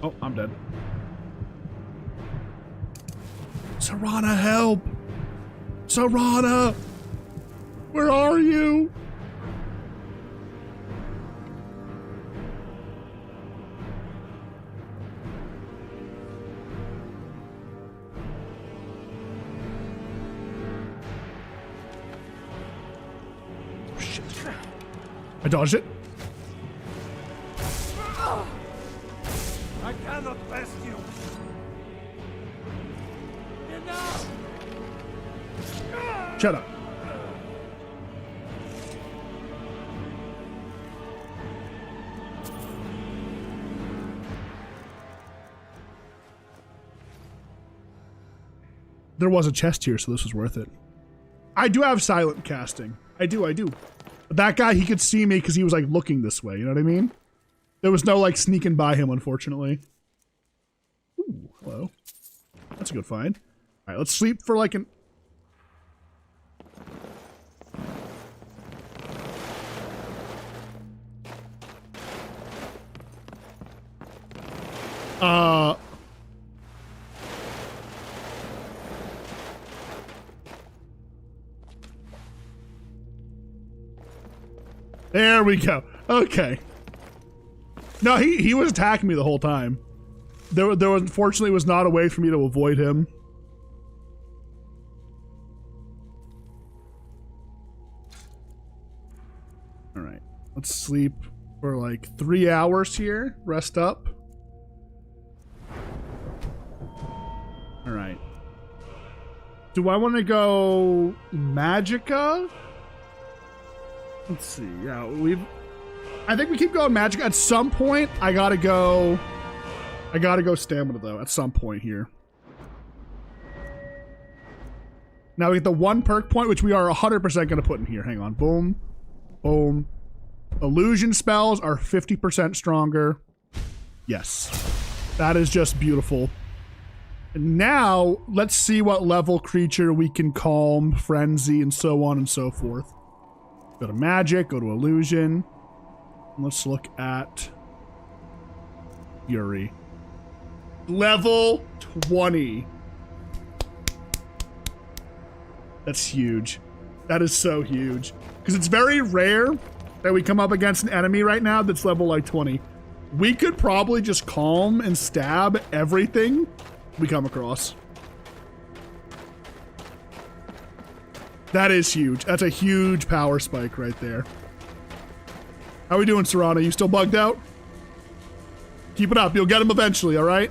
Oh, I'm dead. Serana, help! Serana! Where are you? Oh, shit. I dodged it. I cannot best you. Enough! Shut up. There was a chest here, so this was worth it. I do have silent casting. I do. But that guy, he could see me because he was like looking this way, you know what I mean? There was no like sneaking by him, unfortunately. Ooh, hello. That's a good find. All right, let's sleep for like an... There we go. Okay. No, he was attacking me the whole time. There was, unfortunately was not a way for me to avoid him. All right. Let's sleep for like 3 hours here. Rest up. All right. Do I want to go Magica? Let's see. Yeah, I think we keep going Magica. At some point, I gotta go Stamina though. At some point here. Now we get the 1 perk point, which we are 100% gonna put in here. Hang on. Boom, boom. Illusion spells are 50% stronger. Yes, that is just beautiful. Now, let's see what level creature we can calm, frenzy, and so on and so forth. Go to magic, go to illusion. Let's look at Fury. Level 20. That's huge. That is so huge. Because it's very rare that we come up against an enemy right now that's level like 20. We could probably just calm and stab everything we come across. That is huge. That's a huge power spike right there. How we doing, Serrano? You still bugged out? Keep it up. You'll get him eventually, all right?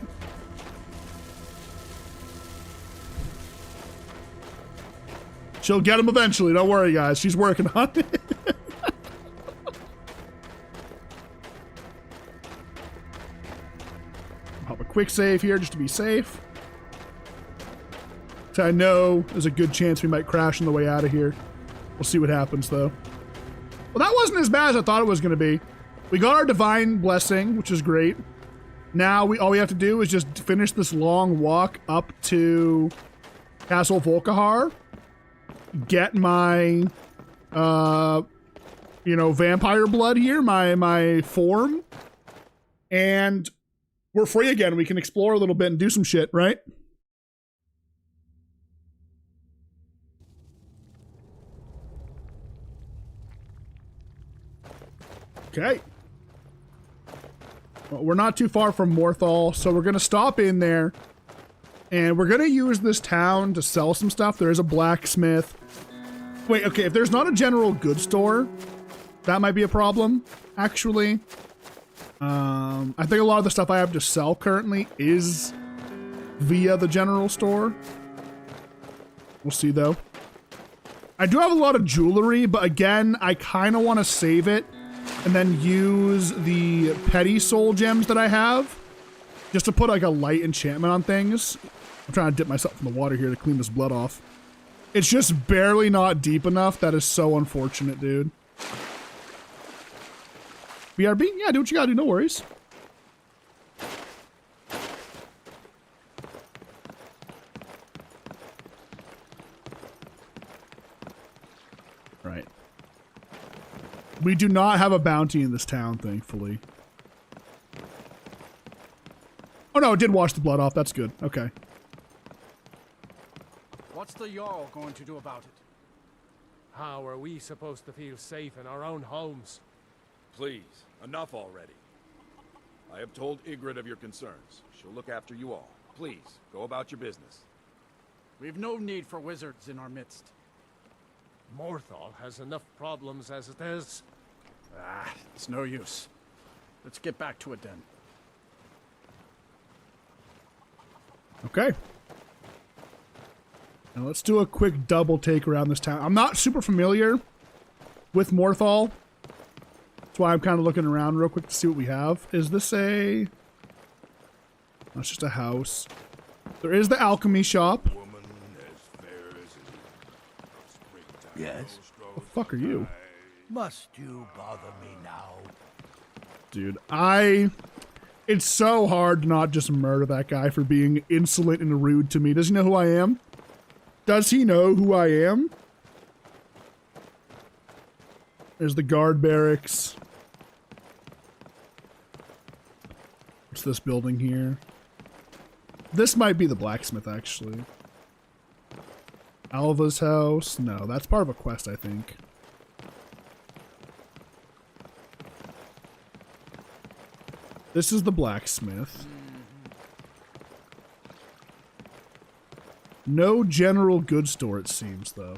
She'll get him eventually. Don't worry, guys. She's working on it. Pop a quick save here just to be safe. So I know there's a good chance we might crash on the way out of here. We'll see what happens, though. Well, that wasn't as bad as I thought it was going to be. We got our Divine Blessing, which is great. Now, all we have to do is just finish this long walk up to Castle Volkihar. Get my, vampire blood here, my form. And we're free again. We can explore a little bit and do some shit, right? Okay. Well, we're not too far from Morthal, so we're going to stop in there. And we're going to use this town to sell some stuff. There is a blacksmith. Wait, okay, if there's not a general goods store, that might be a problem, actually. I think a lot of the stuff I have to sell currently is via the general store. We'll see, though. I do have a lot of jewelry, but again, I kind of want to save it and then use the petty soul gems that I have just to put like a light enchantment on things. I'm trying to dip myself in the water here to clean this blood off. It's just barely not deep enough. That is so unfortunate, dude. BRB? Yeah, do what you gotta do, no worries. Right. We do not have a bounty in this town, thankfully. Oh no, it did wash the blood off. That's good. Okay. What's the Jarl going to do about it? How are we supposed to feel safe in our own homes? Please, enough already. I have told Ygritte of your concerns. She'll look after you all. Please, go about your business. We've no need for wizards in our midst. Morthal has enough problems as it is. Ah, it's no use. Let's get back to it then. Okay. Now let's do a quick double take around this town. I'm not super familiar with Morthal. That's why I'm kind of looking around real quick to see what we have. Is this a... That's just a house. There is the alchemy shop. Yes? What the fuck are you? Must you bother me now? Dude, It's so hard to not just murder that guy for being insolent and rude to me. Does he know who I am? Does he know who I am? There's the guard barracks. What's this building here? This might be the blacksmith, actually. Alva's house? No, that's part of a quest, I think. This is the blacksmith. No general goods store, it seems, though.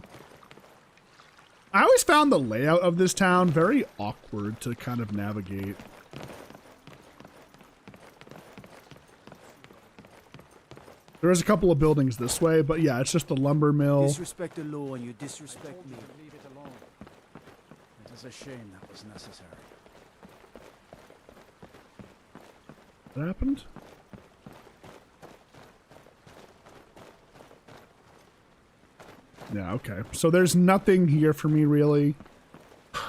I always found the layout of this town very awkward to kind of navigate. There is a couple of buildings this way, but yeah, it's just the lumber mill. Disrespect the law and you disrespect me. Leave it alone. It is a shame that was necessary. What happened? Yeah, okay. So there's nothing here for me, really.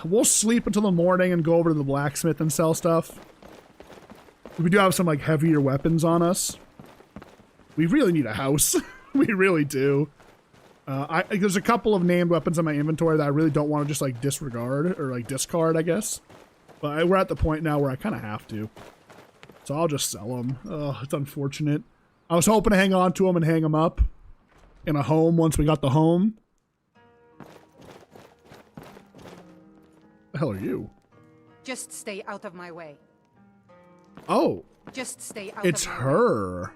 We'll sleep until the morning and go over to the blacksmith and sell stuff. We do have some, like, heavier weapons on us. We really need a house. We really do. There's a couple of named weapons in my inventory that I really don't want to just, like, disregard or, like, discard, I guess. But we're at the point now where I kind of have to. So I'll just sell them. Oh, it's unfortunate. I was hoping to hang on to them and hang them up in a home once we got the home. The hell are you? Just stay out of my way. Oh. Just stay out it's of my her. way.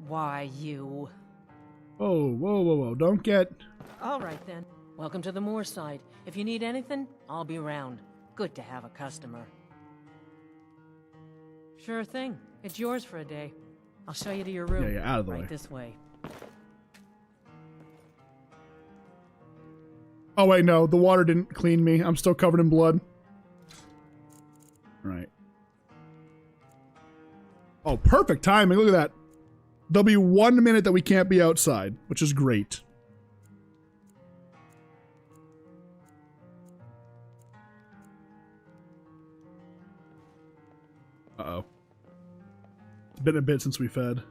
Why, you? Oh, whoa, whoa, whoa. Don't get... All right, then. Welcome to the moorside. If you need anything, I'll be around. Good to have a customer. Sure thing. It's yours for a day. I'll show you to your room. Yeah, out of the way. Right this way. Oh, wait, no. The water didn't clean me. I'm still covered in blood. Right. Oh, perfect timing. Look at that. There'll be 1 minute that we can't be outside, which is great. Uh-oh. It's been a bit since we fed.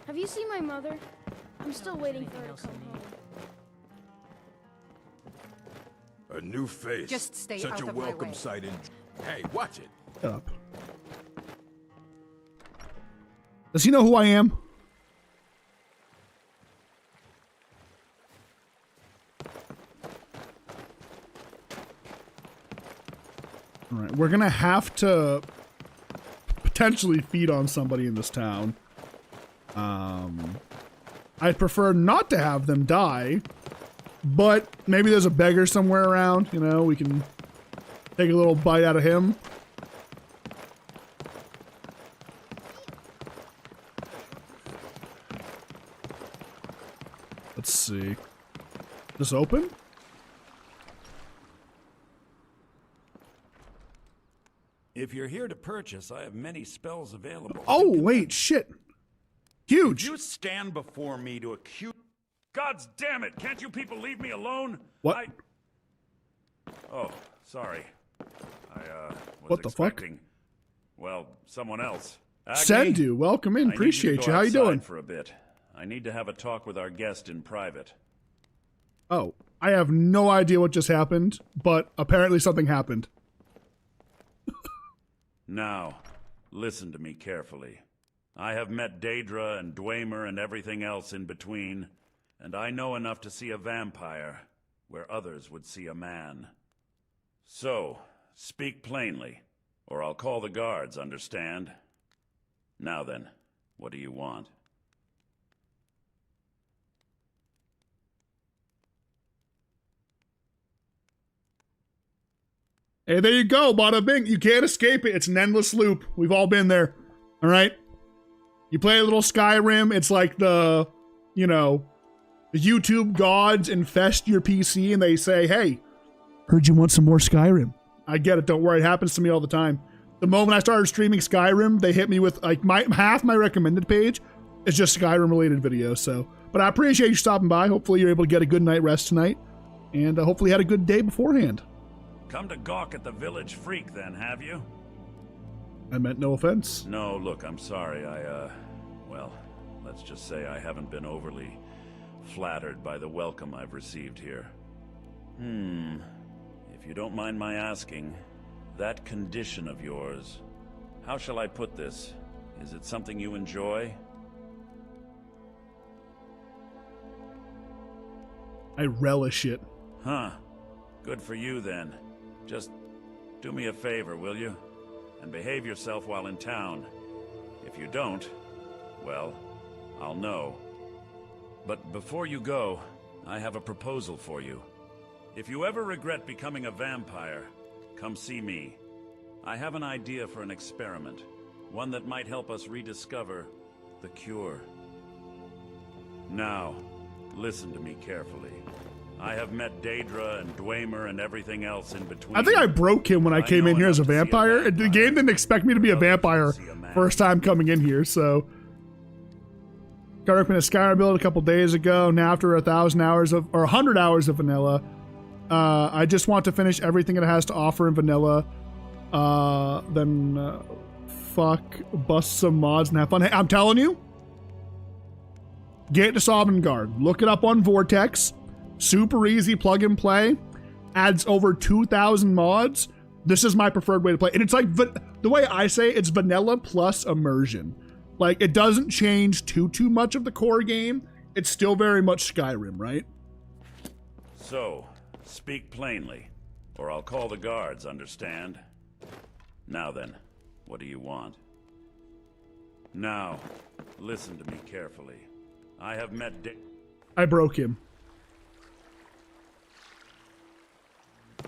Have you seen my mother? I'm still waiting for her to come home. A new face. Just stay Such out a of my welcome way. sight in... Hey, watch it. Shut up. Does he know who I am? All right, we're gonna have to potentially feed on somebody in this town. I'd prefer not to have them die, but maybe there's a beggar somewhere around, you know, we can take a little bite out of him. Let's see. This open? If you're here to purchase, I have many spells available. Oh, wait, shit. Huge. You stand before me to accuse... God's damn it! Can't you people leave me alone? What? Oh, sorry. I, was what the expecting... Well, someone else. Agni, Sendu, welcome in. Appreciate you. How you doing? For a bit. I need to have a talk with our guest in private. Oh, I have no idea what just happened, but apparently something happened. Now, listen to me carefully. I have met Daedra and Dwemer and everything else in between, and I know enough to see a vampire where others would see a man. So, speak plainly, or I'll call the guards, understand? Now then, what do you want? Hey, there you go, bada bing. You can't escape it. It's an endless loop. We've all been there. All right? You play a little Skyrim. It's like the, you know, the YouTube gods infest your PC and they say, hey, heard you want some more Skyrim. I get it. Don't worry. It happens to me all the time. The moment I started streaming Skyrim, they hit me with like half my recommended page is just Skyrim related videos. So, but I appreciate you stopping by. Hopefully you're able to get a good night rest tonight, and hopefully you had a good day beforehand. Come to gawk at the village freak then, have you? I meant no offense. No, look, I'm sorry. Well, let's just say I haven't been overly flattered by the welcome I've received here. If you don't mind my asking, that condition of yours, how shall I put this? Is it something you enjoy? I relish it. Huh. Good for you then. Just do me a favor, will you? And behave yourself while in town. If you don't, well, I'll know. But before you go, I have a proposal for you. If you ever regret becoming a vampire, come see me. I have an idea for an experiment, one that might help us rediscover the cure. Now, listen to me carefully. I have met Daedra and Dwemer and everything else in between. I think I broke him when I came in here as a vampire. The game didn't expect me to be a vampire first time coming in here, so. Got up in a Skyrim build a couple days ago. Now after 1,000 hours of, or 100 hours of vanilla, I just want to finish everything it has to offer in vanilla. Then fuck, bust some mods and have fun. Hey, I'm telling you, get to Sovngarde. Look it up on Vortex. Super easy plug and play. Adds over 2,000 mods. This is my preferred way to play. And it's like, the way I say it, it's vanilla plus immersion. Like, it doesn't change too much of the core game. It's still very much Skyrim, right? So, speak plainly, or I'll call the guards, understand? Now then, what do you want? Now, listen to me carefully. I have met I broke him.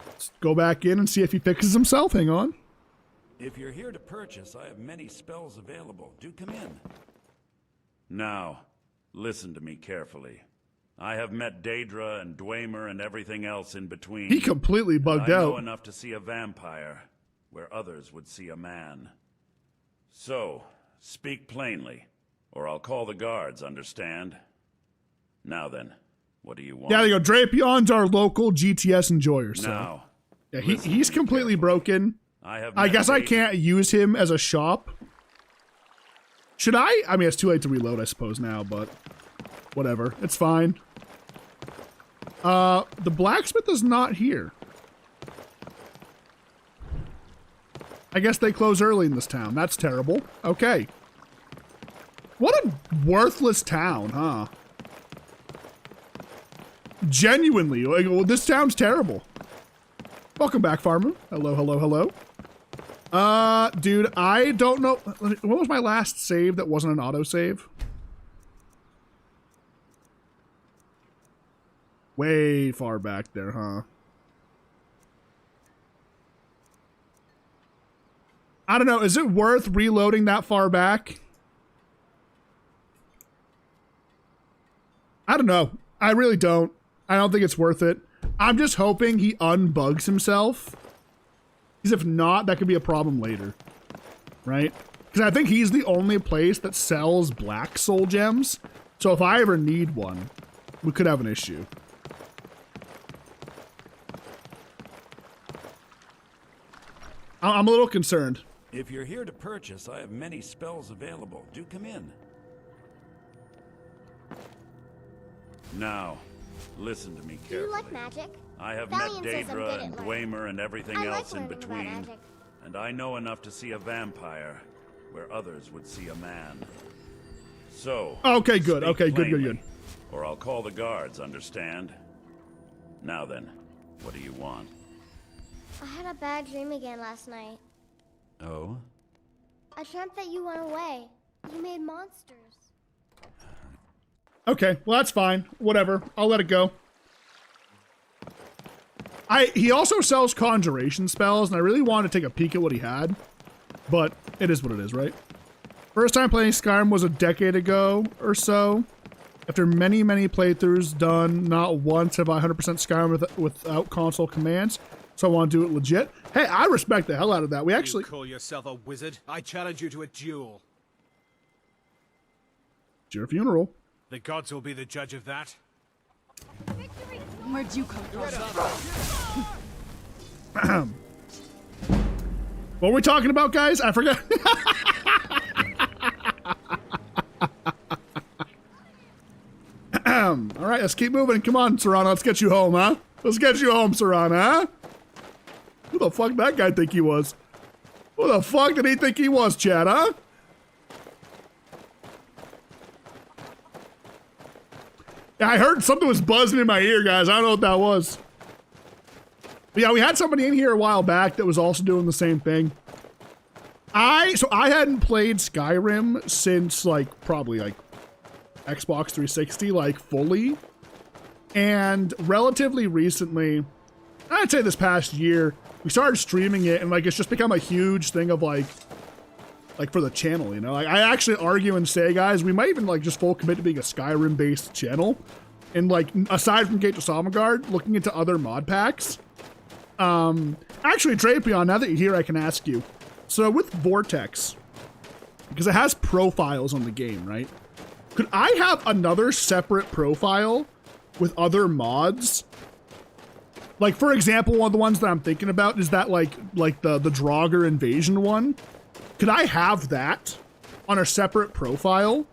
Let's go back in and see if he fixes himself. Hang on. If you're here to purchase, I have many spells available. Do come in. Now, listen to me carefully. I have met Daedra and Dwemer and everything else in between. He completely bugged I out. know enough to see a vampire where others would see a man. So, speak plainly, or I'll call the guards, understand? Now then, what do you want? Yeah, there you go. Drapion's our local GTS enjoyer. So. Now, yeah, he's completely broken. I guess I can't use him as a shop. Should I? I mean, it's too late to reload, I suppose, now, but whatever. It's fine. The blacksmith is not here. I guess they close early in this town. That's terrible. Okay. What a worthless town, huh? Genuinely, like, well, this town's terrible. Welcome back, farmer. Hello, hello, hello. Dude, I don't know. What was my last save that wasn't an autosave? Way far back there, huh? I don't know. Is it worth reloading that far back? I don't know. I really don't. I don't think it's worth it. I'm just hoping he unbugs himself. Because if not, that could be a problem later. Right? Because I think he's the only place that sells black soul gems. So if I ever need one, we could have an issue. I'm a little concerned. If you're here to purchase, I have many spells available. Do come in. Now, listen to me carefully. Do you like magic? I have Valiant met says I'm good Daedra at and learning. Dwemer and everything I like else in learning about between, magic. and I know enough to see a vampire where others would see a man. So, okay, good. speak Okay, good, plainly, good. Or I'll call the guards, understand? Now then, what do you want? I had a bad dream again last night. Oh? I dreamt that you went away. You made monsters. Okay, well that's fine. Whatever. I'll let it go. He also sells conjuration spells, and I really wanted to take a peek at what he had. But it is what it is, right? First time playing Skyrim was a decade ago or so. After many, many playthroughs done, not once have I 100% Skyrim without console commands. So I want to do it legit. Hey, I respect the hell out of that. We actually... You call yourself a wizard? I challenge you to a duel. It's your funeral. The gods will be the judge of that. Where'd you come from? What were we talking about, guys? I forgot. All right, let's keep moving. Come on, Serrano. Let's get you home, huh? Let's get you home, Serrano, huh? Who the fuck that guy think he was? Who the fuck did he think he was, Chad, huh? Yeah, I heard something was buzzing in my ear, guys. I don't know what that was. But yeah, we had somebody in here a while back that was also doing the same thing. So I hadn't played Skyrim since probably Xbox 360, fully. And relatively recently, I'd say this past year, we started streaming it, and it's just become a huge thing of for the channel, you know? I actually argue and say, guys, we might even just full commit to being a Skyrim based channel. And aside from Gate to Sovngarde, looking into other mod packs. Actually, Drapion, now that you're here, I can ask you. So with Vortex, because it has profiles on the game, right? Could I have another separate profile with other mods? For example, one of the ones that I'm thinking about is that the Draugr invasion one. Could I have that on a separate profile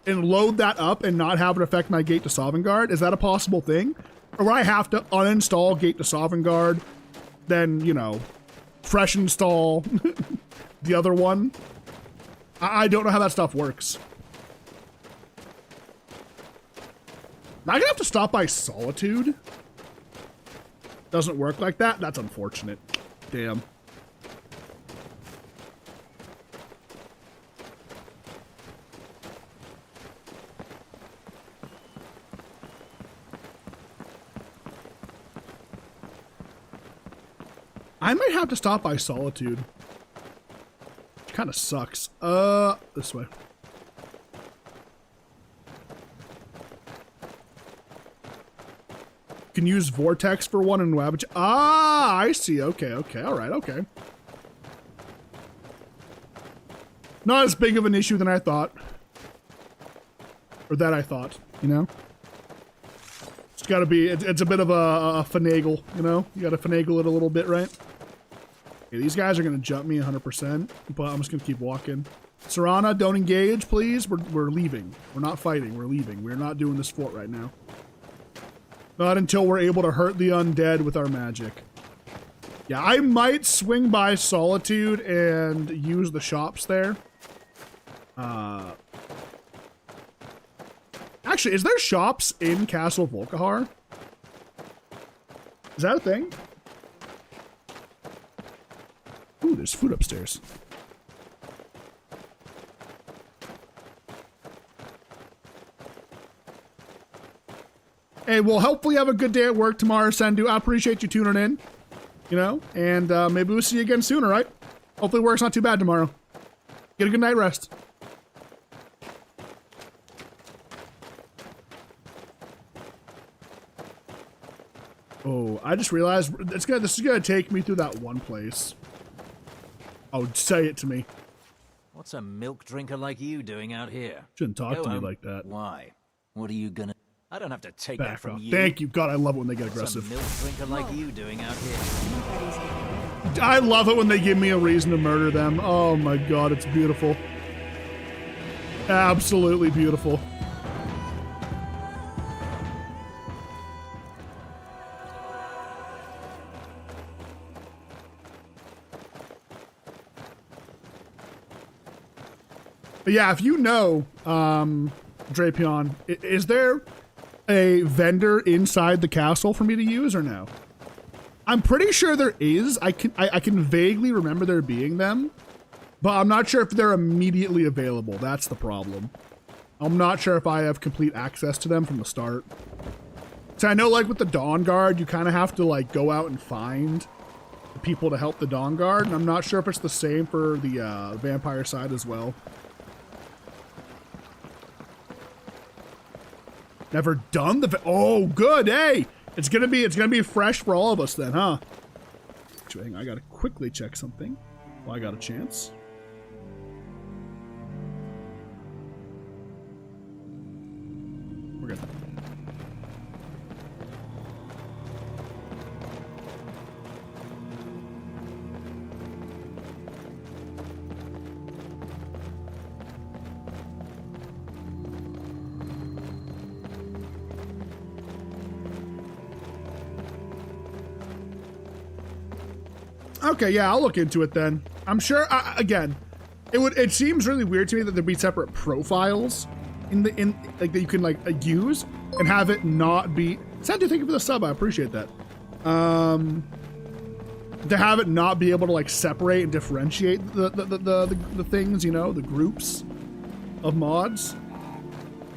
and load that up and not have it affect my Gate to Sovngarde? Is that a possible thing? Or would I have to uninstall Gate to Sovngarde, then, fresh install the other one? I don't know how that stuff works. Am I gonna have to stop by Solitude? Doesn't work like that? That's unfortunate. Damn. I might have to stop by Solitude. Which kind of sucks. This way. Can use Vortex for one in Wabbage. Ah, I see. Okay, all right, okay. Not as big of an issue than I thought. Or that I thought, you know? It's gotta be, it's a bit of a finagle, you know? You gotta finagle it a little bit, right? Okay, these guys are gonna jump me 100%, but I'm just gonna keep walking. Serana, don't engage, please. We're leaving. We're not fighting, we're leaving. We're not doing this fort right now. Not until we're able to hurt the undead with our magic. Yeah, I might swing by Solitude and use the shops there. Actually, is there shops in Castle Volkihar? Is that a thing? Ooh, there's food upstairs. Hey, well, hopefully you have a good day at work tomorrow, Sendu. I appreciate you tuning in, you know, and maybe we'll see you again soon, all right? Hopefully work's not too bad tomorrow. Get a good night rest. Oh, I just realized this is gonna take me through that one place. Oh, say it to me. What's a milk drinker like you doing out here? Shouldn't talk to me like that. Why? What are you gonna... I don't have to take that from you. Thank you. God, I love it when they get aggressive. What's a milk drinker like you doing out here? I love it when they give me a reason to murder them. Oh my God, it's beautiful. Absolutely beautiful. But yeah, if you know, Drapion, is there a vendor inside the castle for me to use or no? I'm pretty sure there is. I can vaguely remember there being them, but I'm not sure if they're immediately available. That's the problem. I'm not sure if I have complete access to them from the start. So I know, like with the Dawn Guard, you kind of have to like go out and find the people to help the Dawn Guard, and I'm not sure if it's the same for the vampire side as well. Never done the... Oh, good. Hey, it's gonna be fresh for all of us then, huh? situation. Hang on, I gotta quickly check something while I got a chance. We're good. Okay, yeah, I'll look into it then. I'm sure. Again, it seems really weird to me that there'd be separate profiles like that you can like use and have it not be. Sandy, thank you for the sub. I appreciate that. To have it not be able to like separate and differentiate the things, you know, the groups of mods.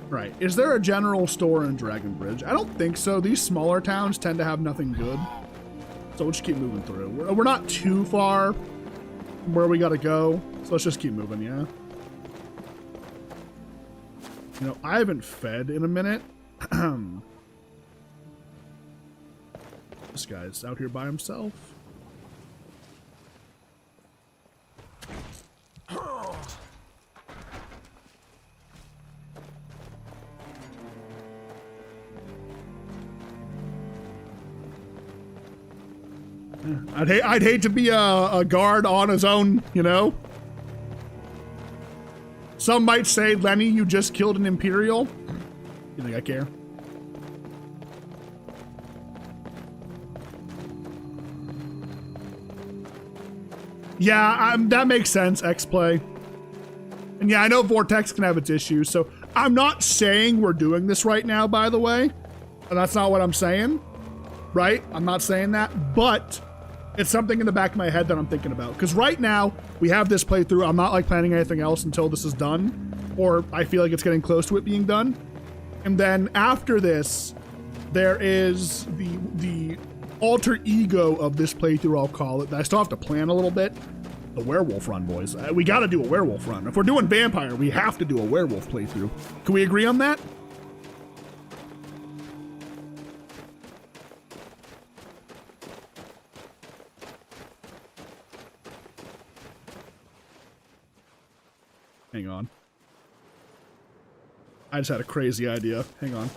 Right. Is there a general store in Dragon Bridge? I don't think so. These smaller towns tend to have nothing good. So we'll just keep moving through. We're not too far from where we gotta go. So let's just keep moving, yeah? You know, I haven't fed in a minute. This guy's out here by himself. I'd hate to be a guard on his own, you know? Some might say, Lenny, you just killed an Imperial. You think I care? Yeah, that makes sense, X-Play. And yeah, I know Vortex can have its issues, so I'm not saying we're doing this right now, by the way. And that's not what I'm saying, right? I'm not saying that, but it's something in the back of my head that I'm thinking about. Because right now, we have this playthrough. I'm not like planning anything else until this is done. Or I feel like it's getting close to it being done. And then after this, there is the alter ego of this playthrough, I'll call it. I still have to plan a little bit. The werewolf run, boys. We got to do a werewolf run. If we're doing vampire, we have to do a werewolf playthrough. Can we agree on that? Hang on. I just had a crazy idea. Hang on.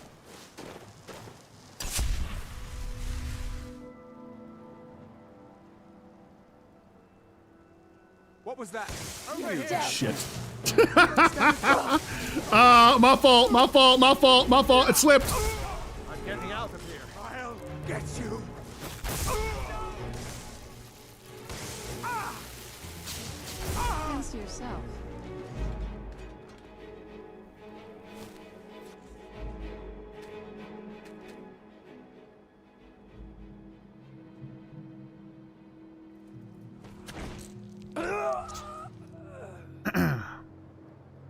What was that? Shit. My fault. It slipped. I'm getting out of here. I'll get you. Thanks to yourself.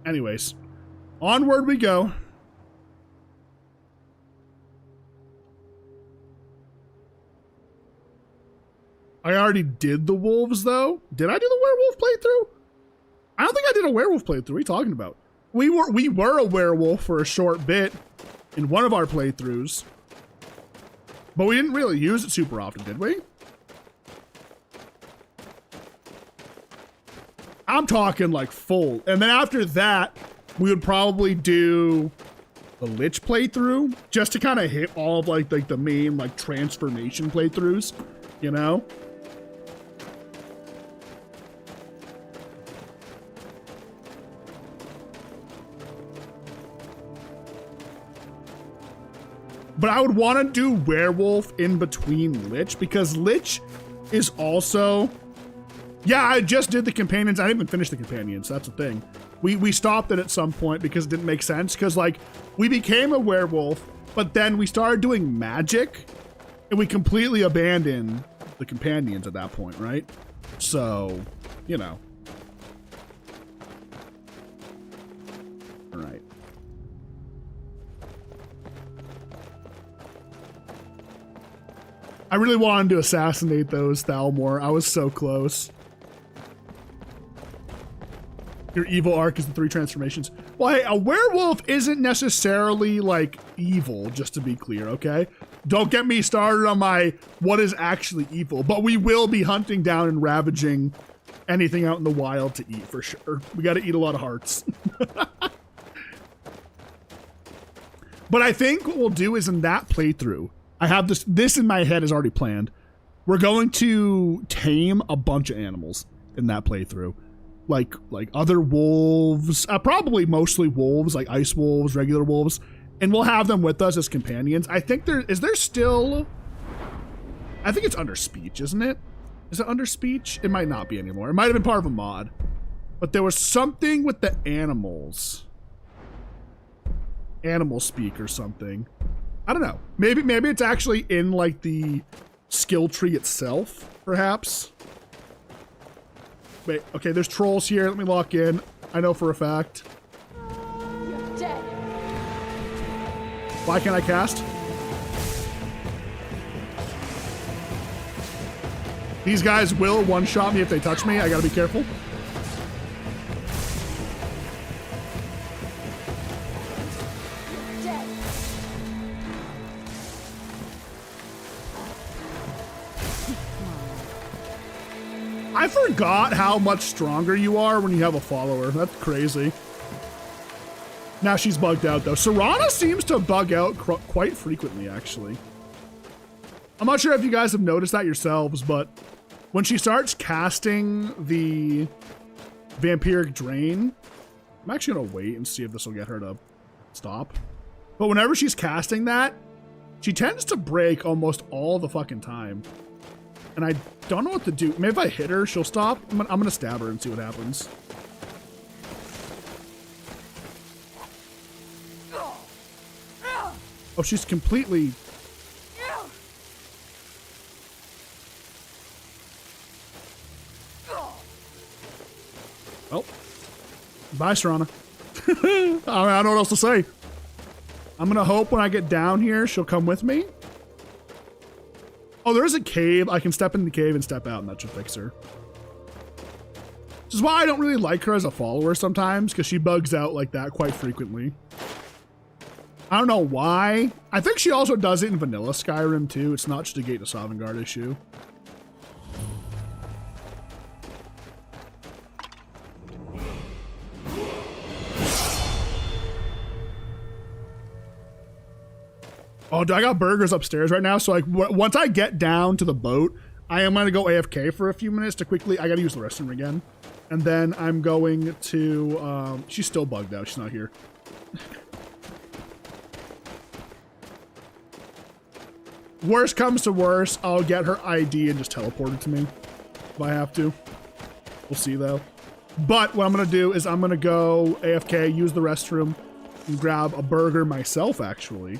Anyways, onward we go. I already did the wolves, though. Did I do the werewolf playthrough? I don't think I did a werewolf playthrough. What are you talking about? We were a werewolf for a short bit in one of our playthroughs, but we didn't really use it super often, did we? I'm talking like full. And then after that, we would probably do the Lich playthrough just to kind of hit all of like the main like transformation playthroughs, you know? But I would want to do werewolf in between Lich because Lich is also... Yeah, I just did the companions. I didn't even finish the companions. That's the thing. We stopped it at some point because it didn't make sense. Because, like, we became a werewolf, but then we started doing magic, and we completely abandoned the companions at that point, right? So, you know. All right. I really wanted to assassinate those Thalmor. I was so close. Your evil arc is the 3 transformations. Well, hey, a werewolf isn't necessarily, like, evil, just to be clear, okay? Don't get me started on my what is actually evil, but we will be hunting down and ravaging anything out in the wild to eat, for sure. We gotta eat a lot of hearts. But I think what we'll do is in that playthrough, I have this in my head is already planned. We're going to tame a bunch of animals in that playthrough. Like other wolves, probably mostly wolves, like ice wolves, regular wolves, and we'll have them with us as companions. I think I think it's under speech, isn't it? Is it under speech? It might not be anymore. It might have been part of a mod, but there was something with the animals. Animal speak or something. I don't know. Maybe it's actually in like the skill tree itself, perhaps. Wait, okay, there's trolls here. Let me lock in. I know for a fact. You're dead. Why can't I cast? These guys will one-shot me if they touch me. I gotta be careful. I forgot how much stronger you are when you have a follower. That's crazy. Now she's bugged out though. Serana seems to bug out quite frequently, actually. I'm not sure if you guys have noticed that yourselves, but when she starts casting the vampiric drain, I'm actually gonna wait and see if this will get her to stop. But whenever she's casting that, she tends to break almost all the fucking time. And I don't know what to do. Maybe if I hit her, she'll stop. I'm gonna stab her and see what happens. Oh, she's completely... Oh. Bye, Serana. I don't know what else to say. I'm gonna hope when I get down here, she'll come with me. Oh, there is a cave. I can step in the cave and step out, and that should fix her. Which is why I don't really like her as a follower sometimes, because she bugs out like that quite frequently. I don't know why. I think she also does it in vanilla Skyrim too. It's not just a Gate to Sovngarde issue. Oh, I got burgers upstairs right now. So like once I get down to the boat, I am going to go AFK for a few minutes to quickly, I got to use the restroom again. And then I'm going to, she's still bugged out. She's not here. Worst comes to worst, I'll get her ID and just teleport it to me if I have to. We'll see though. But what I'm going to do is I'm going to go AFK, use the restroom, and grab a burger myself actually.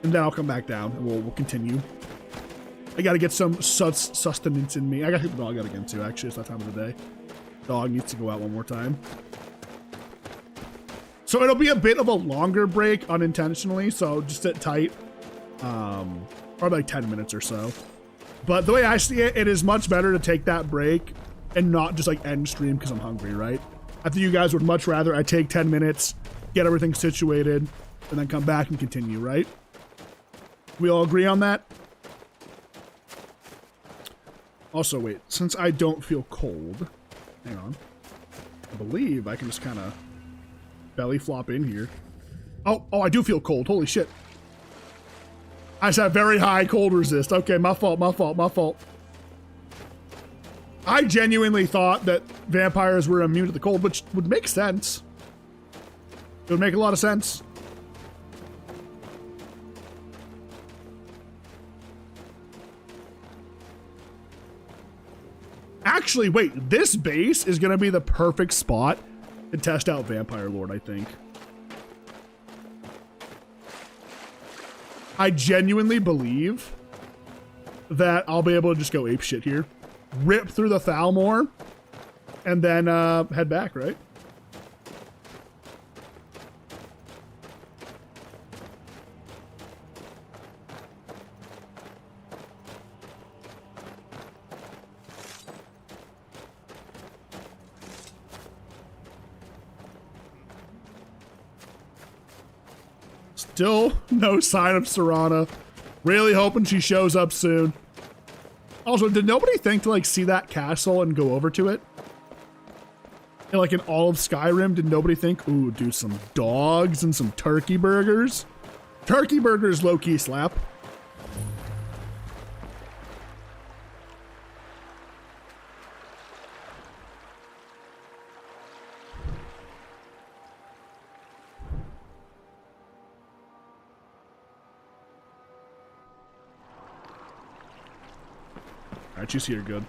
And then I'll come back down and we'll continue. I gotta get some sustenance in me. I gotta hit the dog out again too, actually. It's that time of the day. Dog needs to go out one more time. So it'll be a bit of a longer break unintentionally, so just sit tight. Probably like 10 minutes or so. But the way I see it, it is much better to take that break and not just like end stream because I'm hungry, right? I think you guys would much rather I take 10 minutes, get everything situated, and then come back and continue, right? We all agree on that? Also, wait, since I don't feel cold, hang on. I believe I can just kind of belly flop in here. Oh, I do feel cold. Holy shit. I just have very high cold resist. Okay, my fault. I genuinely thought that vampires were immune to the cold, which would make sense. It would make a lot of sense. Actually, wait, this base is going to be the perfect spot to test out Vampire Lord, I think. I genuinely believe that I'll be able to just go apeshit here. Rip through the Thalmor, and then head back, right? Still no sign of Serana. Really hoping she shows up soon. Also, did nobody think to like see that castle and go over to it? And like in all of Skyrim, did nobody think, ooh, do some dogs and some turkey burgers? Turkey burgers low-key slap. Alright, you see you're good.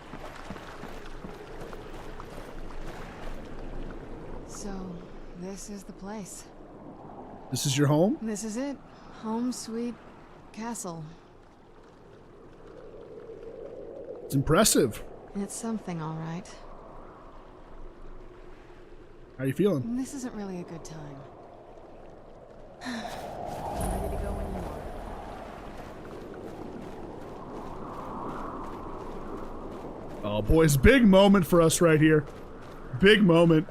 So, this is the place. This is your home? This is it. Home sweet castle. It's impressive. It's something, all right. How you feeling? This isn't really a good time. Ready to go when you are. Oh, boys, big moment for us right here. Big moment.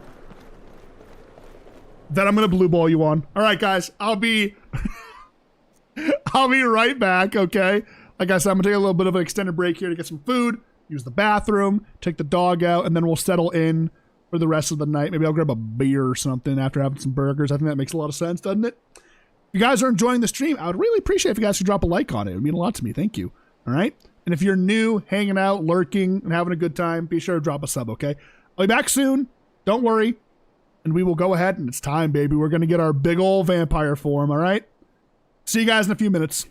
That I'm gonna blue ball you on. All right, guys, I'll be right back, okay? Like I said, I'm gonna take a little bit of an extended break here to get some food, use the bathroom, take the dog out, and then we'll settle in for the rest of the night. Maybe I'll grab a beer or something after having some burgers. I think that makes a lot of sense, doesn't it? If you guys are enjoying the stream, I would really appreciate if you guys could drop a like on it. It would mean a lot to me. Thank you. All right? And if you're new, hanging out, lurking, and having a good time, be sure to drop a sub, okay? I'll be back soon. Don't worry. And we will go ahead, and it's time, baby. We're going to get our big old vampire form, all right? See you guys in a few minutes.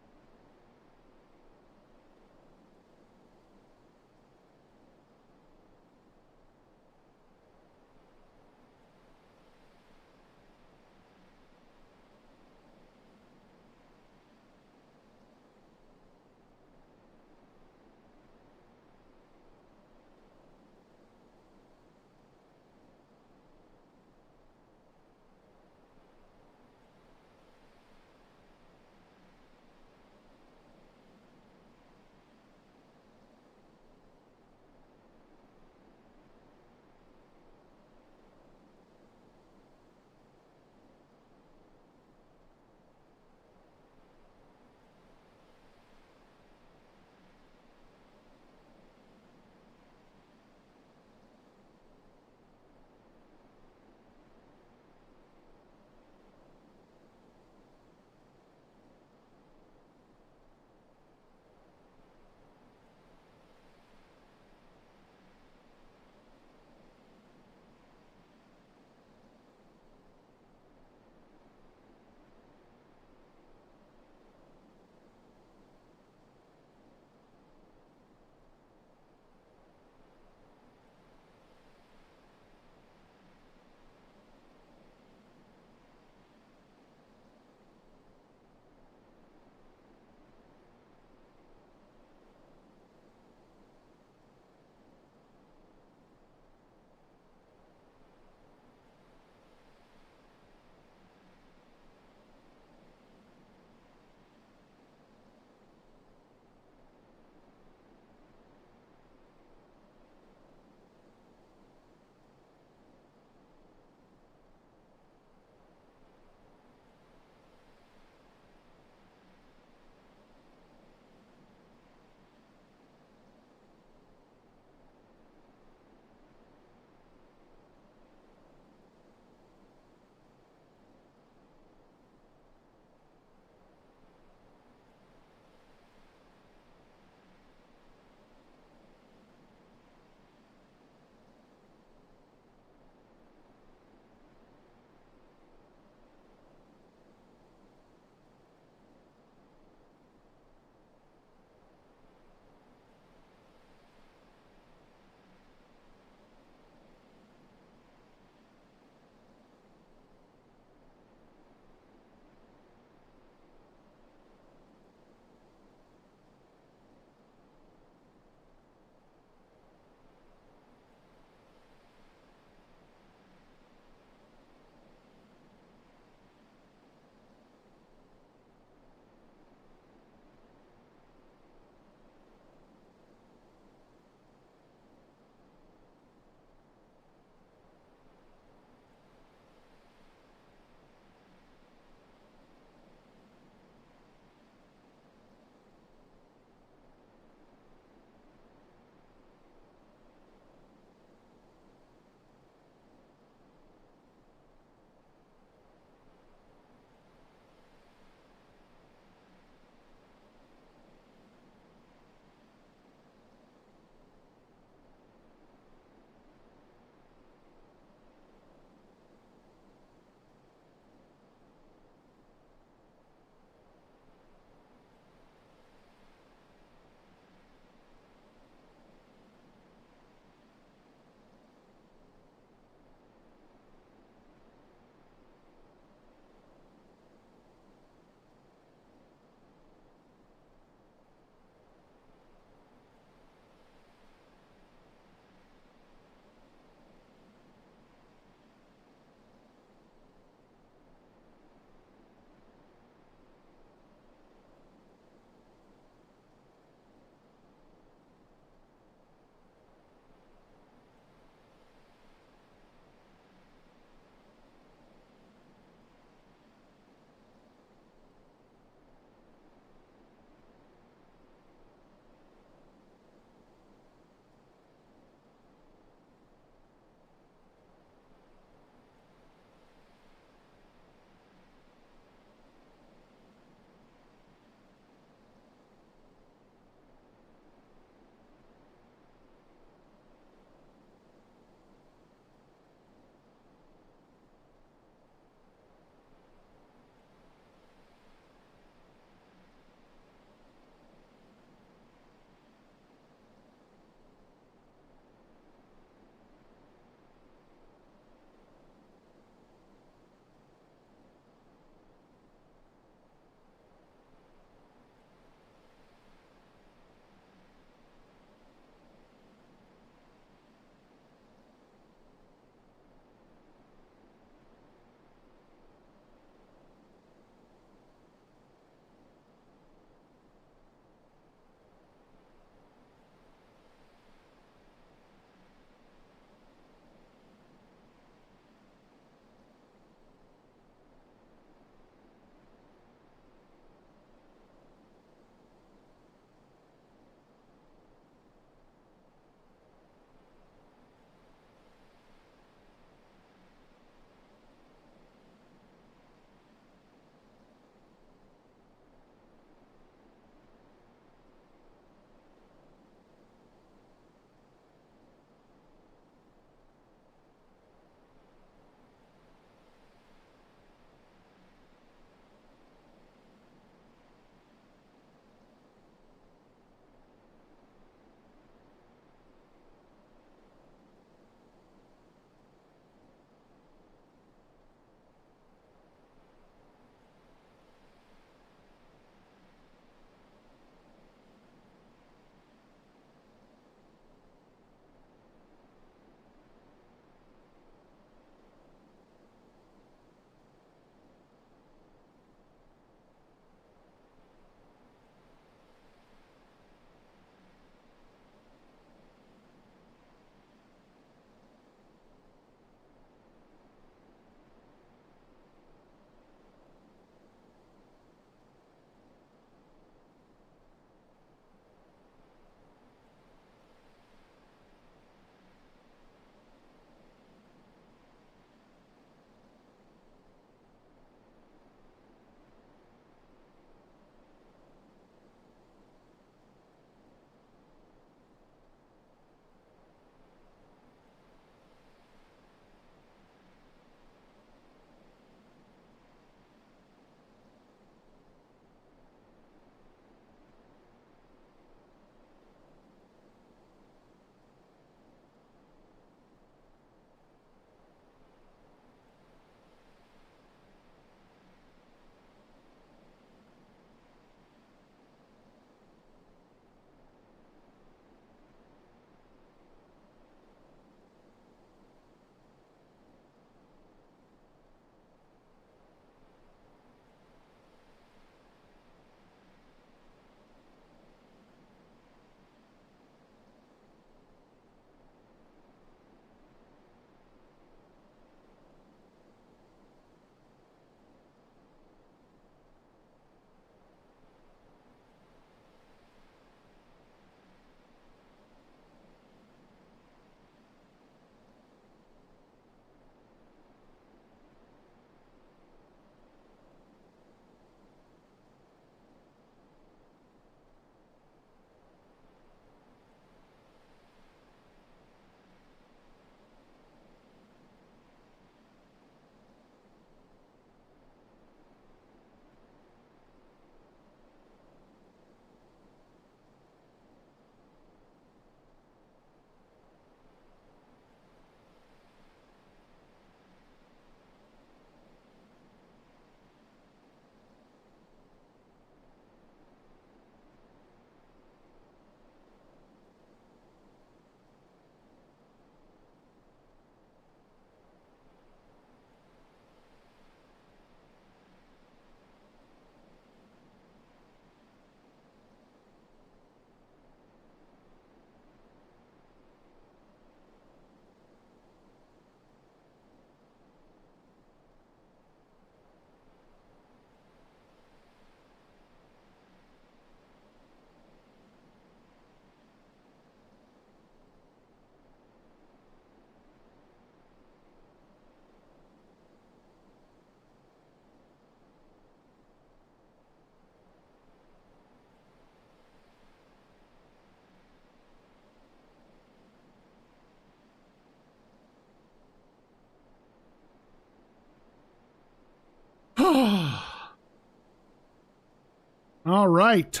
All right.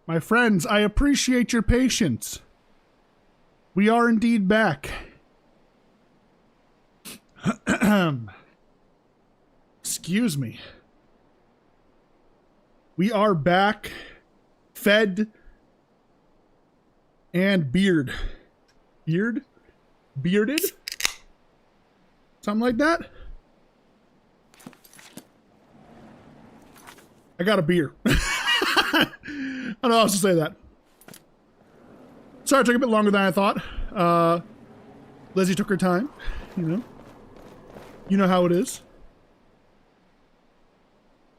My friends, I appreciate your patience. We are indeed back. Excuse me. We are back, fed, and bearded? Something like that? I got a beer. I don't know how else to say that. Sorry, it took a bit longer than I thought. Lizzie took her time, you know. You know how it is.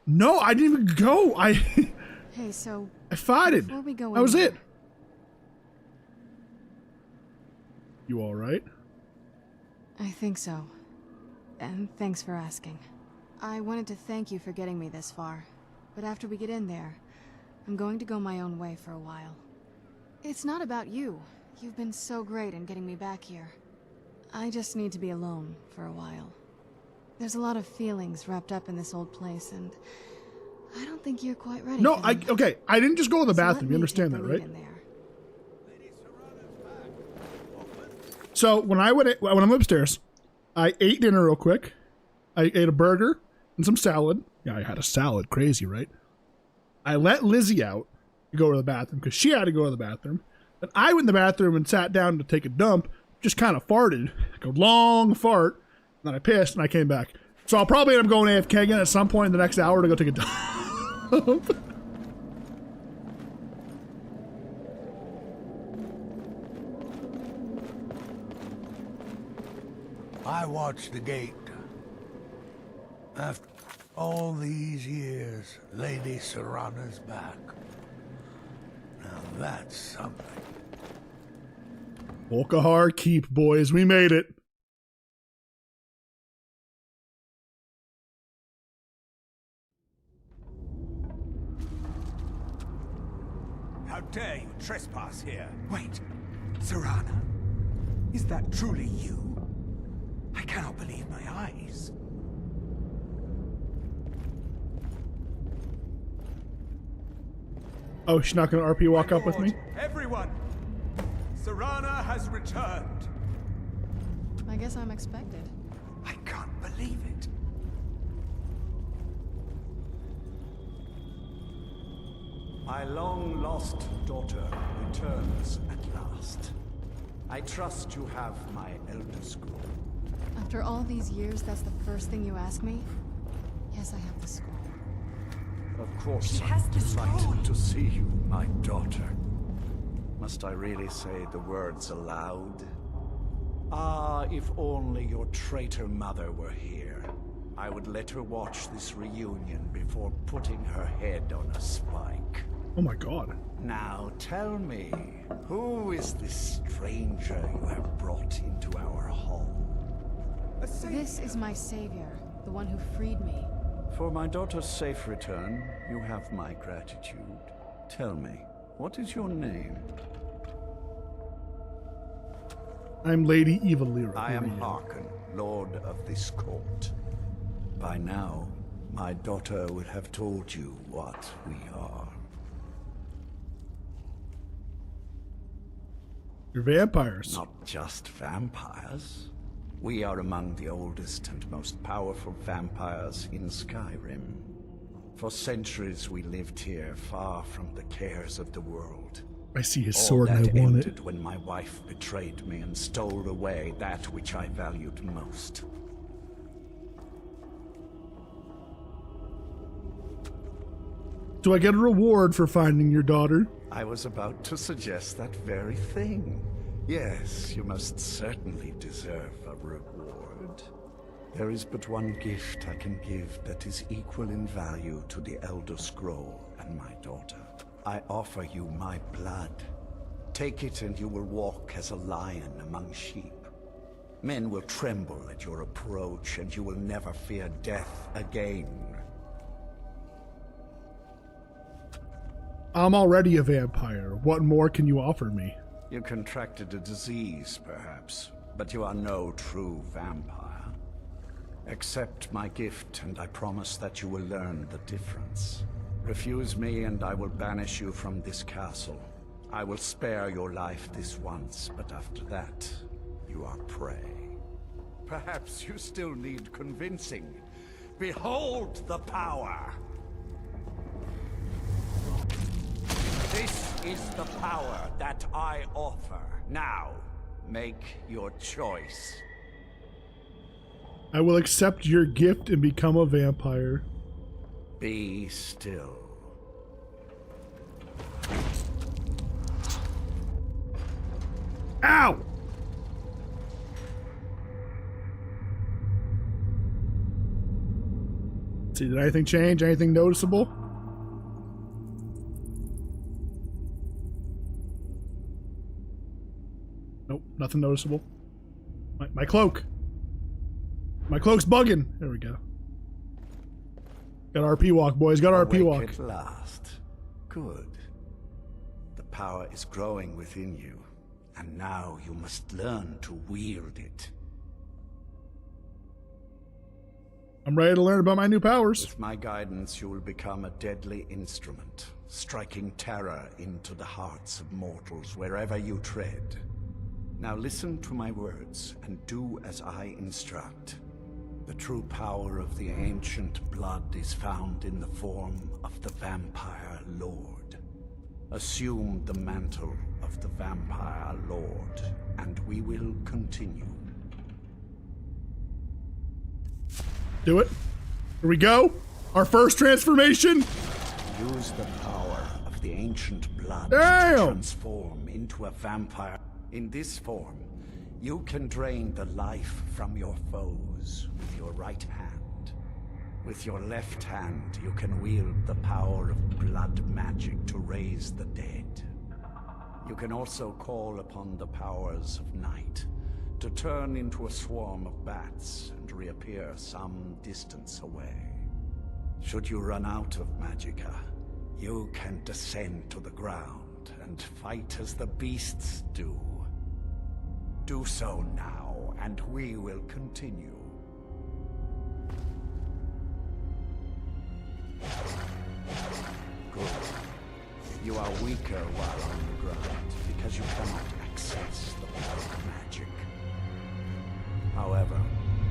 No, I didn't even go. Hey, so I farted. before we go That was in it. You all right? I think so. And thanks for asking. I wanted to thank you for getting me this far. But after we get in there, I'm going to go my own way for a while. It's not about you. You've been so great in getting me back here. I just need to be alone for a while. There's a lot of feelings wrapped up in this old place, and I don't think you're quite ready No, for them. okay. I didn't just go to the So let bathroom. me You understand take that, the lead right? in there. So when I'm upstairs, I ate dinner real quick. I ate a burger and some salad. Yeah, I had a salad. Crazy, right? I let Lizzie out to go to the bathroom because she had to go to the bathroom. Then I went in the bathroom and sat down to take a dump. Just kind of farted, like a long fart. Then I pissed and I came back. So I'll probably end up going AFK again at some point in the next hour to go take a dump. I watched the gate. After all these years, Lady Serana's back. Now that's something. Volkahar Keep, boys. We made it. How dare you trespass here? Wait, Serana? Is that truly you? I cannot believe my eyes. Oh, she's not going to RP walk up with me? Everyone! Serana has returned. I guess I'm expected. I can't believe it. My long-lost daughter returns at last. I trust you have my Elder Scroll. After all these years, that's the first thing you ask me? Yes, I have the scroll. Of course, She has I'm the scroll. delighted to see you, my daughter. Must I really say the words aloud? Ah, if only your traitor mother were here. I would let her watch this reunion before putting her head on a spike. Oh my god. Now tell me, who is this stranger you have brought into our home? This is my savior, the one who freed me. For my daughter's safe return, you have my gratitude. Tell me, what is your name? I'm Lady Evalira. I am Harkon, Lord of this court. By now, my daughter would have told you what we are. You're vampires. Not just vampires. We are among the oldest and most powerful vampires in Skyrim. For centuries we lived here, far from the cares of the world. I see his All sword and that I want ended it. when my wife betrayed me and stole away that which I valued most. Do I get a reward for finding your daughter? I was about to suggest that very thing. Yes, you must certainly deserve a reward. There is but one gift I can give that is equal in value to the Elder Scroll and my daughter. I offer you my blood. Take it and you will walk as a lion among sheep. Men will tremble at your approach and you will never fear death again. I'm already a vampire. What more can you offer me? You contracted a disease, perhaps, but you are no true vampire. Accept my gift, and I promise that you will learn the difference. Refuse me, and I will banish you from this castle. I will spare your life this once, but after that, you are prey. Perhaps you still need convincing. Behold the power! This is the power that I offer. Now, make your choice. I will accept your gift and become a vampire. Be still. Ow! Let's see, did anything change? Anything noticeable? Nope, nothing noticeable. My cloak. My cloak's bugging. There we go. Got RP walk, boys. Got RP walk. Awake at last. Good. The power is growing within you, and now you must learn to wield it. I'm ready to learn about my new powers. With my guidance, you will become a deadly instrument, striking terror into the hearts of mortals wherever you tread. Now listen to my words, and do as I instruct. The true power of the ancient blood is found in the form of the Vampire Lord. Assume the mantle of the Vampire Lord, and we will continue. Do it. Here we go. Our first transformation. Use the power of the ancient blood Damn. to transform into a vampire. In this form, you can drain the life from your foes with your right hand. With your left hand, you can wield the power of blood magic to raise the dead. You can also call upon the powers of night to turn into a swarm of bats and reappear some distance away. Should you run out of magicka, you can descend to the ground and fight as the beasts do. Do so now, and we will continue. Good. You are weaker while on the ground, because you cannot access the blood magic. However,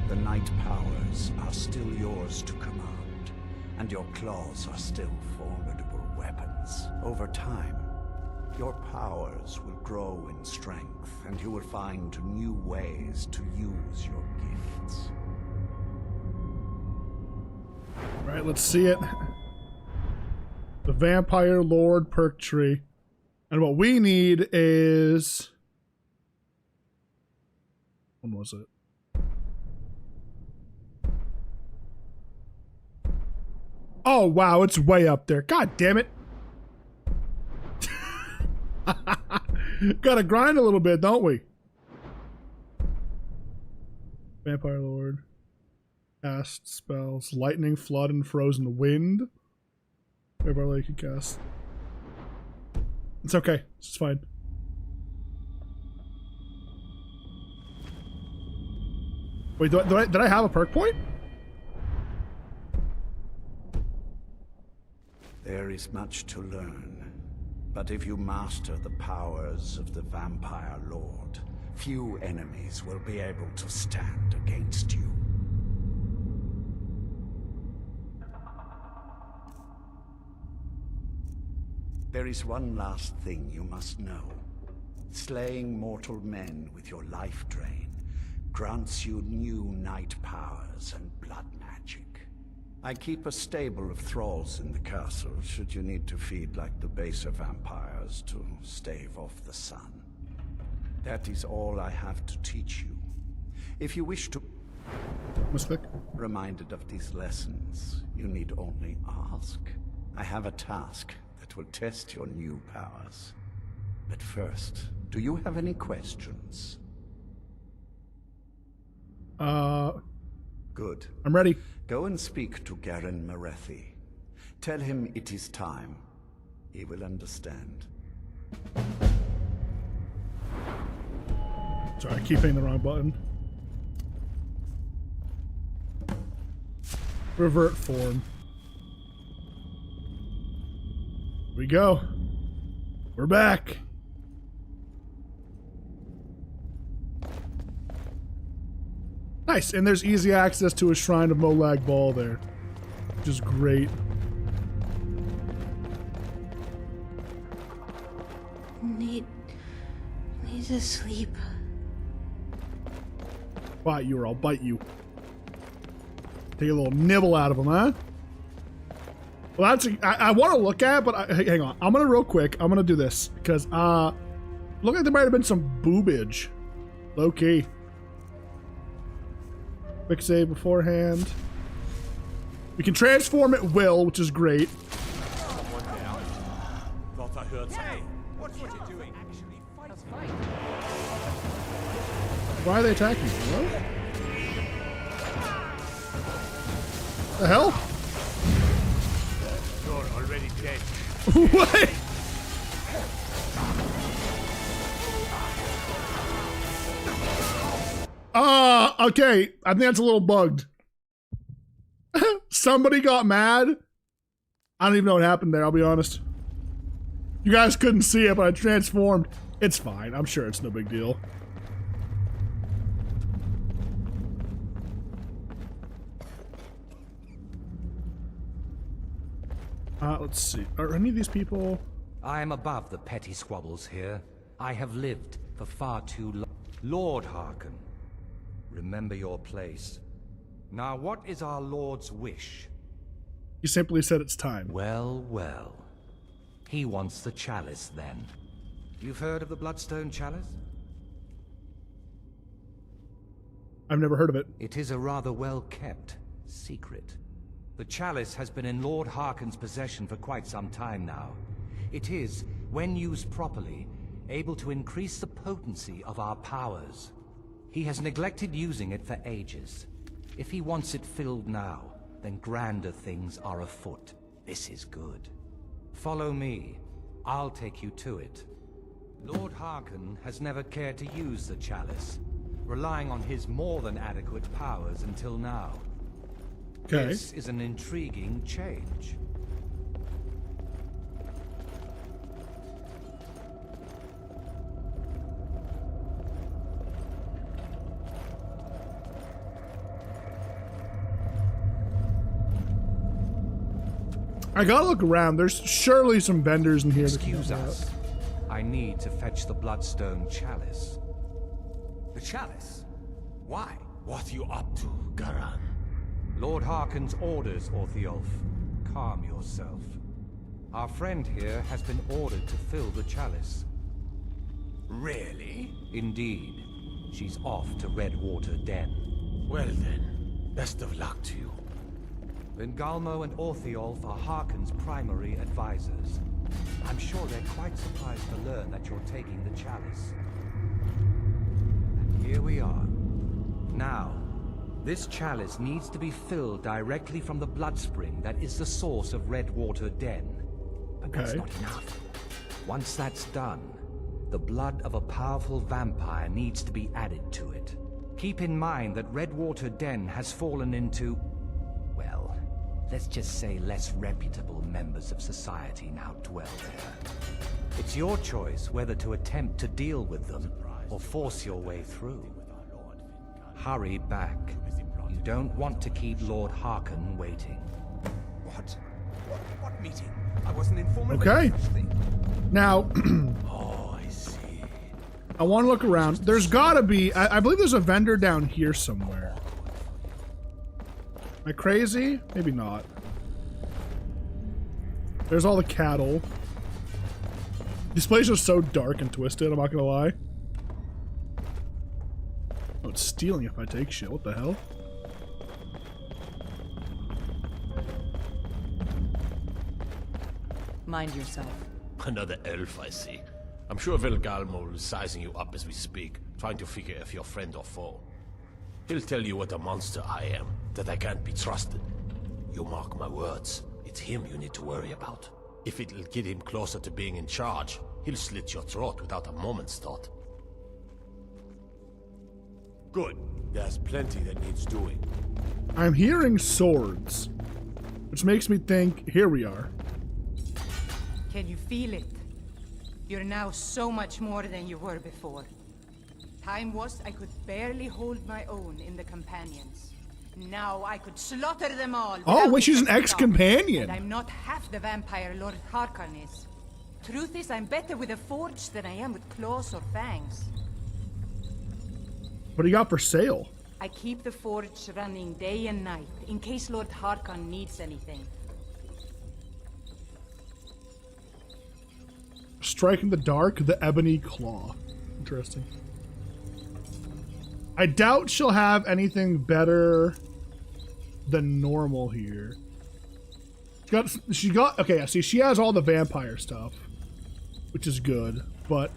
the night powers are still yours to command, and your claws are still formidable weapons. Over time, your powers will grow in strength, and you will find new ways to use your gifts. All right, let's see it. The Vampire Lord perk tree. And what we need is... When was it? Oh, wow, it's way up there. God damn it. Gotta grind a little bit, don't we? Vampire Lord. Cast spells. Lightning, Flood, and Frozen Wind. Vampire Lord can cast. It's okay. It's fine. Wait, did I have a perk point? There is much to learn, but if you master the powers of the Vampire Lord, few enemies will be able to stand against you. There is one last thing you must know. Slaying mortal men with your life drain grants you new night powers and blood magic. I keep a stable of thralls in the castle, should you need to feed like the baser vampires to stave off the sun. That is all I have to teach you. If you wish to... Reminded of these lessons, you need only ask. I have a task that will test your new powers. But first, do you have any questions? Good. I'm ready. Go and speak to Garen Marethi. Tell him it is time. He will understand. Sorry, I keep hitting the wrong button. Revert form. Here we go. We're back. Nice, and there's easy access to a Shrine of Molag Bal there, which is great. Need to sleep. Bite you or I'll bite you. Take a little nibble out of him, huh? Well, that's I want to look at, but hang on. I'm gonna real quick. I'm gonna do this because look like there might have been some boobage, low key. Quick save beforehand. We can transform at will, which is great. Thought I heard. Hey, watch what you're doing. Actually, fight. Why are they attacking me? Hello? The hell? You're already dead. What? Okay. I think that's a little bugged. Somebody got mad. I don't even know what happened there, I'll be honest. You guys couldn't see it, but I transformed. It's fine. I'm sure it's no big deal. Let's see. Are any of these people? I am above the petty squabbles here. I have lived for far too long. Lord Harkon, remember your place. Now, what is our Lord's wish? He simply said it's time. Well, well. He wants the chalice, then. You've heard of the Bloodstone Chalice? I've never heard of it. It is a rather well-kept secret. The chalice has been in Lord Harkon's possession for quite some time now. It is, when used properly, able to increase the potency of our powers. He has neglected using it for ages. If he wants it filled now, then grander things are afoot. This is good. Follow me. I'll take you to it. Lord Harkon has never cared to use the chalice, relying on his more than adequate powers until now. Okay. This is an intriguing change. I gotta look around. There's surely some vendors in here. Excuse us. I need to fetch the Bloodstone Chalice. The chalice? Why? What are you up to, Garan? Lord Harkon's orders, Orthiolf. Calm yourself. Our friend here has been ordered to fill the chalice. Really? Indeed. She's off to Redwater Den. Well then, best of luck to you. Vingalmo and Orthiolf are Harkon's primary advisors. I'm sure they're quite surprised to learn that you're taking the chalice. And here we are. Now, this chalice needs to be filled directly from the blood spring that is the source of Redwater Den. But that's not enough. Once that's done, the blood of a powerful vampire needs to be added to it. Keep in mind that Redwater Den has fallen into, well, let's just say less reputable members of society now dwell there. It's your choice whether to attempt to deal with them or force your way through. Hurry back. You don't want to keep Lord Harkon waiting. What meeting? I wasn't informed of Okay. any such thing. Now, Oh, I see. I want to look around. There's gotta be, I believe there's a vendor down here somewhere. Am I crazy? Maybe not. There's all the cattle. This place is so dark and twisted, I'm not gonna lie. Oh, it's stealing if I take shit. What the hell? Mind yourself. Another elf, I see. I'm sure Vilgalmo is sizing you up as we speak, trying to figure if you're friend or foe. He'll tell you what a monster I am, that I can't be trusted. You mark my words, it's him you need to worry about. If it'll get him closer to being in charge, he'll slit your throat without a moment's thought. Good. There's plenty that needs doing. I'm hearing swords, which makes me think, here we are. Can you feel it? You're now so much more than you were before. Time was I could barely hold my own in the companions. Now I could slaughter them all. Oh, wait, she's an without a ex-companion. thought. And I'm not half the vampire Lord Harkon is. Truth is, I'm better with a forge than I am with claws or fangs. What do you got for sale? I keep the forge running day and night, in case Lord Harkon needs anything. Strike in the dark, the ebony claw. Interesting. I doubt she'll have anything better than normal here. She got okay, see, she has all the vampire stuff, which is good, but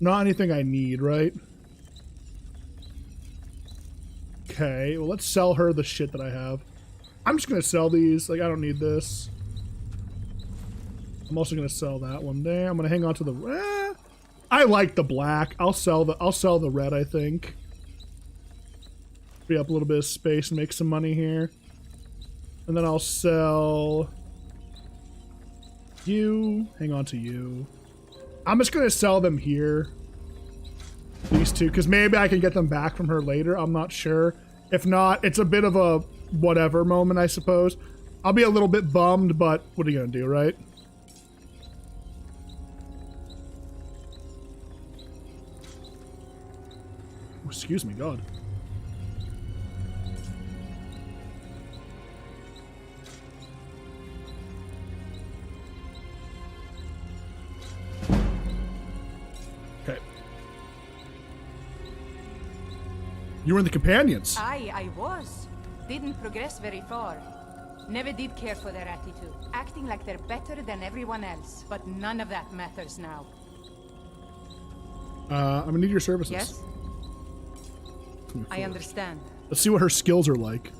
not anything I need, right? Okay, well, let's sell her the shit that I have. I'm just gonna sell these. Like, I don't need this. I'm also gonna sell that one there. I'm gonna hang on to the. I like the black. I'll sell the red. I think. Free up a little bit of space and make some money here, and then I'll sell you. Hang on to you. I'm just gonna sell them here. These two, because maybe I can get them back from her later. I'm not sure. If not, it's a bit of a whatever moment, I suppose. I'll be a little bit bummed, but what are you gonna do, right? Oh, excuse me, God. Okay. You were in the companions. I was. Didn't progress very far. Never did care for their attitude. Acting like they're better than everyone else. But none of that matters now. I'm gonna need your services. Yes? I understand. Let's see what her skills are like.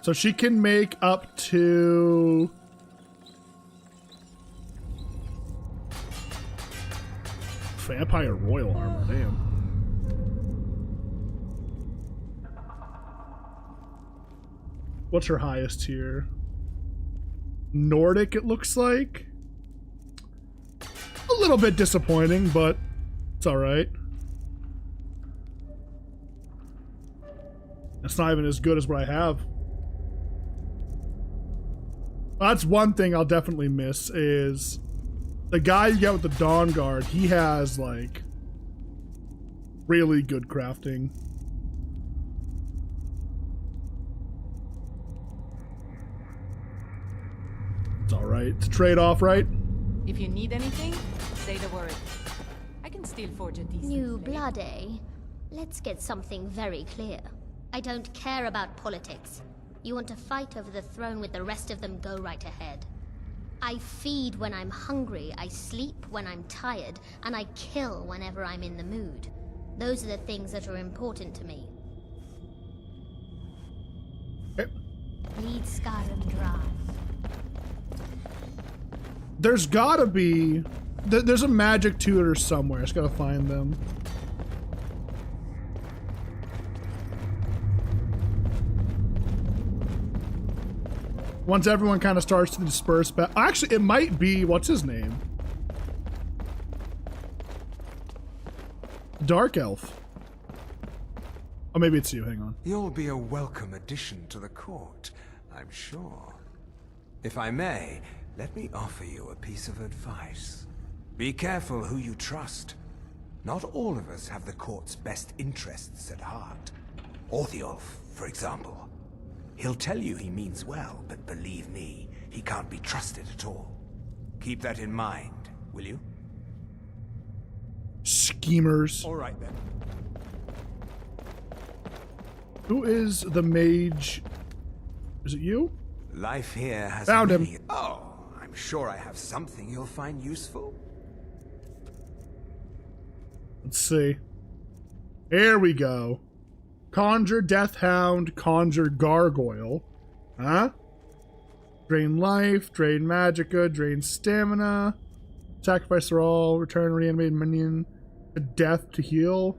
So she can make up to... Vampire Royal Armor, damn. What's her highest here? Nordic, it looks like. A little bit disappointing, but it's alright. It's not even as good as what I have. That's one thing I'll definitely miss is the guy you get with the Dawn Guard. He has like really good crafting. It's all right. It's a trade-off, right? If you need anything, say the word. I can still forge a decent New blade. blood, eh? Let's get something very clear. I don't care about politics. You want to fight over the throne with the rest of them, go right ahead. I feed when I'm hungry, I sleep when I'm tired, and I kill whenever I'm in the mood. Those are the things that are important to me. Lead Skyrim dry. There's gotta be... There's a magic tutor somewhere. I just gotta find them. Once everyone kind of starts to disperse back... Actually, it might be... What's his name? Dark Elf. Oh, maybe it's you. Hang on. You'll be a welcome addition to the court, I'm sure. If I may, let me offer you a piece of advice. Be careful who you trust. Not all of us have the court's best interests at heart. Orthiolf, for example. He'll tell you he means well, but believe me, he can't be trusted at all. Keep that in mind, will you? Schemers. All right, then. Who is the mage? Is it you? Life here has Found him. many... Oh, I'm sure I have something you'll find useful. Let's see. Here we go. Conjure Deathhound, conjure Gargoyle. Huh? Drain life, drain magicka, drain stamina. Sacrifice for all, return reanimated minion. Death to heal.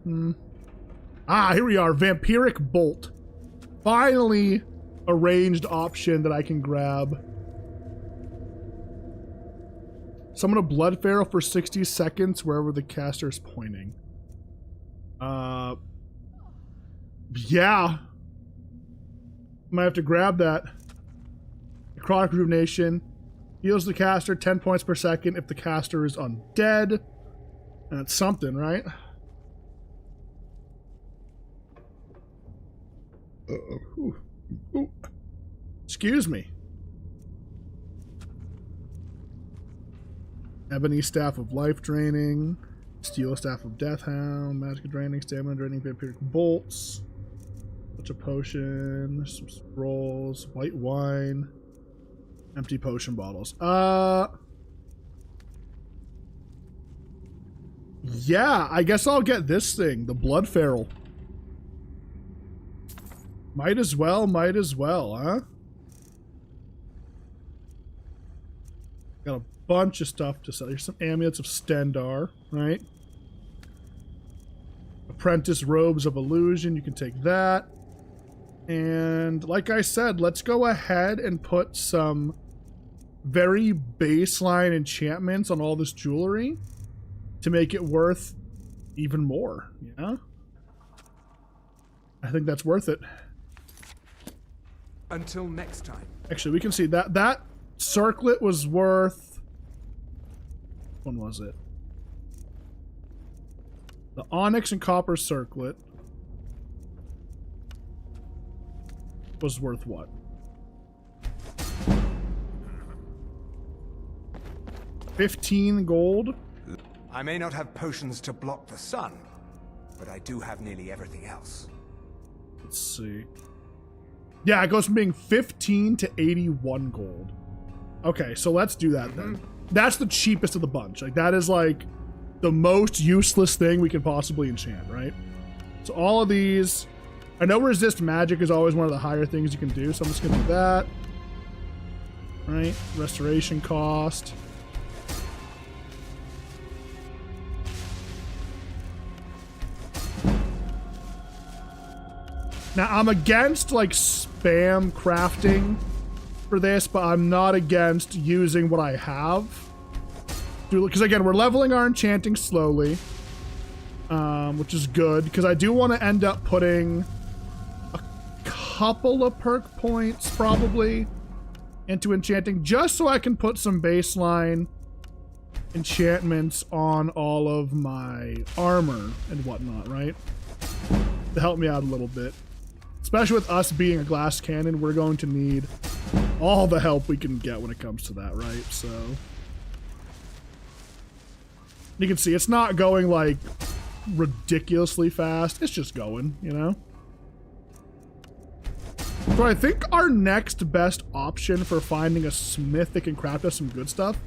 Ah, here we are. Vampiric Bolt. Finally, a ranged option that I can grab. Summon a Blood Pharaoh for 60 seconds wherever the caster is pointing. Yeah. Might have to grab that. Necrotic Rejuvenation. Heals the caster 10 points per second if the caster is undead. And it's something, right? Ooh. Excuse me. Ebony Staff of Life Draining. Steel Staff of Deathhound. Magic Draining. Stamina Draining. Vampiric Bolts. Bunch of potions. Some scrolls. White wine. Empty potion bottles. Yeah, I guess I'll get this thing. The Blood Pharaoh. Might as well, huh? Got a bunch of stuff to sell. Here's some amulets of Stendar, right? Apprentice Robes of Illusion, you can take that. And like I said, let's go ahead and put some very baseline enchantments on all this jewelry to make it worth even more, yeah? I think that's worth it. Until next time. Actually, we can see that circlet was worth... When was it? The onyx and copper circlet was worth what? $15 gold? I may not have potions to block the sun, but I do have nearly everything else. Let's see. Yeah, it goes from being 15 to 81 gold. Okay, so let's do that then. That's the cheapest of the bunch. Like, that is like the most useless thing we can possibly enchant, right? So all of these, I know resist magic is always one of the higher things you can do, so I'm just gonna do that. Right, restoration cost. Now, I'm against, like, spam crafting for this, but I'm not against using what I have. Because, again, we're leveling our enchanting slowly, which is good, because I do want to end up putting a couple of perk points, probably, into enchanting, just so I can put some baseline enchantments on all of my armor and whatnot, right? To help me out a little bit. Especially with us being a glass cannon, we're going to need all the help we can get when it comes to that, right? So you can see it's not going like ridiculously fast. It's just going, you know? So I think our next best option for finding a smith that can craft us some good stuff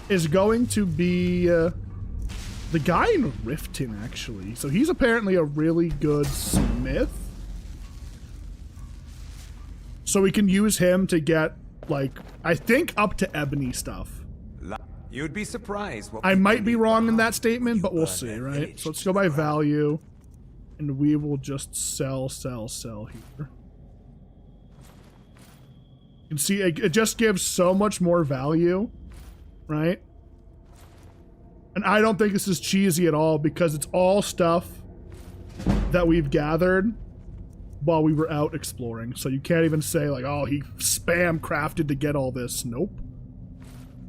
is going to be the guy in Riften, actually. So he's apparently a really good smith. So we can use him to get, like, I think up to ebony stuff. You'd be surprised. I might be wrong in that statement, but we'll see, right? So let's go by value, and we will just sell here. You can see it just gives so much more value, right? And I don't think this is cheesy at all, because it's all stuff that we've gathered while we were out exploring. So you can't even say like, oh, he spam crafted to get all this. Nope.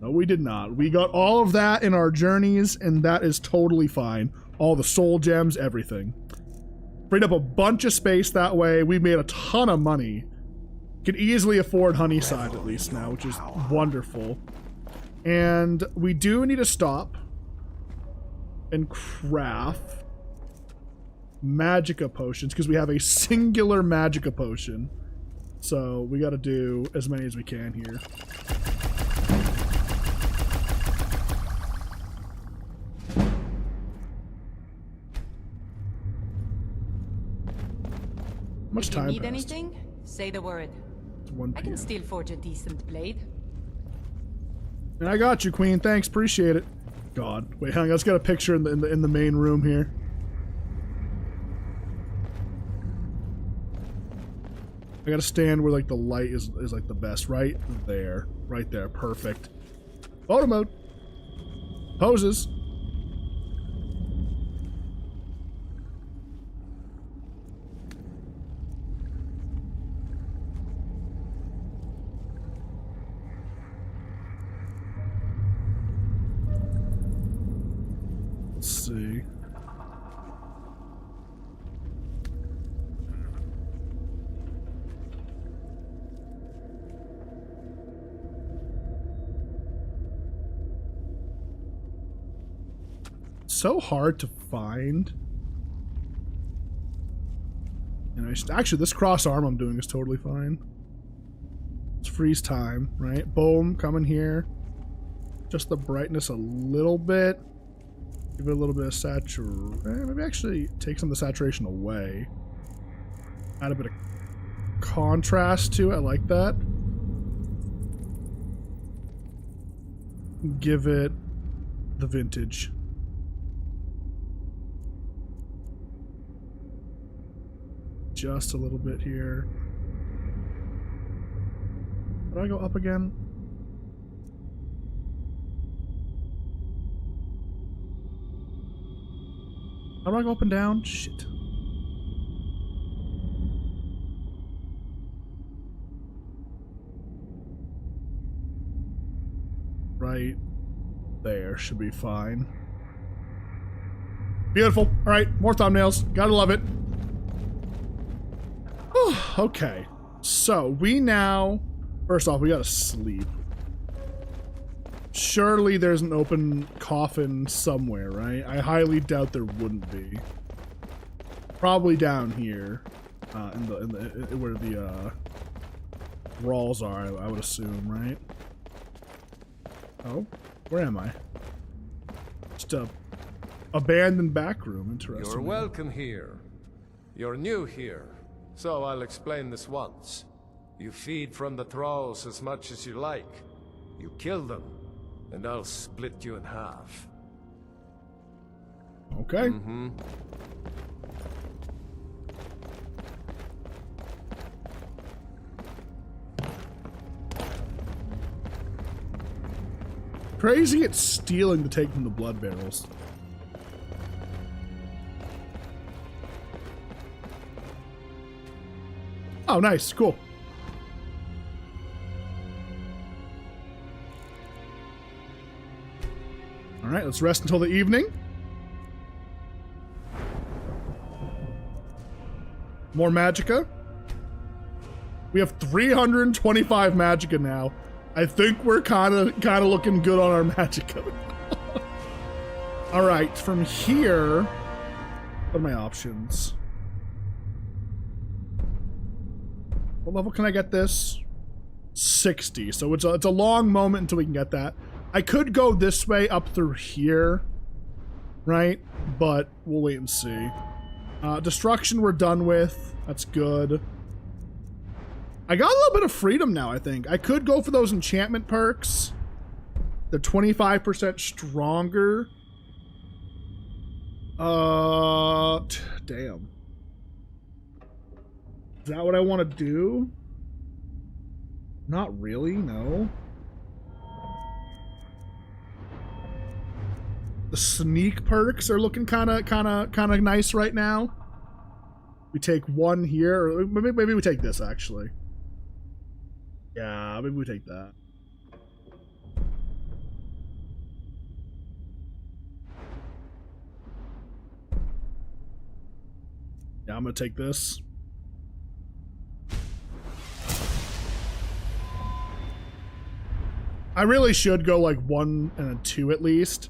No, we did not. We got all of that in our journeys, and that is totally fine. All the soul gems, everything. Freed up a bunch of space that way. We made a ton of money. Can easily afford Honeyside at least now, which is wonderful. And we do need to stop and craft Magicka potions, because we have a singular Magicka potion. So we got to do as many as we can here. How much time If you need passed? anything, say the word. It's 1 I PM. can still forge a decent blade. And I got you, Queen. Thanks, appreciate it. God, wait, hang on. Let's get a picture in the main room here. I gotta stand where like the light is like the best. Right there. Right there. Perfect. Photo mode. Poses. Let's see. So hard to find. And actually, this cross arm I'm doing is totally fine. Let's freeze time, right? Boom, come in here. Just the brightness a little bit. Give it a little bit of saturation. Maybe actually take some of the saturation away. Add a bit of contrast to it. I like that. Give it the vintage. Just a little bit here. How do I go up again? How do I go up and down? Shit. Right there should be fine. Beautiful. All right, more thumbnails. Gotta love it. Okay, so we now, first off, we gotta sleep. Surely there's an open coffin somewhere, right? I highly doubt there wouldn't be. Probably down here, in the where the walls are. I would assume, right? Oh, where am I? Just a abandoned back room. Interesting. You're welcome here. You're new here. So I'll explain this once. You feed from the thralls as much as you like. You kill them, and I'll split you in half. Okay. Crazy it's stealing to take from the blood barrels. Oh, nice. Cool. All right, let's rest until the evening. More magicka. We have 325 magicka now. I think we're kind of looking good on our magicka. All right, from here, what are my options? What level can I get this? 60. So it's a long moment until we can get that. I could go this way up through here, right? But we'll wait and see. Destruction we're done with. That's good. I got a little bit of freedom now, I think. I could go for those enchantment perks. They're 25% stronger. Damn. Is that what I want to do? Not really, no. The sneak perks are looking kind of nice right now. We take one here, or maybe we take this actually. Yeah, maybe we take that. Yeah, I'm gonna take this. I really should go like 1 and a 2 at least.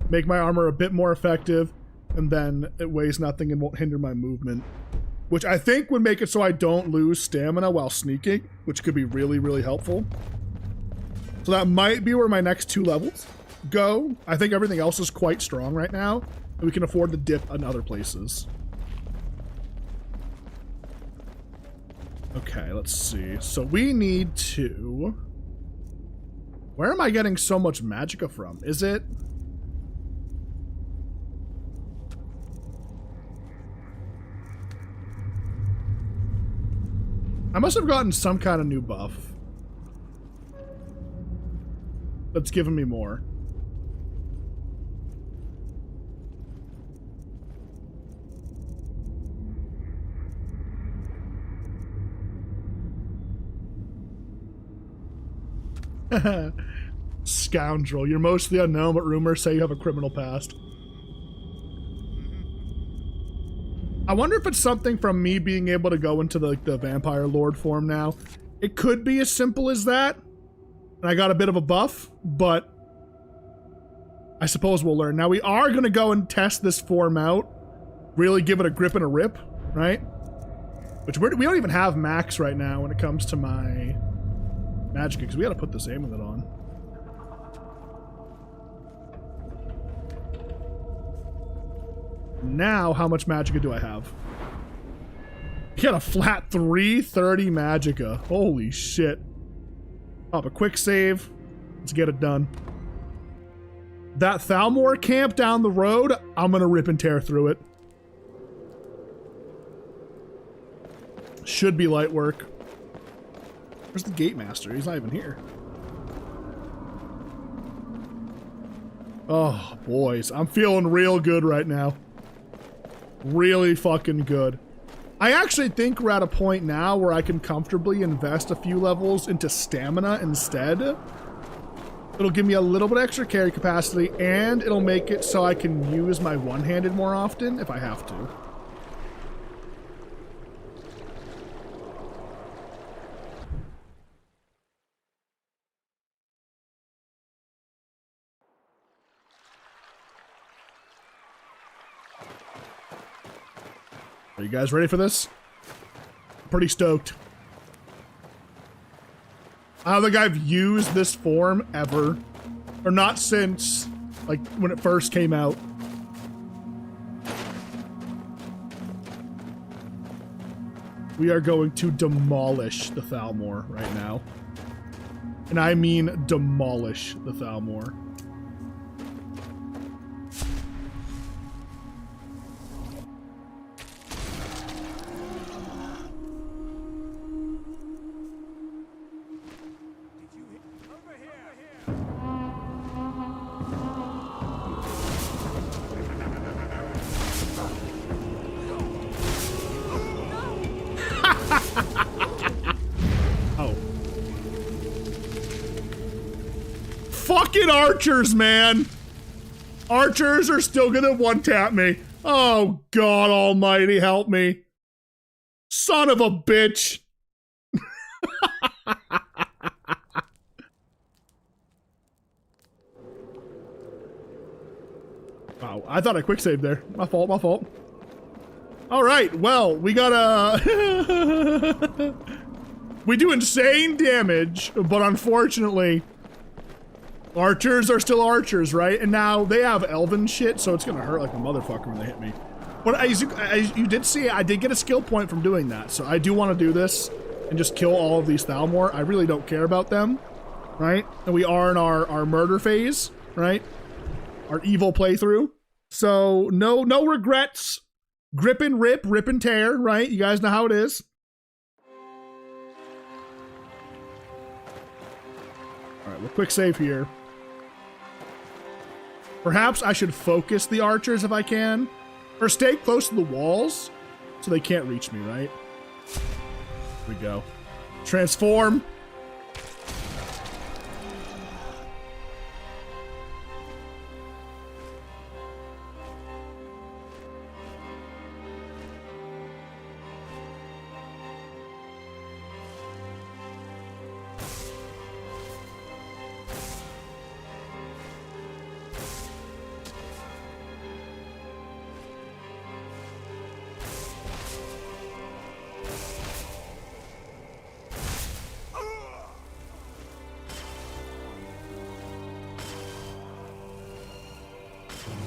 Make my armor a bit more effective, and then it weighs nothing and won't hinder my movement. Which I think would make it so I don't lose stamina while sneaking, which could be really, really helpful. So that might be where my next 2 levels go. I think everything else is quite strong right now, and we can afford to dip in other places. Okay, let's see. So we need to... Where am I getting so much magicka from? Is it... I must have gotten some kind of new buff that's given me more. Scoundrel. You're mostly unknown, but rumors say you have a criminal past. I wonder if it's something from me being able to go into the vampire lord form now. It could be as simple as that. And I got a bit of a buff, but I suppose we'll learn. Now we are going to go and test this form out. Really give it a grip and a rip, right? Which we don't even have max right now when it comes to my magic, because we got to put this amulet on. Now, how much magicka do I have? You got a flat 330 magicka. Holy shit. Pop a quick save. Let's get it done. That Thalmor camp down the road, I'm gonna rip and tear through it. Should be light work. Where's the gate master? He's not even here. Oh, boys. I'm feeling real good right now. Really fucking good. I actually think we're at a point now where I can comfortably invest a few levels into stamina instead. It'll give me a little bit extra carry capacity, and it'll make it so I can use my one-handed more often if I have to. Are you guys ready for this? Pretty stoked. I don't think I've used this form ever. Or not since, like, when it first came out. We are going to demolish the Thalmor right now. And I mean demolish the Thalmor. Fucking archers, man. Archers are still gonna one-tap me. Oh, God almighty, help me. Son of a bitch. Wow, I thought I quick saved there. My fault, my fault. All right, well, we got a... We do insane damage, but unfortunately... Archers are still archers, right? And now they have elven shit, so it's gonna hurt like a motherfucker when they hit me. But as you did see, I did get a skill point from doing that, so I do want to do this and just kill all of these Thalmor. I really don't care about them, right? And we are in our murder phase, right? Our evil playthrough. So no regrets. Grip and rip, rip and tear, right? You guys know how it is. All right, we'll quick save here. Perhaps I should focus the archers if I can. Or stay close to the walls so they can't reach me, right? Here we go. Transform.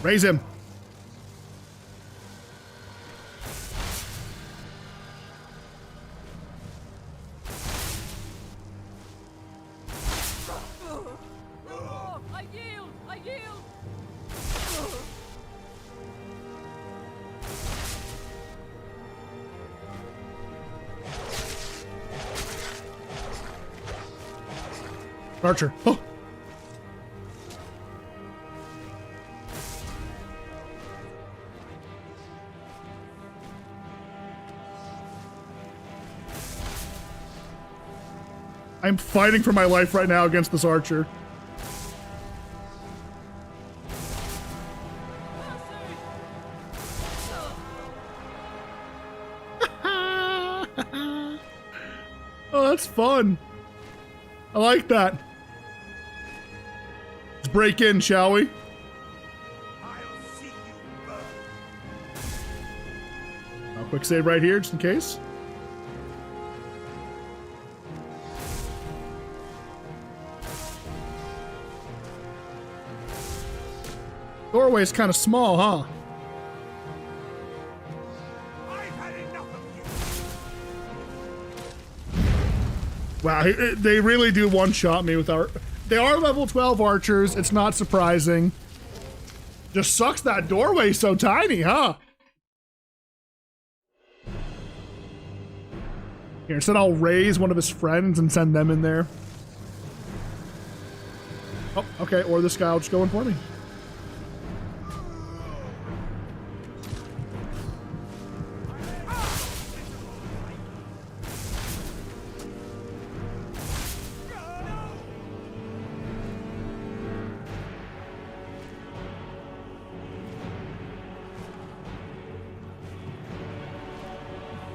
Raise him. I yield! I yield! Archer. Oh. I'm fighting for my life right now against this archer. Oh, that's fun. I like that. Let's break in, shall we? A quick save right here, just in case. Doorway's kind of small, huh? Wow, they really do one-shot me with our... They are level 12 archers, it's not surprising. Just sucks that doorway's so tiny, huh? Here, instead I'll raise one of his friends and send them in there. Oh, okay, or this guy will just go in for me.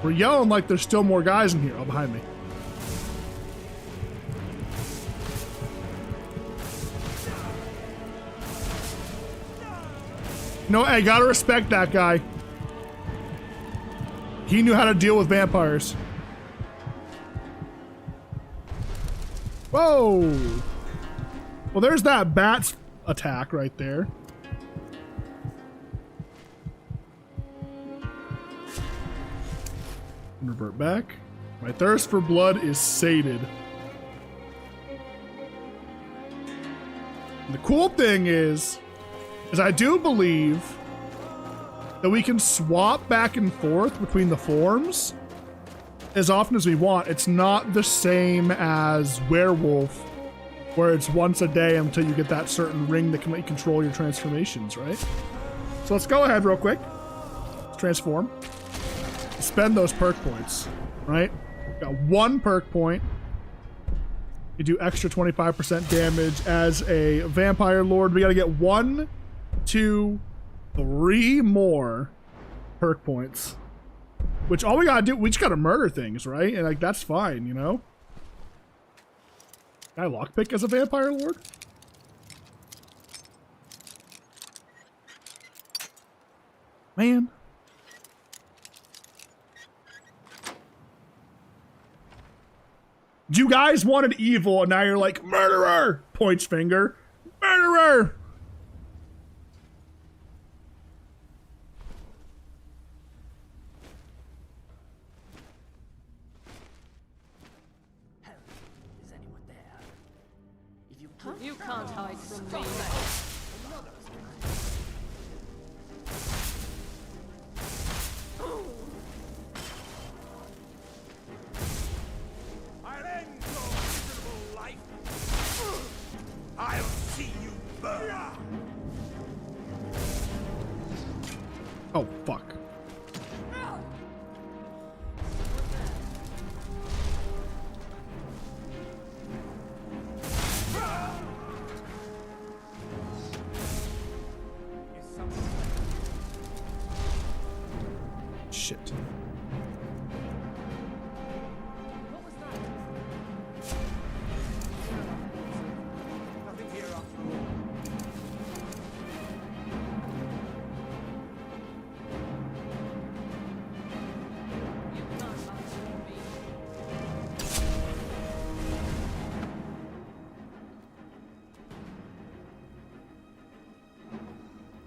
We're yelling like there's still more guys in here. Oh, behind me. No, I gotta respect that guy. He knew how to deal with vampires. Whoa! Well, there's that bat's attack right there. Revert back. My thirst for blood is sated. And the cool thing is I do believe that we can swap back and forth between the forms as often as we want. It's not the same as werewolf, where it's once a day until you get that certain ring that can let you control your transformations, right? So let's go ahead real quick. Let's transform. Spend those perk points, right? Got one perk point. You do extra 25% damage as a vampire lord. We gotta get 1, 2, 3 more perk points. Which all we gotta do, we just gotta murder things, right? And like, that's fine, you know? Can I lockpick as a vampire lord? Man. You guys wanted evil, and now you're like, murderer! Points finger. Murderer! Is anyone there? If you can't hide from me. I'll see you burn! Oh, fuck. Shit.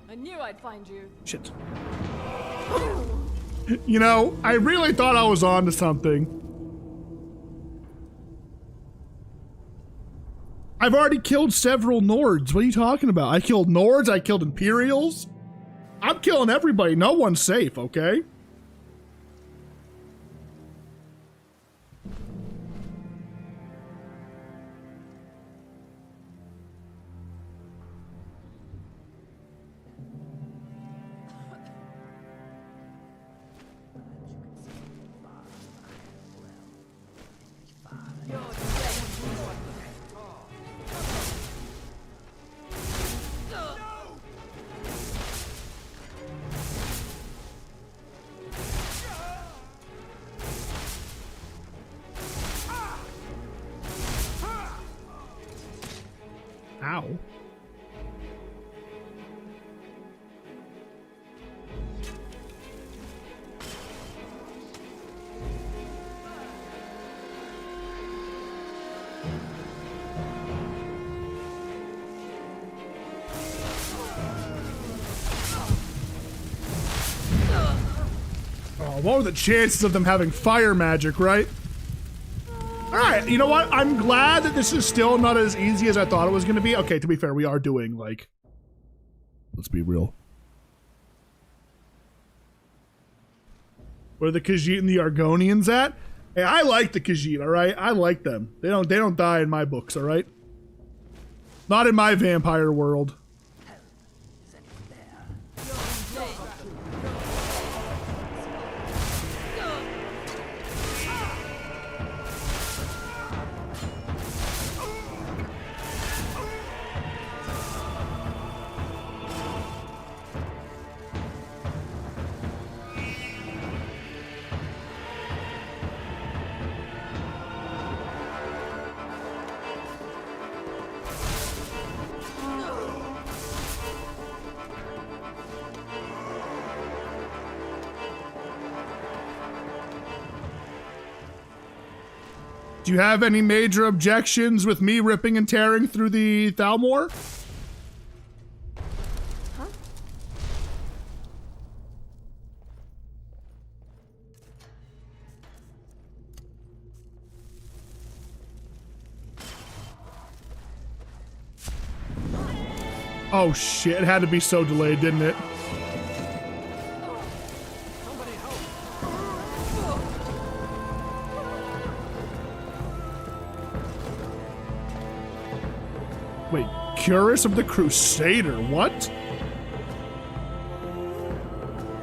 I knew I'd find you. Shit. You know, I really thought I was on to something. I've already killed several Nords. What are you talking about? I killed Nords, I killed Imperials. I'm killing everybody. No one's safe, okay? Ow. Oh, what were the chances of them having fire magic, right? Alright, you know what? I'm glad that this is still not as easy as I thought it was going to be. Okay, to be fair, we are doing, like... Let's be real. Where are the Khajiit and the Argonians at? Hey, I like the Khajiit, alright? I like them. They don't die in my books, alright? Not in my vampire world. Do you have any major objections with me ripping and tearing through the Thalmor? Huh? Oh shit, it had to be so delayed, didn't it? Wait, Curus of the Crusader, what?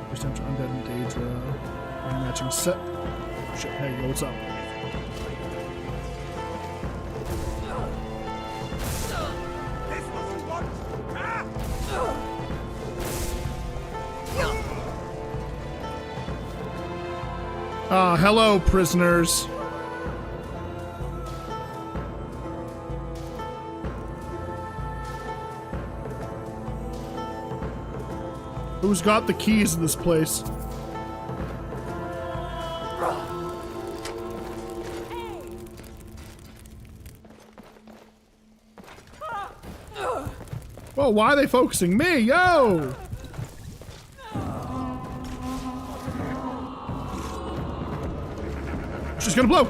First time to Undead and Daedra. Matching set. Oh, shit, hey, what's up? Hello, prisoners. Who's got the keys to this place? Well, why are they focusing me? Yo! She's gonna blow!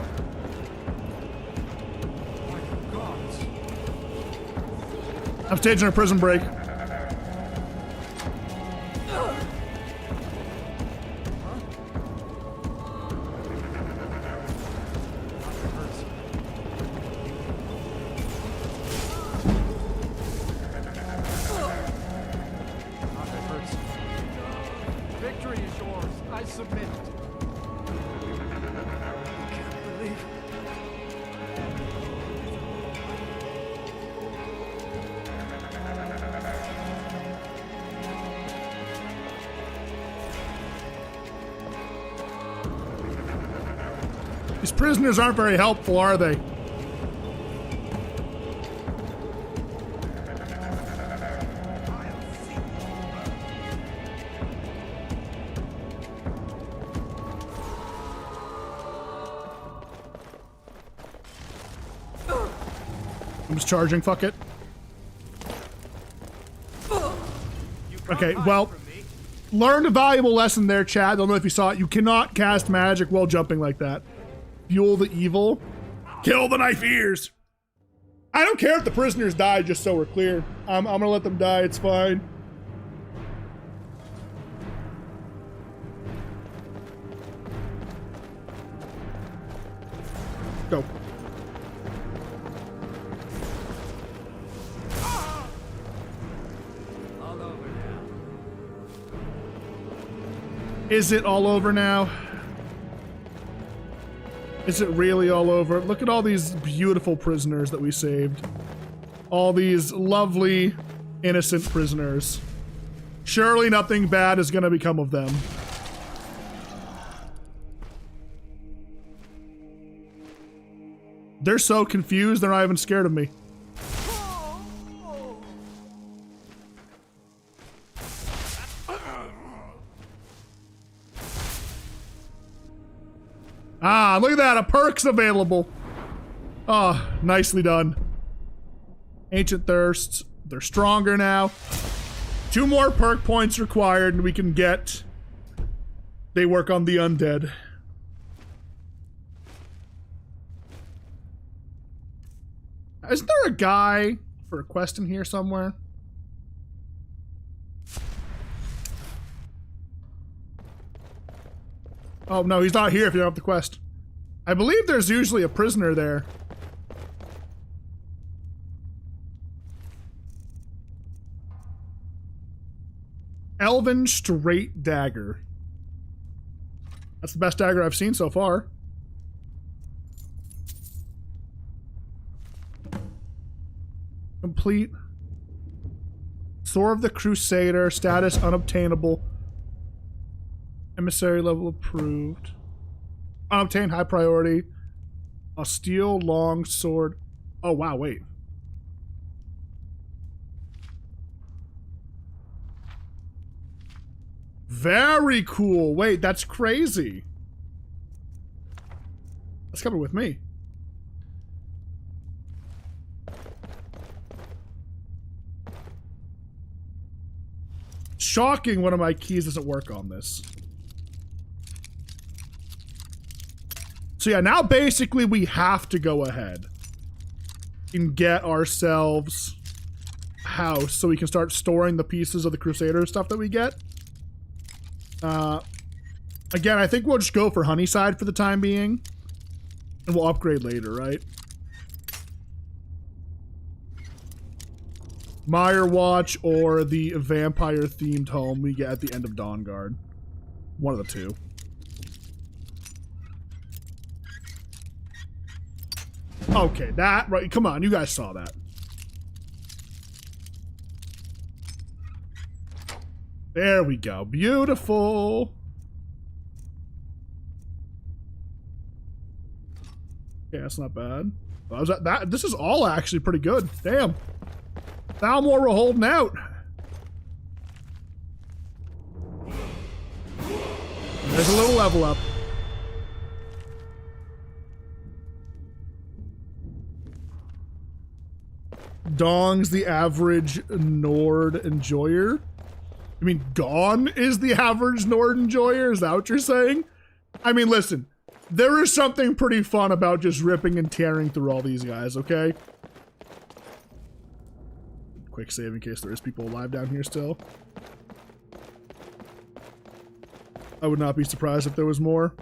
I'm staging a prison break. These prisoners aren't very helpful, are they? I'm just charging, fuck it. Okay, well, learned a valuable lesson there, Chad. I don't know if you saw it. You cannot cast magic while jumping like that. Fuel the evil. Kill the knife ears. I don't care if the prisoners die, just so we're clear. I'm gonna let them die, it's fine. Go. All over now. Is it all over now? Is it really all over? Look at all these beautiful prisoners that we saved. All these lovely, innocent prisoners. Surely nothing bad is gonna become of them. They're so confused, they're not even scared of me. Ah, look at that, a perk's available. Oh, nicely done. Ancient Thirsts, they're stronger now. 2 more perk points required and we can get... They work on the undead. Isn't there a guy for a quest in here somewhere? Oh, no, he's not here if you don't have the quest. I believe there's usually a prisoner there. Elven Straight Dagger. That's the best dagger I've seen so far. Complete. Sword of the Crusader. Status unobtainable. Emissary level approved. Unobtained high priority. A steel long sword. Oh wow, wait. Very cool. Wait, that's crazy. That's coming with me. Shocking one of my keys doesn't work on this. So yeah, now basically we have to go ahead and get ourselves a house so we can start storing the pieces of the Crusader stuff that we get. Again, I think we'll just go for Honeyside for the time being. And we'll upgrade later, right? Mire Watch or the vampire-themed home we get at the end of Dawnguard. One of the two. Okay, that, right, come on, you guys saw that. There we go, beautiful. Okay, that's not bad. This is all actually pretty good, damn. Thalmor, we're holding out. There's a little level up. Dong's the average Nord enjoyer. I mean, Dawn is the average Nord enjoyer? Is that what you're saying? I mean, listen. There is something pretty fun about just ripping and tearing through all these guys, okay? Quick save in case there is people alive down here still. I would not be surprised if there was more.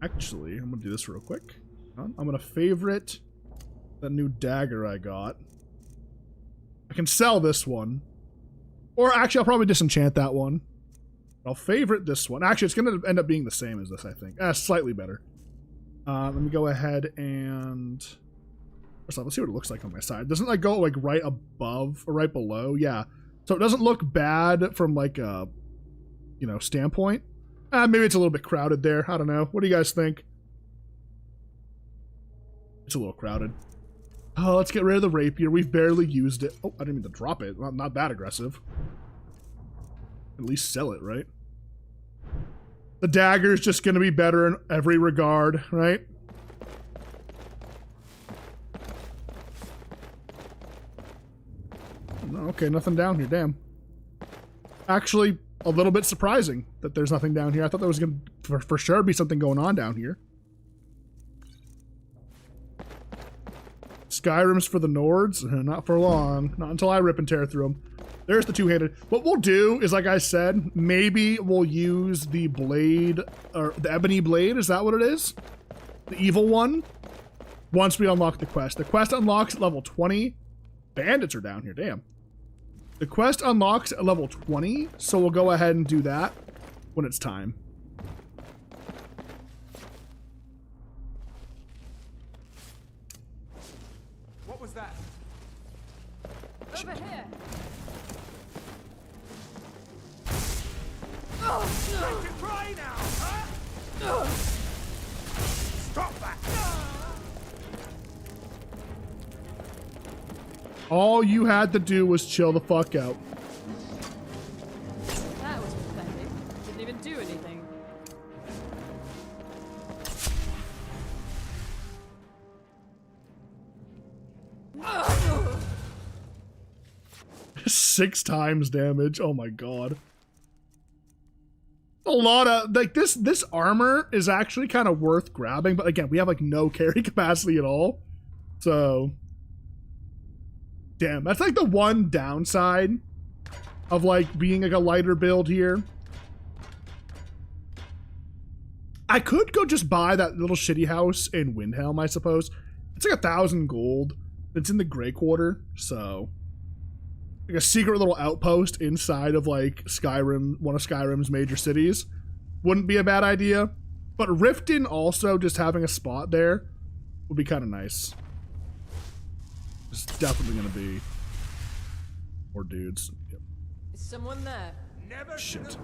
Actually, I'm gonna do this real quick. I'm gonna favorite that new dagger I got. I can sell this one. Or actually, I'll probably disenchant that one. I'll favorite this one. Actually, it's gonna end up being the same as this, I think. Slightly better. Let me go ahead and... First off, let's see what it looks like on my side. Doesn't like go like right above or right below? Yeah. So it doesn't look bad from like a, you know, standpoint. Maybe it's a little bit crowded there. I don't know. What do you guys think? It's a little crowded. Oh, let's get rid of the rapier. We've barely used it. Oh, I didn't mean to drop it. Not that aggressive. At least sell it, right? The dagger's just going to be better in every regard, right? Okay, nothing down here. Damn. Actually, a little bit surprising that there's nothing down here. I thought there was going to for sure be something going on down here. Skyrim's for the Nords? Not for long. Not until I rip and tear through them. There's the two-handed. What we'll do is, like I said, maybe we'll use the blade, or the ebony blade. Is that what it is? The evil one? Once we unlock the quest. The quest unlocks at level 20. Bandits are down here. Damn. The quest unlocks at level 20, so we'll go ahead and do that when it's time. What was that? Over here. Don't you cry now, huh? Stop that! All you had to do was chill the fuck out. That was pathetic. Didn't even do anything. 6 times damage. Oh my god. A lot of like this armor is actually kind of worth grabbing, but again, we have like no carry capacity at all. So damn, that's like the one downside of like being like a lighter build here. I could go just buy that little shitty house in Windhelm, I suppose. It's like 1,000 gold. It's in the Grey Quarter, so like a secret little outpost inside of like Skyrim, one of Skyrim's major cities, wouldn't be a bad idea. But Riften also just having a spot there would be kind of nice. There's definitely gonna be more dudes. Yep. Is someone there? Never shit.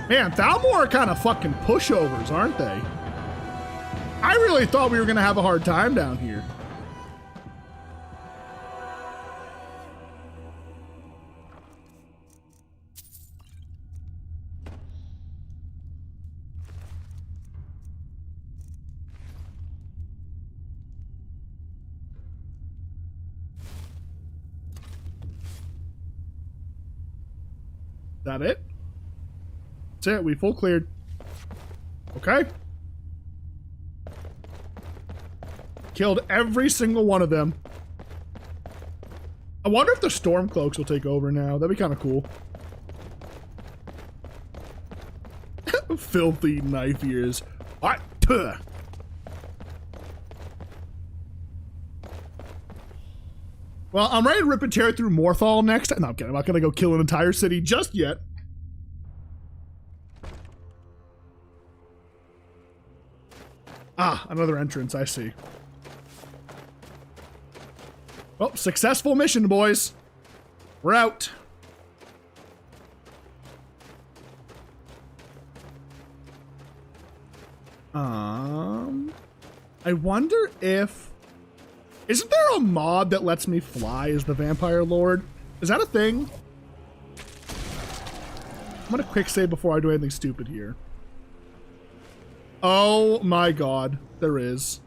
Man, Thalmor are kind of fucking pushovers, aren't they? I really thought we were gonna have a hard time down here. That it? That's it, we full cleared. Okay. Killed every single one of them. I wonder if the Stormcloaks will take over now. That'd be kind of cool. Filthy knife ears. Alright. Well, I'm ready to rip and tear through Morthal next. No, I'm kidding. I'm not gonna go kill an entire city just yet. Ah, another entrance, I see. Well, successful mission, boys. We're out. I wonder if... Isn't there a mod that lets me fly as the Vampire Lord? Is that a thing? I'm gonna quick save before I do anything stupid here. Oh my god, there is.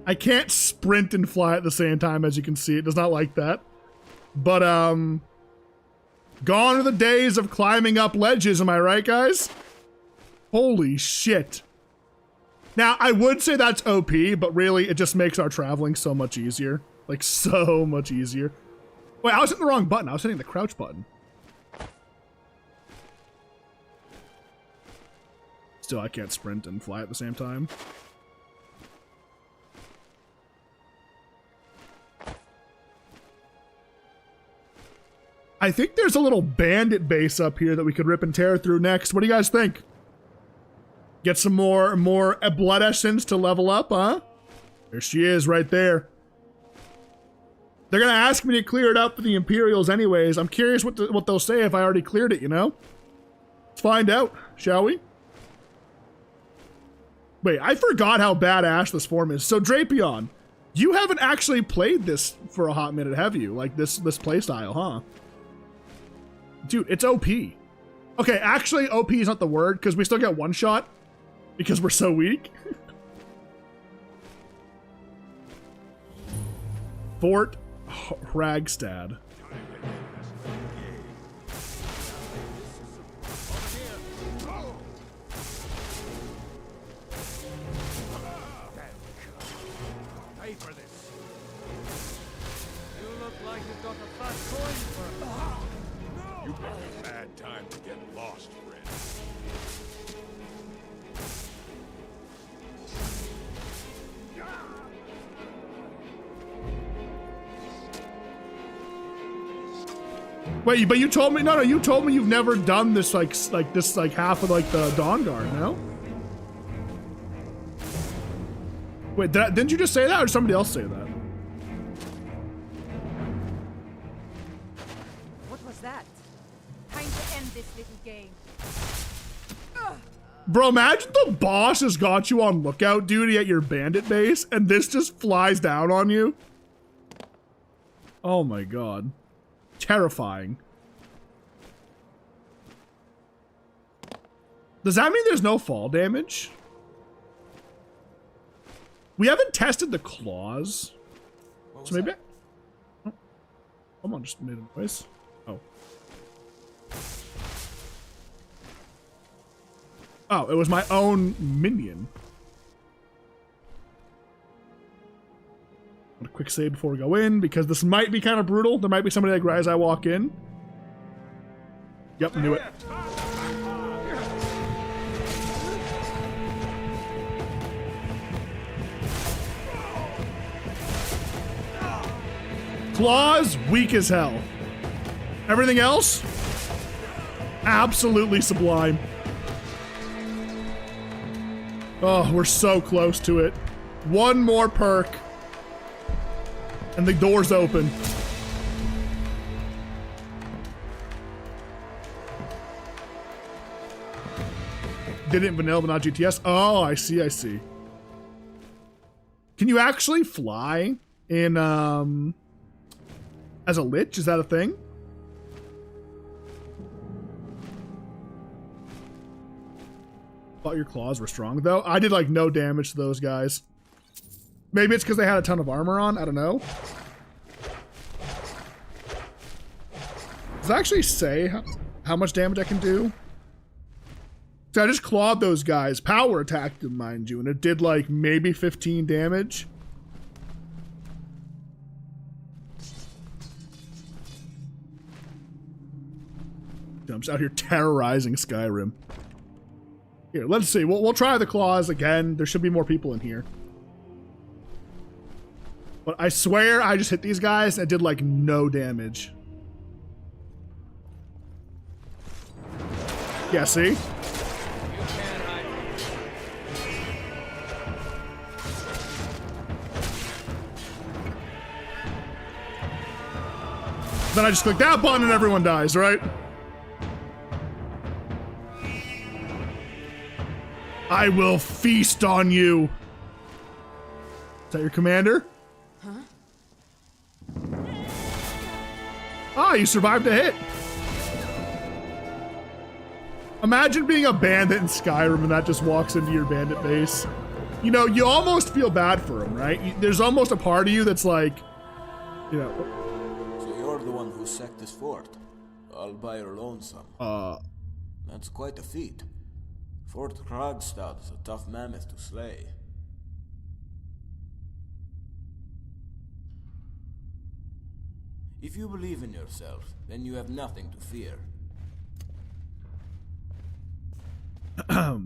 I can't sprint and fly at the same time, as you can see. It does not like that. But, gone are the days of climbing up ledges, am I right, guys? Holy shit. Now, I would say that's OP, but really, it just makes our traveling so much easier. Like, so much easier. Wait, I was hitting the wrong button. I was hitting the crouch button. Still, I can't sprint and fly at the same time. I think there's a little bandit base up here that we could rip and tear through next. What do you guys think? Get some more blood essence to level up, huh? There she is right there. They're gonna ask me to clear it up for the Imperials anyways. I'm curious what they'll say if I already cleared it, you know? Let's find out, shall we? Wait, I forgot how badass this form is. So Drapion, you haven't actually played this for a hot minute, have you? Like this playstyle, huh? Dude, it's OP. Okay, actually, OP is not the word, because we still get one shot, because we're so weak. Fort Hragstad. Pay for this. You look like you've got a fat coin for it. No! You picked a bad time to get lost, friend. Wait, but you told me no. You told me you've never done this like half of like the Dawnguard. No. Wait, didn't you just say that, or did somebody else say that? What was that? Time to end this little game. Bro, imagine the boss has got you on lookout duty at your bandit base, and this just flies down on you. Oh my god. Terrifying. Does that mean there's no fall damage? We haven't tested the claws. So maybe oh, someone just made a noise. Oh. Oh, it was my own minion. A quick save before we go in, because this might be kind of brutal. There might be somebody like right as I walk in. Yep, knew it. Claws, weak as hell. Everything else, absolutely sublime. Oh, we're so close to it. One more perk. And the door's open. Didn't vanilla, but not GTS. Oh, I see, I see. Can you actually fly in, as a lich? Is that a thing? Thought your claws were strong, though. I did, like, no damage to those guys. Maybe it's because they had a ton of armor on. I don't know. Does it actually say how much damage I can do? So I just clawed those guys. Power attacked them, mind you, and it did like maybe 15 damage. I'm just out here terrorizing Skyrim. Here, let's see. We'll try the claws again. There should be more people in here. But I swear I just hit these guys and it did like no damage. Yeah, see? Then I just click that button and everyone dies, right? I will feast on you. Is that your commander? Huh? Ah, you survived a hit. Imagine being a bandit in Skyrim and that just walks into your bandit base. You know, you almost feel bad for him, right? There's almost a part of you that's like, you know. So you're the one who sacked this fort, all by your lonesome. That's quite a feat. Fort Kragstad is a tough mammoth to slay. If you believe in yourself, then you have nothing to fear. My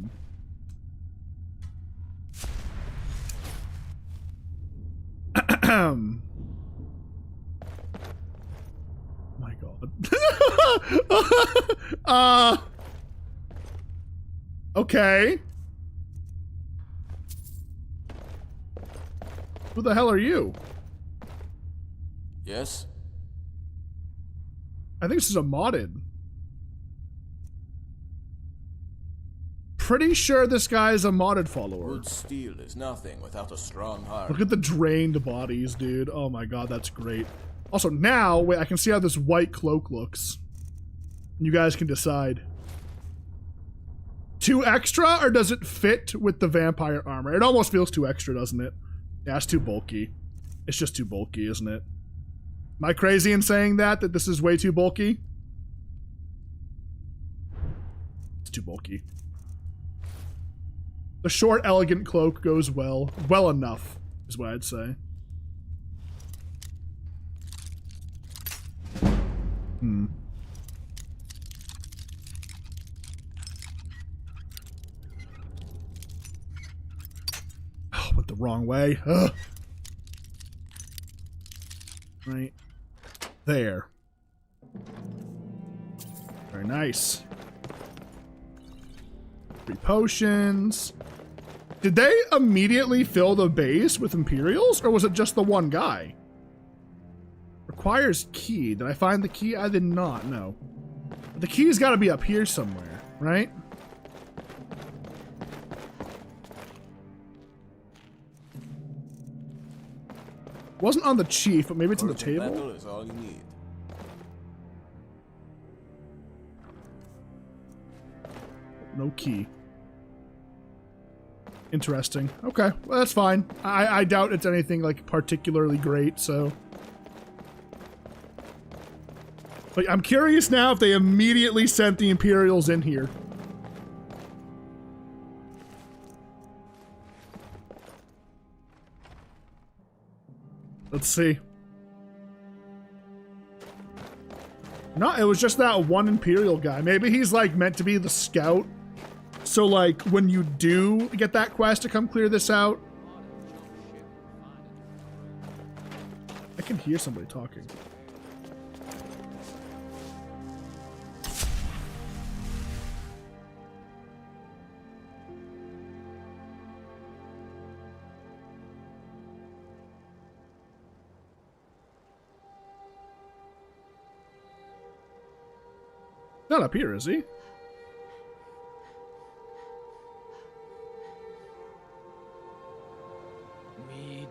God. Okay. Who the hell are you? Yes? I think this is a modded. Pretty sure this guy is a modded follower. Good steel is nothing without a strong heart. Look at the drained bodies, dude. Oh my god, that's great. Also, now, wait, I can see how this white cloak looks. You guys can decide. Too extra, or does it fit with the vampire armor? It almost feels too extra, doesn't it? Yeah, it's too bulky. It's just too bulky, isn't it? Am I crazy in saying that this is way too bulky? It's too bulky. The short, elegant cloak goes well. Well enough, is what I'd say. wrong way. Ugh. Right there. Very nice. 3 potions. Did they immediately fill the base with Imperials, or was it just the one guy? Requires key. Did I find the key? I did not, no. The key's got to be up here somewhere, right? Wasn't on the chief, but maybe it's on the table. Metal is all you need. No key. Interesting. Okay, well, that's fine. I doubt it's anything like particularly great, so. But I'm curious now if they immediately sent the Imperials in here. Let's see. No, it was just that one Imperial guy. Maybe he's like meant to be the scout. So like when you do get that quest to come clear this out. I can hear somebody talking. Not up here, is he? Mead.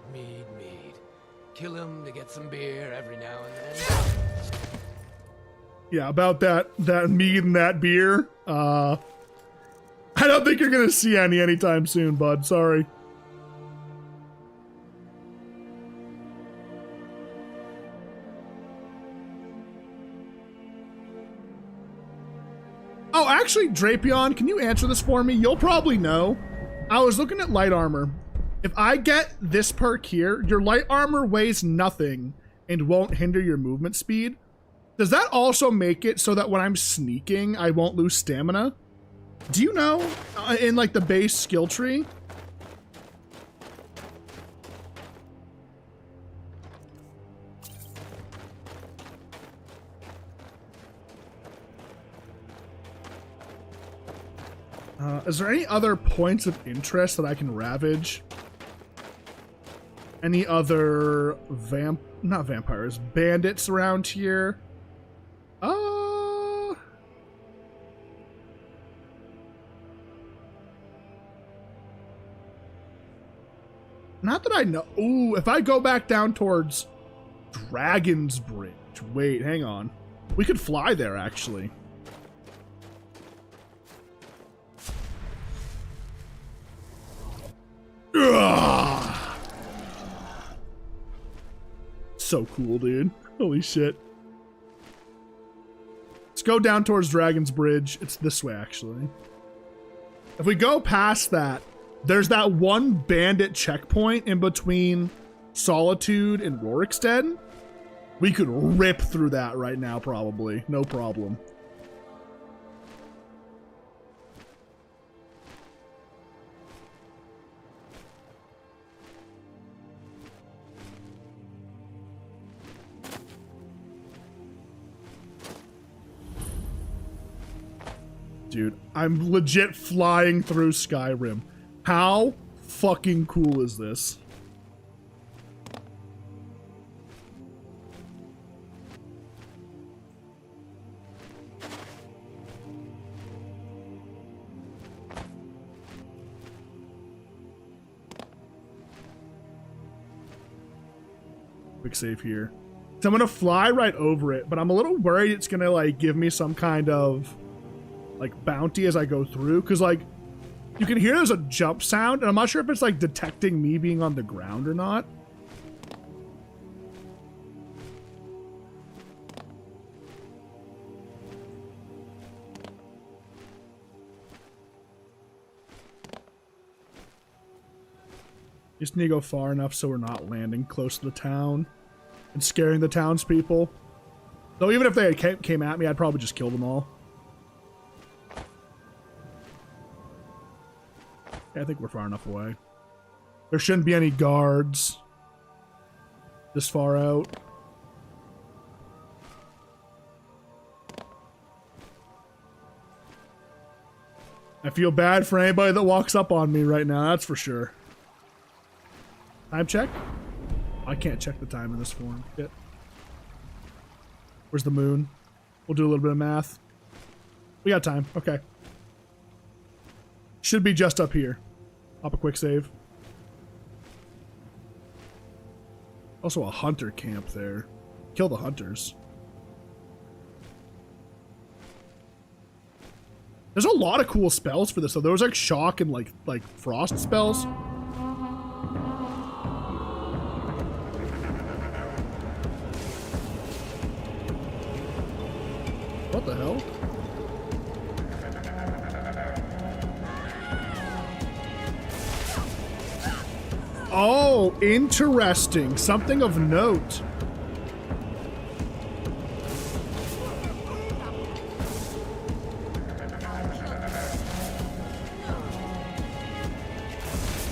Kill him to get some beer every now and then. Yeah, about that mead and that beer. I don't think you're gonna see anytime soon, bud. Sorry. Oh, actually, Drapion, can you answer this for me? You'll probably know. I was looking at light armor. If I get this perk here, your light armor weighs nothing and won't hinder your movement speed. Does that also make it so that when I'm sneaking, I won't lose stamina? Do you know in like the base skill tree? Is there any other points of interest that I can ravage? Any other not vampires, bandits around here? Not that I know. Ooh, if I go back down towards Dragon's Bridge. Wait, hang on. We could fly there, actually. Ugh. So cool, dude. Holy shit. Let's go down towards Dragon's Bridge. It's this way, actually. If we go past that, there's that one bandit checkpoint in between Solitude and Rorikstead. We could rip through that right now, probably. No problem. Dude, I'm legit flying through Skyrim. How fucking cool is this? Quick save here. So I'm gonna fly right over it, but I'm a little worried it's gonna like give me some kind of like bounty as I go through, because like you can hear there's a jump sound and I'm not sure if it's like detecting me being on the ground or not. Just need to go far enough so we're not landing close to the town and scaring the townspeople. Though even if they came at me, I'd probably just kill them all. I think we're far enough away. There shouldn't be any guards this far out. I feel bad for anybody that walks up on me right now, that's for sure. Time check? I can't check the time in this form. Shit. Where's the moon? We'll do a little bit of math. We got time. Okay. Should be just up here. Pop a quick save. Also a hunter camp there. Kill the hunters. There's a lot of cool spells for this, though. There was like shock and like frost spells. What the hell? Oh, interesting. Something of note.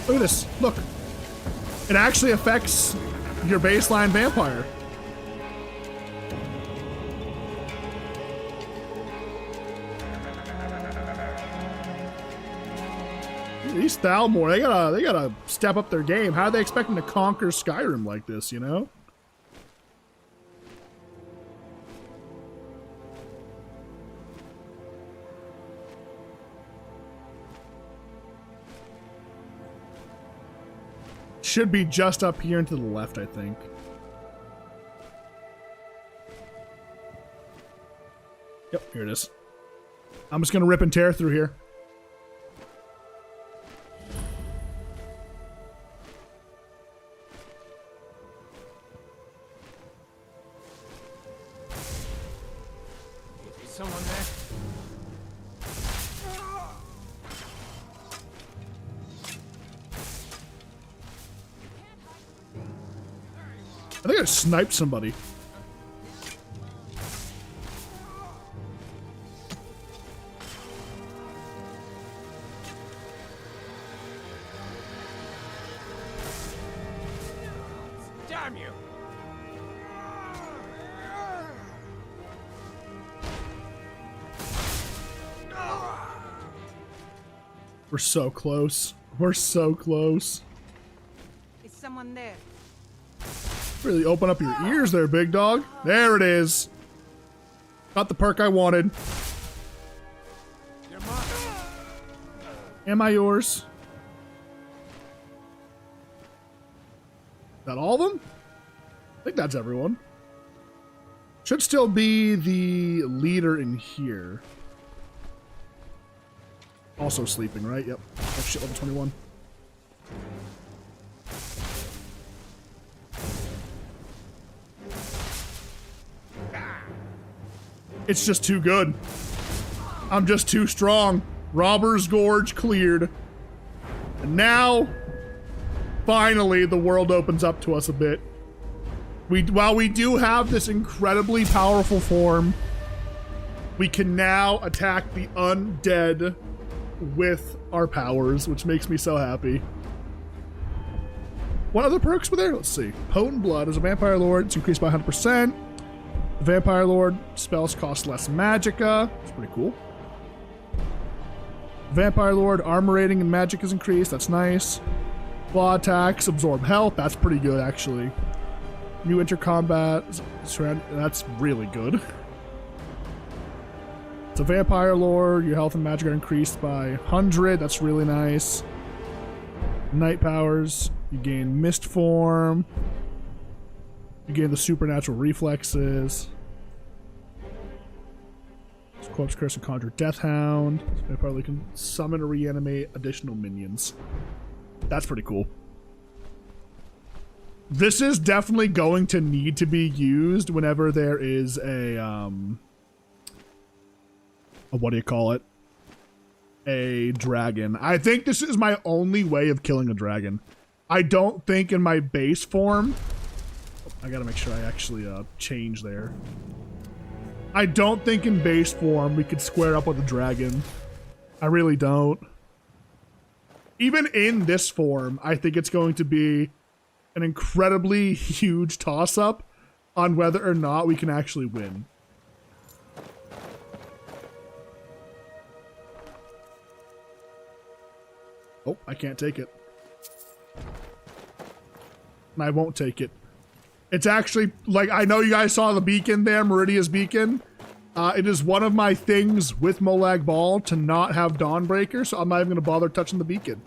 Look at this. Look. It actually affects your baseline vampire. These Thalmor, they gotta step up their game. How are they expecting to conquer Skyrim like this, you know? Should be just up here and to the left, I think. Yep, here it is. I'm just gonna rip and tear through here. Someone there? I think I sniped somebody. Damn you! We're so close. We're so close. Is someone there? Really open up your ears there, big dog. There it is. Got the perk I wanted. Am I yours? Is that all of them? I think that's everyone. Should still be the leader in here. Also sleeping, right? Yep. Oh shit, level 21. It's just too good. I'm just too strong. Robber's Gorge cleared. And now, finally, the world opens up to us a bit. While we do have this incredibly powerful form, we can now attack the undead with our powers, which makes me so happy. What other perks were there? Let's see. Potent Blood is a Vampire Lord. It's increased by 100%. The Vampire Lord spells cost less magicka. That's pretty cool. Vampire Lord armor rating and magic is increased. That's nice. Claw attacks absorb health. That's pretty good, actually. New intercombat. That's really good. It's a Vampire Lord. Your health and magic are increased by 100. That's really nice. Night powers. You gain Mist Form. You gain the supernatural reflexes. Corpse Curse and Conjure Death Hound. So probably can summon or reanimate additional minions. That's pretty cool. This is definitely going to need to be used whenever there is a what do you call it? A dragon. I think this is my only way of killing a dragon. I don't think in my base form. I gotta make sure I actually change there. I don't think in base form we could square up with a dragon. I really don't. Even in this form, I think it's going to be an incredibly huge toss-up on whether or not we can actually win. Oh, I can't take it. And I won't take it. It's actually, like, I know you guys saw the beacon there, Meridia's beacon. It is one of my things with Molag Bal to not have Dawnbreaker, so I'm not even going to bother touching the beacon.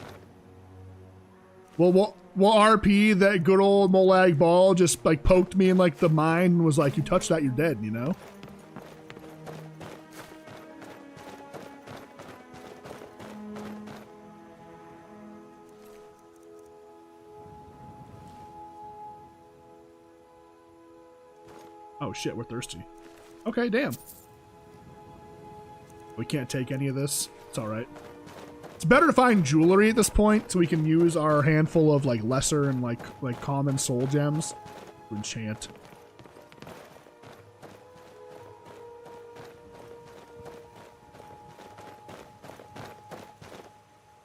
Well, we'll RP that good old Molag Bal just, like, poked me in, like, the mind and was like, you touch that, you're dead, you know? Oh shit, we're thirsty. Okay, damn. We can't take any of this. It's alright. It's better to find jewelry at this point so we can use our handful of like lesser and like common soul gems to enchant.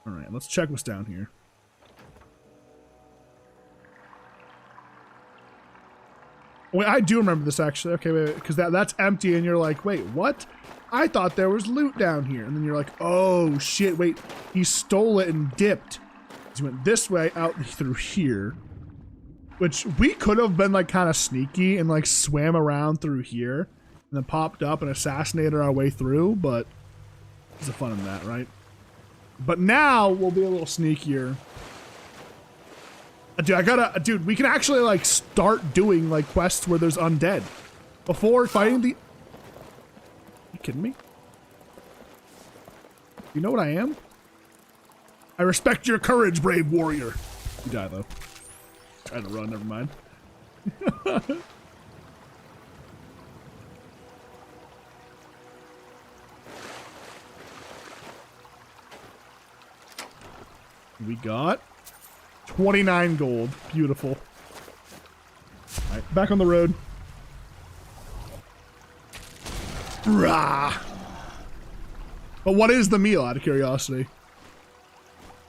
Alright, let's check what's down here. Wait, I do remember this actually. Okay, wait, because that's empty, and you're like, wait, what? I thought there was loot down here. And then you're like, oh shit, wait, he stole it and dipped. He went this way out through here, which we could have been like kind of sneaky and like swam around through here and then popped up and assassinated our way through, but there's the fun in that, right? But now we'll be a little sneakier. Dude, we can actually, like, start doing, like, quests where there's undead. Before fighting the... You kidding me? You know what I am? I respect your courage, brave warrior. You die, though. Trying to run, never mind. We got 29 gold. Beautiful. Alright, back on the road. Rah! But what is the meal, out of curiosity?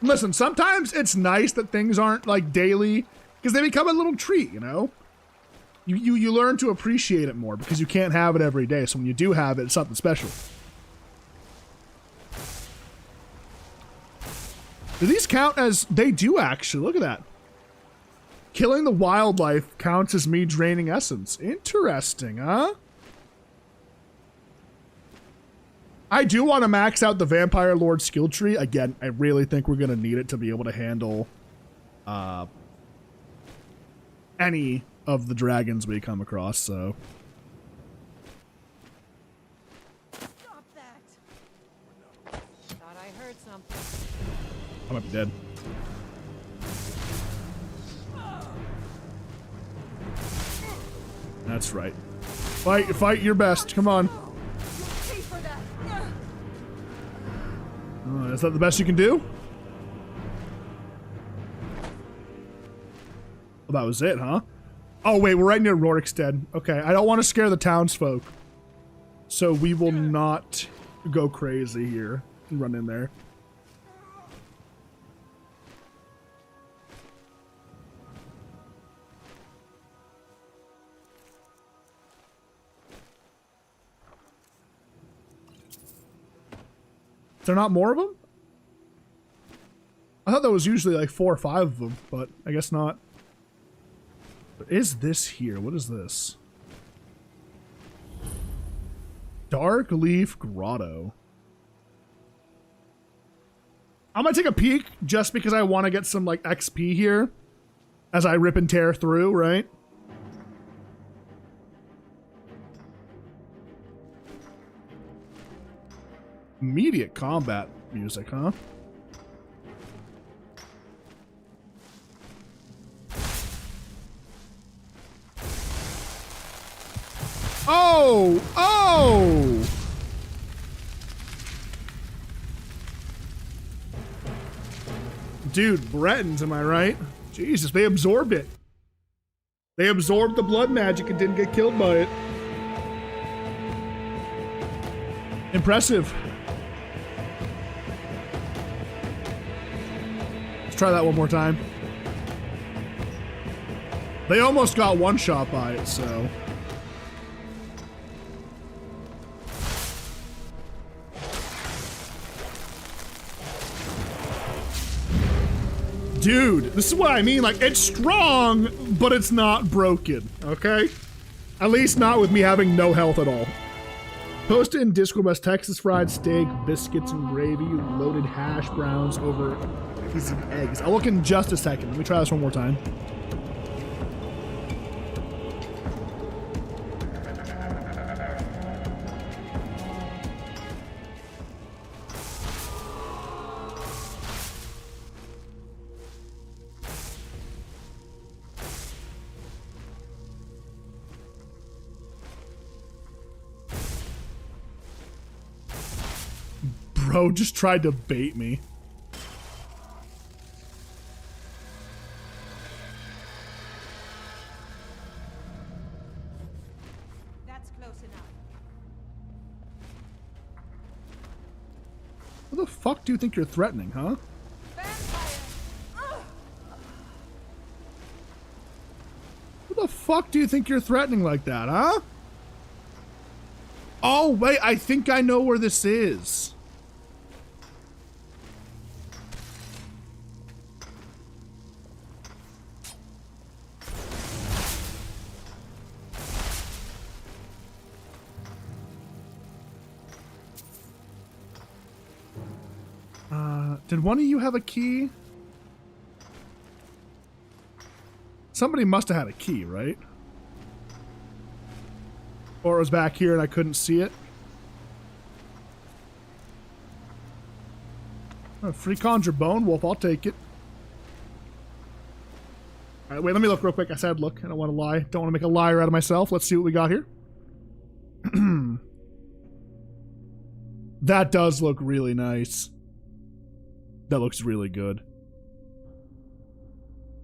Listen, sometimes it's nice that things aren't like daily, because they become a little treat, you know? You learn to appreciate it more because you can't have it every day. So when you do have it, it's something special. Do these count as... They do, actually. Look at that. Killing the wildlife counts as me draining essence. Interesting, huh? I do want to max out the Vampire Lord skill tree. Again, I really think we're going to need it to be able to handle any of the dragons we come across, so... Stop that! Thought I heard something. I might be dead. That's right. Fight your best. Come on. Is that the best you can do? Well, that was it, huh? Oh, wait, we're right near Rorikstead. Okay, I don't want to scare the townsfolk. So we will not go crazy here and run in there. Is there not more of them? I thought there was usually like 4 or 5 of them, but I guess not. What is this here? What is this? Dark Leaf Grotto. I'm gonna take a peek just because I want to get some like XP here as I rip and tear through, right? Immediate combat music, huh? Oh! Oh! Dude, Bretons, am I right? Jesus, they absorbed it. They absorbed the blood magic and didn't get killed by it. Impressive. Let's try that one more time. They almost got one shot by it, so. Dude, this is what I mean. Like, it's strong, but it's not broken, okay? At least not with me having no health at all. Post it in Discord as Texas fried steak, biscuits and gravy, loaded hash browns over pieces of eggs. I'll look in just a second. Let me try this one more time. Bro just tried to bait me. That's close enough. What the fuck do you think you're threatening, huh? What the fuck do you think you're threatening like that, huh? Oh, wait, I think I know where this is. Did one of you have a key? Somebody must have had a key, right? Or it was back here and I couldn't see it. Oh, free conjure bone wolf, I'll take it. Alright, wait, let me look real quick. I said look, I don't want to lie. Don't want to make a liar out of myself. Let's see what we got here. That does look really nice. That looks really good.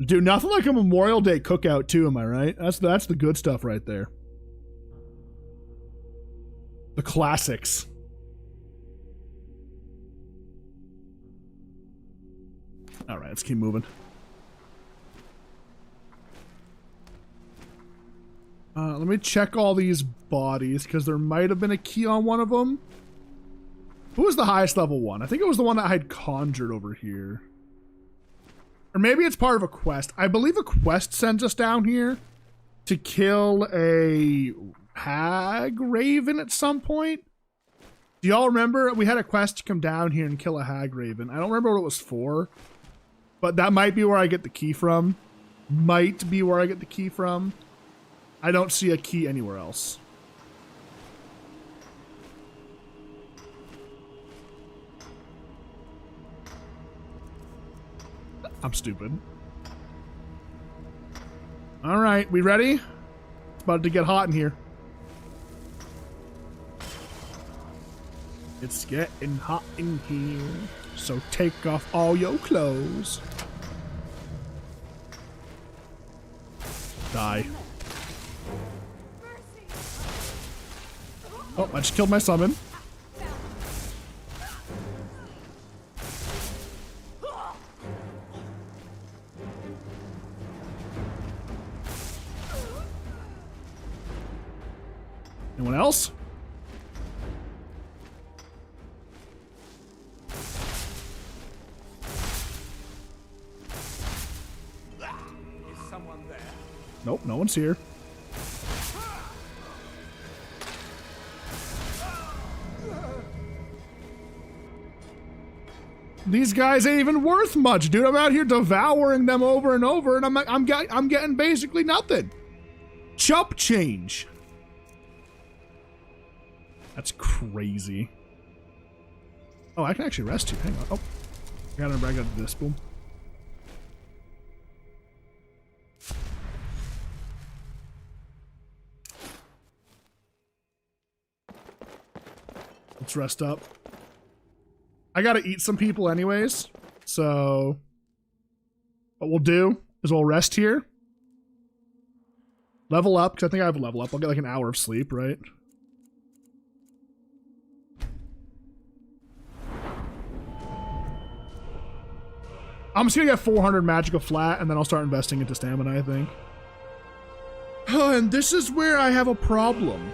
Dude, nothing like a Memorial Day cookout too, am I right? That's the good stuff right there. The classics. Alright, let's keep moving. Let me check all these bodies, because there might have been a key on one of them. Who was the highest level one? I think it was the one that I had conjured over here. Or maybe it's part of a quest. I believe a quest sends us down here to kill a hag raven at some point. Do y'all remember? We had a quest to come down here and kill a hag raven. I don't remember what it was for, but that might be where I get the key from. Might be where I get the key from. I don't see a key anywhere else. I'm stupid. All right, we ready? It's about to get hot in here. It's getting hot in here, so take off all your clothes. Die. Oh, I just killed my summon. Anyone else? Is someone there? Nope, no one's here. These guys ain't even worth much, dude. I'm out here devouring them over and over, and I'm getting basically nothing. Chump change. That's crazy. Oh, I can actually rest here. Hang on. Oh, I got this. Boom. Let's rest up. I gotta eat some people anyways, so what we'll do is we'll rest here. Level up, because I think I have a level up. I'll get like an hour of sleep, right? I'm just gonna get 400 magical flat, and then I'll start investing into stamina, I think. And this is where I have a problem.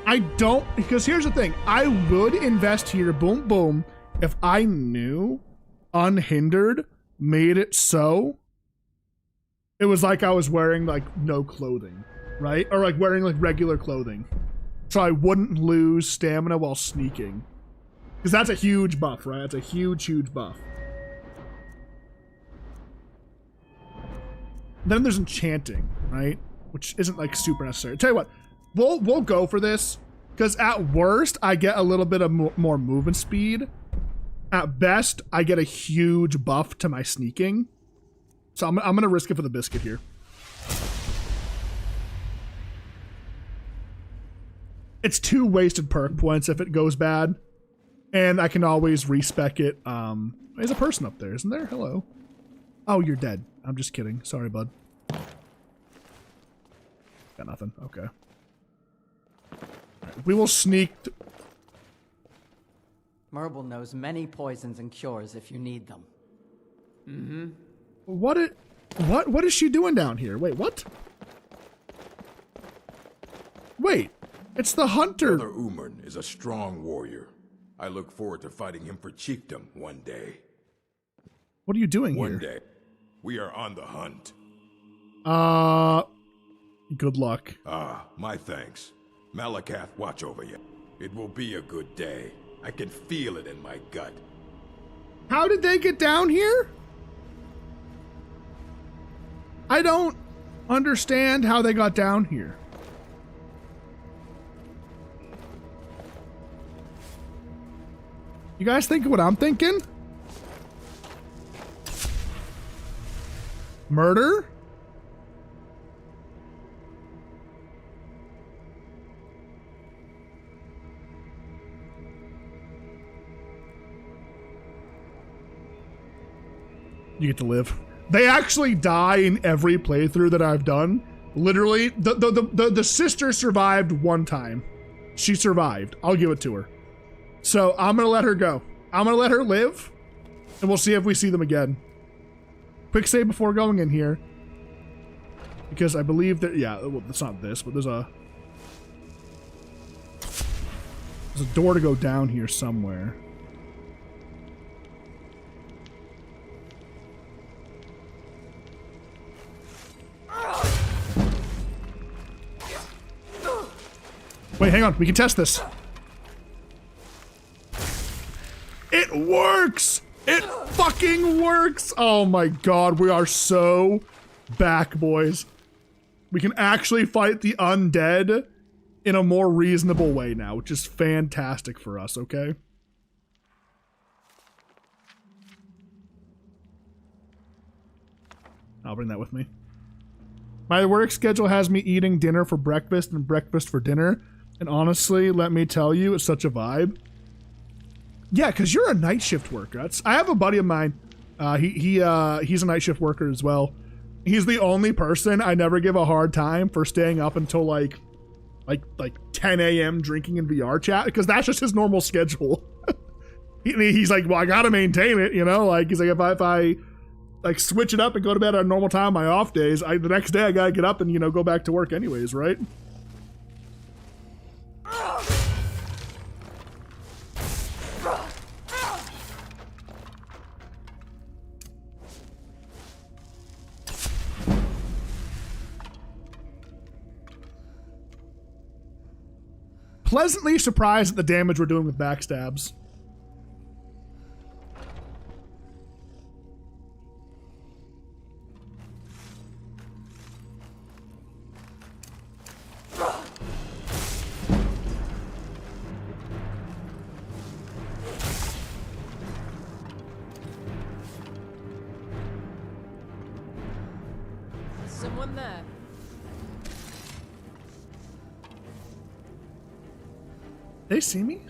I don't, because here's the thing. I would invest here, boom, boom, if I knew Unhindered made it so it was like I was wearing like no clothing, right? Or like wearing like regular clothing. So I wouldn't lose stamina while sneaking. Because that's a huge buff, right? That's a huge, huge buff. Then there's enchanting, right? Which isn't like super necessary. Tell you what, we'll go for this. Because at worst, I get a little bit of more movement speed. At best, I get a huge buff to my sneaking. So I'm going to risk it for the biscuit here. It's 2 wasted perk points if it goes bad. And I can always respec it. There's a person up there, isn't there? Hello. Oh, you're dead. I'm just kidding. Sorry, bud. Got nothing. Okay. Right, we will sneak... Merble knows many poisons and cures if you need them. Mm-hmm. What is she doing down here? Wait, what? Wait, it's the hunter. Brother Umern is a strong warrior. I look forward to fighting him for chiefdom one day. What are you doing here? One day. We are on the hunt. Good luck. My thanks. Malakath watch over you. It will be a good day. I can feel it in my gut. How did they get down here? I don't understand how they got down here. You guys think what I'm thinking? Murder? You get to live. They actually die in every playthrough that I've done. Literally, the sister survived one time. She survived. I'll give it to her. So I'm gonna let her go. I'm gonna let her live, and we'll see if we see them again. Quick save before going in here, because I believe that well, it's not this, but there's a door to go down here somewhere. Wait, hang on. We can test this. It works! It fucking works! Oh my god, we are so back, boys. We can actually fight the undead in a more reasonable way now, which is fantastic for us, okay? I'll bring that with me. My work schedule has me eating dinner for breakfast and breakfast for dinner. And honestly, let me tell you, it's such a vibe. Yeah, because you're a night shift worker. I have a buddy of mine. He's a night shift worker as well. He's the only person I never give a hard time for staying up until like 10 a.m. drinking in VR chat, because that's just his normal schedule. He's like, well, I gotta maintain it, you know? Like, he's like, if I like switch it up and go to bed at a normal time on my off days, the next day I gotta get up and, you know, go back to work anyways, right? Pleasantly surprised at the damage we're doing with backstabs. Someone there. They see me?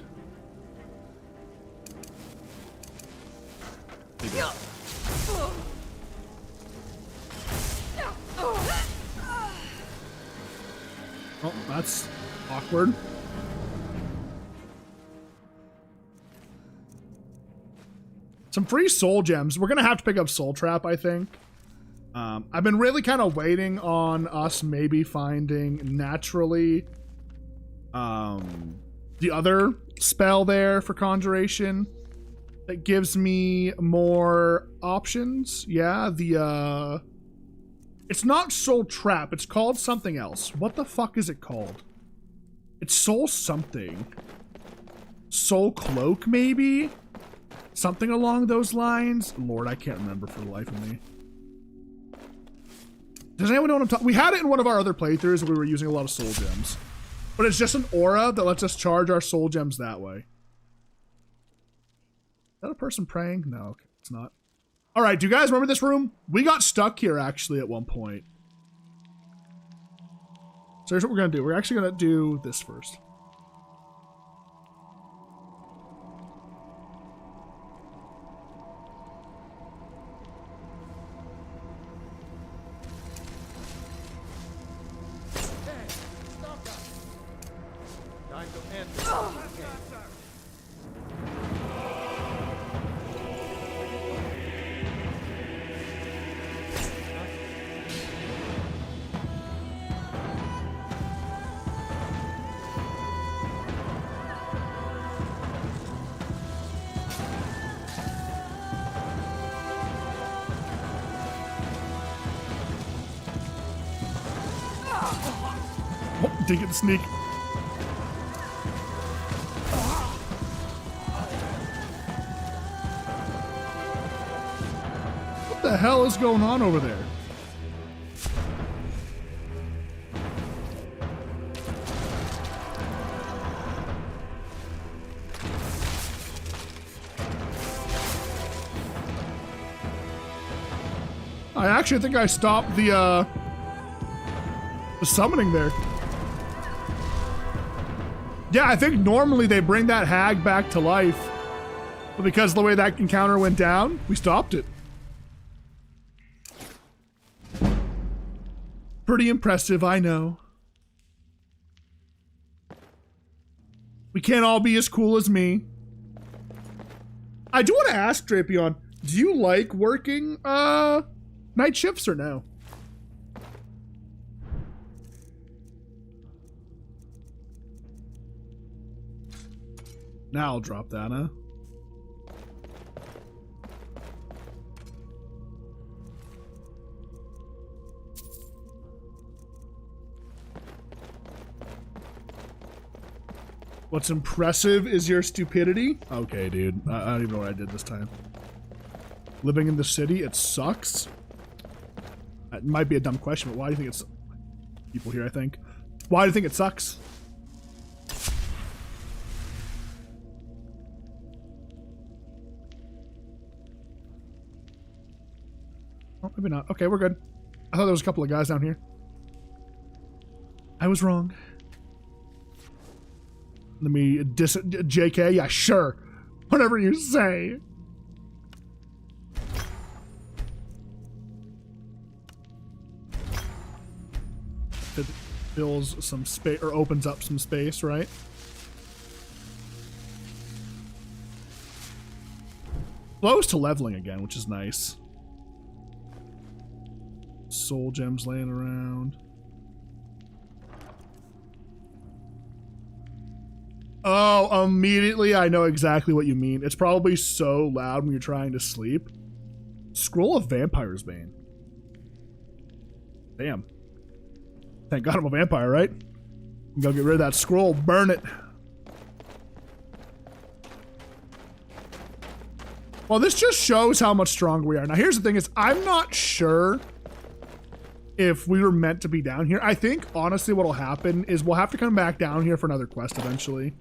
Oh, that's awkward. Some free soul gems. We're gonna have to pick up Soul Trap, I think. I've been really kind of waiting on us maybe finding naturally the other spell there for conjuration that gives me more options. Yeah, it's not Soul Trap, it's called something else. What the fuck is it called? It's Soul something. Soul Cloak, maybe? Something along those lines? Lord, I can't remember for the life of me. Does anyone know what I'm talking? We had it in one of our other playthroughs where we were using a lot of soul gems. But it's just an aura that lets us charge our soul gems that way. Is that a person praying? No, okay, it's not. All right, do you guys remember this room? We got stuck here actually at one point. So here's what we're gonna do. We're actually gonna do this first. Time to end this. Oh, didn't get the sneak. What the hell is going on over there? I actually think I stopped the summoning there. Yeah, I think normally they bring that hag back to life, but because of the way that encounter went down, we stopped it. Pretty impressive, I know. We can't all be as cool as me. I do want to ask Drapion, do you like working night shifts or no? Now I'll drop that, huh? What's impressive is your stupidity? Okay, dude. I don't even know what I did this time. Living in the city, it sucks? That might be a dumb question, but why do you think it's... People here, I think. Why do you think it sucks? Oh, maybe not. Okay, we're good. I thought there was a couple of guys down here. I was wrong. Let me diss JK. Yeah, sure. Whatever you say. It fills some space or opens up some space, right? Close to leveling again, which is nice. Soul gems laying around. Oh, immediately I know exactly what you mean. It's probably so loud when you're trying to sleep. Scroll of Vampire's Bane. Damn. Thank God I'm a vampire, right? Go get rid of that scroll. Burn it. Well, this just shows how much stronger we are. Now, here's the thing is, I'm not sure if we were meant to be down here. I think, honestly, what'll happen is we'll have to come back down here for another quest eventually.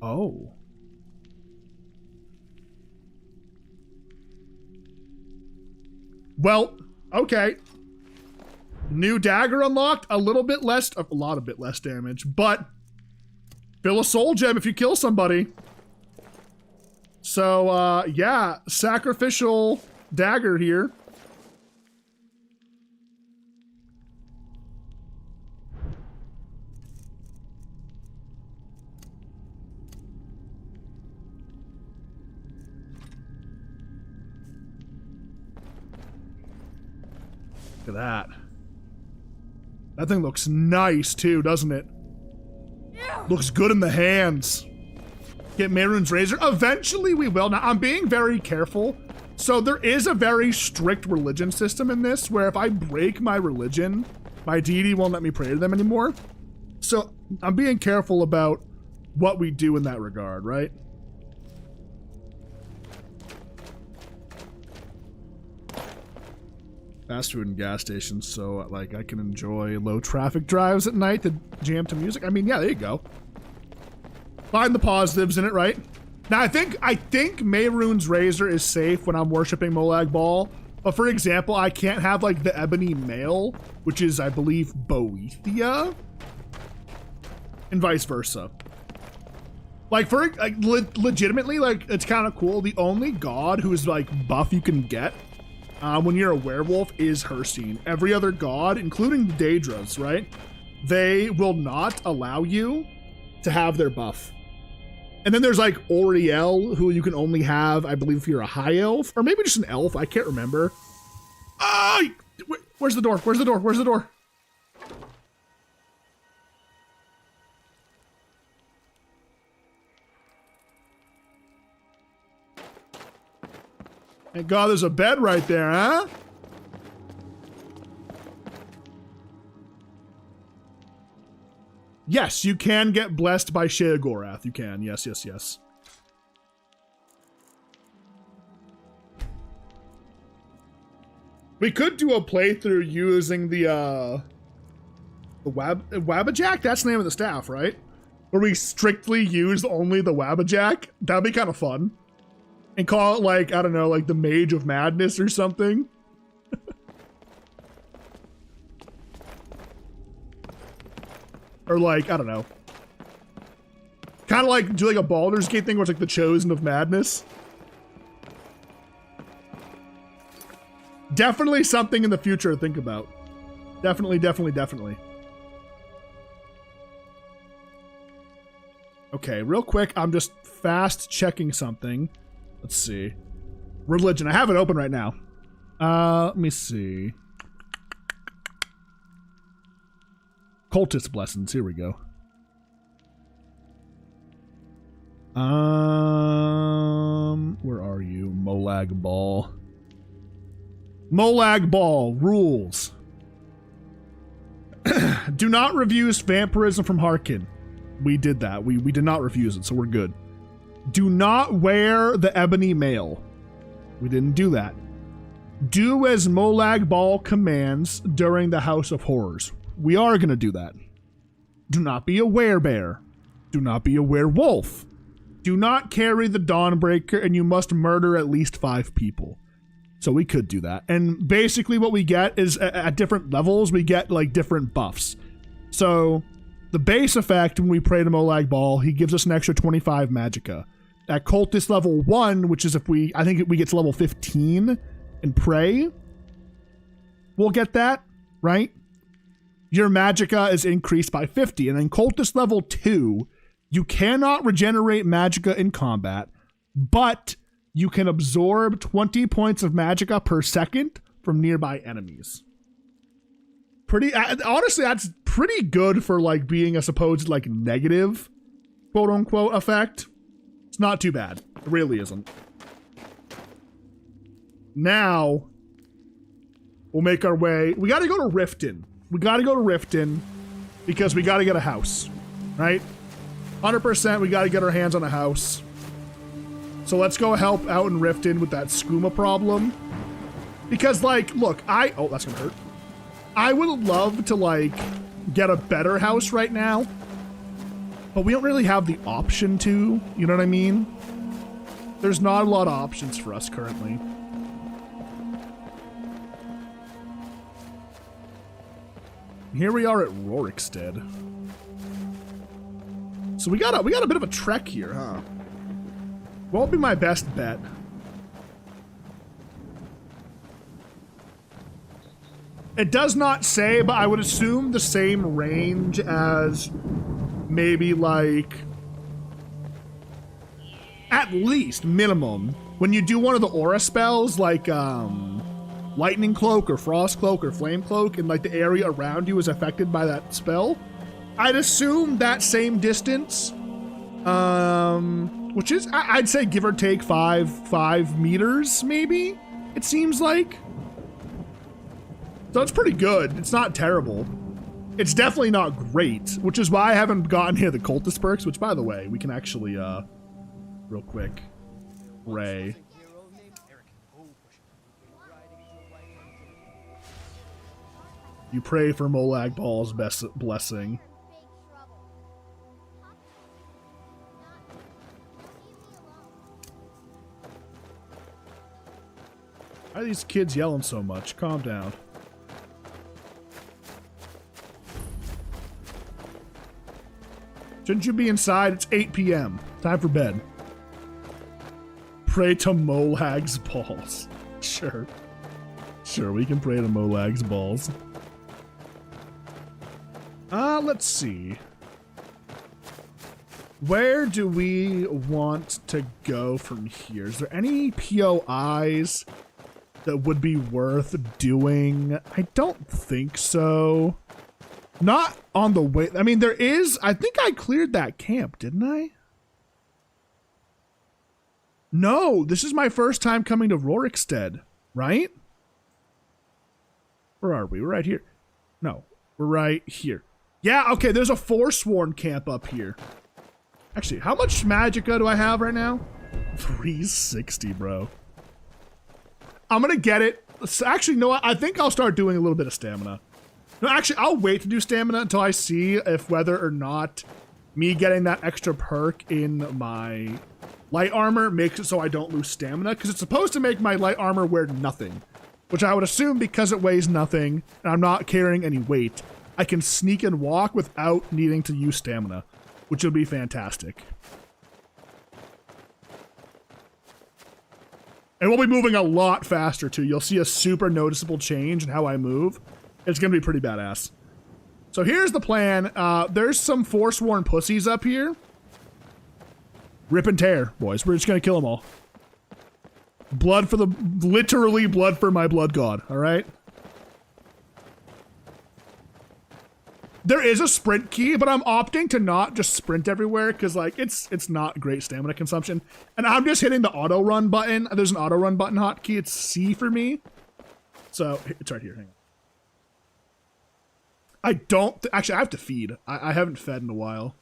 Oh. Well, okay. New dagger unlocked. A lot a bit less damage, but fill a soul gem if you kill somebody. So, yeah, sacrificial dagger here. Look at that. That thing looks nice too, doesn't it? Looks good in the hands. Get Mehrunes Razor. Eventually we will. Now, I'm being very careful. So there is a very strict religion system in this where if I break my religion, my deity won't let me pray to them anymore. So I'm being careful about what we do in that regard, right? Fast food and gas stations, so like I can enjoy low traffic drives at night to jam to music. I mean, yeah, there you go. Find the positives in it, right? Now I think Mehrunes Razor is safe when I'm worshiping Molag Bal. But for example, I can't have like the ebony male, which is I believe Boethia, and vice versa. Like for like legitimately, like it's kind of cool. The only god who is like buff you can get when you're a werewolf is Herstein. Every other god, including the Daedras, right? They will not allow you to have their buff. And then there's like Oriel, who you can only have, I believe, if you're a high elf, or maybe just an elf. I can't remember. Where's the door? Where's the door? Where's the door? Thank God there's a bed right there, huh? Yes, you can get blessed by Sheogorath. You can. Yes, yes, yes. We could do a playthrough using the Wabbajack? That's the name of the staff, right? Where we strictly use only the Wabbajack. That'd be kind of fun. And call it like, I don't know, like the Mage of Madness or something. Or like, I don't know. Kind of like, do like a Baldur's Gate thing where it's like the Chosen of Madness. Definitely something in the future to think about. Definitely, definitely, definitely. Okay, real quick, I'm just fast checking something. Let's see. Religion. I have it open right now. Let me see. Cultist blessings. Here we go. Where are you? Molag Bal. Molag Bal rules. Do not refuse vampirism from Harkin. We did that. We did not refuse it, so we're good. Do not wear the ebony mail. We didn't do that. Do as Molag Bal commands during the House of Horrors. We are going to do that. Do not be a werebear. Do not be a werewolf. Do not carry the Dawnbreaker, and you must murder at least 5 people. So we could do that. And basically what we get is at different levels, we get like different buffs. So the base effect when we pray to Molag Bal, he gives us an extra 25 magicka. At cultist level 1, which is I think we get to level 15 and pray, we'll get that, right? Your magicka is increased by 50. And then cultist level 2, you cannot regenerate magicka in combat, but you can absorb 20 points of magicka per second from nearby enemies. Honestly, that's pretty good for like being a supposed like negative quote unquote effect. It's not too bad. It really isn't. Now we'll make our way. We got to go to Riften. We got to go to Riften because we got to get a house, right? 100% we got to get our hands on a house. So let's go help out in Riften with that skooma problem. Because like, look, oh, that's gonna hurt. I would love to like get a better house right now, but we don't really have the option to, you know what I mean? There's not a lot of options for us currently. Here we are at Rorikstead. So we got a bit of a trek here, huh? Won't be my best bet. It does not say, but I would assume the same range as maybe like at least minimum when you do one of the aura spells like lightning cloak or frost cloak or flame cloak and like the area around you is affected by that spell, I'd assume that same distance, which is, I'd say give or take 5 meters, maybe, it seems like. So it's pretty good. It's not terrible. It's definitely not great, which is why I haven't gotten here the cultist perks, which by the way, we can actually, real quick, Ray. You pray for Molag Ball's best blessing. Why are these kids yelling so much? Calm down. Shouldn't you be inside? It's 8 p.m. Time for bed. Pray to Molag's balls. Sure. Sure, we can pray to Molag's balls. Let's see. Where do we want to go from here? Is there any POIs that would be worth doing? I don't think so. Not on the way. I mean, there is. I think I cleared that camp, didn't I? No, this is my first time coming to Rorikstead, right? Where are we? We're right here. No, we're right here. Yeah, okay, there's a Forsworn camp up here. Actually, how much magicka do I have right now? 360, bro. I'm gonna get it. Actually, no, I think I'll start doing a little bit of stamina. No, actually, I'll wait to do stamina until I see if whether or not me getting that extra perk in my light armor makes it so I don't lose stamina, because it's supposed to make my light armor wear nothing, which I would assume because it weighs nothing and I'm not carrying any weight, I can sneak and walk without needing to use stamina, which would be fantastic. And we'll be moving a lot faster too. You'll see a super noticeable change in how I move. It's gonna be pretty badass. So here's the plan. There's some Forsworn pussies up here. Rip and tear, boys. We're just gonna kill them all. Blood for the, literally blood for my blood god, all right? There is a sprint key, but I'm opting to not just sprint everywhere because like it's not great stamina consumption. And I'm just hitting the auto run button. There's an auto run button hotkey. It's C for me. So it's right here. Hang on. I don't actually I have to feed. I haven't fed in a while.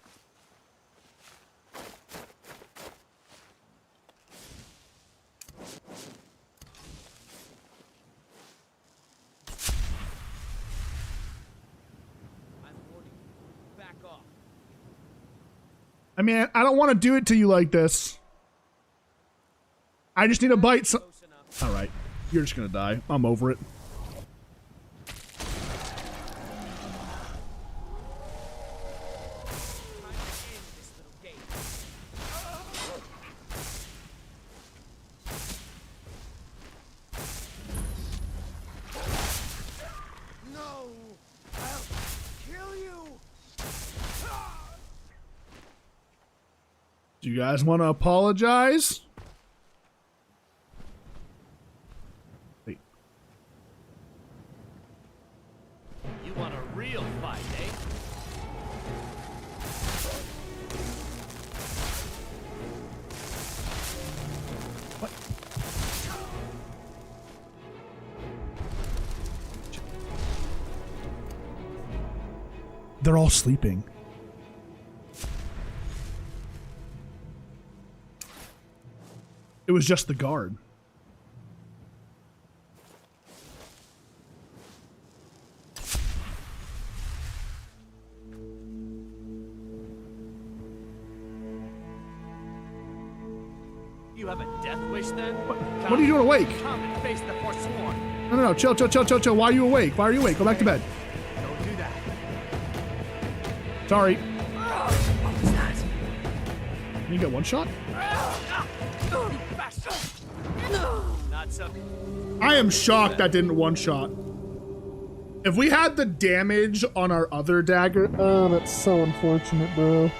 I mean, I don't want to do it to you like this. I just need a bite. All right, you're just gonna die. I'm over it. Do you guys want to apologize? Wait. You want a real fight, eh? What? They're all sleeping. It was just the guard. You have a death wish then? What are you doing awake? Come and face the Forsworn. No, chill. Why are you awake? Why are you awake? Go back to bed. Don't do that. Sorry. What was that? You get one shot? Not so. I am shocked that didn't one shot. If we had the damage on our other dagger, oh, that's so unfortunate, bro.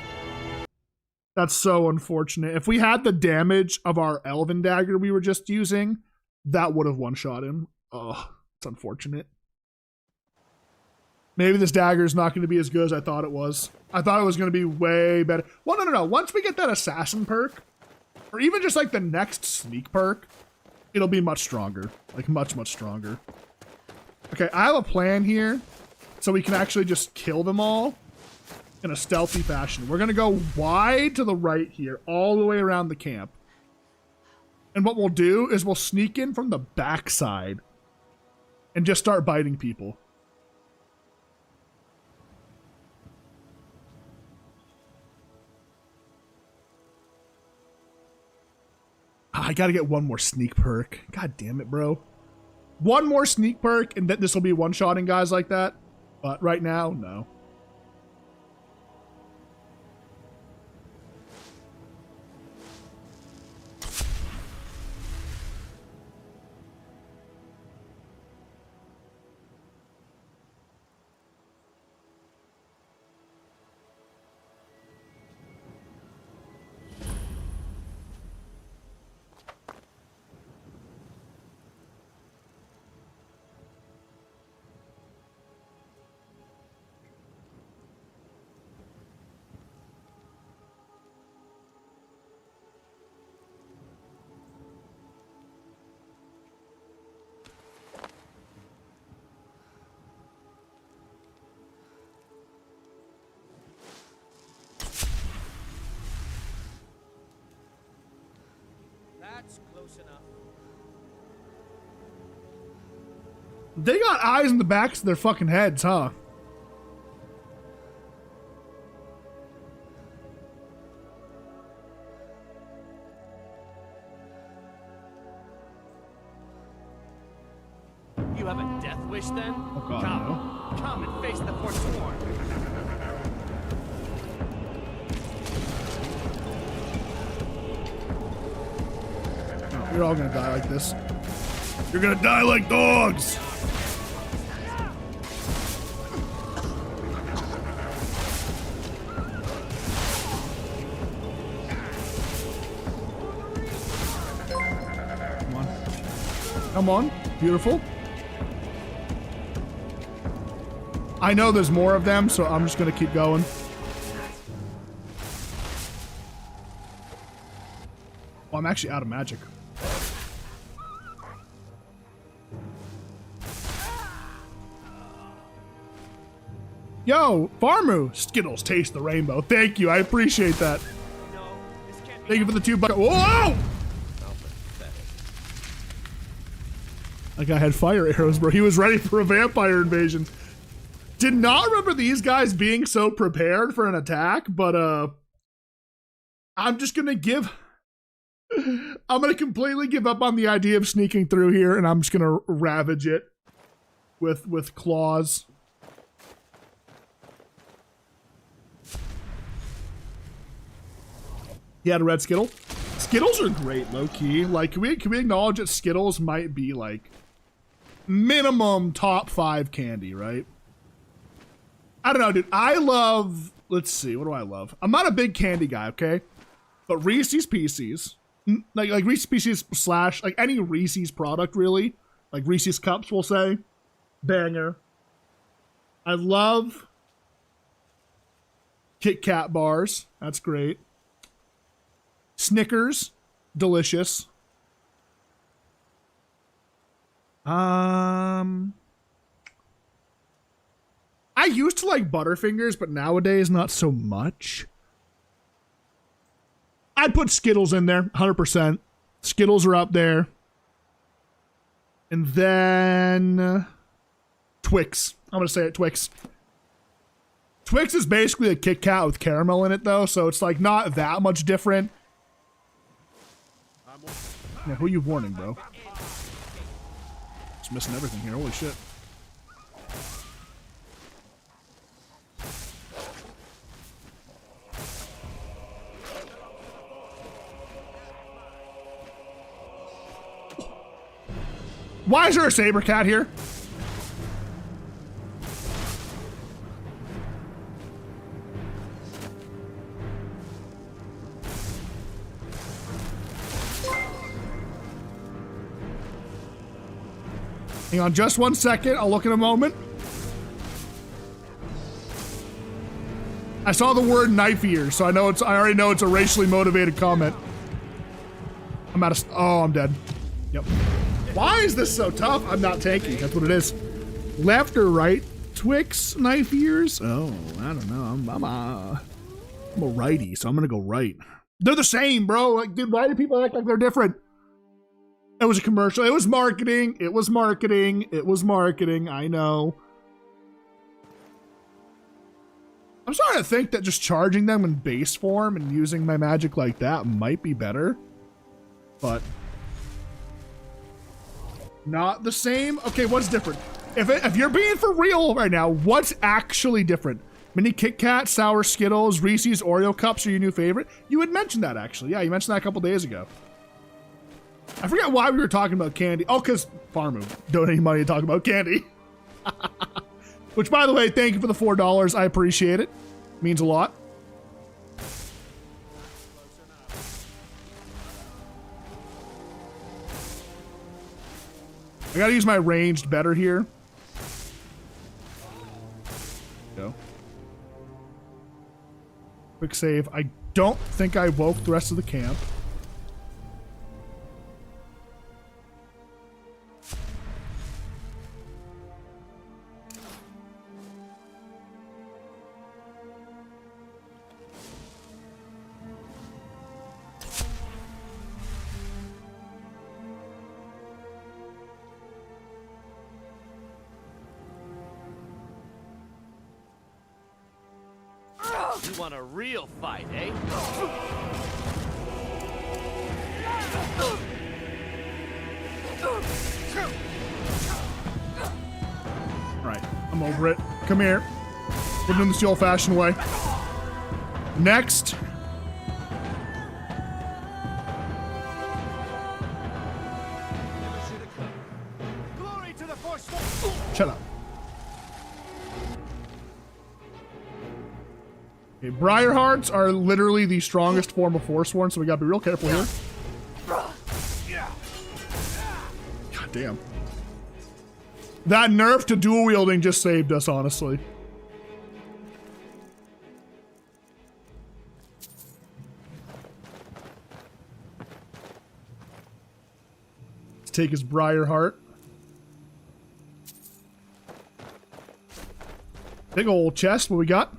That's so unfortunate. If we had the damage of our elven dagger we were just using, that would have one shot him. Oh, it's unfortunate. Maybe this dagger is not going to be as good as I thought it was. I thought it was going to be way better. Well, no. Once we get that assassin perk, or even just like the next sneak perk, it'll be much stronger. Like much stronger. Okay, I have a plan here so we can actually just kill them all in a stealthy fashion. We're going to go wide to the right here, all the way around the camp. And what we'll do is we'll sneak in from the backside and just start biting people. I gotta get one more sneak perk. God damn it, bro. One more sneak perk, and then this will be one-shotting guys like that. But right now, no. That's close enough. They got eyes in the backs of their fucking heads, huh? You have a death wish then? Oh God, no. Come and face the Forsworn. You're all gonna die like this. You're gonna die like dogs! Come on. Come on. Beautiful. I know there's more of them, so I'm just gonna keep going. Oh, I'm actually out of magic. Yo, Farmu! Skittles taste the rainbow. Thank you, I appreciate that. Thank you for the 2 bucks. Whoa! That guy had fire arrows, bro. He was ready for a vampire invasion. Did not remember these guys being so prepared for an attack, but I'm just gonna I'm gonna completely give up on the idea of sneaking through here, and I'm just gonna ravage it with claws. He had a red Skittle. Skittles are great, low-key. Like, can we acknowledge that Skittles might be, like, minimum top 5 candy, right? I don't know, dude. I love... Let's see. What do I love? I'm not a big candy guy, okay? But Reese's Pieces. Like Reese's Pieces / like, any Reese's product, really. Like, Reese's Cups, we'll say. Banger. I love Kit Kat bars. That's great. Snickers, delicious. I used to like Butterfingers, but nowadays not so much. I'd put Skittles in there, 100%. Skittles are up there. And then Twix. I'm going to say it, Twix. Twix is basically a Kit Kat with caramel in it, though, so it's like not that much different. Yeah, who are you warning, bro? Just missing everything here. Holy shit. Why is there a saber cat here? Hang on just 1 second. I'll look in a moment. I saw the word knife ears, so I already know it's a racially motivated comment. I'm out of, oh, I'm dead. Yep. Why is this so tough? I'm not tanky. That's what it is. Left or right? Twix knife ears? Oh, I don't know. I'm a righty, so I'm gonna go right. They're the same, bro. Like, dude, why do people act like they're different? It was a commercial. It was marketing. It was marketing. It was marketing. I know. I'm starting to think that just charging them in base form and using my magic like that might be better. But not the same. Okay, what's different? If you're being for real right now, what's actually different? Mini Kit Kat, Sour Skittles, Reese's, Oreo Cups are your new favorite? You had mentioned that, actually. Yeah, you mentioned that a couple days ago. I forget why we were talking about candy. Oh, because Farmu donating money to talk about candy. Which, by the way, thank you for the $4. I appreciate it. Means a lot. I gotta use my ranged better here. Go. Quick save. I don't think I woke the rest of the camp. You want a real fight, eh? Alright, I'm over it. Come here. We're doing this the old-fashioned way. Next. Shut up. Okay, Briar Hearts are literally the strongest form of Forsworn, so we gotta be real careful here. God damn. That nerf to dual wielding just saved us, honestly. Let's take his Briar Heart. Big old chest, what we got?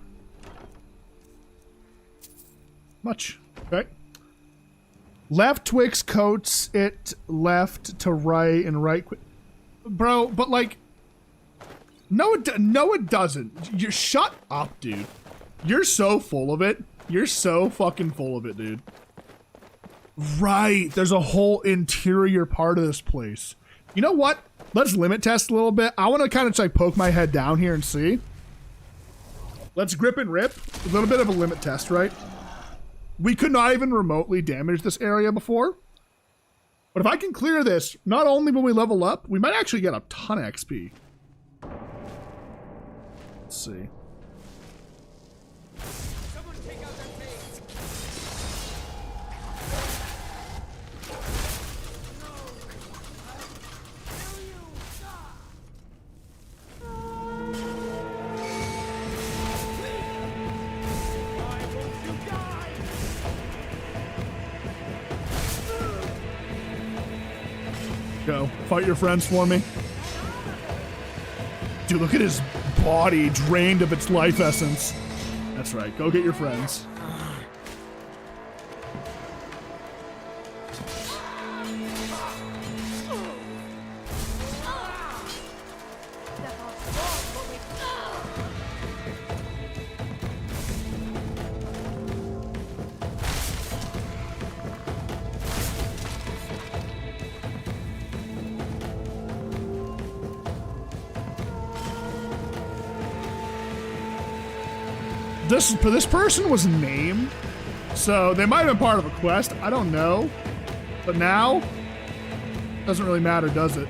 Much. Okay. Left Twix coats it left to right and right. Bro, but like, no, it doesn't. You shut up, dude. You're so full of it. You're so fucking full of it, dude. Right. There's a whole interior part of this place. You know what? Let's limit test a little bit. I want to kind of just like poke my head down here and see. Let's grip and rip. A little bit of a limit test, right? We could not even remotely damage this area before. But if I can clear this, not only will we level up, we might actually get a ton of XP. Let's see. Go. Fight your friends for me. Dude, look at his body drained of its life essence. That's right. Go get your friends. This person was named, so they might have been part of a quest. I don't know, but now doesn't really matter, does it?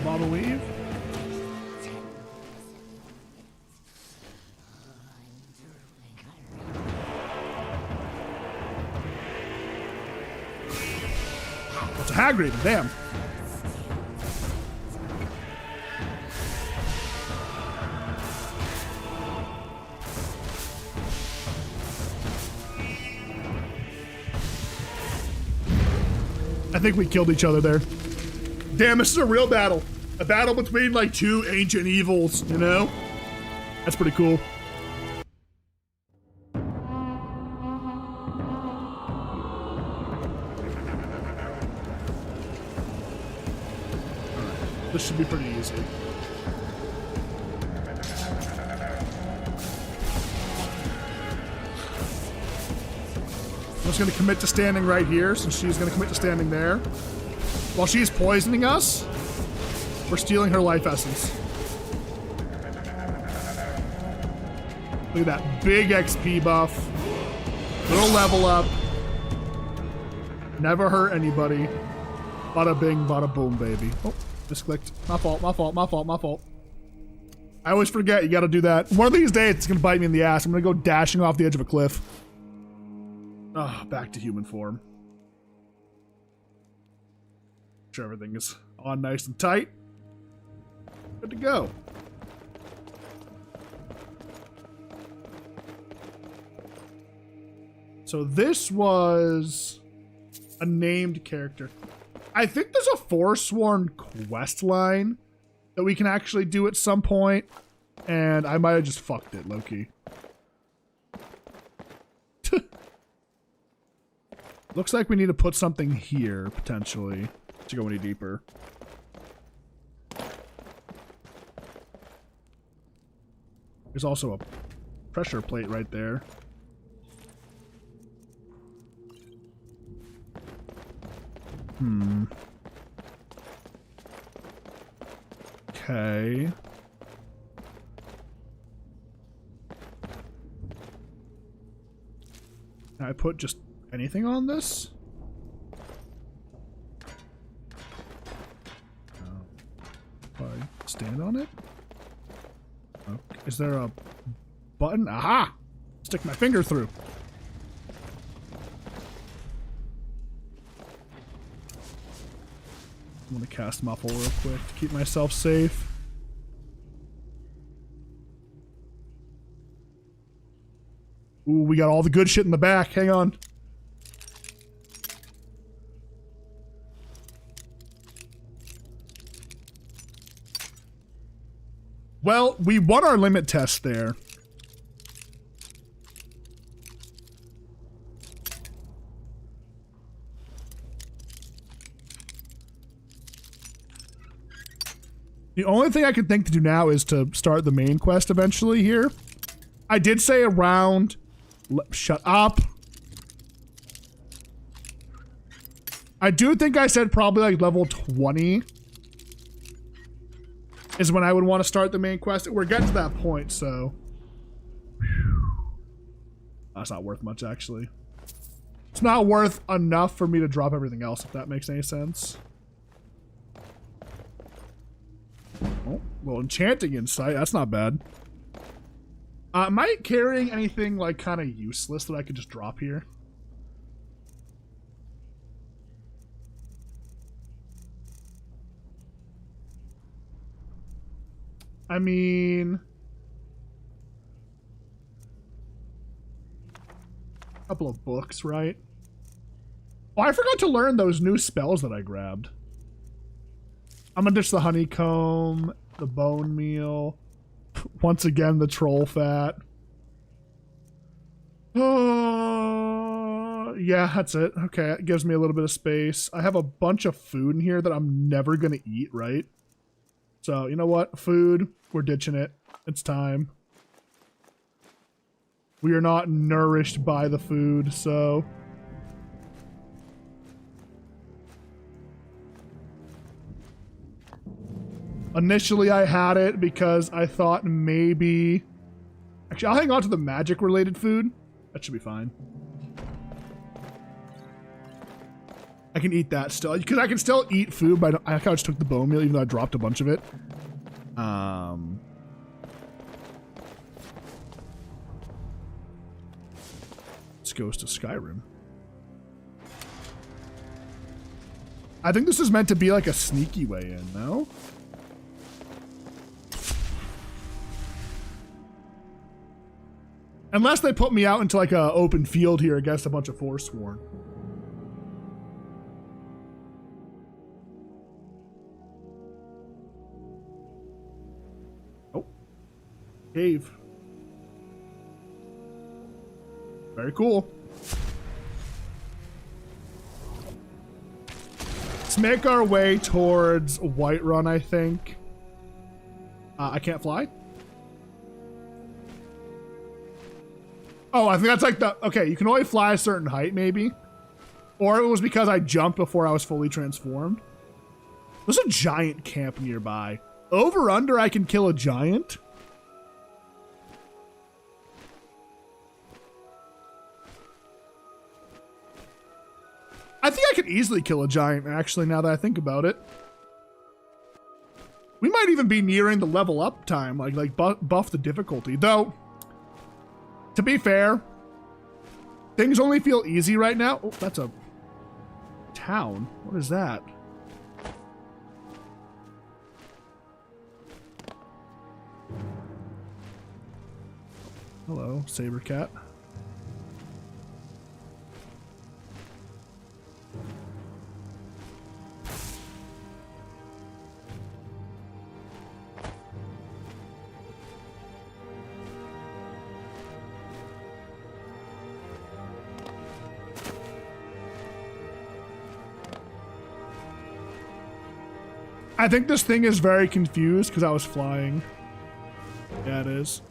Baba weave. aggravated, damn. I think we killed each other there. Damn, this is a real battle. A battle between like two ancient evils, you know? That's pretty cool. This should be pretty easy. I'm just gonna commit to standing right here since she's gonna commit to standing there. While she's poisoning us, we're stealing her life essence. Look at that big XP buff. Little level up. Never hurt anybody. Bada bing, bada boom, baby. Oh, misclicked. My fault, my fault, my fault, my fault. I always forget you gotta do that. One of these days it's gonna bite me in the ass. I'm gonna go dashing off the edge of a cliff. Ah, back to human form. Make sure everything is on nice and tight. Good to go. So this was a named character. I think there's a Forsworn quest line that we can actually do at some point, and I might have just fucked it, low-key. Looks like we need to put something here, potentially, to go any deeper. There's also a pressure plate right there. Okay. Can I put just anything on this? If I stand on it? Okay. Is there a button? Aha! Stick my finger through. I'm gonna cast Muffle real quick to keep myself safe. Ooh, we got all the good shit in the back. Hang on. Well, we won our limit test there. The only thing I can think to do now is to start the main quest eventually here. I did say around... Shut up. I do think I said probably like level 20 is when I would want to start the main quest. We're getting to that point, so... That's not worth much, actually. It's not worth enough for me to drop everything else, if that makes any sense. Oh, well, enchanting insight. That's not bad. Am I carrying anything, like, kind of useless that I could just drop here? I mean... a couple of books, right? Oh, I forgot to learn those new spells that I grabbed. I'm gonna ditch the honeycomb, the bone meal, once again the troll fat. Oh, yeah, that's it. Okay, it gives me a little bit of space. I have a bunch of food in here that I'm never gonna eat, right? So, you know what? Food, we're ditching it. It's time. We are not nourished by the food, so... Initially, I had it because I thought maybe... Actually, I'll hang on to the magic-related food. That should be fine. I can eat that still. Because I can still eat food, but I kind of just took the bone meal, even though I dropped a bunch of it. This goes to Skyrim. I think this is meant to be like a sneaky way in, no? Unless they put me out into like a open field here against a bunch of Forsworn. Oh. Cave. Very cool. Let's make our way towards Whiterun, I think. I can't fly? Oh, I think that's like the... Okay, you can only fly a certain height, maybe. Or it was because I jumped before I was fully transformed. There's a giant camp nearby. Over under, I can kill a giant? I think I could easily kill a giant, actually, now that I think about it. We might even be nearing the level up time, like buff the difficulty. Though, to be fair, things only feel easy right now. Oh, that's a town. What is that? Hello, saber cat. I think this thing is very confused because I was flying. Yeah, it is.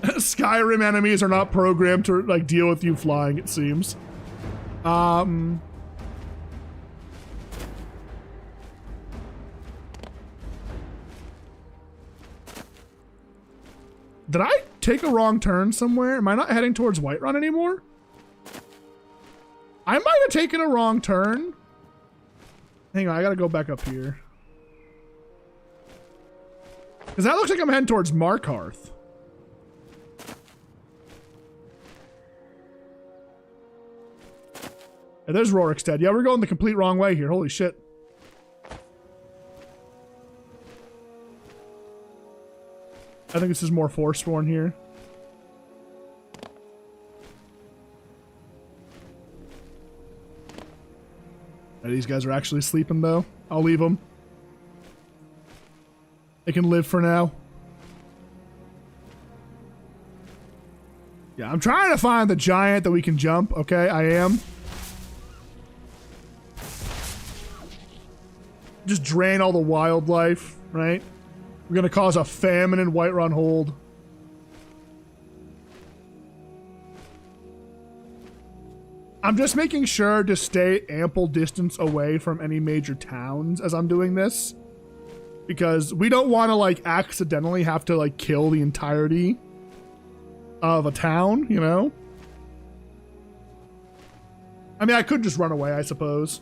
Skyrim enemies are not programmed to like deal with you flying, it seems. Did I take a wrong turn somewhere? Am I not heading towards Whiterun anymore? I might have taken a wrong turn. Hang on, I gotta go back up here. Because that looks like I'm heading towards Markarth. Hey, there's Rorikstead. Yeah, we're going the complete wrong way here. Holy shit. I think this is more Forsworn here. These guys are actually sleeping, though. I'll leave them. They can live for now. Yeah, I'm trying to find the giant that we can jump. Okay, I am. Just drain all the wildlife, right? We're going to cause a famine in Whiterun Hold. I'm just making sure to stay ample distance away from any major towns as I'm doing this. Because we don't want to, like, accidentally have to, like, kill the entirety of a town, you know? I mean, I could just run away, I suppose.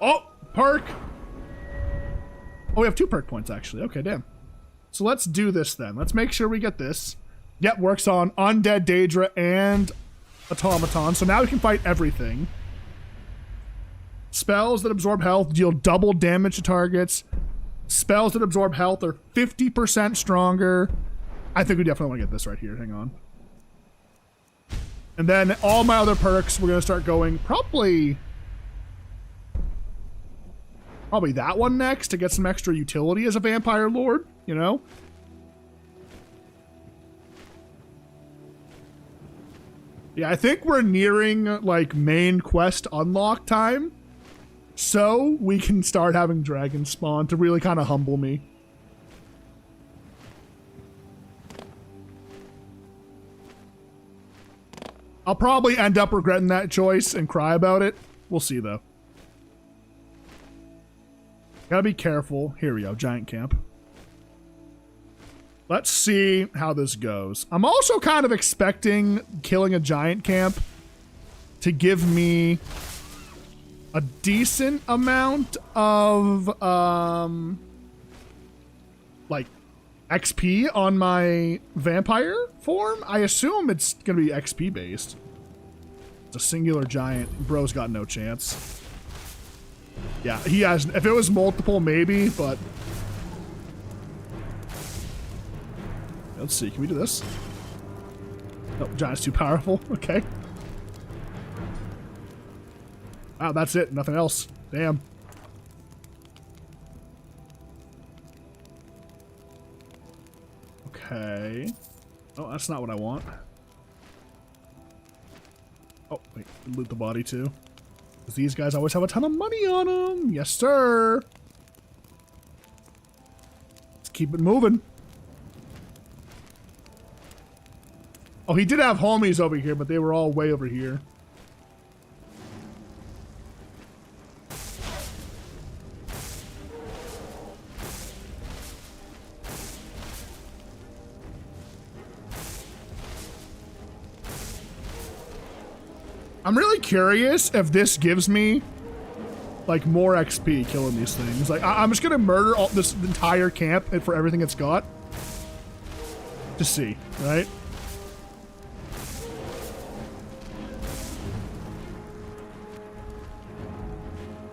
Oh, perk. Oh, we have 2 perk points, actually. Okay, damn. So let's do this then. Let's make sure we get this. Yep, works on Undead, Daedra, and Automaton. So now we can fight everything. Spells that absorb health deal double damage to targets. Spells that absorb health are 50% stronger. I think we definitely want to get this right here. Hang on. And then all my other perks, we're going to start going probably that one next to get some extra utility as a vampire lord, you know? Yeah, I think we're nearing, like, main quest unlock time. So we can start having dragons spawn to really kind of humble me. I'll probably end up regretting that choice and cry about it. We'll see, though. Gotta be careful. Here we go, giant camp. Let's see how this goes. I'm also kind of expecting killing a giant camp to give me a decent amount of like XP on my vampire form. I assume it's gonna be XP based. It's a singular giant. Bro's got no chance. Yeah, he has. If it was multiple, maybe, but let's see. Can we do this? No, giant's too powerful. Okay. Wow, that's it. Nothing else. Damn. Okay. Oh, that's not what I want. Oh, wait. Loot the body too. Because these guys always have a ton of money on them. Yes, sir. Let's keep it moving. Oh, he did have homies over here, but they were all way over here. I'm really curious if this gives me like more XP killing these things. Like I'm just gonna murder all this entire camp for everything it's got. To see, right?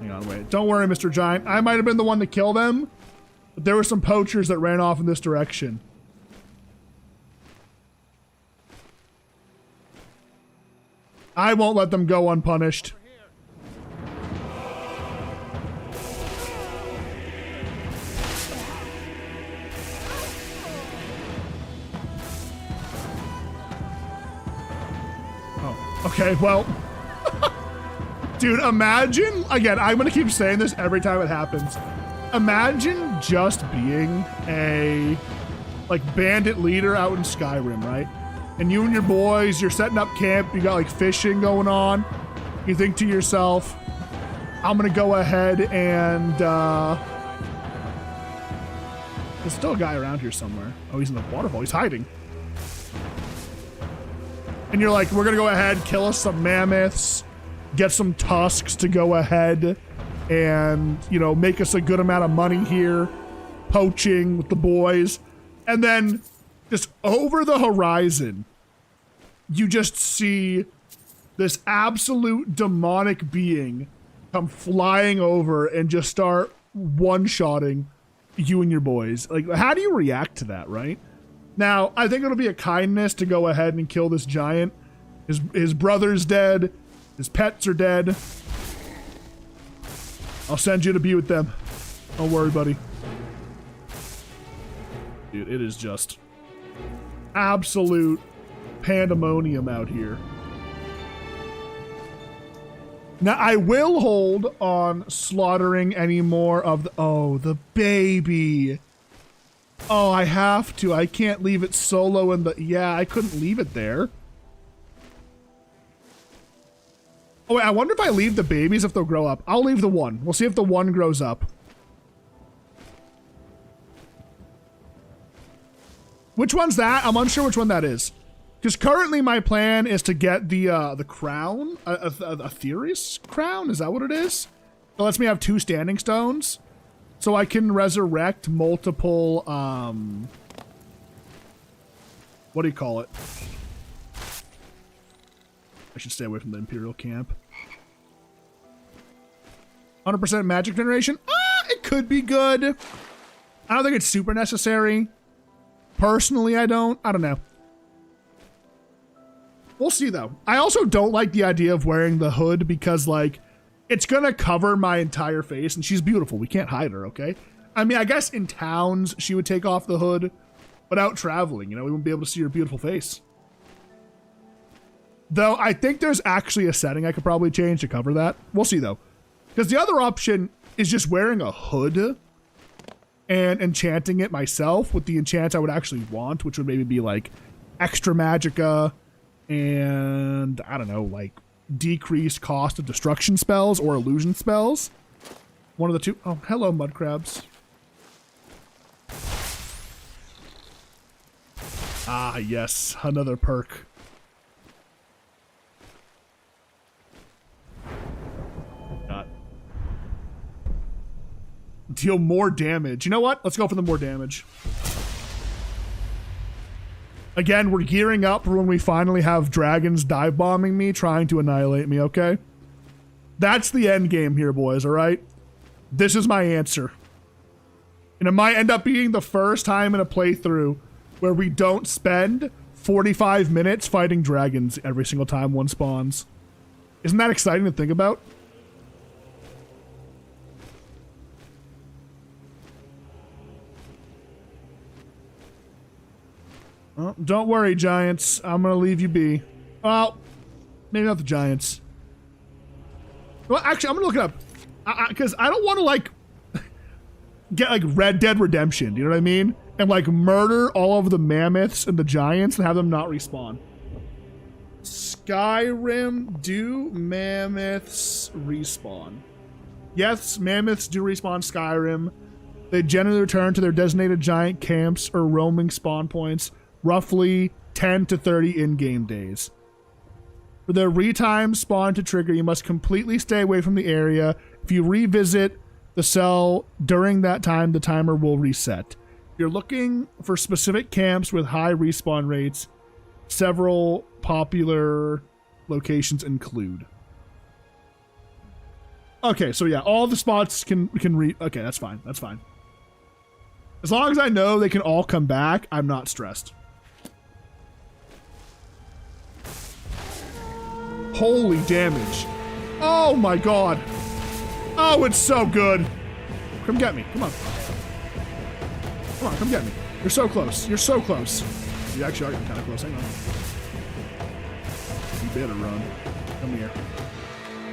Hang on, wait. Don't worry, Mr. Giant. I might have been the one to kill them, but there were some poachers that ran off in this direction. I won't let them go unpunished. Oh, okay, well. Dude, imagine, again, I'm gonna keep saying this every time it happens. Imagine just being a, like, bandit leader out in Skyrim, right? And you and your boys, you're setting up camp, you got like fishing going on. You think to yourself, I'm gonna go ahead and, there's still a guy around here somewhere. Oh, he's in the waterfall, he's hiding. And you're like, we're gonna go ahead, kill us some mammoths, get some tusks to go ahead and, you know, make us a good amount of money here, poaching with the boys. And then just over the horizon, you just see this absolute demonic being come flying over and just start one-shotting you and your boys. Like, how do you react to that, right? Now, I think it'll be a kindness to go ahead and kill this giant. His brother's dead. His pets are dead. I'll send you to be with them. Don't worry, buddy. Dude, it is just absolute pandemonium out here. Now, I will hold on slaughtering any more of the... Oh, the baby. Oh, I have to. I can't leave it solo in the... Yeah, I couldn't leave it there. Oh, wait, I wonder if I leave the babies if they'll grow up. I'll leave the one. We'll see if the one grows up. Which one's that? I'm unsure which one that is. Because currently my plan is to get the crown, a Theoris crown. Is that what it is? It lets me have 2 standing stones, so I can resurrect multiple. What do you call it? I should stay away from the Imperial camp. 100% magic generation. It could be good. I don't think it's super necessary. Personally, I don't know. We'll see, though. I also don't like the idea of wearing the hood because, like, it's gonna cover my entire face, and she's beautiful. We can't hide her, okay? I mean, I guess in towns she would take off the hood, but out traveling, you know, we won't be able to see her beautiful face. Though, I think there's actually a setting I could probably change to cover that. We'll see, though. Because the other option is just wearing a hood and enchanting it myself with the enchants I would actually want, which would maybe be, like, extra magicka, and I don't know, like decreased cost of destruction spells or illusion spells. One of the two. Oh, hello, mud crabs. Ah, yes, another perk. Deal more damage. You know what? Let's go for the more damage. Again, we're gearing up for when we finally have dragons dive bombing me, trying to annihilate me, okay? That's the end game here, boys, all right? This is my answer. And it might end up being the first time in a playthrough where we don't spend 45 minutes fighting dragons every single time one spawns. Isn't that exciting to think about? Well, don't worry, Giants. I'm going to leave you be. Well, maybe not the Giants. Well, actually, I'm going to look it up. Because I don't want to, like, get, like, Red Dead Redemption. You know what I mean? And, like, murder all of the mammoths and the giants and have them not respawn. Skyrim, do mammoths respawn? Yes, mammoths do respawn Skyrim. They generally return to their designated giant camps or roaming spawn points roughly 10 to 30 in-game days. For their retime spawn to trigger, you must completely stay away from the area. If you revisit the cell during that time, the timer will reset. If you're looking for specific camps with high respawn rates, several popular locations include. Okay, so yeah, all the spots can okay, that's fine. That's fine. As long as I know they can all come back, I'm not stressed. Holy damage. Oh my god. Oh, it's so good. Come get me. Come on. Come on, come get me. You're so close. You're so close. You actually are kind of close. Hang on. You better run. Come here.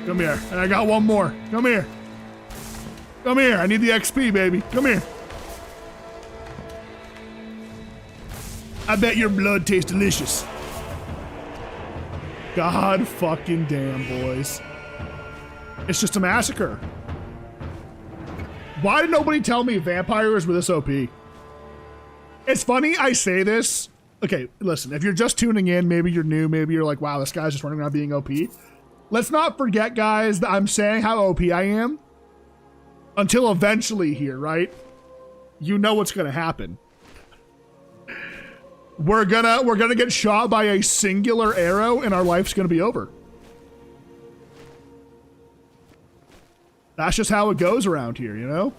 Come here. And I got one more. Come here. Come here. I need the XP, baby. Come here. I bet your blood tastes delicious. God fucking damn, boys. It's just a massacre. Why did nobody tell me vampires were this OP? It's funny I say this. Okay, listen, if you're just tuning in, maybe you're new, maybe you're like, wow, this guy's just running around being OP. Let's not forget, guys, that I'm saying how OP I am until eventually here, right? You know what's gonna happen. We're gonna get shot by a singular arrow and our life's gonna be over. That's just how it goes around here, you know?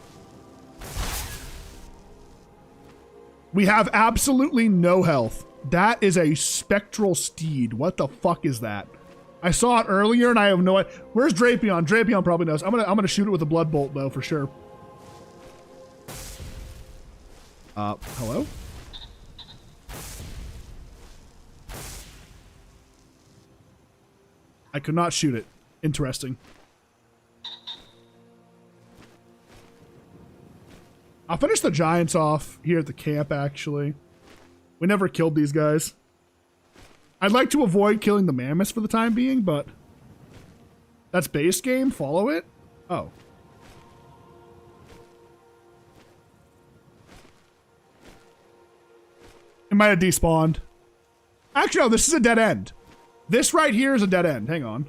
We have absolutely no health. That is a spectral steed. What the fuck is that? I saw it earlier and I have no idea. Where's Drapion? Drapion probably knows. I'm gonna shoot it with a blood bolt though, for sure. Hello? I could not shoot it. Interesting. I'll finish the giants off here at the camp, actually. We never killed these guys. I'd like to avoid killing the mammoths for the time being, but... That's base game? Follow it? Oh. It might have despawned. Actually, no, this is a dead end. This right here is a dead end. Hang on.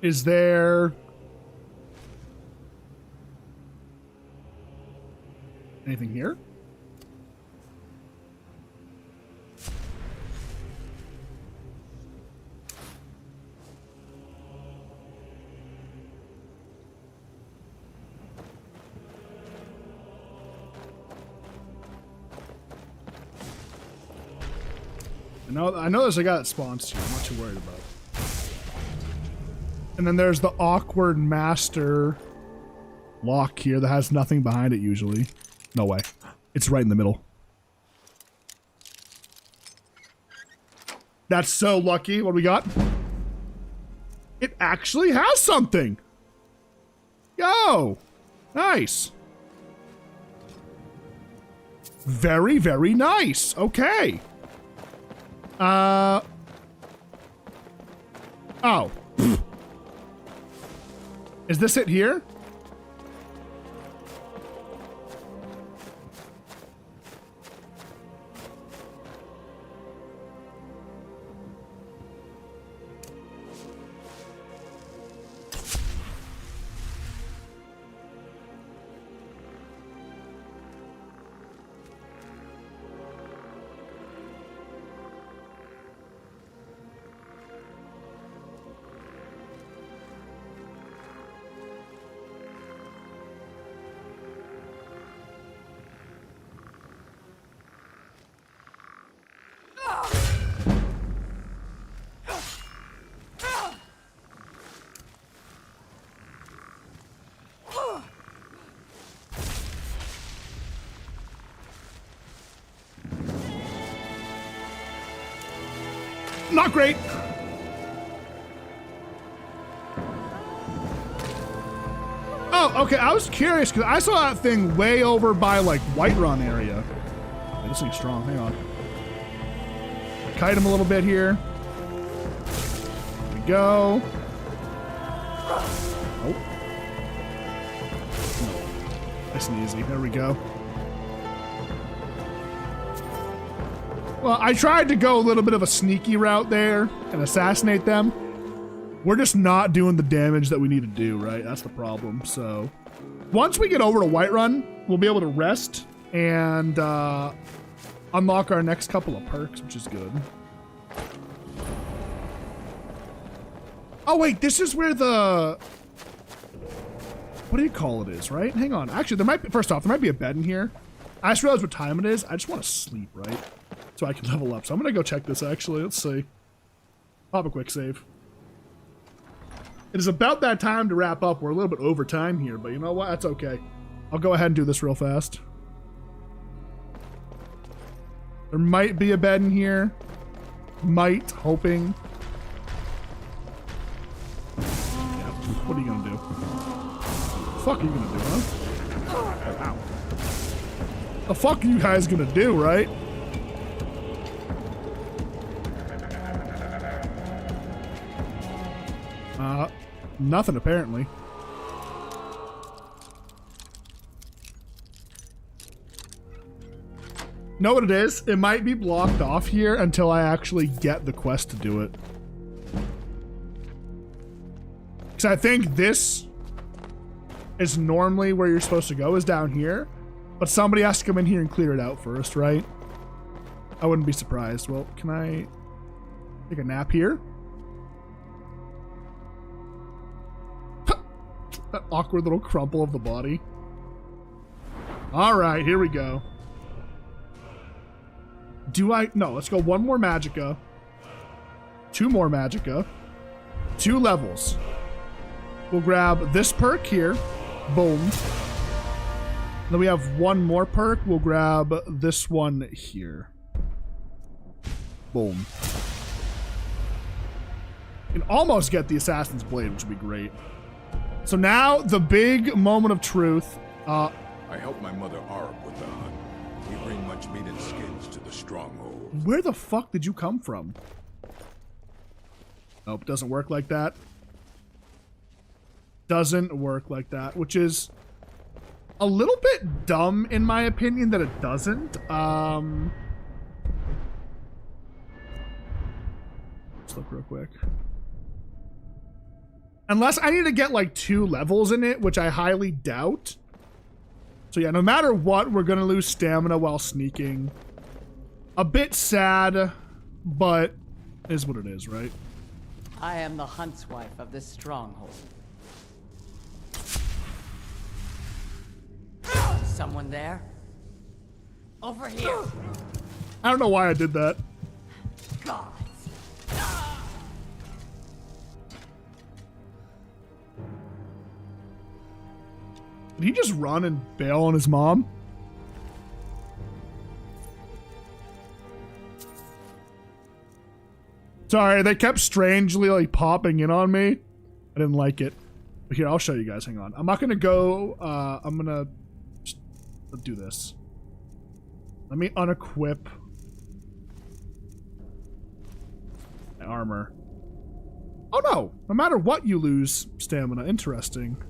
Is there anything here? I know there's a guy that spawns here. I'm not too worried about it. And then there's the awkward master lock here that has nothing behind it usually. No way. It's right in the middle. That's so lucky. What do we got? It actually has something. Yo, nice. Very, very nice. Okay. Oh. Is this it here? Not great. Oh, okay. I was curious because I saw that thing way over by like Whiterun area. Okay, this thing's strong. Hang on. Kite him a little bit here. There we go. Oh. Nice and easy. There we go. Well, I tried to go a little bit of a sneaky route there and assassinate them. We're just not doing the damage that we need to do, right? That's the problem. So once we get over to Whiterun, we'll be able to rest and unlock our next couple of perks, which is good. Oh, wait, this is where the... What do you call it is, right? Hang on. Actually, there might be... First off, there might be a bed in here. I just realized what time it is. I just want to sleep, right? So I can level up. So I'm going to go check this, actually. Let's see. Pop a quick save. It is about that time to wrap up. We're a little bit over time here, but you know what? That's okay. I'll go ahead and do this real fast. There might be a bed in here. Might. Hoping. Yeah, what are you going to do? What the fuck are you going to do, huh? Ow. The fuck are you guys going to do, right? Nothing apparently. Know what it is? It might be blocked off here until I actually get the quest to do it. Because I think this is normally where you're supposed to go, is down here. But somebody has to come in here and clear it out first, right? I wouldn't be surprised. Well, can I take a nap here? That awkward little crumple of the body. All right, here we go. No, let's go one more Magicka. Two more Magicka. 2 levels. We'll grab this perk here. Boom. Then we have one more perk. We'll grab this one here. Boom. You can almost get the Assassin's Blade, which would be great. So now, the big moment of truth. I help my mother Arab with the hunt. We bring much meat and skins to the stronghold. Where the fuck did you come from? Nope, doesn't work like that. Doesn't work like that, which is a little bit dumb in my opinion that it doesn't. Let's look real quick. Unless I need to get like 2 levels in it, which I highly doubt. So yeah, no matter what, we're going to lose stamina while sneaking. A bit sad, but is what it is, right? I am the huntswife of this stronghold. Someone there? Over here. I don't know why I did that. God. Did he just run and bail on his mom? Sorry, they kept strangely like popping in on me. I didn't like it. But here, I'll show you guys. Hang on. I'm not gonna go. I'm gonna just do this. Let me unequip my armor. Oh no! No matter what, you lose stamina. Interesting.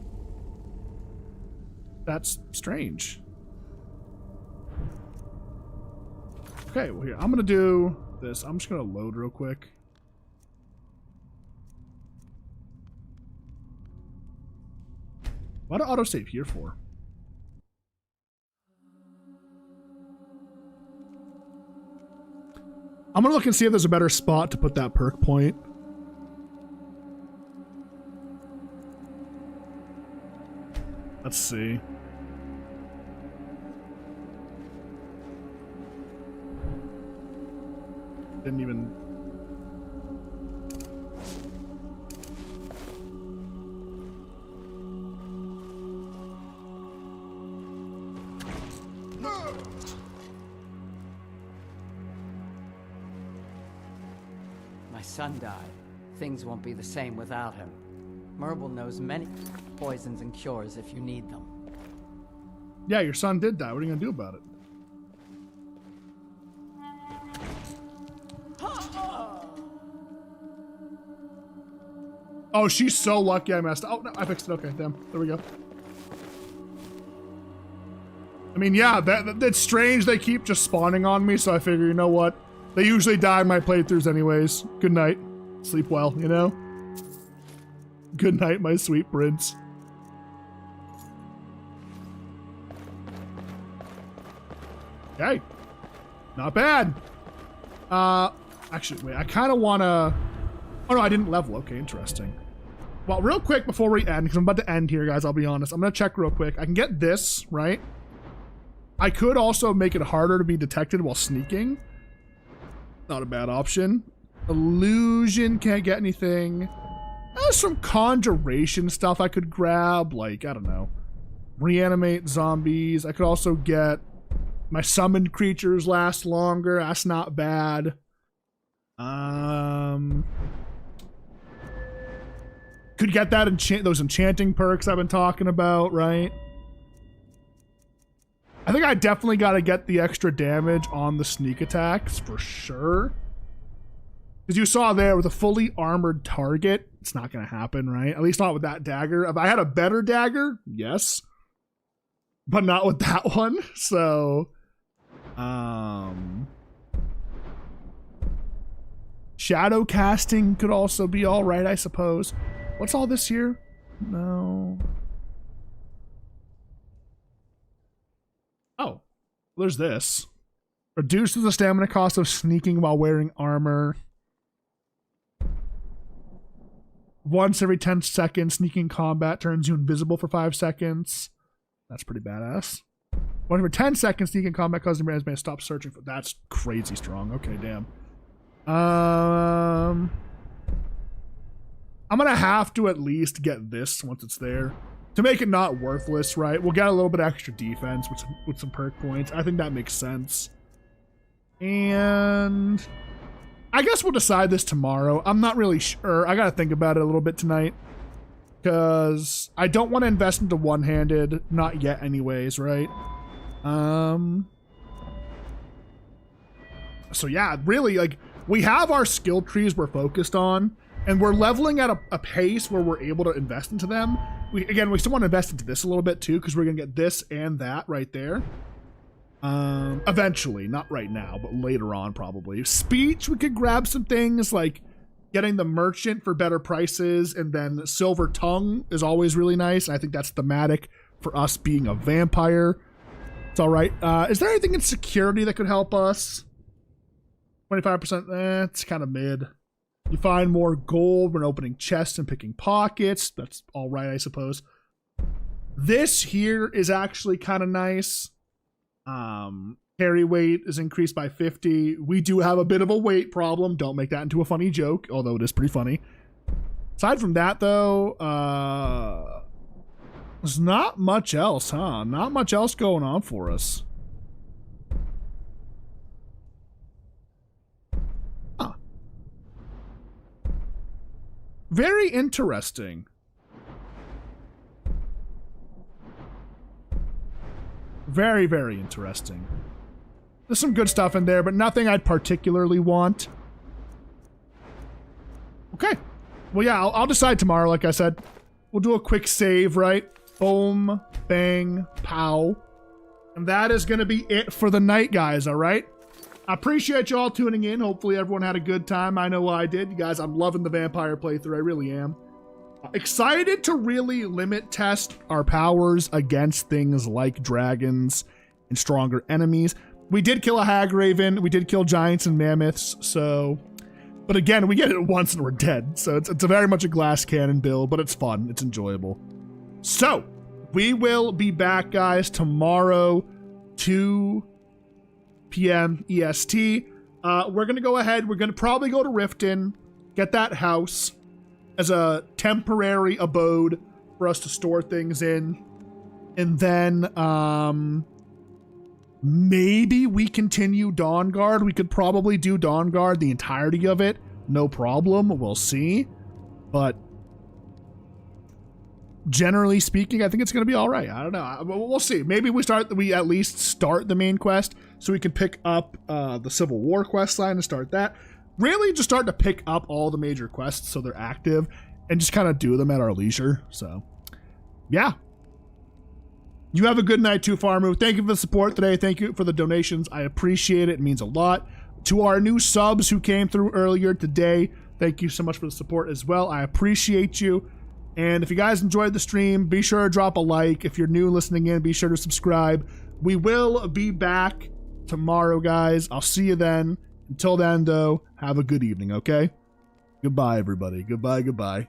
That's strange. Okay, well here, I'm gonna do this. I'm just gonna load real quick. What do autosave here for? I'm gonna look and see if there's a better spot to put that perk point. Let's see. Didn't even... My son died. Things won't be the same without him. Merble knows many poisons and cures if you need them. Yeah, your son did die. What are you gonna do about it? Oh, she's so lucky I messed up. Oh, no, I fixed it. Okay, damn. There we go. I mean, yeah, that's strange. They keep just spawning on me, so I figure, you know what? They usually die in my playthroughs anyways. Good night. Sleep well, you know? Good night, my sweet prince. Okay. Not bad. Actually, wait, I kind of want to... Oh, no, I didn't level. Okay, interesting. Well, real quick before we end, because I'm about to end here, guys, I'll be honest. I'm going to check real quick. I can get this, right? I could also make it harder to be detected while sneaking. Not a bad option. Illusion, can't get anything. There's some conjuration stuff I could grab, like, I don't know. Reanimate zombies. I could also get my summoned creatures last longer. That's not bad. Could get that those enchanting perks I've been talking about, right? I think I definitely got to get the extra damage on the sneak attacks for sure. Because you saw there with a fully armored target, it's not going to happen, right? At least not with that dagger. If I had a better dagger, yes. But not with that one. So, shadow casting could also be all right, I suppose. What's all this here? No. Oh, there's this. Reduces the stamina cost of sneaking while wearing armor. Once every 10 seconds, sneaking combat turns you invisible for 5 seconds. That's pretty badass. Once every 10 seconds, sneaking combat causes the man to stop searching for... That's crazy strong. Okay, damn. I'm gonna have to at least get this once it's there. To make it not worthless, right? We'll get a little bit extra defense with some perk points. I think that makes sense. And I guess we'll decide this tomorrow. I'm not really sure. I gotta think about it a little bit tonight. Because I don't want to invest into one-handed. Not yet anyways, right? So yeah, really, like, we have our skill trees we're focused on. And we're leveling at a pace where we're able to invest into them. We still want to invest into this a little bit too, because we're going to get this and that right there. Eventually, not right now, but later on probably. Speech, we could grab some things like getting the merchant for better prices, and then silver tongue is always really nice. I think that's thematic for us being a vampire. It's all right. Is there anything in security that could help us? 25%, it's kind of mid. You find more gold when opening chests and picking pockets. That's all right, I suppose. This here is actually kind of nice. Carry weight is increased by 50. We do have a bit of a weight problem. Don't make that into a funny joke, although it is pretty funny. Aside from that, though, There's not much else, huh? Not much else going on for us. Huh. Very interesting. Very, very interesting. There's some good stuff in there, but nothing I'd particularly want. Okay. Well, yeah, I'll decide tomorrow, like I said. We'll do a quick save, right? Boom, bang, pow. And that is going to be it for the night, guys, all right? I appreciate you all tuning in. Hopefully everyone had a good time. I know I did. You guys, I'm loving the vampire playthrough. I really am. Excited to really limit test our powers against things like dragons and stronger enemies. We did kill a hag raven. We did kill giants and mammoths, so... But again, we get it once and we're dead. So it's a very much a glass cannon build, but it's fun. It's enjoyable. So, we will be back, guys, tomorrow, 2 p.m. EST. We're going to go ahead. We're going to probably go to Riften, get that house as a temporary abode for us to store things in. And then maybe we continue Dawnguard. We could probably do Dawnguard, the entirety of it. No problem. We'll see. But generally speaking, I think it's going to be all right. I don't know. We'll see. Maybe we at least start the main quest so we can pick up the Civil War quest line and start that. Really just start to pick up all the major quests so they're active and just kind of do them at our leisure. So, yeah. You have a good night too, Farmu. Thank you for the support today. Thank you for the donations. I appreciate it. It means a lot. To our new subs who came through earlier today, thank you so much for the support as well. I appreciate you. And if you guys enjoyed the stream, be sure to drop a like. If you're new listening in, be sure to subscribe. We will be back tomorrow, guys. I'll see you then. Until then, though, have a good evening, okay? Goodbye, everybody. Goodbye, goodbye.